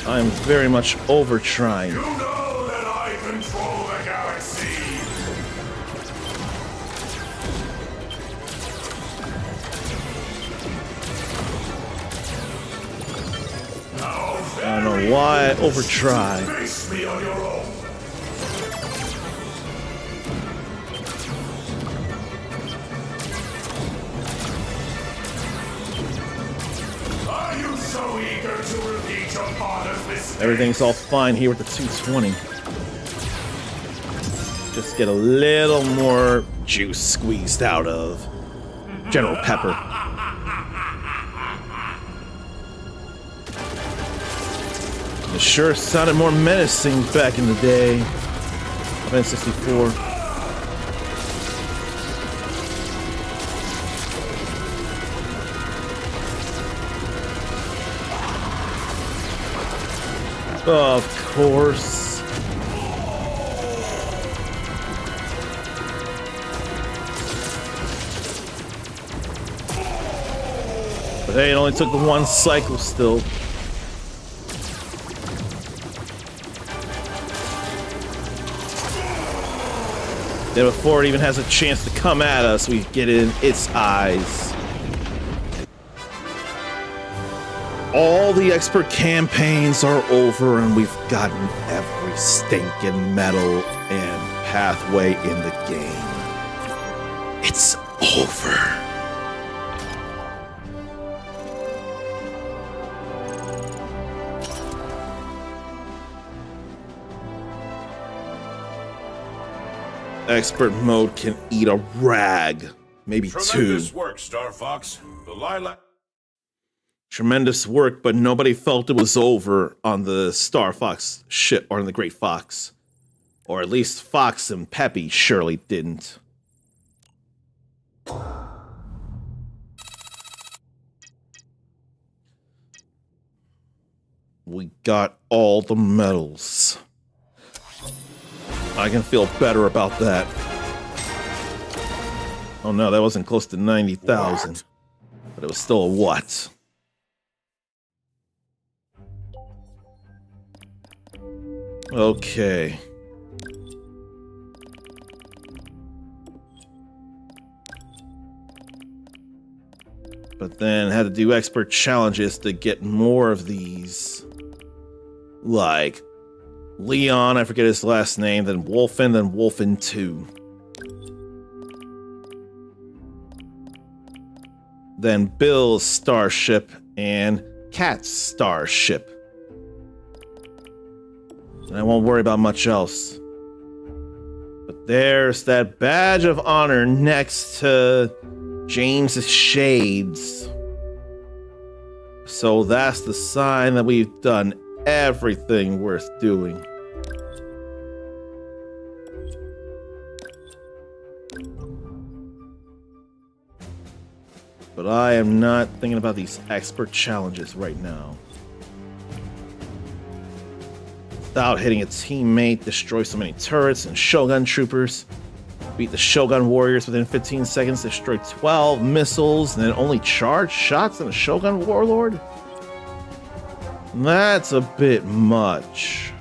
Speaker 1: I'm very much over trying.
Speaker 8: You know that I control the galaxy!
Speaker 1: I don't know why I over try.
Speaker 8: Face me on your own! Are you so eager to repeat your father's mistakes?
Speaker 1: Everything's all fine here with the 220. Just get a little more juice squeezed out of General Pepper. It sure sounded more menacing back in the day of N64. Of course. But hey, it only took the one cycle still. Then before it even has a chance to come at us, we get it in its eyes. All the expert campaigns are over and we've gotten every stinking medal and pathway in the game. It's over. Expert mode can eat a rag, maybe two.
Speaker 8: Tremendous work, Star Fox. The lilac.
Speaker 1: Tremendous work, but nobody felt it was over on the Star Fox ship or on the Great Fox. Or at least Fox and Peppy surely didn't. We got all the medals. I can feel better about that. Oh no, that wasn't close to 90,000. But it was still a what? Okay. But then had to do expert challenges to get more of these. Like Leon, I forget his last name, then Wolfen 2. Then Bill's starship and Cat's starship. And I won't worry about much else. But there's that badge of honor next to James's shades. So that's the sign that we've done everything worth doing. But I am not thinking about these expert challenges right now. Without hitting a teammate, destroy so many turrets and Shogun troopers, beat the Shogun warriors within 15 seconds, destroy 12 missiles, and then only charge shots on a Shogun warlord? That's a bit much.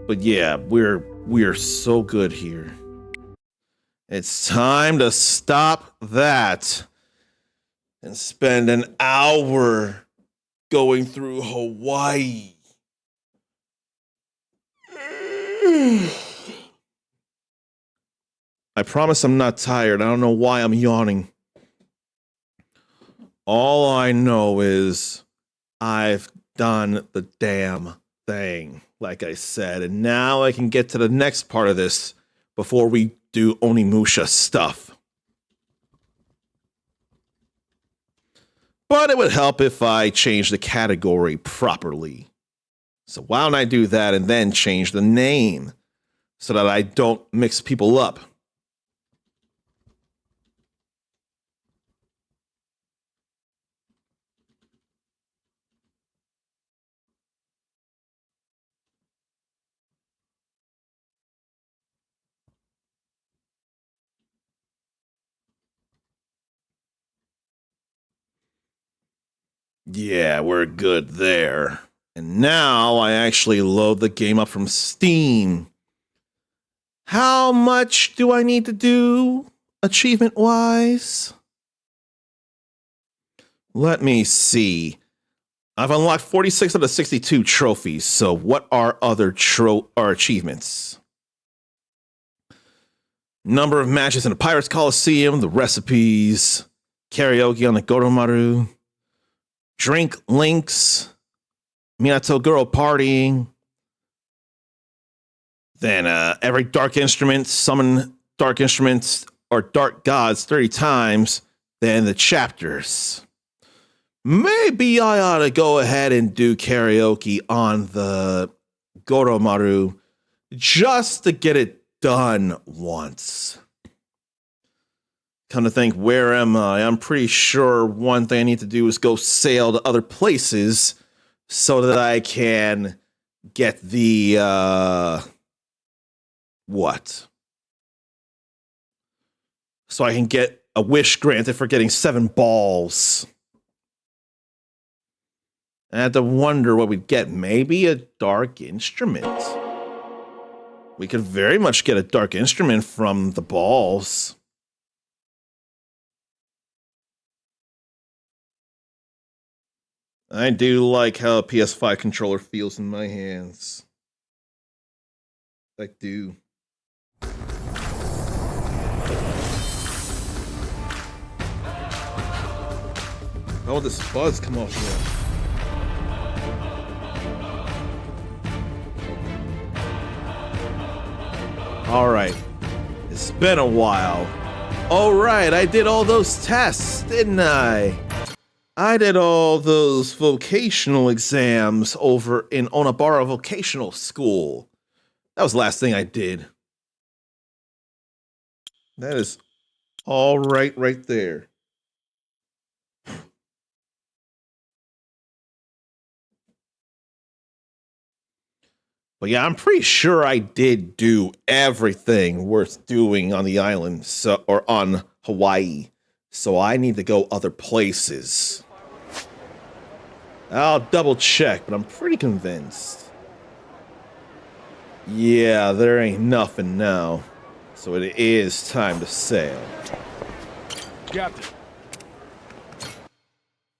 Speaker 1: But yeah, we're so good here. It's time to stop that and spend an hour going through Hawaii. I promise I'm not tired. I don't know why I'm yawning. All I know is I've done the damn thing, like I said, and now I can get to the next part of this before we do Onimusha stuff. But it would help if I change the category properly. So why don't I do that and then change the name so that I don't mix people up? Yeah, we're good there. And now I actually load the game up from Steam. How much do I need to do, achievement-wise? Let me see. I've unlocked 46 of the 62 trophies, so what are other achievements? Number of matches in the Pirates Coliseum, the recipes, karaoke on the Goromaru, drink links, Minato girl partying, then every dark instrument, summon dark instruments or dark gods 30 times, then the chapters. Maybe I ought to go ahead and do karaoke on the Goromaru just to get it done once. Come to think, where am I? I'm pretty sure one thing I need to do is go sail to other places so that I can get the, what? So I can get a wish granted for getting 7 balls. I had to wonder what we'd get. Maybe a dark instrument. We could very much get a dark instrument from the balls. I do like how a PS5 controller feels in my hands. I do. How will this fuzz come off here? Alright. It's been a while. Alright, I did all those tests, didn't I? I did all those vocational exams over in Onabara Vocational School. That was the last thing I did. That is all right there. But yeah, I'm pretty sure I did do everything worth doing on the island, or on Hawaii. So I need to go other places. I'll double check, but I'm pretty convinced. Yeah, there ain't nothing now. So it is time to sail.
Speaker 8: Captain.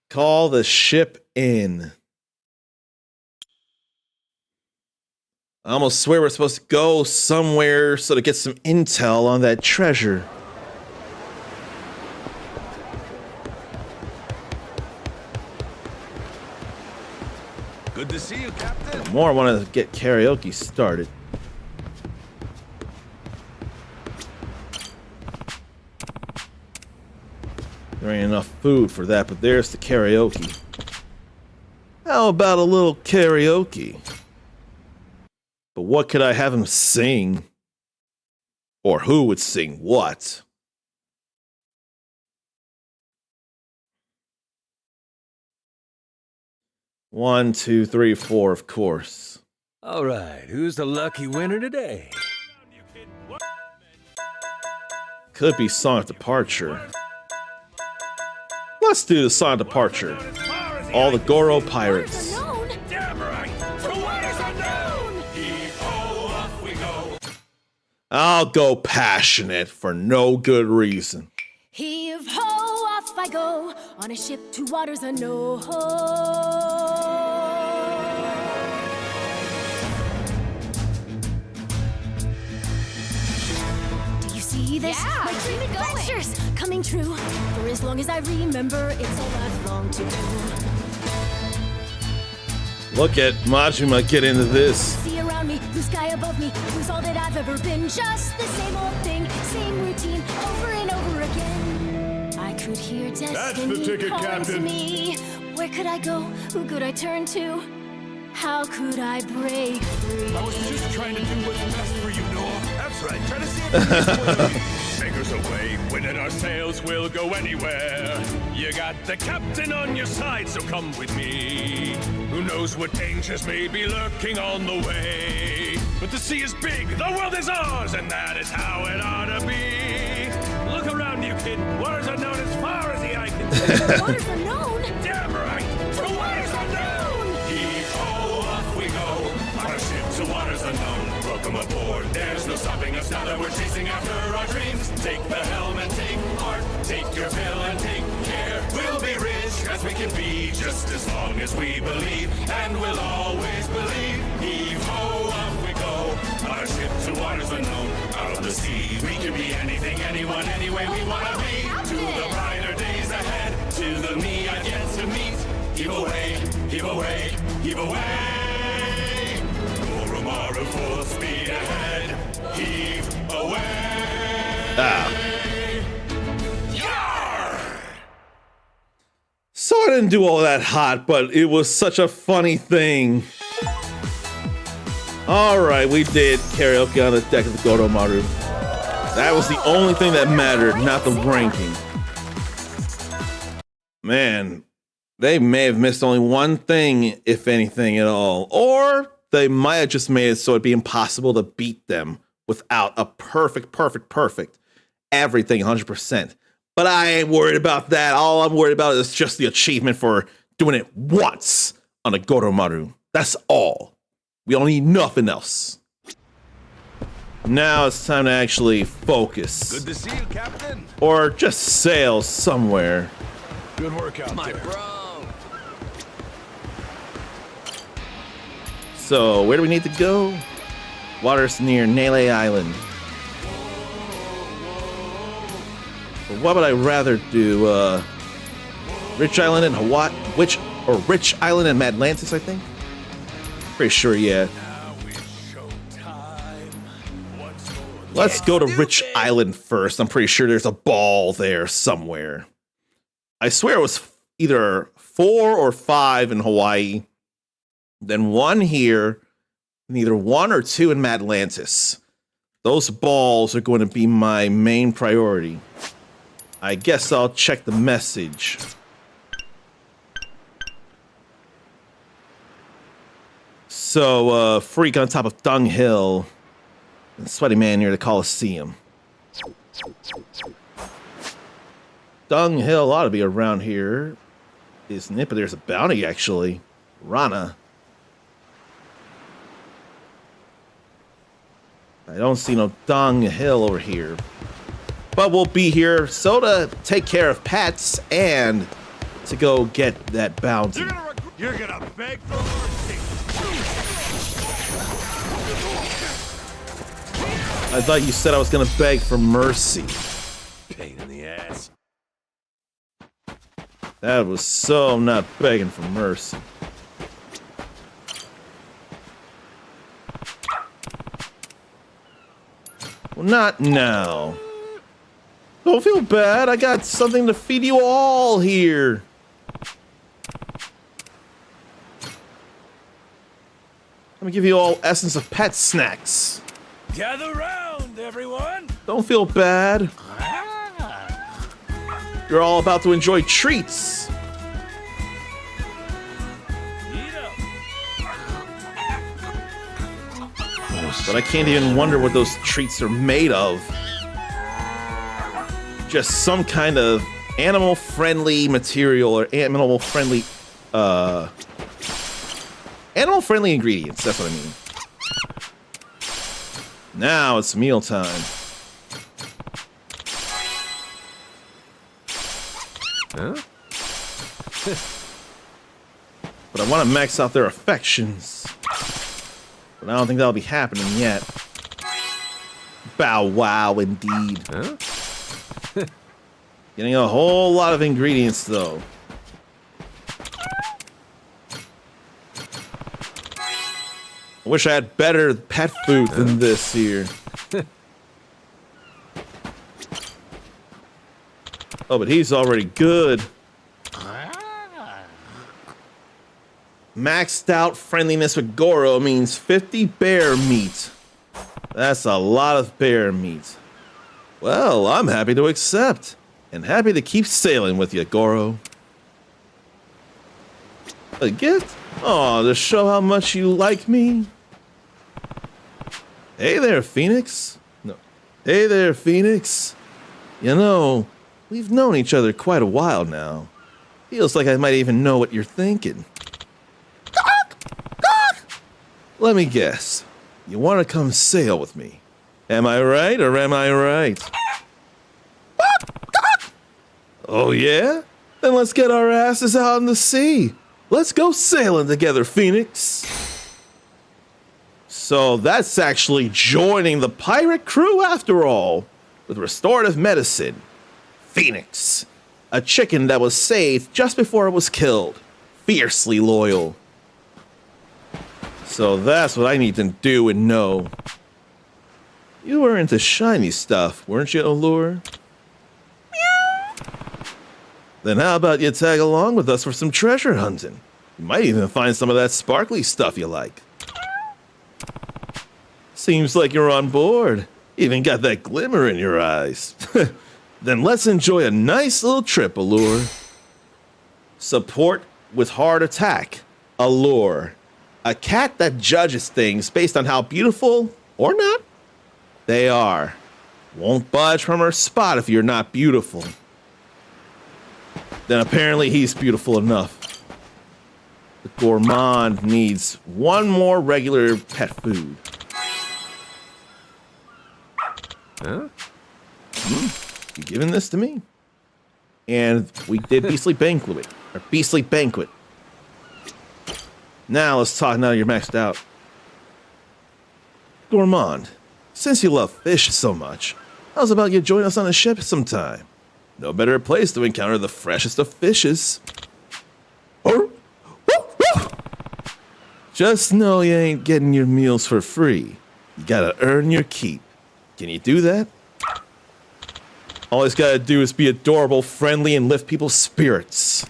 Speaker 1: Call the ship in. I almost swear we're supposed to go somewhere so to get some intel on that treasure.
Speaker 8: Good to see you, Captain.
Speaker 1: The more I want to get karaoke started. There ain't enough food for that, but there's the karaoke. How about a little karaoke? But what could I have him sing? Or who would sing what? One, two, three, four, of course.
Speaker 6: All right, who's the lucky winner today?
Speaker 1: Could be Song of Departure. let's do the song departure. All the Goro pirates.
Speaker 8: Damn right. To waters unknown. Heave-ho, off we go.
Speaker 1: I'll go passionate for no good reason.
Speaker 10: Heave ho, off I go on a ship to waters unknown. Do you see this?
Speaker 2: Yeah,
Speaker 10: My dream
Speaker 2: keep going.
Speaker 10: adventures coming true. For as long as I remember, it's all I've longed to do.
Speaker 1: Look at Majima get into this.
Speaker 10: See around me, blue sky above me, who's all that I've ever been. Just the same old thing, same routine, over and over again. I could hear destiny
Speaker 8: ticket,
Speaker 10: calling to
Speaker 8: Captain.
Speaker 10: me. Where could I go? Who could I turn to? How could I break free?
Speaker 8: I was just trying to do what's best for you, Noah. That's right. Try to see it. Anchors away, winning our sails, we'll go anywhere. You got the captain on your side, so come with me. Who knows what dangers may be lurking on the way? But the sea is big, the world is ours, and that is how it ought to be. Look around you, kid. Waters unknown as far as the eye can see.
Speaker 10: Waters unknown?
Speaker 8: Damn right. To waters unknown. Heave-ho, off we go. On a ship to waters unknown. Welcome aboard. There's no stopping us now that we're chasing after our dreams. Take the helm and take heart. Take your fill and take care. We'll be rich as we can be, just as long as we believe, and we'll always believe. Heave-ho, off we go. On a ship to waters unknown. Out of the sea, we can be anything, anyone, any way we wanna be. To the brighter days ahead, to the me I've yet to meet. Heave away, heave away, heave away. Oromaru full speed ahead. Heave away.
Speaker 1: Ah.
Speaker 8: Yar!
Speaker 1: So I didn't do all that hot, but it was such a funny thing. Alright, we did karaoke on the deck of the Goromaru. That was the only thing that mattered, not the ranking. Man, they may have missed only one thing, if anything at all. Or they might have just made it so it'd be impossible to beat them without a perfect everything 100%. But I ain't worried about that. All I'm worried about is just the achievement for doing it once on a Goromaru. That's all. We don't need nothing else. Now it's time to actually focus.
Speaker 8: Good to see you, Captain.
Speaker 1: Or just sail somewhere.
Speaker 8: Good work out there.
Speaker 6: Bro.
Speaker 1: So, where do we need to go? Waters near Nele Island. But what would I rather do? Rich Island in Hawaii? Rich Island in Atlantis, I think? Pretty sure, yeah. Let's go to Rich Island first. I'm pretty sure there's a ball there somewhere. I swear it was either 4 or 5 in Hawaii, then 1 here, and either 1 or 2 in Atlantis. Those balls are going to be my main priority. I guess I'll check the message. So, freak on top of Dung Hill. And sweaty man near the Coliseum. Dung Hill ought to be around here, isn't it? But there's a bounty, actually. Rana. I don't see no Dung Hill over here. But we'll be here so to take care of pets and to go get that bounty.
Speaker 8: You're gonna beg for mercy.
Speaker 1: I thought you said I was gonna beg for mercy.
Speaker 8: Pain in the ass.
Speaker 1: That was so not begging for mercy. Well, not now. Don't feel bad. I got something to feed you all here. Let me give you all Essence of Pet snacks.
Speaker 8: Gather round, everyone.
Speaker 1: Don't feel bad. You're all about to enjoy treats.
Speaker 8: Eat up.
Speaker 1: But I can't even wonder what those treats are made of. Just some kind of animal-friendly material or animal-friendly ingredients. That's what I mean. Now it's mealtime.
Speaker 11: Huh?
Speaker 1: But I want to max out their affections. But I don't think that'll be happening yet. Bow wow, indeed.
Speaker 11: Huh?
Speaker 1: Getting a whole lot of ingredients, though. I wish I had better pet food than this here. Oh, but he's already good. Maxed out friendliness with Goro means 50 bear meat. That's a lot of bear meat. Well, I'm happy to accept. And happy to keep sailing with you, Goro. A gift? Aw, to show how much you like me? Hey there, Phoenix. No. Hey there, Phoenix. You know, we've known each other quite a while now. Feels like I might even know what you're thinking. Let me guess. You want to come sail with me? Am I right or am I right? Oh yeah? Then let's get our asses out in the sea. Let's go sailing together, Phoenix. So that's actually joining the pirate crew after all, with restorative medicine. Phoenix, a chicken that was saved just before it was killed. Fiercely loyal. So that's what I need to do and know. You were into shiny stuff, weren't you, Allure? Then how about you tag along with us for some treasure hunting? You might even find some of that sparkly stuff you like. Seems like you're on board. Even got that glimmer in your eyes. Then let's enjoy a nice little trip, Allure. Support with heart attack. Allure. A cat that judges things based on how beautiful, or not, they are. Won't budge from her spot if you're not beautiful. Then apparently he's beautiful enough. The gourmand needs one more regular pet food.
Speaker 11: Huh?
Speaker 1: You giving this to me? And we did Beastly Banquet. Or Beastly Banquet. Now let's talk now you're maxed out. Gourmand, since you love fish so much, how's about you join us on a ship sometime? No better place to encounter the freshest of fishes. Just know you ain't getting your meals for free. You gotta earn your keep. Can you do that? All he's gotta do is be adorable, friendly, and lift people's spirits.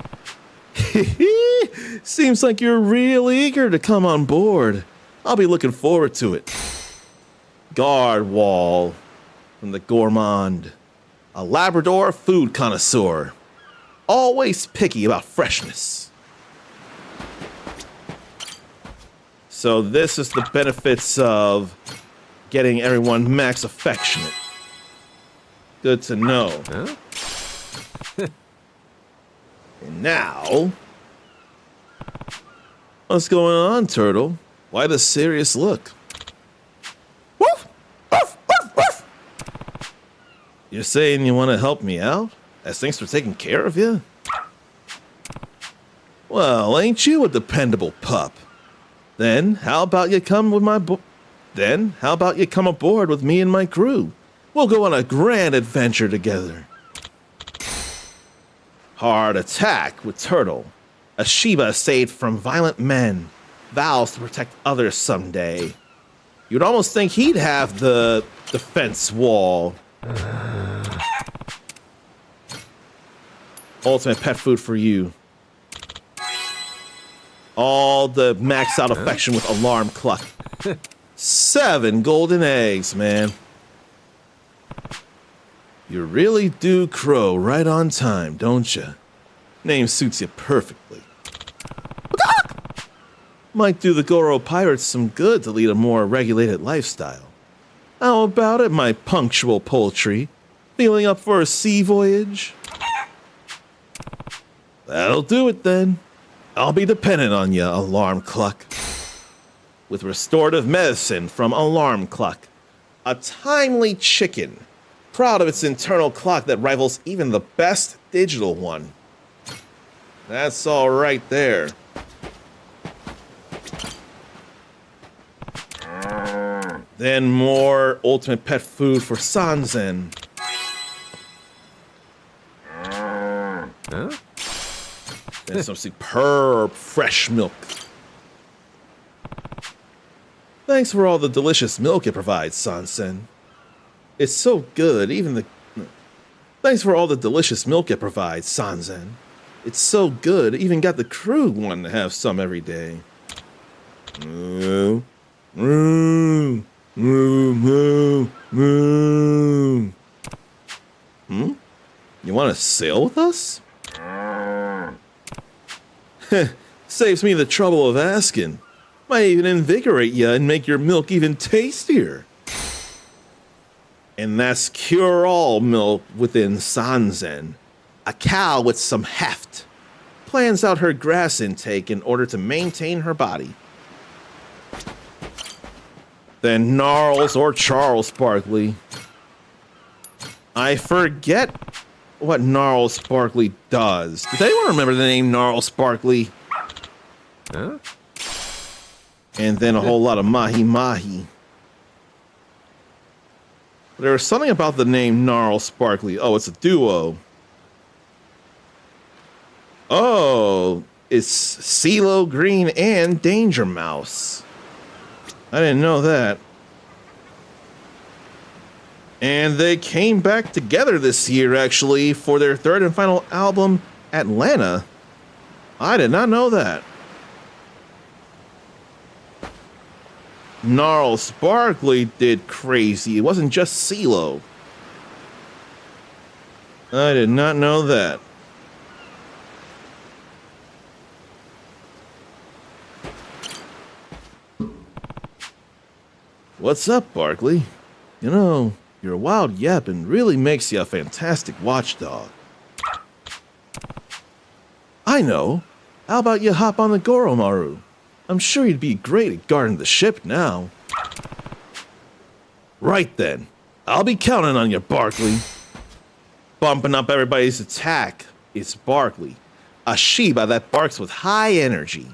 Speaker 1: Seems like you're real eager to come on board. I'll be looking forward to it. Guard wall from the gourmand. A Labrador food connoisseur. Always picky about freshness. So this is the benefits of getting everyone max affectionate. Good to know.
Speaker 11: Huh?
Speaker 1: And now... What's going on, Turtle? Why the serious look? Woof! Woof! Woof! Woof! You're saying you want to help me out? As thanks for taking care of you? Well, ain't you a dependable pup? Then how about you come with how about you come aboard with me and my crew? We'll go on a grand adventure together. Hard attack with Turtle. A Shiba saved from violent men. Vows to protect others someday. You'd almost think he'd have the defense wall. Ultimate pet food for you. All the max out affection with alarm clock. 7 golden eggs, man. You really do crow right on time, don't you? Name suits you perfectly. Might do the Goro pirates some good to lead a more regulated lifestyle. How about it, my punctual poultry? Feeling up for a sea voyage? That'll do it then. I'll be dependent on you, Alarm Cluck. With restorative medicine from Alarm Cluck. A timely chicken. Proud of its internal clock that rivals even the best digital one. That's all right there. Then more ultimate pet food for Sanzen.
Speaker 11: Huh?
Speaker 1: Then some superb fresh milk. Thanks for all the delicious milk it provides, Sanzen. It's so good, even the... Thanks for all the delicious milk it provides, Sanzen. It's so good, even got the crew wanting to have some every day. Moo. Moo. Moo. Moo. Moo. Hmm? You want to sail with us? Saves me the trouble of asking. Might even invigorate you and make your milk even tastier. And that's cure-all milk within Sanzen. A cow with some heft. Plans out her grass intake in order to maintain her body. Then Gnarls or Charles Barkley. I forget what Gnarls Barkley does. Does anyone remember the name Gnarls Barkley?
Speaker 11: Huh?
Speaker 1: And then a whole lot of Mahi Mahi. There was something about the name Gnarls Sparkly. Oh, it's a duo. Oh, it's CeeLo Green and Danger Mouse. I didn't know that. And they came back together this year, actually, for their third and final album, Atlanta. I did not know that. Gnarls Barkley did crazy. It wasn't just CeeLo. I did not know that. What's up, Barkley? You know, your wild yapping really makes you a fantastic watchdog. I know. How about you hop on the Goromaru? I'm sure you'd be great at guarding the ship now. Right then. I'll be counting on you, Barkley. Bumping up everybody's attack. It's Barkley, a Shiba that barks with high energy,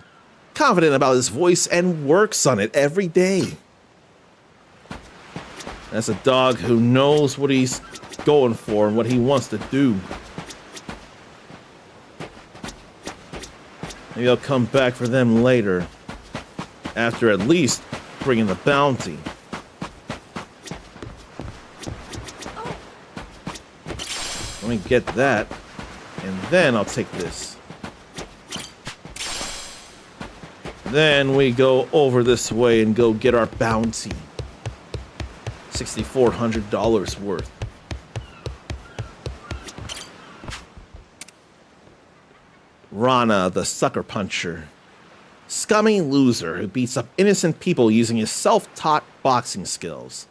Speaker 1: confident about his voice and works on it every day. That's a dog who knows what he's going for and what he wants to do. Maybe I'll come back for them later. After at least bringing the bounty. Let me get that. And then I'll take this. Then we go over this way and go get our bounty. $6,400 worth. Rana, the sucker puncher. Scummy loser who beats up innocent people using his self-taught boxing skills.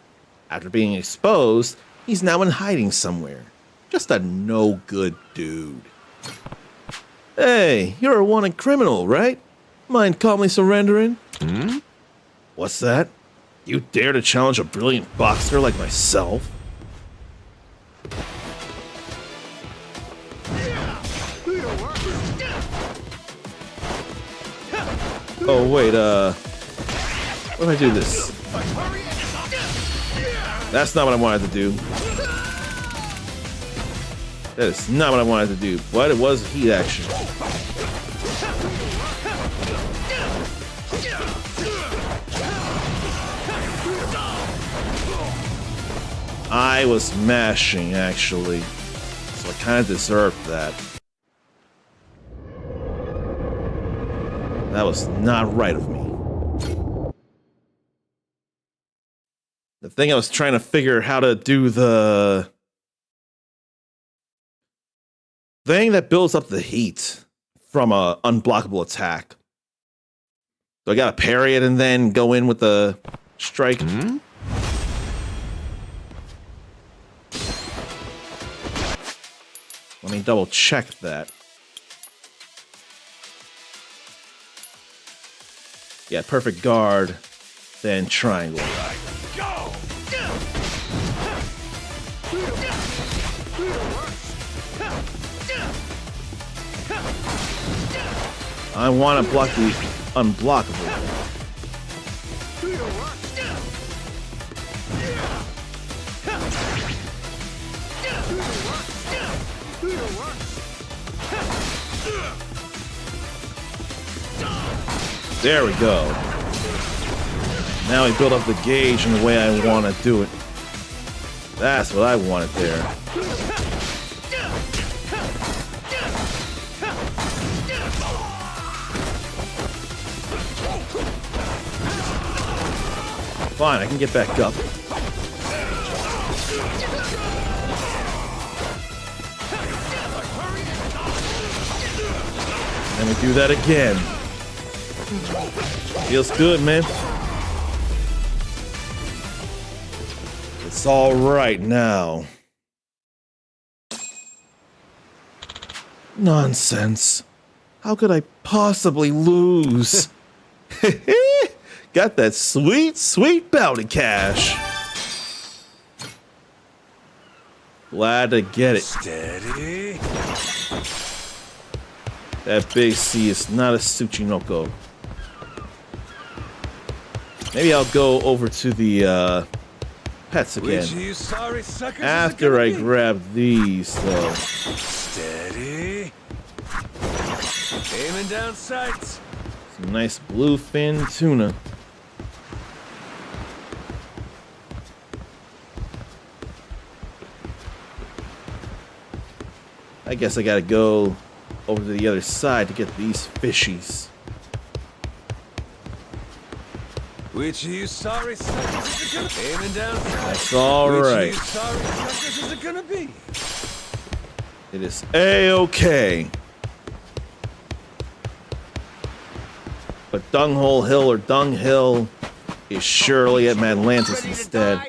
Speaker 1: After being exposed, he's now in hiding somewhere. Just a no-good dude. Hey, you're a wanted criminal, right? Mind calmly surrendering?
Speaker 11: Hmm?
Speaker 1: What's that? You dare to challenge a brilliant boxer like myself? Oh, wait, what if I do this? That's not what I wanted to do. That is not what I wanted to do, but it was heat action. I was mashing, actually, so I kind of deserved that. That was not right of me. The thing I was trying to figure how to do the thing that builds up the heat from a unblockable attack. So I gotta parry it and then go in with the strike.
Speaker 11: Hmm?
Speaker 1: Let me double check that. Yeah, perfect guard, then triangle.
Speaker 8: Go!
Speaker 1: I want to block the unblockable. There we go. Now we build up the gauge in the way I want to do it. That's what I wanted there. Fine, I can get back up. And we do that again. Feels good, man. It's all right now. Nonsense. How could I possibly lose? Got that sweet, sweet bounty cash. Glad to get it.
Speaker 4: Steady.
Speaker 1: That big C is not a Tsuchinoko. Maybe I'll go over to the pets again. After I grab these, though.
Speaker 4: Steady. Aiming down sights.
Speaker 1: Some nice bluefin tuna. I guess I gotta go over to the other side to get these fishies.
Speaker 4: Which of you sorry suckers is it gonna be? Aiming down sights.
Speaker 1: That's all right.
Speaker 4: Which of you sorry suckers is it gonna be?
Speaker 1: It is A-okay. But Dunghole Hill or Dung Hill is surely at Atlantis instead.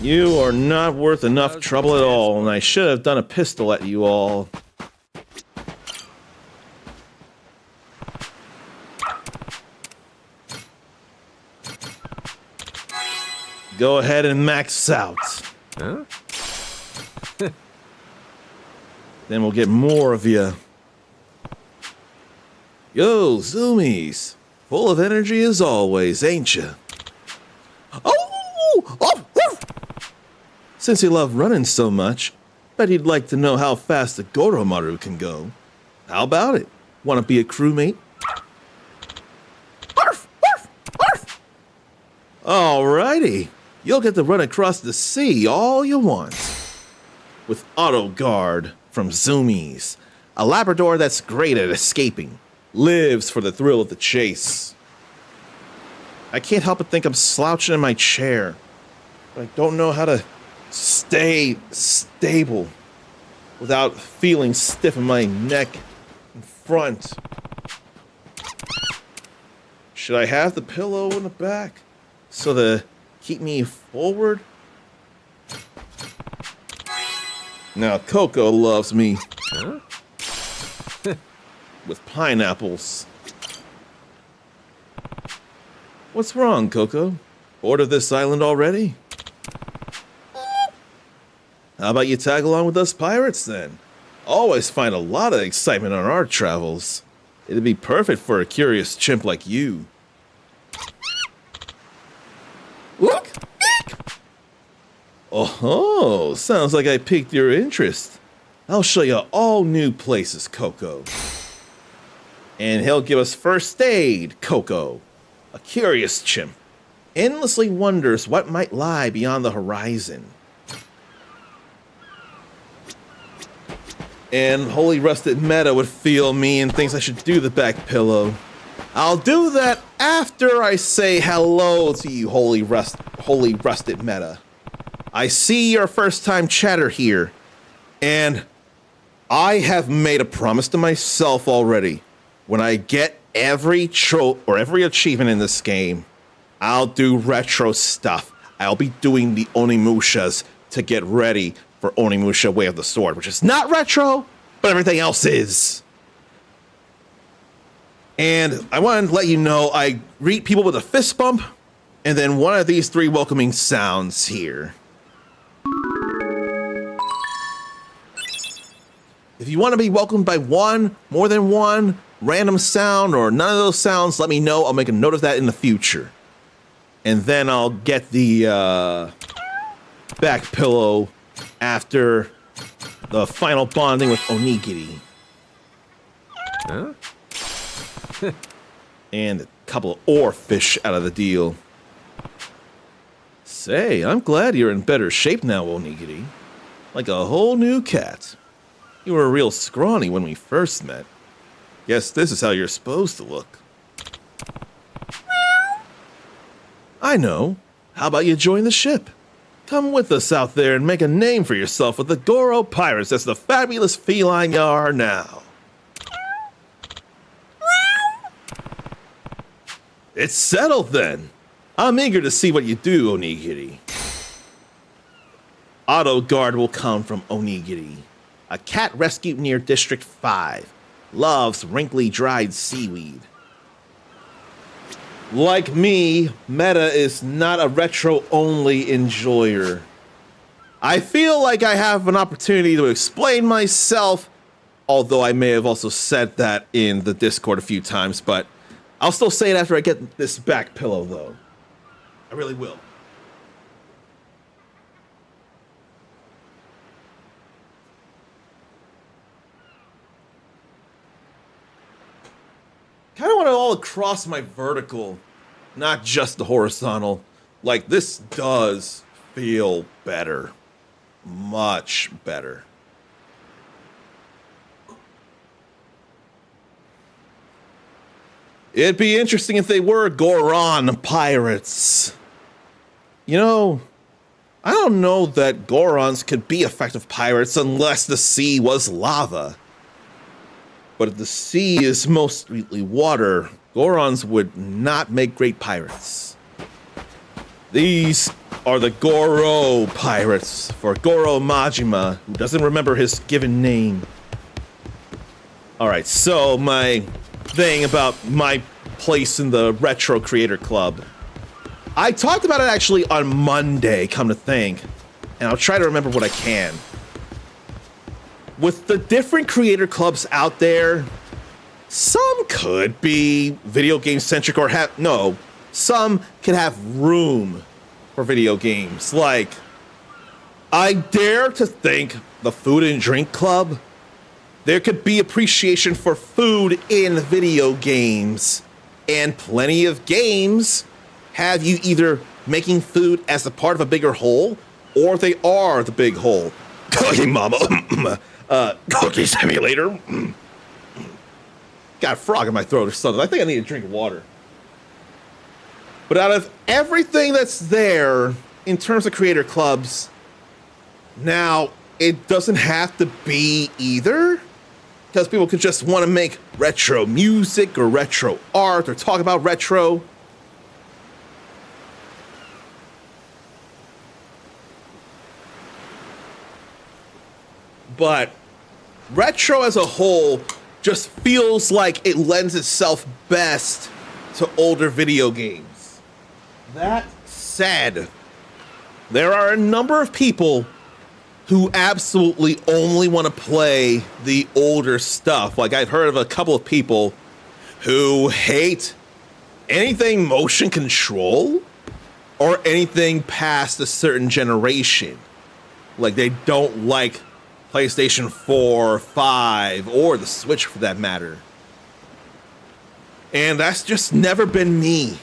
Speaker 1: You are not worth enough trouble at all, and I should have done a pistol at you all. Go ahead and max out.
Speaker 11: Huh?
Speaker 1: Then we'll get more of you. Yo, Zoomies. Full of energy as always, ain't ya? Oh! Since you love running so much, bet you'd like to know how fast the Goromaru can go. How about it? Want to be a crewmate? Arf! Arf! Arf! Alrighty. You'll get to run across the sea all you want. With Auto Guard from Zoomies. A Labrador that's great at escaping. Lives for the thrill of the chase. I can't help but think I'm slouching in my chair. But I don't know how to stay stable without feeling stiff in my neck and front. Should I have the pillow in the back so to keep me forward? Now Coco loves me.
Speaker 11: Huh?
Speaker 1: With pineapples. What's wrong, Coco? Bored of this island already? How about you tag along with us pirates then? Always find a lot of excitement on our travels. It'd be perfect for a curious chimp like you. Look! Oh, sounds like I piqued your interest. I'll show you all new places, Coco. And he'll give us first aid, Coco. A curious chimp. Endlessly wonders what might lie beyond the horizon. And Holy Rusted Meta would feel me and thinks I should do the back pillow. I'll do that after I say hello to you, Holy Rusted Meta. I see your first time chatter here, and I have made a promise to myself already. When I get every trope or every achievement in this game, I'll do retro stuff. I'll be doing the Onimushas to get ready for Onimusha Way of the Sword, which is not retro, but everything else is. And I wanted to let you know I greet people with a fist bump and then one of these 3 welcoming sounds here. If you want to be welcomed by one, more than one, random sound, or none of those sounds, let me know. I'll make a note of that in the future. And then I'll get the back pillow after the final bonding with Onigiri.
Speaker 11: Huh?
Speaker 1: And a couple of oarfish out of the deal. Say, I'm glad you're in better shape now, Onigiri. Like a whole new cat. You were real scrawny when we first met. Guess this is how you're supposed to look. I know. How about you join the ship? Come with us out there and make a name for yourself with the Goro Pirates as the fabulous feline you are now. It's settled then. I'm eager to see what you do, Onigiri. Auto guard will come from Onigiri, a cat rescued near District 5. Loves wrinkly dried seaweed. Like me, Meta is not a retro-only enjoyer. I feel like I have an opportunity to explain myself, although I may have also said that in the Discord a few times, but I'll still say it after I get this back pillow, though. I really will. Kind of want it all across my vertical, not just the horizontal. Like, this does feel better. Much better. It'd be interesting if they were Goron pirates. You know, I don't know that Gorons could be effective pirates unless the sea was lava. But if the sea is mostly water, Gorons would not make great pirates. These are the Goro pirates for Goro Majima, who doesn't remember his given name. Alright, so my thing about my place in the Retro Creator Club. I talked about it actually on Monday, come to think, and I'll try to remember what I can. With the different creator clubs out there, some could be video game centric or some could have room for video games. Like, I dare to think the Food and Drink Club, there could be appreciation for food in video games, and plenty of games have you either making food as a part of a bigger whole, or they are the big whole. Cookie Mama. Cookie Simulator. Got a frog in my throat or something. I think I need a drink of water. But out of everything that's there in terms of creator clubs, now it doesn't have to be either, because people could just want to make retro music or retro art or talk about retro. But retro as a whole just feels like it lends itself best to older video games. That said, there are a number of people who absolutely only want to play the older stuff. Like, I've heard of a couple of people who hate anything motion control or anything past a certain generation. Like, they don't like PlayStation 4, 5, or the Switch for that matter. And that's just never been me.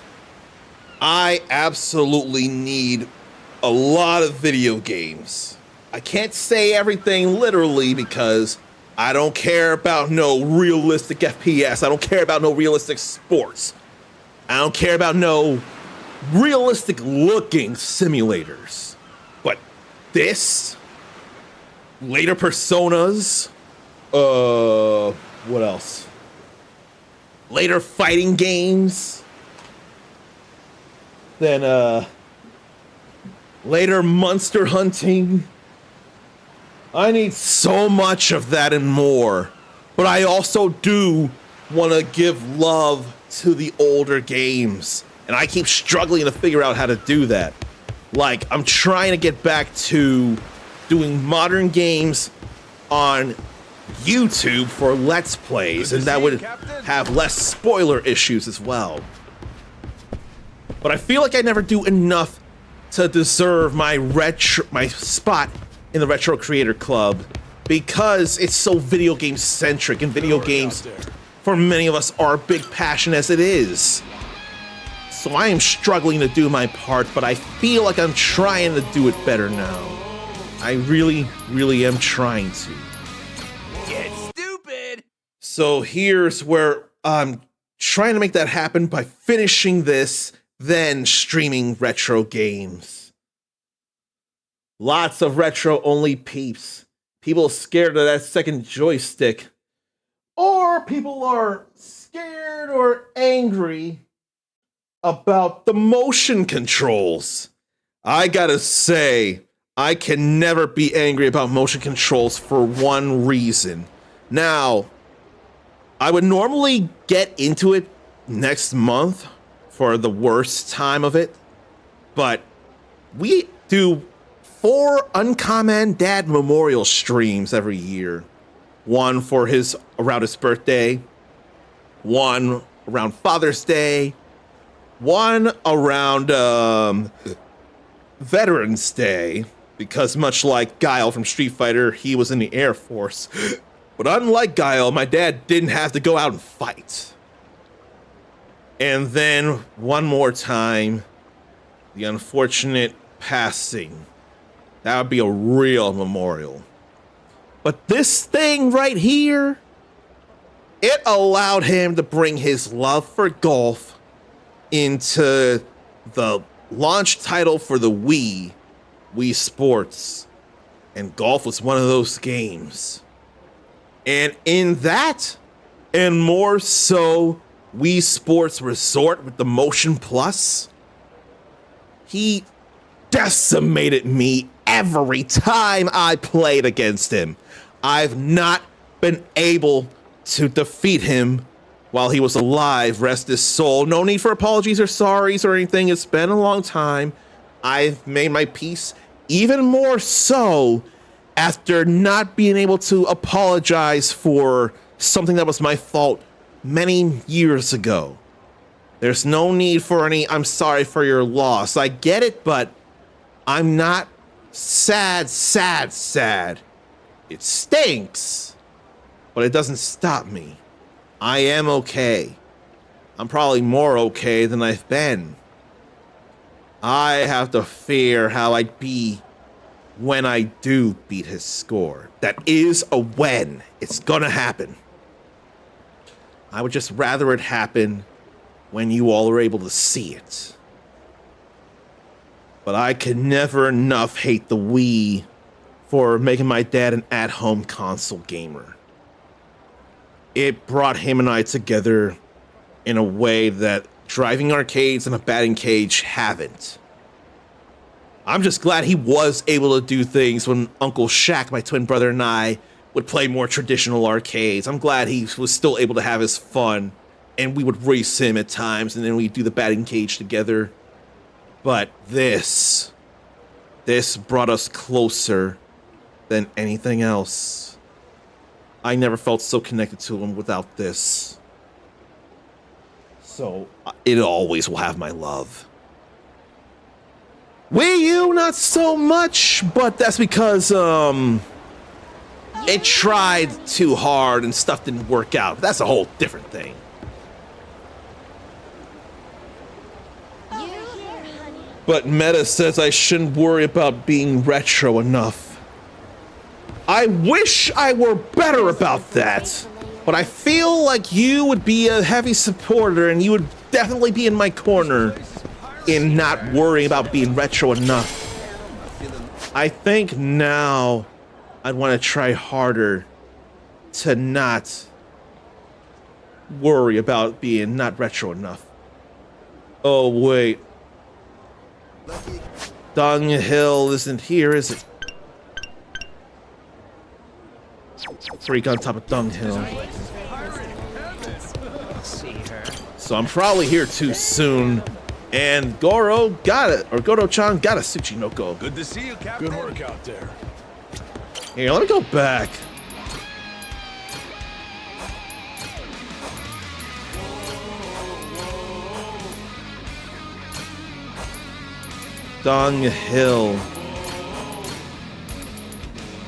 Speaker 1: I absolutely need a lot of video games. I can't say everything literally because I don't care about no realistic FPS. I don't care about no realistic sports. I don't care about no realistic looking simulators. But this, later Personas, what else? Later fighting games. Then later monster hunting. I need so much of that and more. But I also do want to give love to the older games. And I keep struggling to figure out how to do that. Like, I'm trying to get back to doing modern games on YouTube for Let's Plays, and that would have less spoiler issues as well. But I feel like I never do enough to deserve my spot in the Retro Creator Club because it's so video game centric, and video games for many of us are a big passion as it is. So I am struggling to do my part, but I feel like I'm trying to do it better now. I really, really am trying to.
Speaker 6: Get stupid!
Speaker 1: So here's where I'm trying to make that happen by finishing this, then streaming retro games. Lots of retro-only peeps. People scared of that second joystick. Or people are scared or angry about the motion controls. I gotta say, I can never be angry about motion controls for one reason. Now, I would normally get into it next month for the worst time of it, but we do 4 Uncommon Dad Memorial streams every year. One for around his birthday, one around Father's Day, one around Veterans Day, because much like Guile from Street Fighter, he was in the Air Force. But unlike Guile, my dad didn't have to go out and fight. And then one more time, the unfortunate passing. That would be a real memorial. But this thing right here, it allowed him to bring his love for golf into the launch title for the Wii Sports. And golf was one of those games. And in that, and more so, Wii Sports Resort with the Motion Plus, he decimated me every time I played against him. I've not been able to defeat him while he was alive, rest his soul. No need for apologies or sorries or anything. It's been a long time. I've made my peace, even more so after not being able to apologize for something that was my fault many years ago. There's no need for any I'm sorry for your loss. I get it, but I'm not sad. It stinks, but it doesn't stop me. I am okay. I'm probably more okay than I've been. I have to fear how I'd be when I do beat his score. That is a when. It's gonna happen. I would just rather it happen when you all are able to see it. But I could never enough hate the Wii for making my dad an at-home console gamer. It brought him and I together in a way that driving arcades and a batting cage haven't. I'm just glad he was able to do things when Uncle Shaq, my twin brother, and I would play more traditional arcades. I'm glad he was still able to have his fun, and we would race him at times, and then we'd do the batting cage together. But this brought us closer than anything else. I never felt so connected to him without this. So it always will have my love. Wii U, not so much, but that's because it tried too hard and stuff didn't work out. That's a whole different thing. But Meta says I shouldn't worry about being retro enough. I wish I were better about that, but I feel like you would be a heavy supporter and you would definitely be in my corner in not worrying about being retro enough. I think now I'd want to try harder to not worry about being not retro enough. Oh, wait. Dunghill isn't here, is it? freak on top of Dunghill. So I'm probably here too soon. And Goro got it, or Goro-chan got a Tsuchinoko.
Speaker 8: Good to see you, Captain. Good work out there.
Speaker 1: Here, let me go back. Dunghill.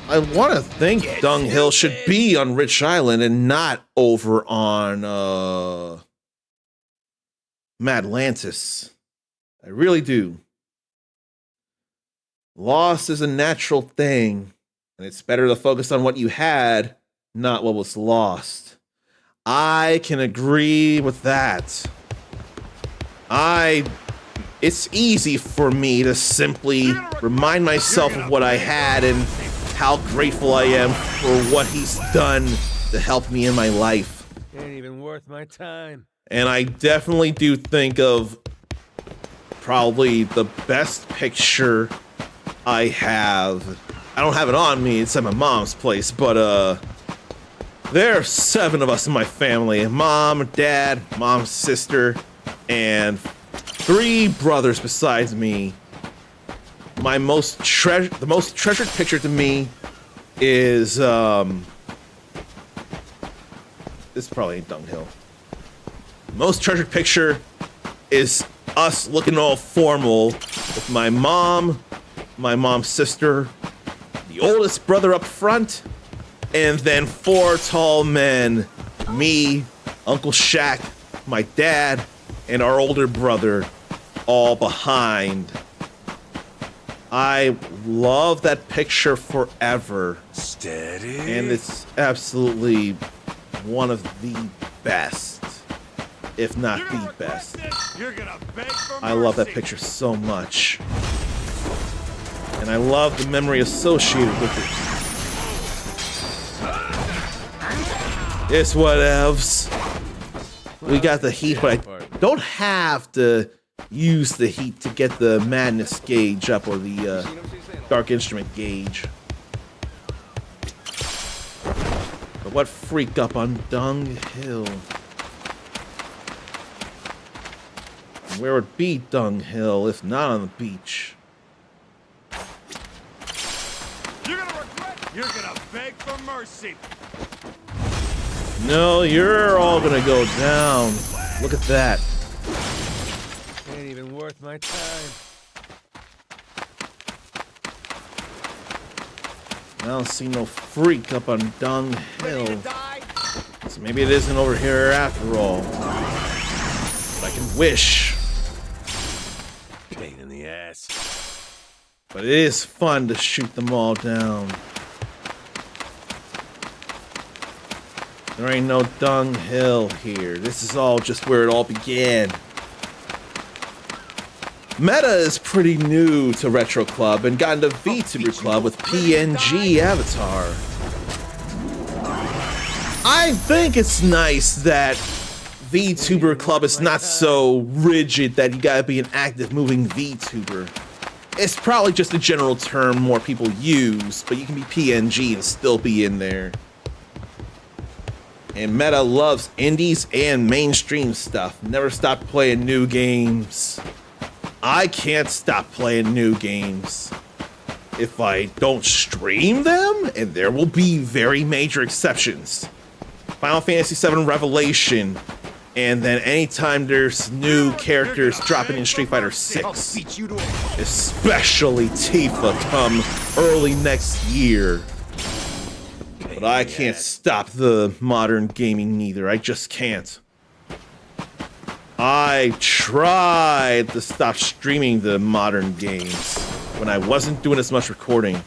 Speaker 1: I want to think Dunghill should be on Rich Island and not over on Madlantis. I really do. Loss is a natural thing, and it's better to focus on what you had, not what was lost. I can agree with that. It's easy for me to simply remind myself of what I had and how grateful I am for what he's done to help me in my life.
Speaker 11: Ain't even worth my time.
Speaker 1: And I definitely do think of probably the best picture I have. I don't have it on me, it's at my mom's place, but there are 7 of us in my family. Mom, dad, mom's sister, and 3 brothers besides me. The most treasured picture to me is this probably ain't Dunghill. Most treasured picture is us looking all formal with my mom, my mom's sister, the oldest brother up front, and then 4 tall men, me, Uncle Shaq, my dad, and our older brother, all behind. I love that picture forever.
Speaker 8: Steady.
Speaker 1: And it's absolutely one of the best, if not the best.
Speaker 8: You're gonna beg for
Speaker 1: I love that
Speaker 8: mercy.
Speaker 1: picture so much. And I love the memory associated with it. It's whatevs. We got the heat, but I don't have to use the heat to get the madness gauge up, or the dark instrument gauge. But what freak up on Dunghill? Where would be Dunghill if not on the beach?
Speaker 8: You're gonna regret. You're gonna beg for mercy.
Speaker 1: No, you're all gonna go down. Look at that.
Speaker 11: Ain't even worth my time.
Speaker 1: I don't see no freak up on Dunghill. So maybe it isn't over here after all. But I can wish.
Speaker 8: Pain in the ass.
Speaker 1: But it is fun to shoot them all down. There ain't no Dunghill here. This is all just where it all began. Meta is pretty new to Retro Club and got into VTuber Club with PNG Avatar. I think it's nice that VTuber Club is not so rigid that you gotta be an active moving VTuber. It's probably just a general term more people use, but you can be PNG and still be in there. And Meta loves indies and mainstream stuff. Never stopped playing new games. I can't stop playing new games if I don't stream them, and there will be very major exceptions. Final Fantasy VII Revelation, and then anytime there's new characters dropping in Street Fighter 6, especially Tifa come early next year. But I can't stop the modern gaming neither. I just can't. I tried to stop streaming the modern games when I wasn't doing as much recording.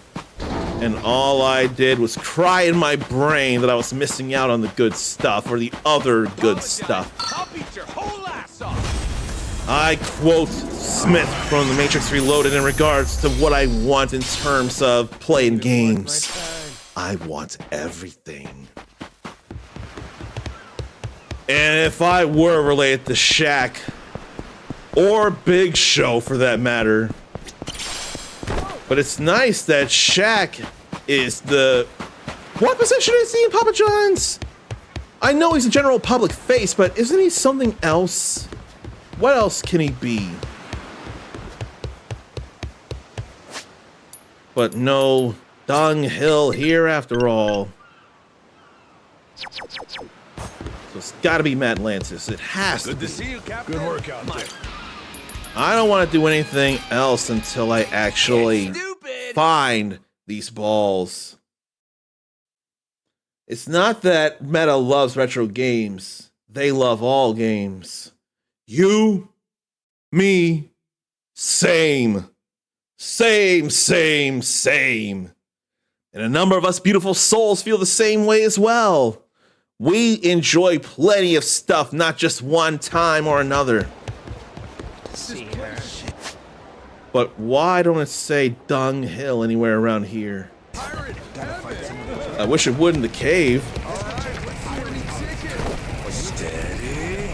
Speaker 1: And all I did was cry in my brain that I was missing out on the good stuff, or the other good stuff.
Speaker 8: I'll beat your whole ass off.
Speaker 1: I quote Smith from The Matrix Reloaded in regards to what I want in terms of playing games. I want everything. And if I were related to Shaq, or Big Show for that matter, but it's nice that Shaq is the What position is he in, Papa John's? I know he's a general public face, but isn't he something else? What else can he be? But no, dunghill here after all. So it's gotta be Matt Lantis. It has to be.
Speaker 11: Good to see you, Captain. Good work out there.
Speaker 1: I don't want to do anything else until I actually find these balls. It's not that Meta loves retro games. They love all games. You, me, same. Same. And a number of us beautiful souls feel the same way as well. We enjoy plenty of stuff, not just one time or another. But why don't it say dunghill anywhere around here? I wish it would in the cave.
Speaker 11: Steady.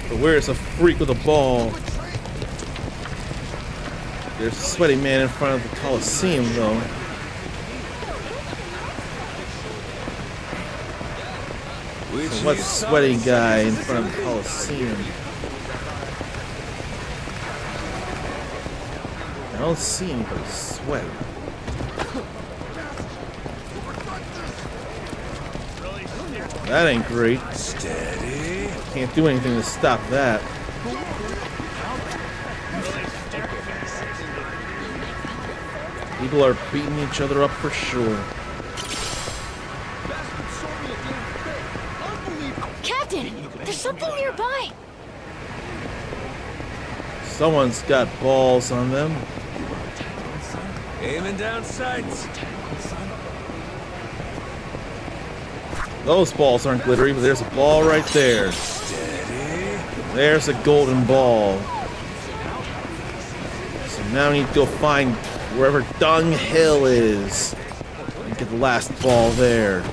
Speaker 1: But where's a freak with a ball? There's a sweaty man in front of the Coliseum, though. So what's sweaty guy in front of the Coliseum? I don't see anybody sweating. That ain't great.
Speaker 11: Steady.
Speaker 1: Can't do anything to stop that. People are beating each other up for sure.
Speaker 10: Captain, there's something nearby.
Speaker 1: Someone's got balls on them.
Speaker 11: Aiming down sights.
Speaker 1: Those balls aren't glittery, but there's a ball right there.
Speaker 11: Steady.
Speaker 1: There's a golden ball. So now we need to go find wherever dunghill is and get the last ball there.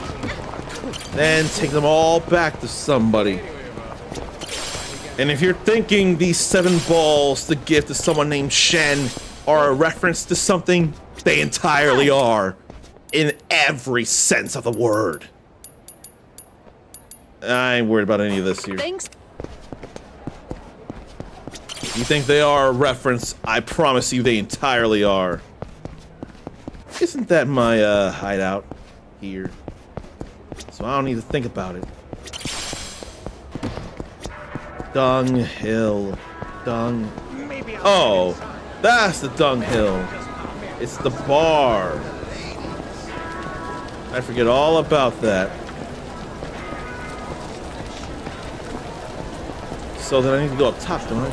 Speaker 1: Then take them all back to somebody. And if you're thinking these 7 balls to give to someone named Shen are a reference to something, they entirely are. In every sense of the word. I ain't worried about any of this here.
Speaker 10: Thanks.
Speaker 1: If you think they are a reference, I promise you they entirely are. Isn't that my hideout here? So I don't need to think about it. Dunghill. Oh, that's the dunghill. It's the bar. I forget all about that. So then I need to go up top, don't I?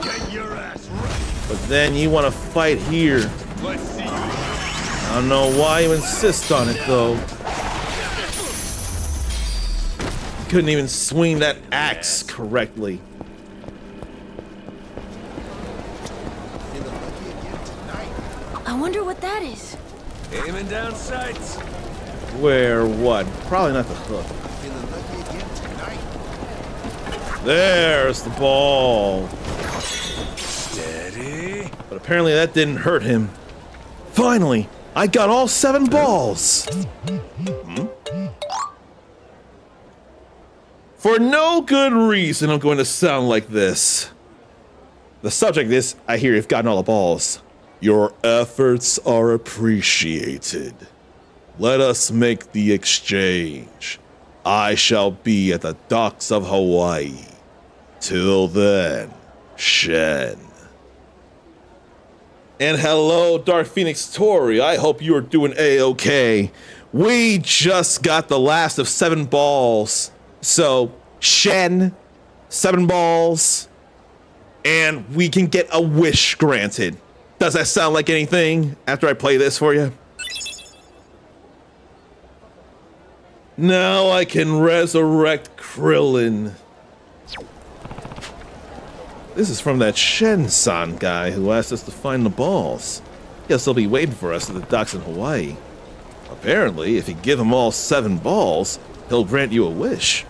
Speaker 11: Get your ass right.
Speaker 1: But then you want to fight here.
Speaker 11: Let's see you.
Speaker 1: I don't know why you insist on it, though. You couldn't even swing that axe correctly.
Speaker 10: I wonder what that is.
Speaker 11: Aiming down sights.
Speaker 1: Where what? Probably not the hook. There's the ball.
Speaker 11: Steady.
Speaker 1: But apparently that didn't hurt him. Finally, I got all 7 balls. For no good reason, I'm going to sound like this. The subject is, I hear you've gotten all the balls. Your efforts are appreciated. Let us make the exchange. I shall be at the docks of Hawaii. Till then, Shen. And hello, Dark Phoenix Tori. I hope you are doing A-okay. We just got the last of 7 balls. So, Shen, 7 balls, and we can get a wish granted. Does that sound like anything after I play this for you? Now I can resurrect Krillin. This is from that Shen-san guy who asked us to find the balls. Guess he'll be waiting for us at the docks in Hawaii. Apparently, if you give him all 7 balls, he'll grant you a wish.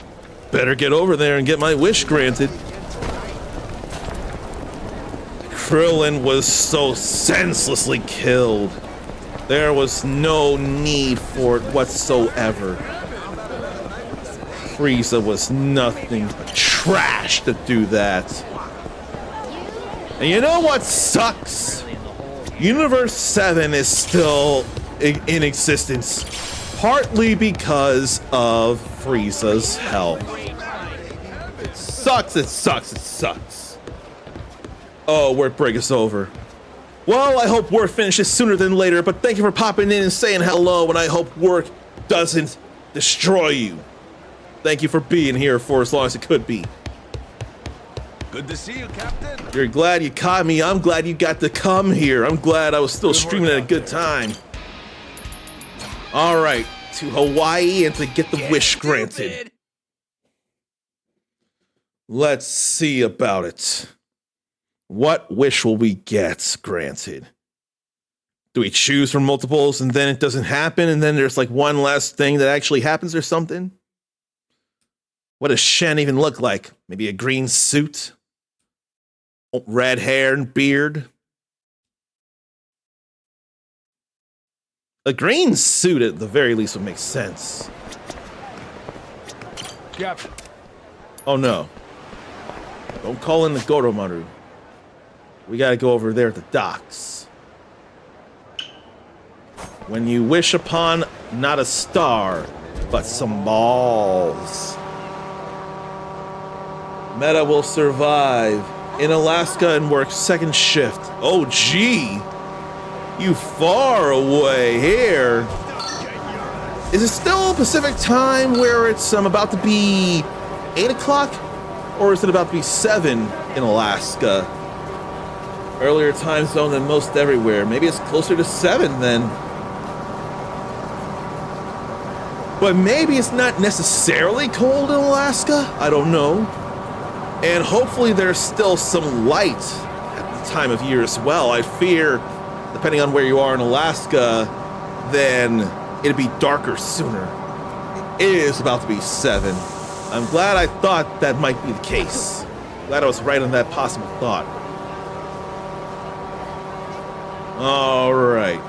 Speaker 1: Better get over there and get my wish granted. Krillin was so senselessly killed. There was no need for it whatsoever. Frieza was nothing but trash to do that. And you know what sucks? Universe 7 is still in existence, partly because of Frieza's health. It sucks, it sucks, it sucks. Oh, work break is over. Well, I hope work finishes sooner than later, but thank you for popping in and saying hello, and I hope work doesn't destroy you. Thank you for being here for as long as it could be.
Speaker 11: Good to see you, Captain.
Speaker 1: You're glad you caught me. I'm glad you got to come here. I'm glad I was still streaming at a good time. All right, to Hawaii and to get the wish granted. Let's see about it. What wish will we get granted? Do we choose from multiples and then it doesn't happen and then there's like one last thing that actually happens or something? What does Shen even look like? Maybe a green suit? Red hair and beard? A green suit at the very least would make sense.
Speaker 11: Captain.
Speaker 1: Oh no. Don't call in the Goromaru. We gotta go over there at the docks. When you wish upon not a star, but some balls. Meta will survive in Alaska and work second shift. Oh gee, you far away here. Is it still Pacific time where it's about to be 8 o'clock? Or is it about to be 7 in Alaska? Earlier time zone than most everywhere. Maybe it's closer to 7 then. But maybe it's not necessarily cold in Alaska. I don't know. And hopefully there's still some light at the time of year as well. I fear, depending on where you are in Alaska, then it'd be darker sooner. It is about to be 7. I'm glad I thought that might be the case. Glad I was right on that possible thought. All right.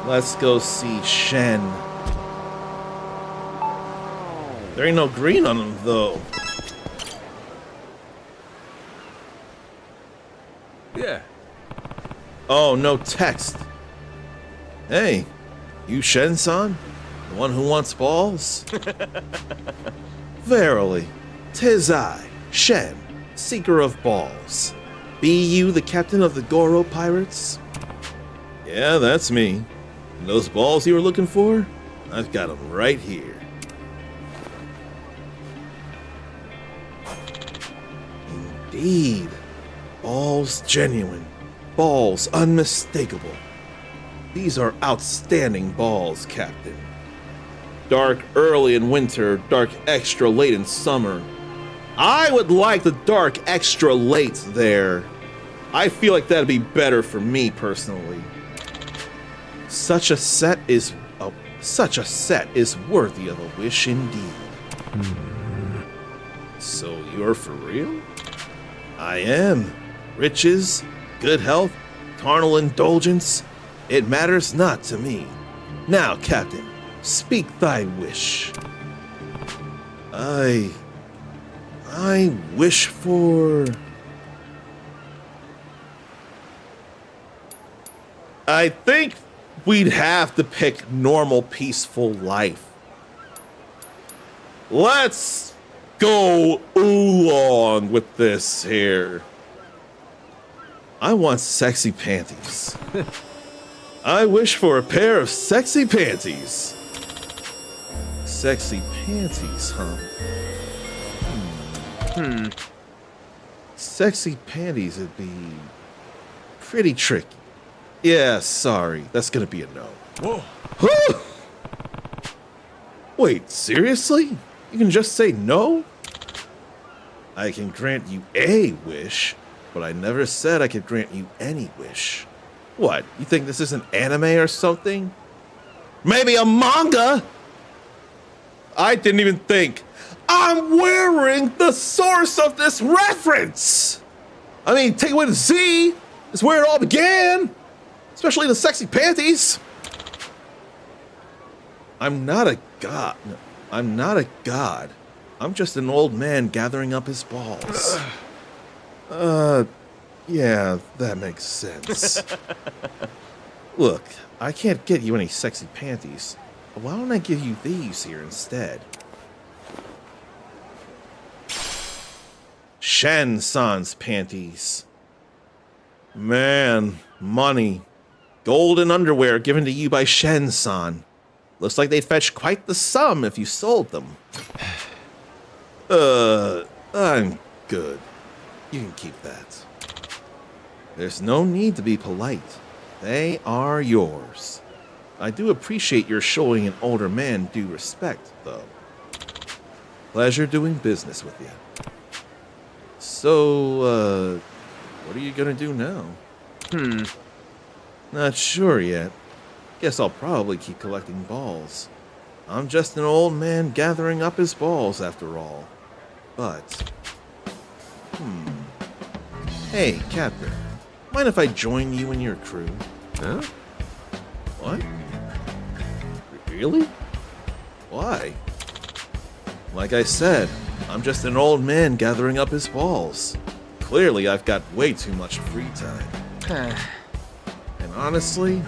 Speaker 1: Let's go see Shen. There ain't no green on him, though.
Speaker 11: Yeah.
Speaker 1: Oh, no text. Hey, you Shen-san? The one who wants balls? Verily, 'tis I, Shen, seeker of balls. Be you the captain of the Goro pirates? Yeah, that's me. And those balls you were looking for? I've got them right here. Indeed. Balls genuine. Balls unmistakable. These are outstanding balls, Captain. Dark early in winter, dark extra late in summer. I would like the dark extra late there. I feel like that'd be better for me personally. Such a set is worthy of a wish indeed. So you're for real? I am. Riches, good health, carnal indulgence, it matters not to me. Now, Captain, speak thy wish. I wish for... I think we'd have to pick normal, peaceful life. Let's go oolong with this here. I want sexy panties. I wish for a pair of sexy panties. Sexy panties, huh? Sexy panties would be pretty tricky. Yeah, sorry. That's gonna be a no.
Speaker 11: Whoa.
Speaker 1: Wait, seriously? You can just say no? I can grant you a wish, but I never said I could grant you any wish. What, you think this is an anime or something? Maybe a manga? I didn't even think. I'm wearing the source of this reference! I mean, take away the Z is where it all began. It's Especially the sexy panties. I'm not a god. I'm not a god. I'm just an old man gathering up his balls. Yeah, that makes sense. Look, I can't get you any sexy panties. Why don't I give you these here instead? Shen-san's panties. Man, money. Golden underwear given to you by Shen-san. Looks like they'd fetch quite the sum if you sold them. I'm good. You can keep that. There's no need to be polite. They are yours. I do appreciate your showing an older man due respect, though. Pleasure doing business with you. So, what are you gonna do now? Not sure yet. Guess I'll probably keep collecting balls. I'm just an old man gathering up his balls after all. But, Hey, Captain. Mind if I join you and your crew? Huh? What? Really? Why? Like I said, I'm just an old man gathering up his balls. Clearly, I've got way too much free time. And honestly,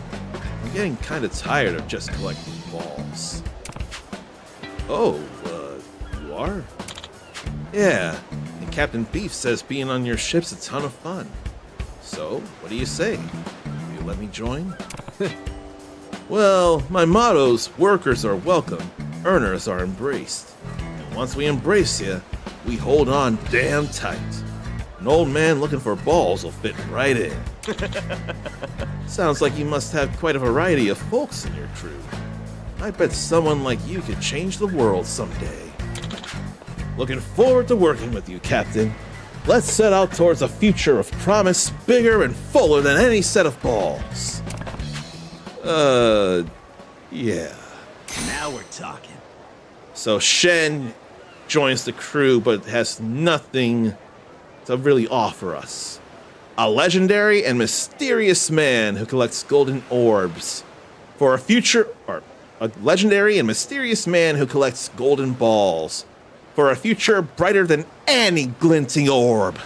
Speaker 1: I'm getting kind of tired of just collecting balls. Oh, you are? Yeah, and Captain Beef says being on your ship's a ton of fun. So, what do you say? Will you let me join? Well, my motto's workers are welcome, earners are embraced. And once we embrace you, we hold on damn tight. An old man looking for balls will fit right in. Sounds like you must have quite a variety of folks in your crew. I bet someone like you could change the world someday. Looking forward to working with you, Captain. Let's set out towards a future of promise bigger and fuller than any set of balls. Yeah.
Speaker 4: Now we're talking.
Speaker 1: So Shen joins the crew, but has nothing to really offer us. A legendary and mysterious man who collects golden orbs for a future, or a legendary and mysterious man who collects golden balls for a future brighter than any glinting orb.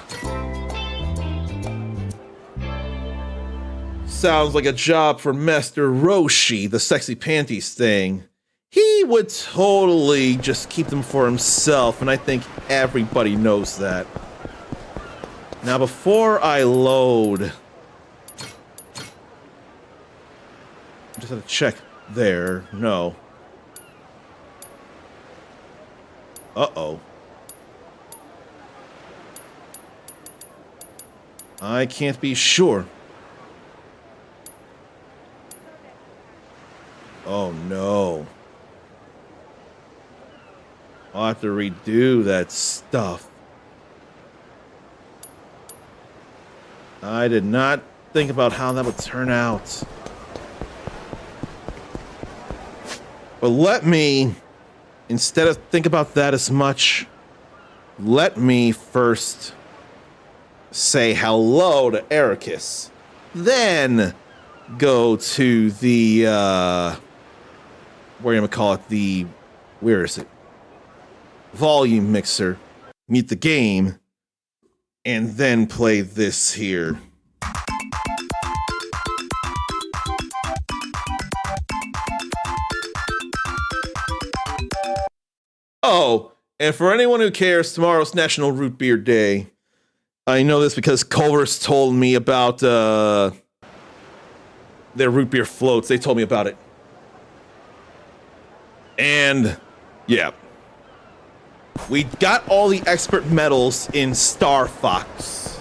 Speaker 1: Sounds like a job for Master Roshi, the sexy panties thing. He would totally just keep them for himself, and I think everybody knows that. Now, before I load, I just have to check there. No. Uh-oh. I can't be sure. Oh, no. I'll have to redo that stuff. I did not think about how that would turn out. But let me, instead of think about that as much, let me first say hello to Ericus. Then go to the, what are you gonna call it? The, where is it? Volume mixer. Meet the game. And then play this here. Oh, and for anyone who cares, tomorrow's National Root Beer Day. I know this because Culver's told me about their root beer floats. They told me about it. And, yeah. We got all the expert medals in Star Fox.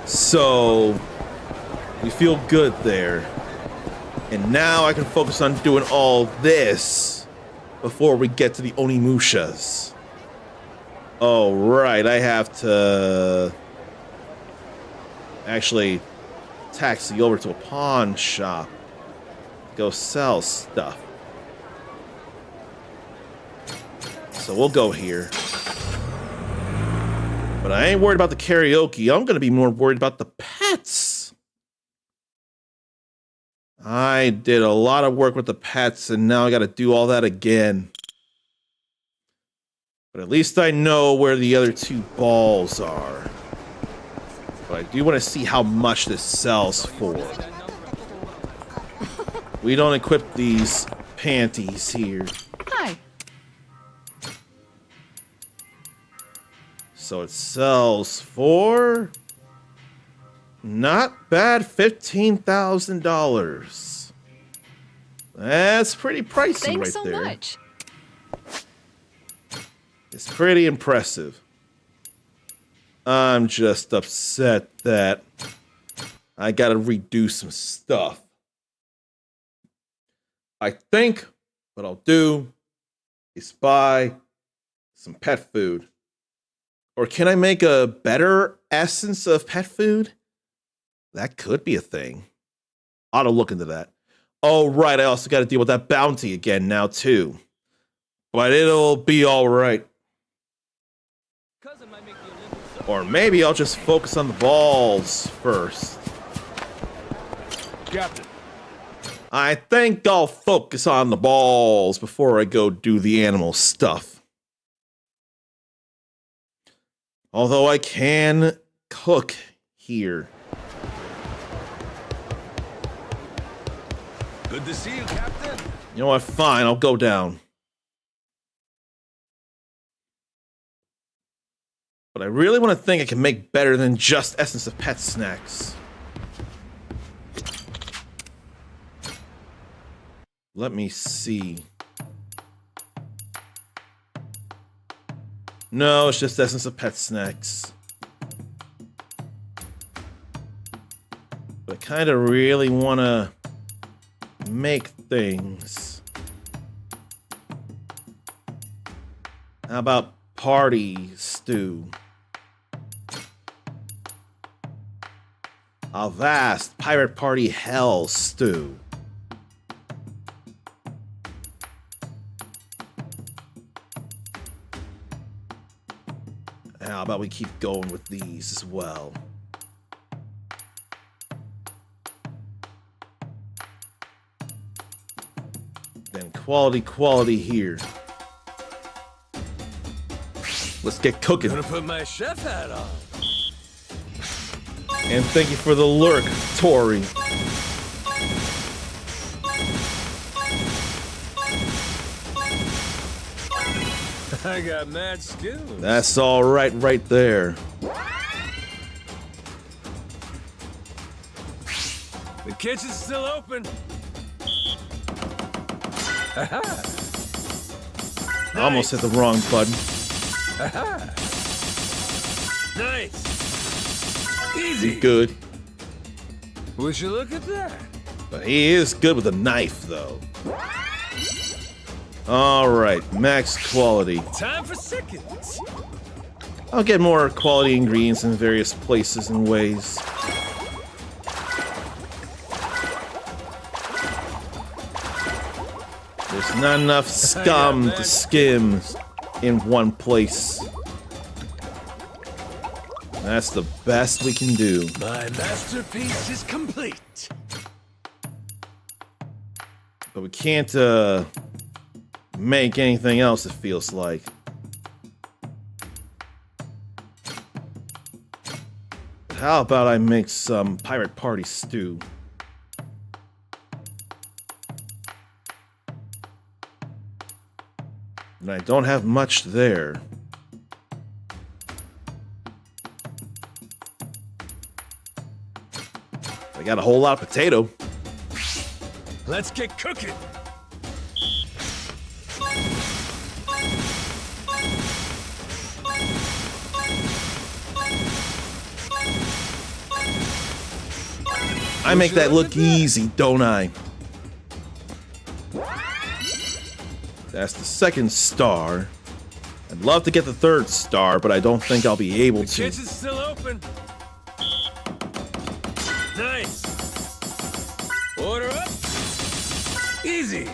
Speaker 1: So, we feel good there. And now I can focus on doing all this before we get to the Onimushas. Oh, right, I have to actually taxi over to a pawn shop to go sell stuff. So we'll go here. But I ain't worried about the karaoke. I'm going to be more worried about the pets. I did a lot of work with the pets, and now I got to do all that again. But at least I know where the other 2 balls are. But I do want to see how much this sells for. We don't equip these panties here.
Speaker 12: Hi.
Speaker 1: So it sells for... not bad, $15,000. That's pretty pricey.
Speaker 12: Thanks
Speaker 1: right
Speaker 12: so
Speaker 1: there.
Speaker 12: much.
Speaker 1: It's pretty impressive. I'm just upset that I gotta redo some stuff. I think what I'll do is buy some pet food. Or can I make a better essence of pet food? That could be a thing. I ought to look into that. Oh, right. I also got to deal with that bounty again now, too. But it'll be all right. Or maybe I'll just focus on the balls first.
Speaker 11: Captain.
Speaker 1: I think I'll focus on the balls before I go do the animal stuff. Although I can cook here.
Speaker 11: Good to see you, Captain.
Speaker 1: You know what? Fine, I'll go down. But I really want to think I can make better than just Essence of Pet Snacks. Let me see. No, it's just Essence of Pet Snacks. But I kind of really want to make things. How about party stew? A vast pirate party hell stew. How about we keep going with these as well? Then quality here. Let's get cooking.
Speaker 11: I'm gonna put my chef hat on.
Speaker 1: And thank you for the lurk, Tori.
Speaker 11: I got mad skills.
Speaker 1: That's all right there.
Speaker 11: The kitchen's still open.
Speaker 1: I almost hit the wrong button.
Speaker 11: Nice.
Speaker 1: Easy. Good.
Speaker 11: Would you look at that?
Speaker 1: But he is good with a knife, though. All right, max quality.
Speaker 11: Time for seconds.
Speaker 1: I'll get more quality ingredients in various places and ways. There's not enough scum to skim in one place. That's the best we can do.
Speaker 11: My masterpiece is complete.
Speaker 1: But we can't make anything else, it feels like. How about I make some pirate party stew? And I don't have much there. I got a whole lot of potato.
Speaker 11: Let's get cooking.
Speaker 1: I make that look easy, don't I? That's the second star. I'd love to get the third star, but I don't think I'll be able to.
Speaker 11: The kitchen's still open. Nice. Order up. Easy.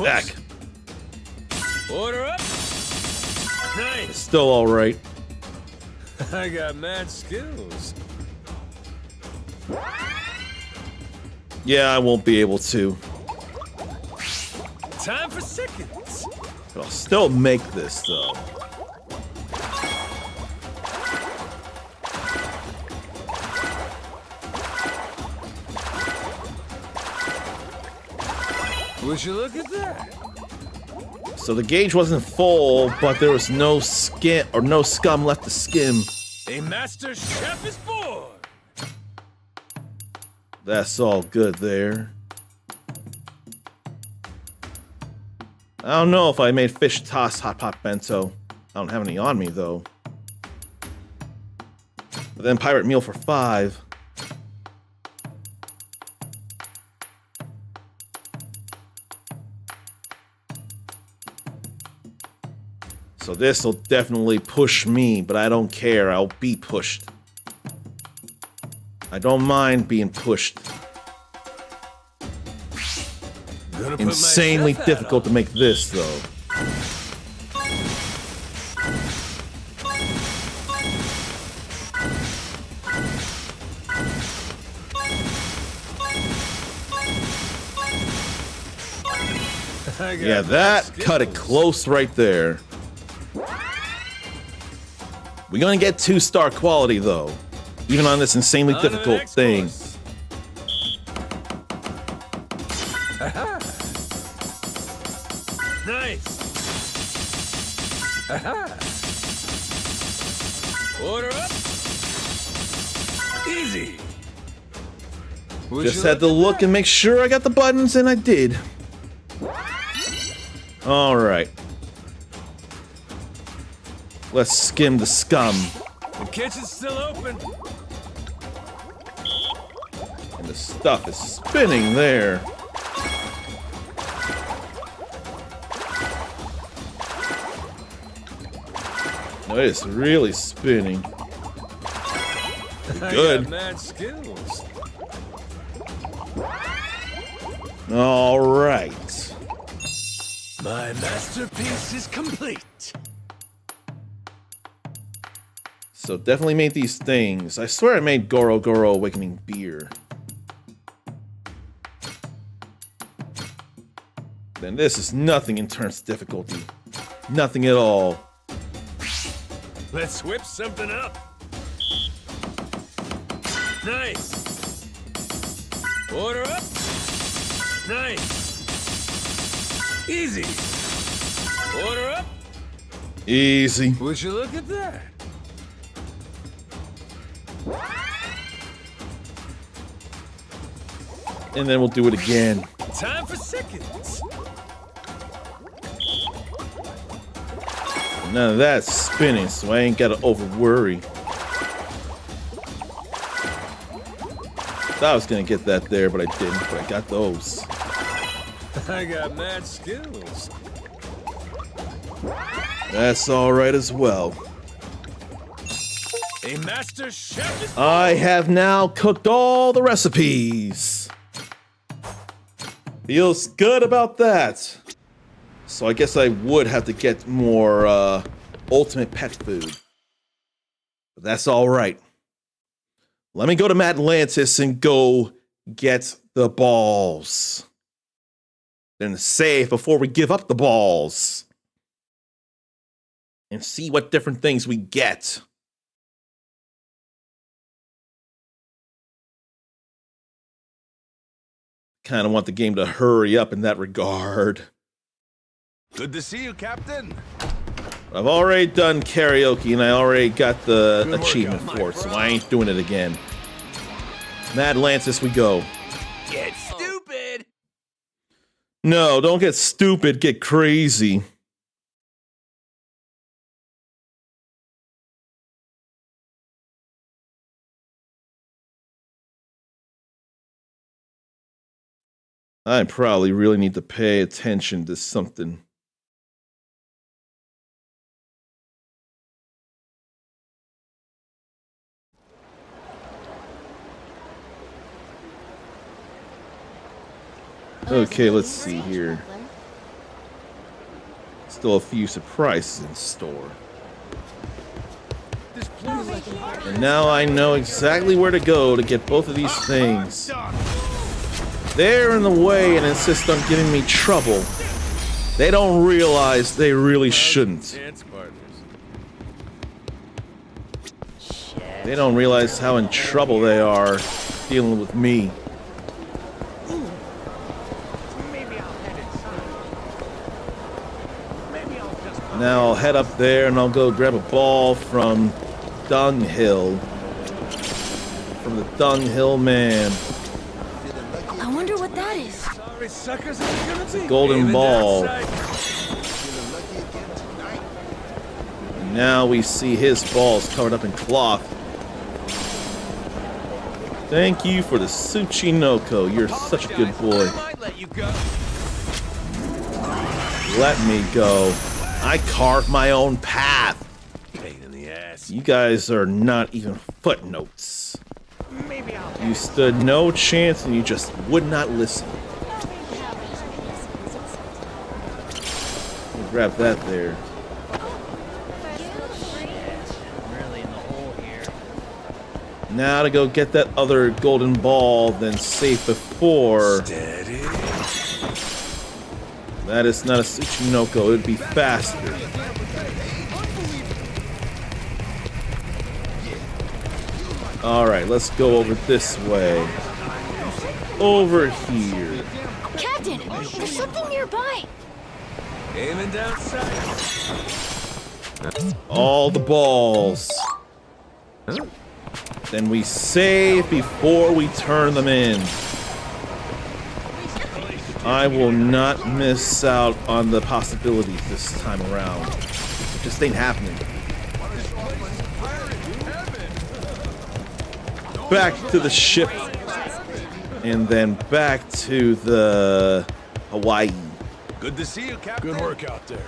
Speaker 1: Back.
Speaker 11: Order up. Nice.
Speaker 1: Still all right.
Speaker 11: I got mad skills.
Speaker 1: Yeah, I won't be able to.
Speaker 11: Time for seconds.
Speaker 1: But I'll still make this, though.
Speaker 11: Would you look at that?
Speaker 1: So the gauge wasn't full, but there was no skin or no scum left to skim.
Speaker 11: A master chef is born.
Speaker 1: That's all good there. I don't know if I made fish toss hot pot bento. I don't have any on me though. But then pirate meal for 5. So this will definitely push me, but I don't care. I'll be pushed. I don't mind being pushed. Insanely difficult to make this, though. Yeah, that cut it close right there. We're gonna get 2-star quality, though. Even on this insanely difficult thing.
Speaker 11: Nice. Order up. Easy.
Speaker 1: Just had to look and make sure I got the buttons, and I did. All right. Let's skim the scum.
Speaker 11: The kitchen's still open.
Speaker 1: And the stuff is spinning there. No, it's really spinning. Good.
Speaker 11: I got mad skills.
Speaker 1: All right.
Speaker 11: My masterpiece is complete.
Speaker 1: So definitely made these things. I swear I made Goro Goro Awakening beer. Then this is nothing in terms of difficulty. Nothing at all.
Speaker 11: Let's whip something up. Nice. Order up. Nice. Easy. Order up.
Speaker 1: Easy.
Speaker 11: Would you look at that?
Speaker 1: And then we'll do it again.
Speaker 11: Time for seconds.
Speaker 1: None of that's spinning, so I ain't gotta over worry. Thought I was gonna get that there, but I didn't. But I got those.
Speaker 11: I got mad skills.
Speaker 1: That's all right as well.
Speaker 11: A master chef is
Speaker 1: I have now cooked all the recipes. Feels good about that. So I guess I would have to get more ultimate pet food. But that's all right. Let me go to Atlantis and go get the balls. Then save before we give up the balls. And see what different things we get. Kind of want the game to hurry up in that regard.
Speaker 11: Good to see you, Captain.
Speaker 1: I've already done karaoke and I already got the achievement for it, so I ain't doing it again. Atlantis we go.
Speaker 6: Get stupid!
Speaker 1: No, don't get stupid, get crazy. I probably really need to pay attention to something. Okay, let's see here. Still a few surprises in store. And now I know exactly where to go to get both of these things. They're in the way and insist on giving me trouble. They don't realize they really shouldn't.
Speaker 11: Dance partners.
Speaker 1: They don't realize how in trouble they are dealing with me. Now I'll head up there and I'll go grab a ball from Dunghill. From the Dunghill Man.
Speaker 10: I wonder what that is.
Speaker 11: Sorry, suckers. It's gonna be
Speaker 1: Golden
Speaker 11: aiming
Speaker 1: ball.
Speaker 11: outside.
Speaker 1: And now we see his balls covered up in cloth. Thank you for the Tsuchinoko. You're such a good boy.
Speaker 6: I might let you go.
Speaker 1: Let me go. I carved my own path.
Speaker 11: Pain in the ass.
Speaker 1: You guys are not even footnotes. You stood no chance and you just would not listen. Grab that there.
Speaker 3: Really in the hole here.
Speaker 1: Now to go get that other golden ball, then safe before.
Speaker 11: Steady.
Speaker 1: That is not a Tsuchinoko, it'd be faster. Alright, let's go over this way. Over here.
Speaker 10: Captain, there's something nearby.
Speaker 11: Aiming down sight.
Speaker 1: All the balls. Then we save before we turn them in. I will not miss out on the possibilities this time around. It just ain't happening. Back to the ship. And then back to the Hawaii.
Speaker 11: Good to see you, Captain. Good work out there.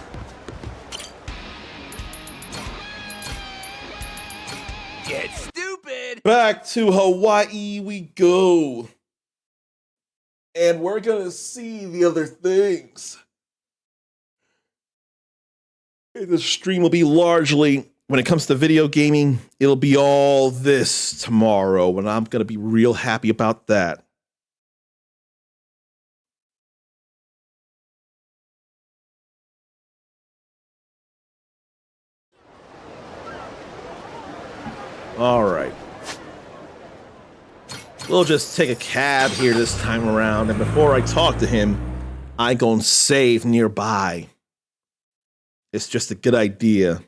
Speaker 6: Get stupid.
Speaker 1: Back to Hawaii we go. And we're gonna see the other things. The stream will be largely, when it comes to video gaming, it'll be all this tomorrow, and I'm gonna be real happy about that. All right. We'll just take a cab here this time around, and before I talk to him, I gon' save nearby. It's just a good idea.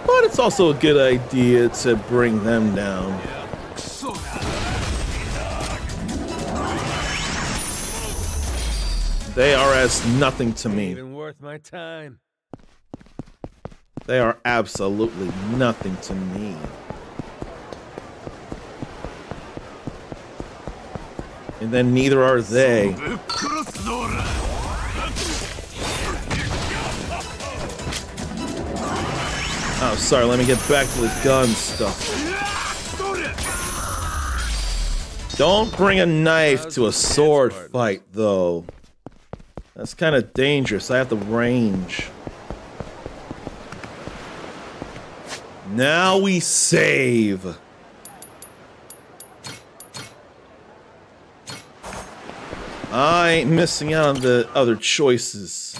Speaker 1: But it's also a good idea to bring them down. They are as nothing to me.
Speaker 11: Even worth my time.
Speaker 1: They are absolutely nothing to me. And then neither are they. Oh, sorry, let me get back to the gun stuff. Don't bring a knife to a sword fight, though. That's kind of dangerous. I have the range. Now we save. I ain't missing out on the other choices.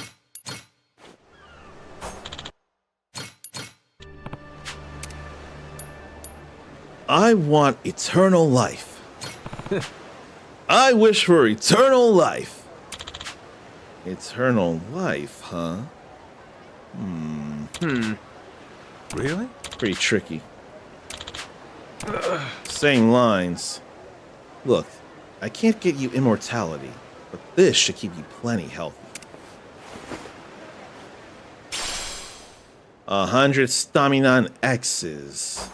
Speaker 1: I want eternal life. I wish for eternal life. Eternal life, huh?
Speaker 11: Really?
Speaker 1: Pretty tricky. Same lines. Look, I can't get you immortality, but this should keep you plenty healthy. 100 Staminan X's.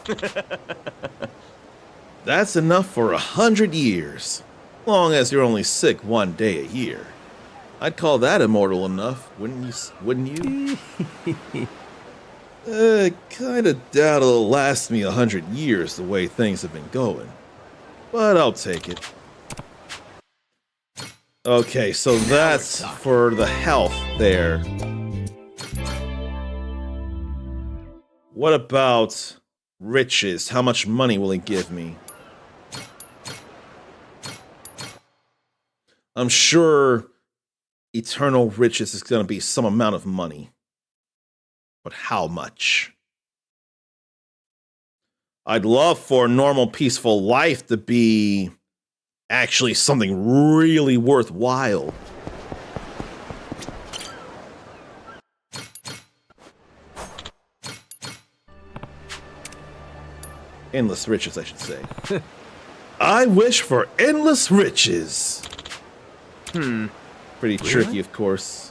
Speaker 1: That's enough for 100 years. Long as you're only sick 1 day a year. I'd call that immortal enough, wouldn't you? Kinda doubt it'll last me 100 years the way things have been going. But I'll take it. Okay, so that's for the health there. What about Riches. How much money will he give me? I'm sure eternal riches is going to be some amount of money. But how much? I'd love for a normal, peaceful life to be actually something really worthwhile. Endless riches, I should say. I wish for endless riches. Pretty tricky, of course.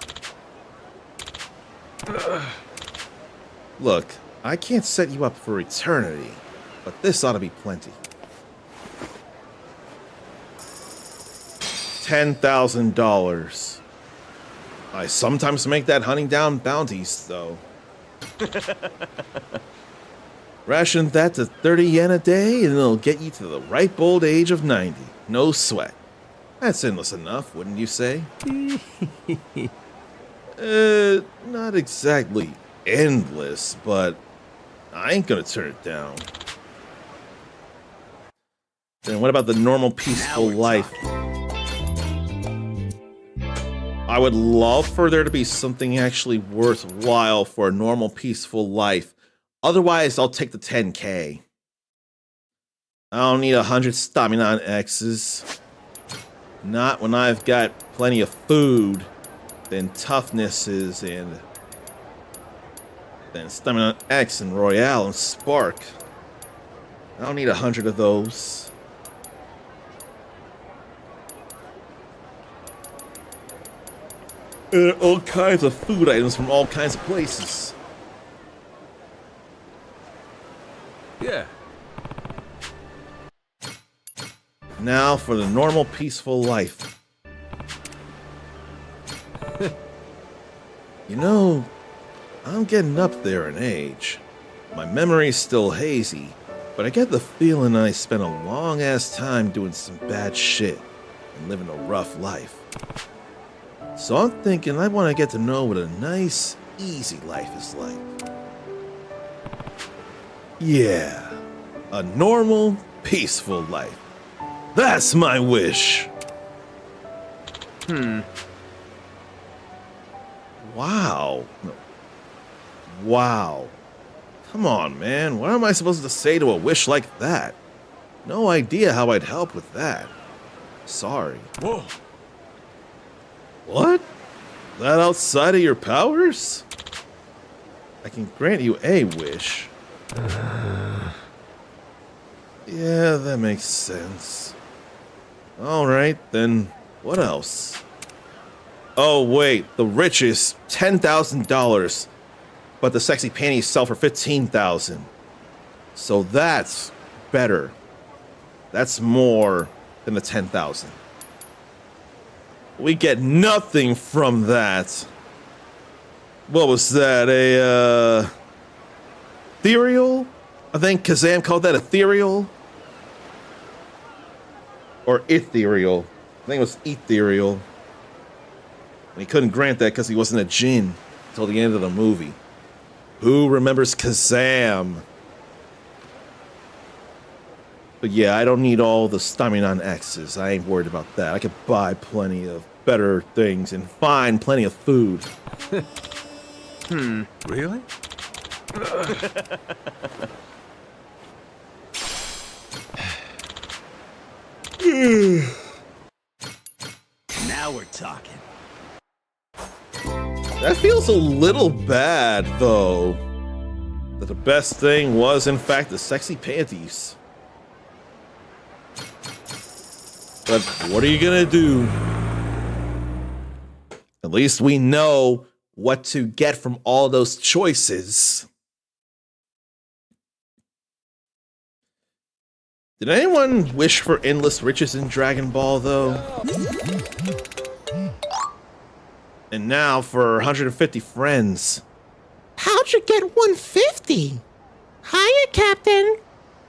Speaker 1: Look, I can't set you up for eternity, but this ought to be plenty. $10,000. I sometimes make that hunting down bounties, though. Ration that to 30 yen a day, and it'll get you to the ripe old age of 90. No sweat. That's endless enough, wouldn't you say? Not exactly endless, but I ain't gonna turn it down. Then what about the normal, peaceful life? I would love for there to be something actually worthwhile for a normal, peaceful life. Otherwise, I'll take the 10K. I don't need 100 stamina X's. Not when I've got plenty of food, then toughnesses, and then stamina X and Royale and Spark. I don't need 100 of those. All kinds of food items from all kinds of places.
Speaker 11: Yeah.
Speaker 1: Now for the normal, peaceful life. You know, I'm getting up there in age. My memory's still hazy, but I get the feeling I spent a long-ass time doing some bad shit and living a rough life. So I'm thinking I want to get to know what a nice, easy life is like. Yeah, a normal, peaceful life. That's my wish. Wow. No. Wow. Come on, man. What am I supposed to say to a wish like that? No idea how I'd help with that. Sorry.
Speaker 11: Whoa.
Speaker 1: What? That outside of your powers? I can grant you a wish. Yeah, that makes sense. Alright, then what else? Oh, wait, the riches, $10,000. But the sexy panties sell for $15,000. So that's better. That's more than the $10,000. We get nothing from that. What was that? A, ethereal? I think Kazam called that ethereal. Or ethereal. I think it was ethereal. And he couldn't grant that because he wasn't a djinn until the end of the movie. Who remembers Kazam? But yeah, I don't need all the stamina X's. I ain't worried about that. I could buy plenty of better things and find plenty of food.
Speaker 11: Really?
Speaker 4: Now we're talking.
Speaker 1: That feels a little bad, though. That the best thing was, in fact, the sexy panties. But what are you gonna do? At least we know what to get from all those choices. Did anyone wish for endless riches in Dragon Ball, though? And now for 150 friends.
Speaker 12: How'd you get 150? Hiya, Captain.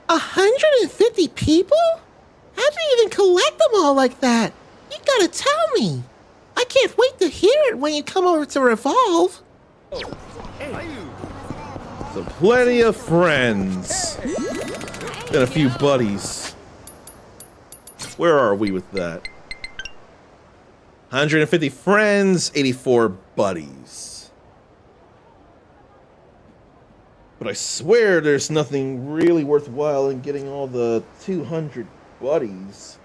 Speaker 12: 150 people? How'd you even collect them all like that? You gotta tell me. I can't wait to hear it when you come over to Revolve.
Speaker 11: So
Speaker 1: So plenty of friends. And a few buddies. Where are we with that? 150 friends, 84 buddies. But I swear there's nothing really worthwhile in getting all the 200 buddies.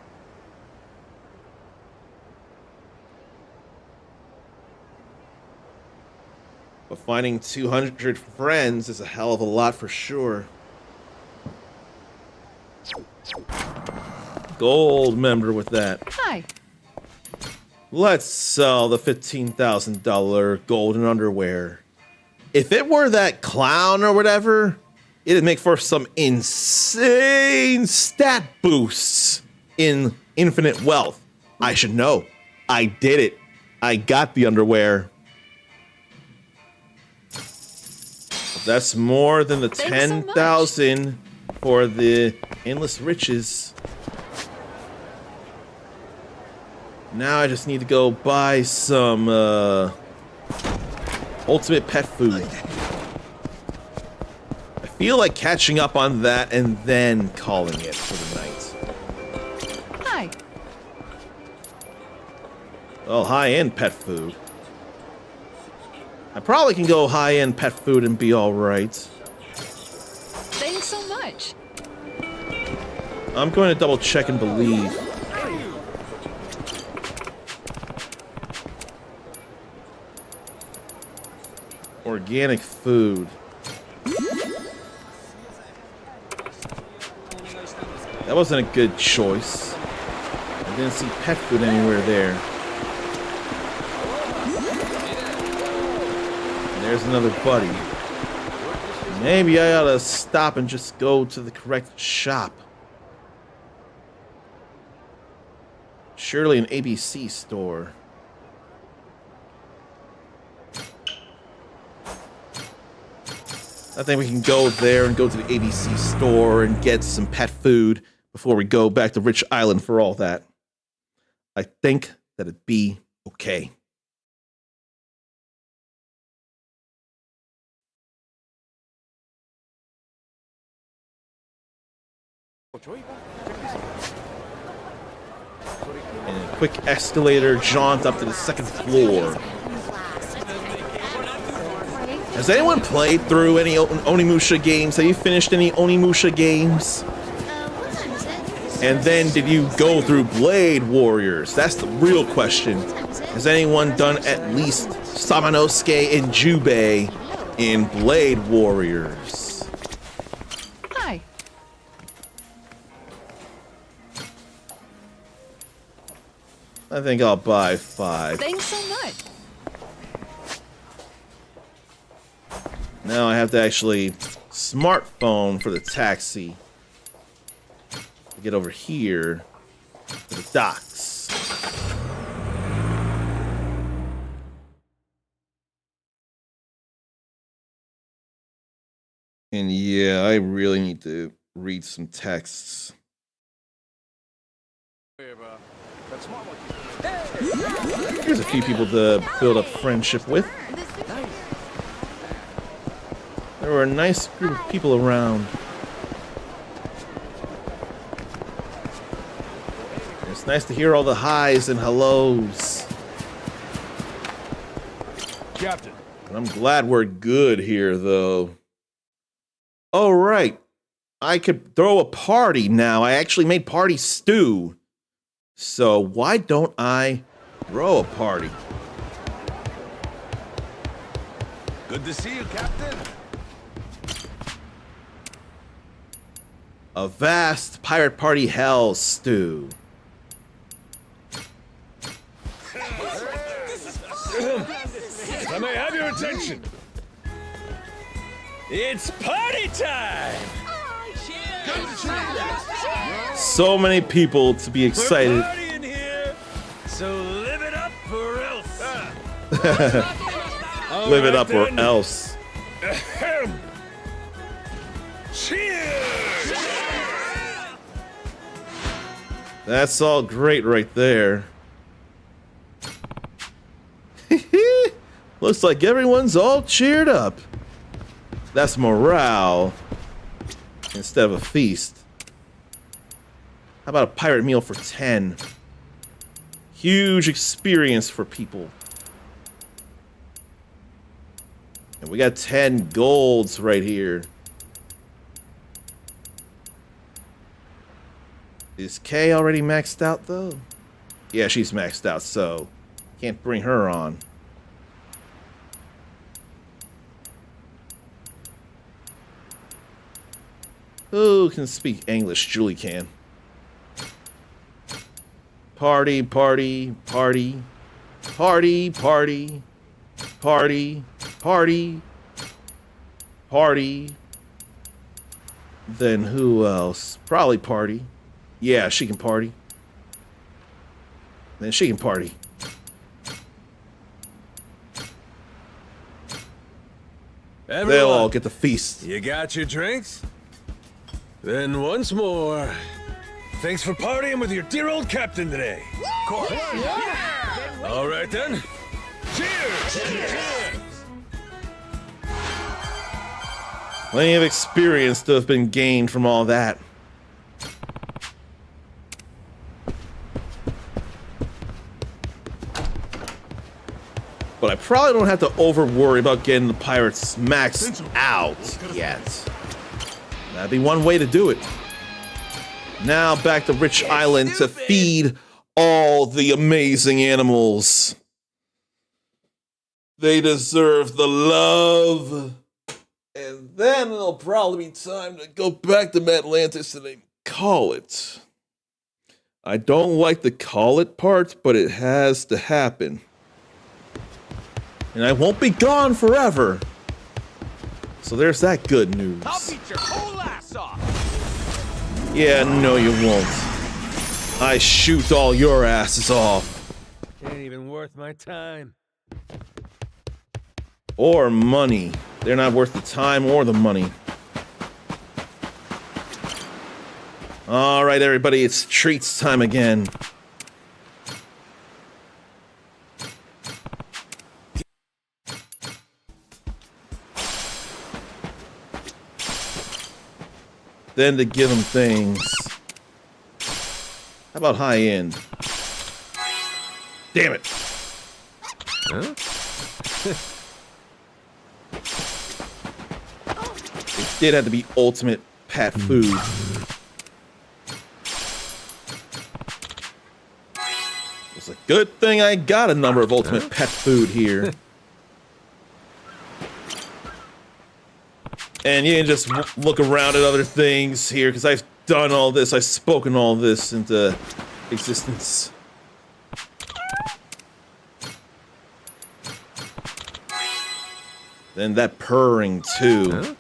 Speaker 1: But finding 200 friends is a hell of a lot for sure. Gold member with that.
Speaker 2: Hi.
Speaker 1: Let's sell the $15,000 golden underwear. If it were that clown or whatever, it'd make for some insane stat boosts in infinite wealth. I should know. I did it. I got the underwear. That's more than the 10,000 for the endless riches. Now I just need to go buy some ultimate pet food. I feel like catching up on that and then calling it for the night.
Speaker 2: Hi.
Speaker 1: Well, high-end pet food. I probably can go high-end pet food and be alright.
Speaker 2: Thanks so much.
Speaker 1: I'm going to double check and believe. Organic food. That wasn't a good choice. I didn't see pet food anywhere there. There's another buddy. Maybe I ought to stop and just go to the correct shop. Surely an ABC store. I think we can go there and go to the ABC store and get some pet food before we go back to Rich Island for all that. I think that it'd be okay. And a quick escalator jaunt up to the second floor. Has anyone played through any Onimusha games? Have you finished any Onimusha games? And then did you go through Blade Warriors? That's the real question. Has anyone done at least Samanosuke and Jubei in Blade Warriors?
Speaker 2: Hi.
Speaker 1: I think I'll buy 5.
Speaker 2: Thanks so much.
Speaker 1: Now I have to actually smartphone for the taxi. To get over here to the docks. And yeah, I really need to read some texts. Here's a few people to build up friendship with. There were a nice group of people around. It's nice to hear all the highs and hellos.
Speaker 8: Captain.
Speaker 1: I'm glad we're good here, though. Oh, right. I could throw a party now. I actually made party stew. So why don't I throw a party?
Speaker 8: Good to see you, Captain.
Speaker 1: A vast pirate party hell stew.
Speaker 8: I may have your attention. It's party time!
Speaker 1: So many people to be excited.
Speaker 8: We're partying here, so live it up or else.
Speaker 1: Live it up or else.
Speaker 8: Ahem. Cheers!
Speaker 1: That's all great right there. Looks like everyone's all cheered up. That's morale instead of a feast. How about a pirate meal for 10? Huge experience for people. And we got 10 golds right here. Is Kay already maxed out though? Yeah, she's maxed out, so can't bring her on. Who can speak English? Julie can. Party, party, party. Party, party. Party, party. Party. Then who else? Probably party. Yeah, she can party. Then she can party.
Speaker 11: Everyone,
Speaker 1: they'll all get the feast.
Speaker 11: You got your drinks? Then once more, thanks for partying with your dear old captain today.
Speaker 4: Of course.
Speaker 11: Yeah. All right then. Cheers! Cheers!
Speaker 1: Plenty of experience to have been gained from all that. But I probably don't have to over worry about getting the pirates maxed out yet. That'd be one way to do it. Now back to Rich Island to feed all the amazing animals. They deserve the love. And then it'll probably be time to go back to Atlantis and they call it. I don't like the call it part, but it has to happen. And I won't be gone forever. So there's that good news.
Speaker 6: I'll beat your whole ass off.
Speaker 1: Yeah, no you won't. I shoot all your asses off.
Speaker 11: Ain't even worth my time.
Speaker 1: Or money. They're not worth the time or the money. All right, everybody, it's treats time again. Then to give them things. How about high end? Damn it.
Speaker 11: Huh?
Speaker 1: It did have to be ultimate pet food. It's a good thing I got a number of ultimate pet food here. And you can just look around at other things here, because I've done all this, I've spoken all this into existence. Then that purring, too.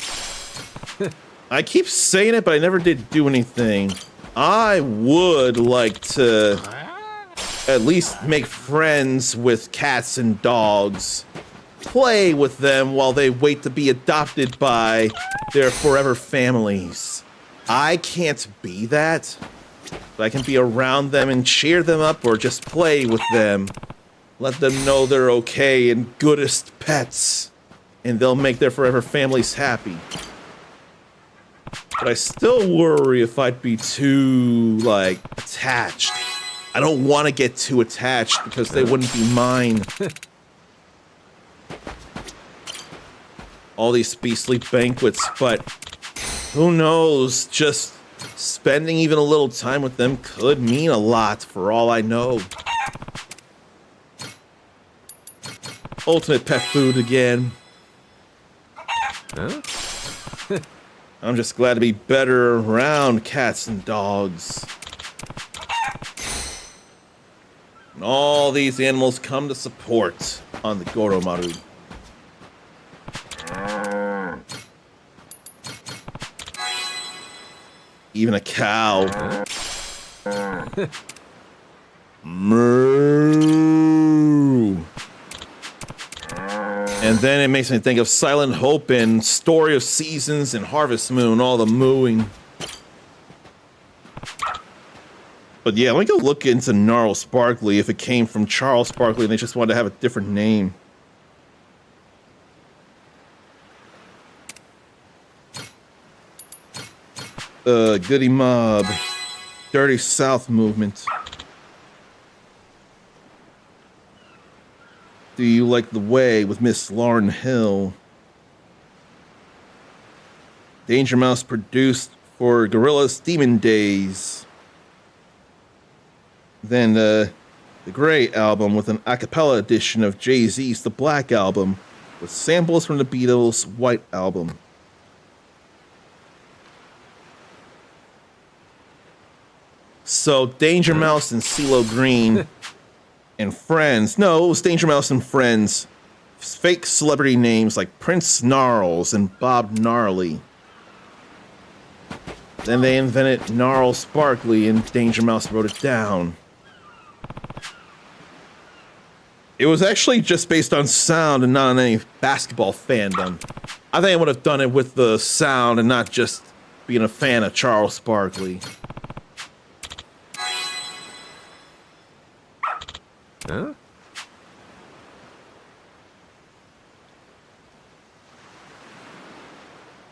Speaker 1: I keep saying it, but I never did do anything. I would like to at least make friends with cats and dogs. Play with them while they wait to be adopted by their forever families. I can't be that, but I can be around them and cheer them up or just play with them. Let them know they're okay and goodest pets, and they'll make their forever families happy. But I still worry if I'd be too, like, attached. I don't want to get too attached because they wouldn't be mine. All these beastly banquets, but who knows? Just spending even a little time with them could mean a lot for all I know. Ultimate pet food again.
Speaker 11: Huh?
Speaker 1: I'm just glad to be better around cats and dogs. And all these animals come to support on the Goromaru. Even a cow. Moo. And then it makes me think of Silent Hope and Story of Seasons and Harvest Moon, all the mooing. But yeah, let me go look into Gnarl Sparkly if it came from Charles Sparkly and they just wanted to have a different name. Goody Mob. Dirty South movement. Do you like the way with Miss Lauren Hill? Danger Mouse produced for Gorilla's Demon Days. Then the Grey album with an a cappella edition of Jay-Z's The Black Album with samples from the Beatles' White Album. So Danger Mouse and CeeLo Green and friends. No, it was Danger Mouse and friends. Fake celebrity names like Prince Snarls and Bob Gnarly. Then they invented Gnarl Sparkly and Danger Mouse wrote it down. It was actually just based on sound and not on any basketball fandom. I think I would have done it with the sound and not just being a fan of Charles Barkley.
Speaker 11: Huh?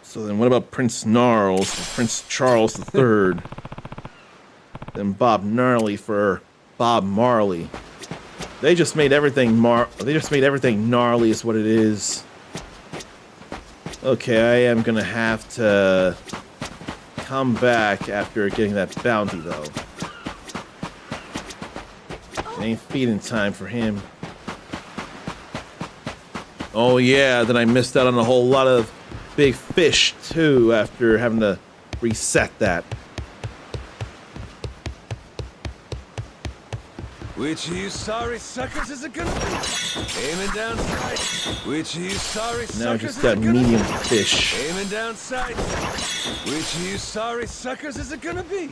Speaker 1: So then what about Prince Gnarls for Prince Charles III? Then Bob Gnarly for Bob Marley. They just made everything gnarly is what it is. Okay, I am gonna have to come back after getting that bounty though. It ain't feeding time for him. Oh yeah, then I missed out on a whole lot of big fish too after having to reset that.
Speaker 11: Which of you sorry suckers is it gonna be? Aiming down sight. Which of you sorry suckers
Speaker 1: Now just
Speaker 11: is
Speaker 1: got
Speaker 11: it gonna
Speaker 1: medium
Speaker 11: be?
Speaker 1: fish.
Speaker 11: Aiming down sight. Which of you sorry suckers is it gonna be?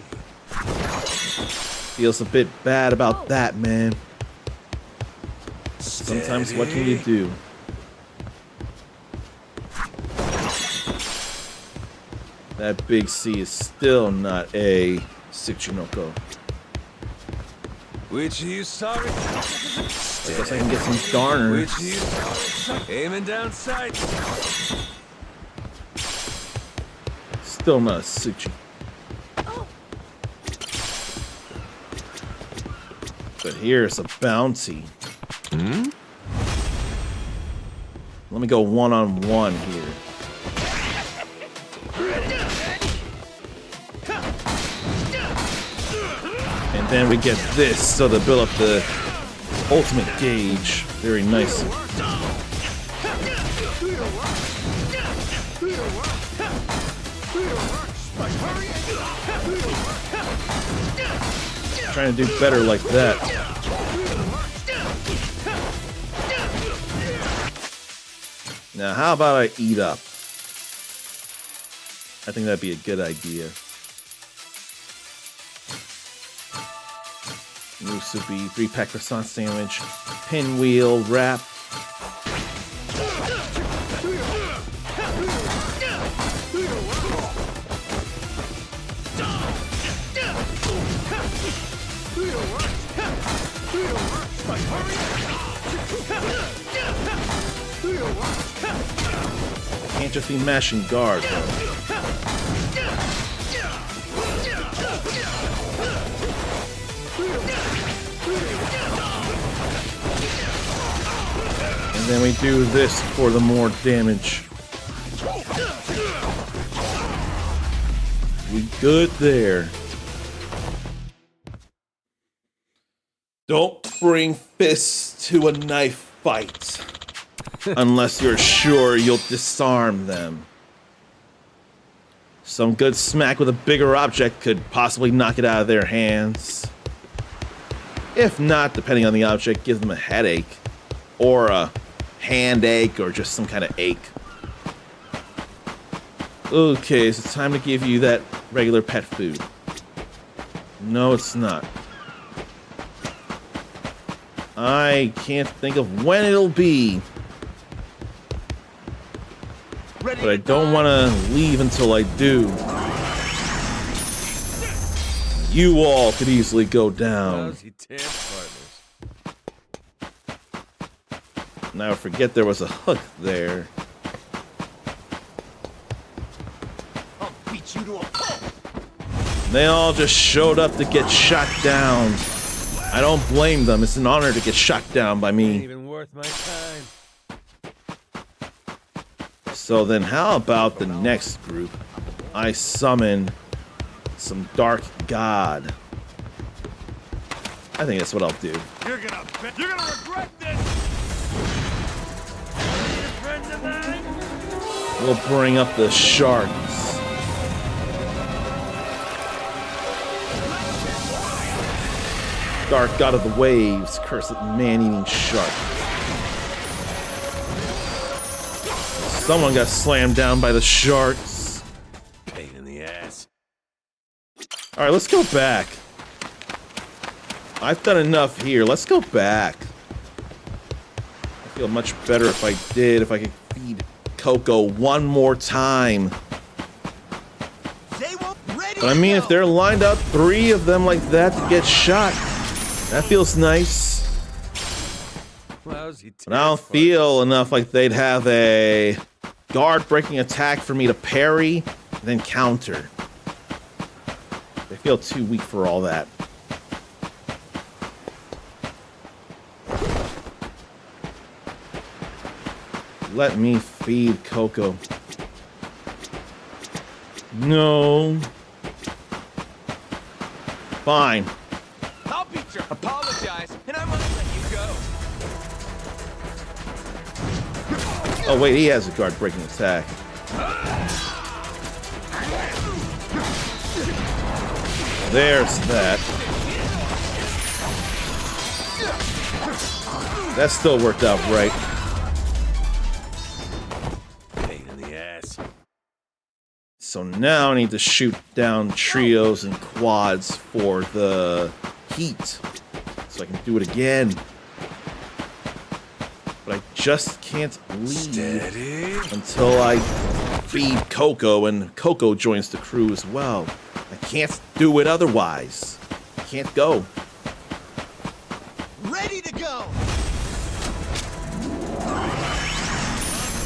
Speaker 1: Feels a bit bad about that, man. Sometimes what can you do? That big C is still not a Tsuchinoko.
Speaker 11: Which of you sorry suckers is it?
Speaker 1: I guess I can get some darners.
Speaker 11: Which of you sorry suckers? Aiming down sight.
Speaker 1: Still not a Tsuchi. But here's a bounty.
Speaker 11: Hmm?
Speaker 1: Let me go one-on-one here. And then we get this, so to build up the ultimate gauge very nicely. Trying to do better like that. Now, how about I eat up? I think that'd be a good idea. Musubi, 3-pack croissant sandwich, pinwheel wrap. Can't just be mashing guard, though. And then we do this for the more damage. We good there. Don't bring fists to a knife fight unless you're sure you'll disarm them. Some good smack with a bigger object could possibly knock it out of their hands. If not, depending on the object, give them a headache or a hand ache or just some kind of ache. Okay, so it's time to give you that regular pet food. No, it's not. I can't think of when it'll be. But I don't want to leave until I do. You all could easily go down. Now I forget there was a hook there.
Speaker 4: I'll beat you to a pulp.
Speaker 1: They all just showed up to get shot down. I don't blame them. It's an honor to get shot down by
Speaker 11: Ain't
Speaker 1: me.
Speaker 11: even worth my time.
Speaker 1: So then how about the next group? I summon some dark god. I think that's what I'll do.
Speaker 8: You're gonna regret this. Your friend of mine?
Speaker 1: We'll bring up the sharks. Dark god of the waves, cursed man-eating shark. Someone got slammed down by the sharks.
Speaker 11: Pain in the ass.
Speaker 1: All right, let's go back. I've done enough here. Let's go back. I feel much better if I did, if I could feed Coco one more time. But I mean, if they're lined up, 3 of them like that to get shot, that feels nice.
Speaker 11: Lousy
Speaker 1: But I don't feel enough like they'd have a guard-breaking attack for me to parry, then counter. They feel too weak for all that. Let me feed Coco. No. Fine.
Speaker 6: I'll beat your apologize, and I might let you go.
Speaker 1: Oh wait, he has a guard-breaking attack. There's that. That still worked out right.
Speaker 11: Pain in the ass.
Speaker 1: So now I need to shoot down trios and quads for the heat, so I can do it again. But I just can't leave until I feed Coco, and Coco joins the crew as well. I can't do it otherwise. I can't go.
Speaker 9: Ready to go.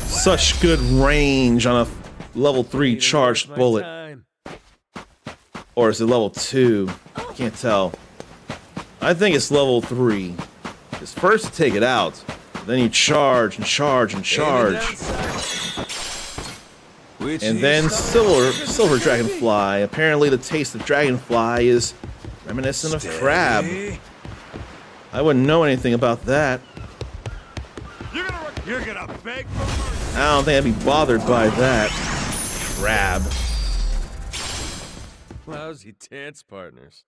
Speaker 1: Such good range on a level 3 charged bullet. Or is it level 2? I can't tell. I think it's level 3. Because first you take it out, then you charge and charge and charge. And then Silver Dragonfly. Apparently the taste of Dragonfly is reminiscent of crab. I wouldn't know anything about that.
Speaker 8: You're gonna beg for mercy.
Speaker 1: I don't think I'd be bothered by that. Crab.
Speaker 11: Lousy dance partners.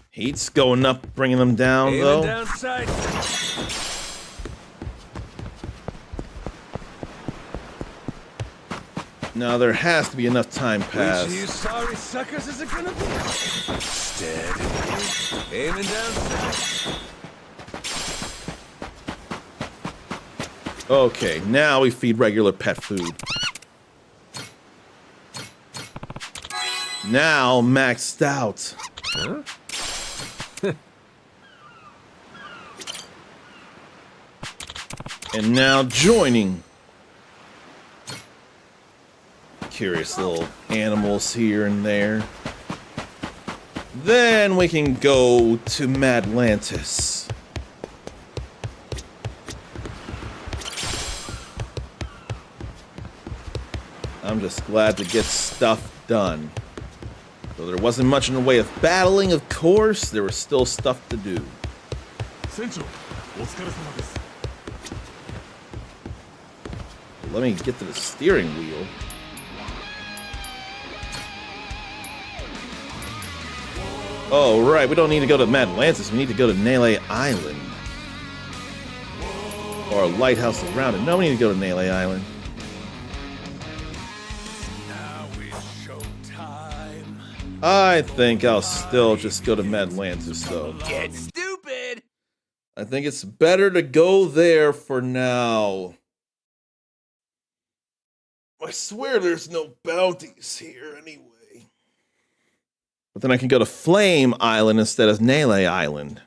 Speaker 1: Heat's going up, bringing them down,
Speaker 11: Aiming
Speaker 1: though.
Speaker 11: down sight.
Speaker 1: Now there has to be enough time
Speaker 11: Which
Speaker 1: passed.
Speaker 11: of you sorry suckers is it gonna be? Steady. Aiming down sight.
Speaker 1: Okay, now we feed regular pet food. Now maxed out.
Speaker 11: Huh?
Speaker 1: And now joining. Curious little animals here and there. Then we can go to Madlantis. I'm just glad to get stuff done. Though there wasn't much in the way of battling, of course, there was still stuff to do. Let me get to the steering wheel. Oh, right, we don't need to go to Madlantis, we need to go to Nele Island. Or a lighthouse around it. No, we need to go to Nele Island. I think I'll still just go to Madlantis, though.
Speaker 6: Get stupid!
Speaker 1: I think it's better to go there for now. I swear there's no bounties here anyway. But then I can go to Flame Island instead of Nele Island.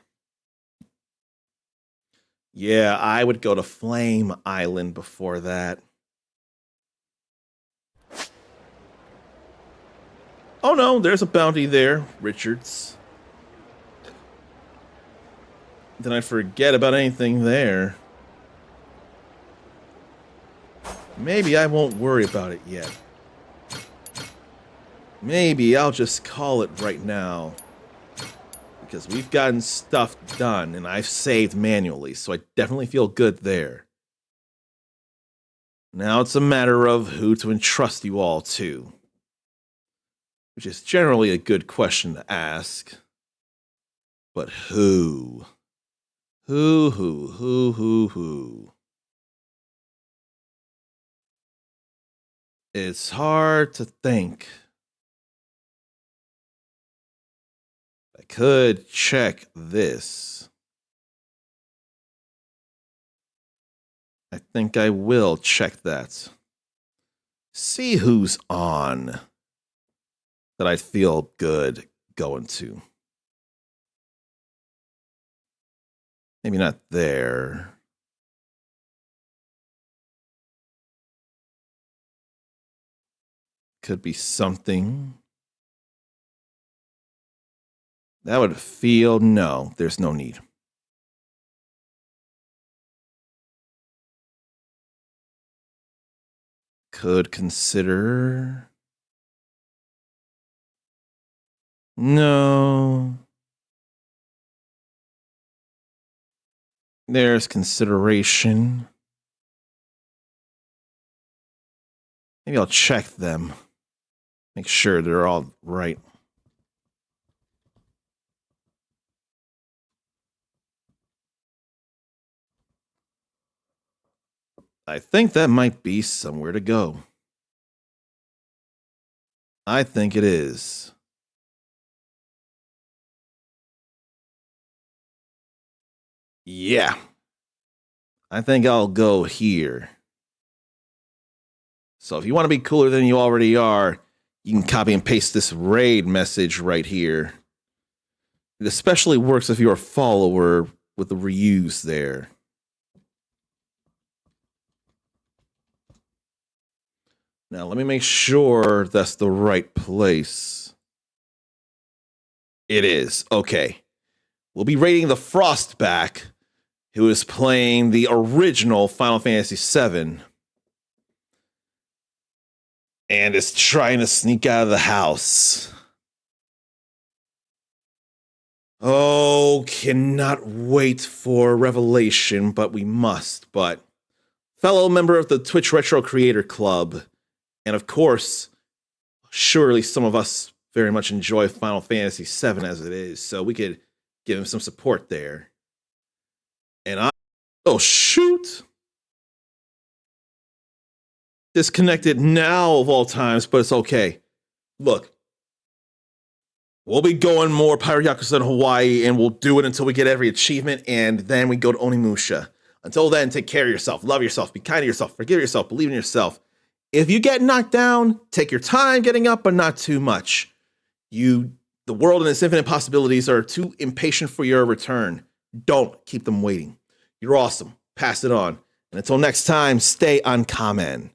Speaker 1: Yeah, I would go to Flame Island before that. Oh no, there's a bounty there, Richards. Did I forget about anything there? Maybe I won't worry about it yet. Maybe I'll just call it right now. Because we've gotten stuff done, and I've saved manually, so I definitely feel good there. Now it's a matter of who to entrust you all to. Which is generally a good question to ask. But who? Who? It's hard to think. I could check this. I think I will check that. See who's on that I feel good going to. Maybe not there. Could be something. That would feel, no, there's no need. Could consider. No. There's consideration. Maybe I'll check them. Make sure they're all right. I think that might be somewhere to go. I think it is. Yeah. I think I'll go here. So if you want to be cooler than you already are, you can copy and paste this raid message right here. It especially works if you're a follower with the reuse there. Now, let me make sure that's the right place. It is. Okay. We'll be rating the Frostback, who is playing the original Final Fantasy VII and is trying to sneak out of the house. Oh, cannot wait for Revelation, but we must. But fellow member of the Twitch Retro Creator Club, and of course, surely some of us very much enjoy Final Fantasy VII as it is, so we could give him some support there. And oh shoot! Disconnected now of all times, but it's okay. Look, we'll be going more Pirate Yakuza in Hawaii, and we'll do it until we get every achievement, and then we go to Onimusha. Until then, take care of yourself, love yourself, be kind to yourself, forgive yourself, believe in yourself. If you get knocked down, take your time getting up, but not too much. The world and its infinite possibilities are too impatient for your return. Don't keep them waiting. You're awesome. Pass it on. And until next time, stay uncommon.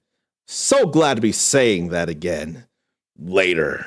Speaker 1: So glad to be saying that again. Later.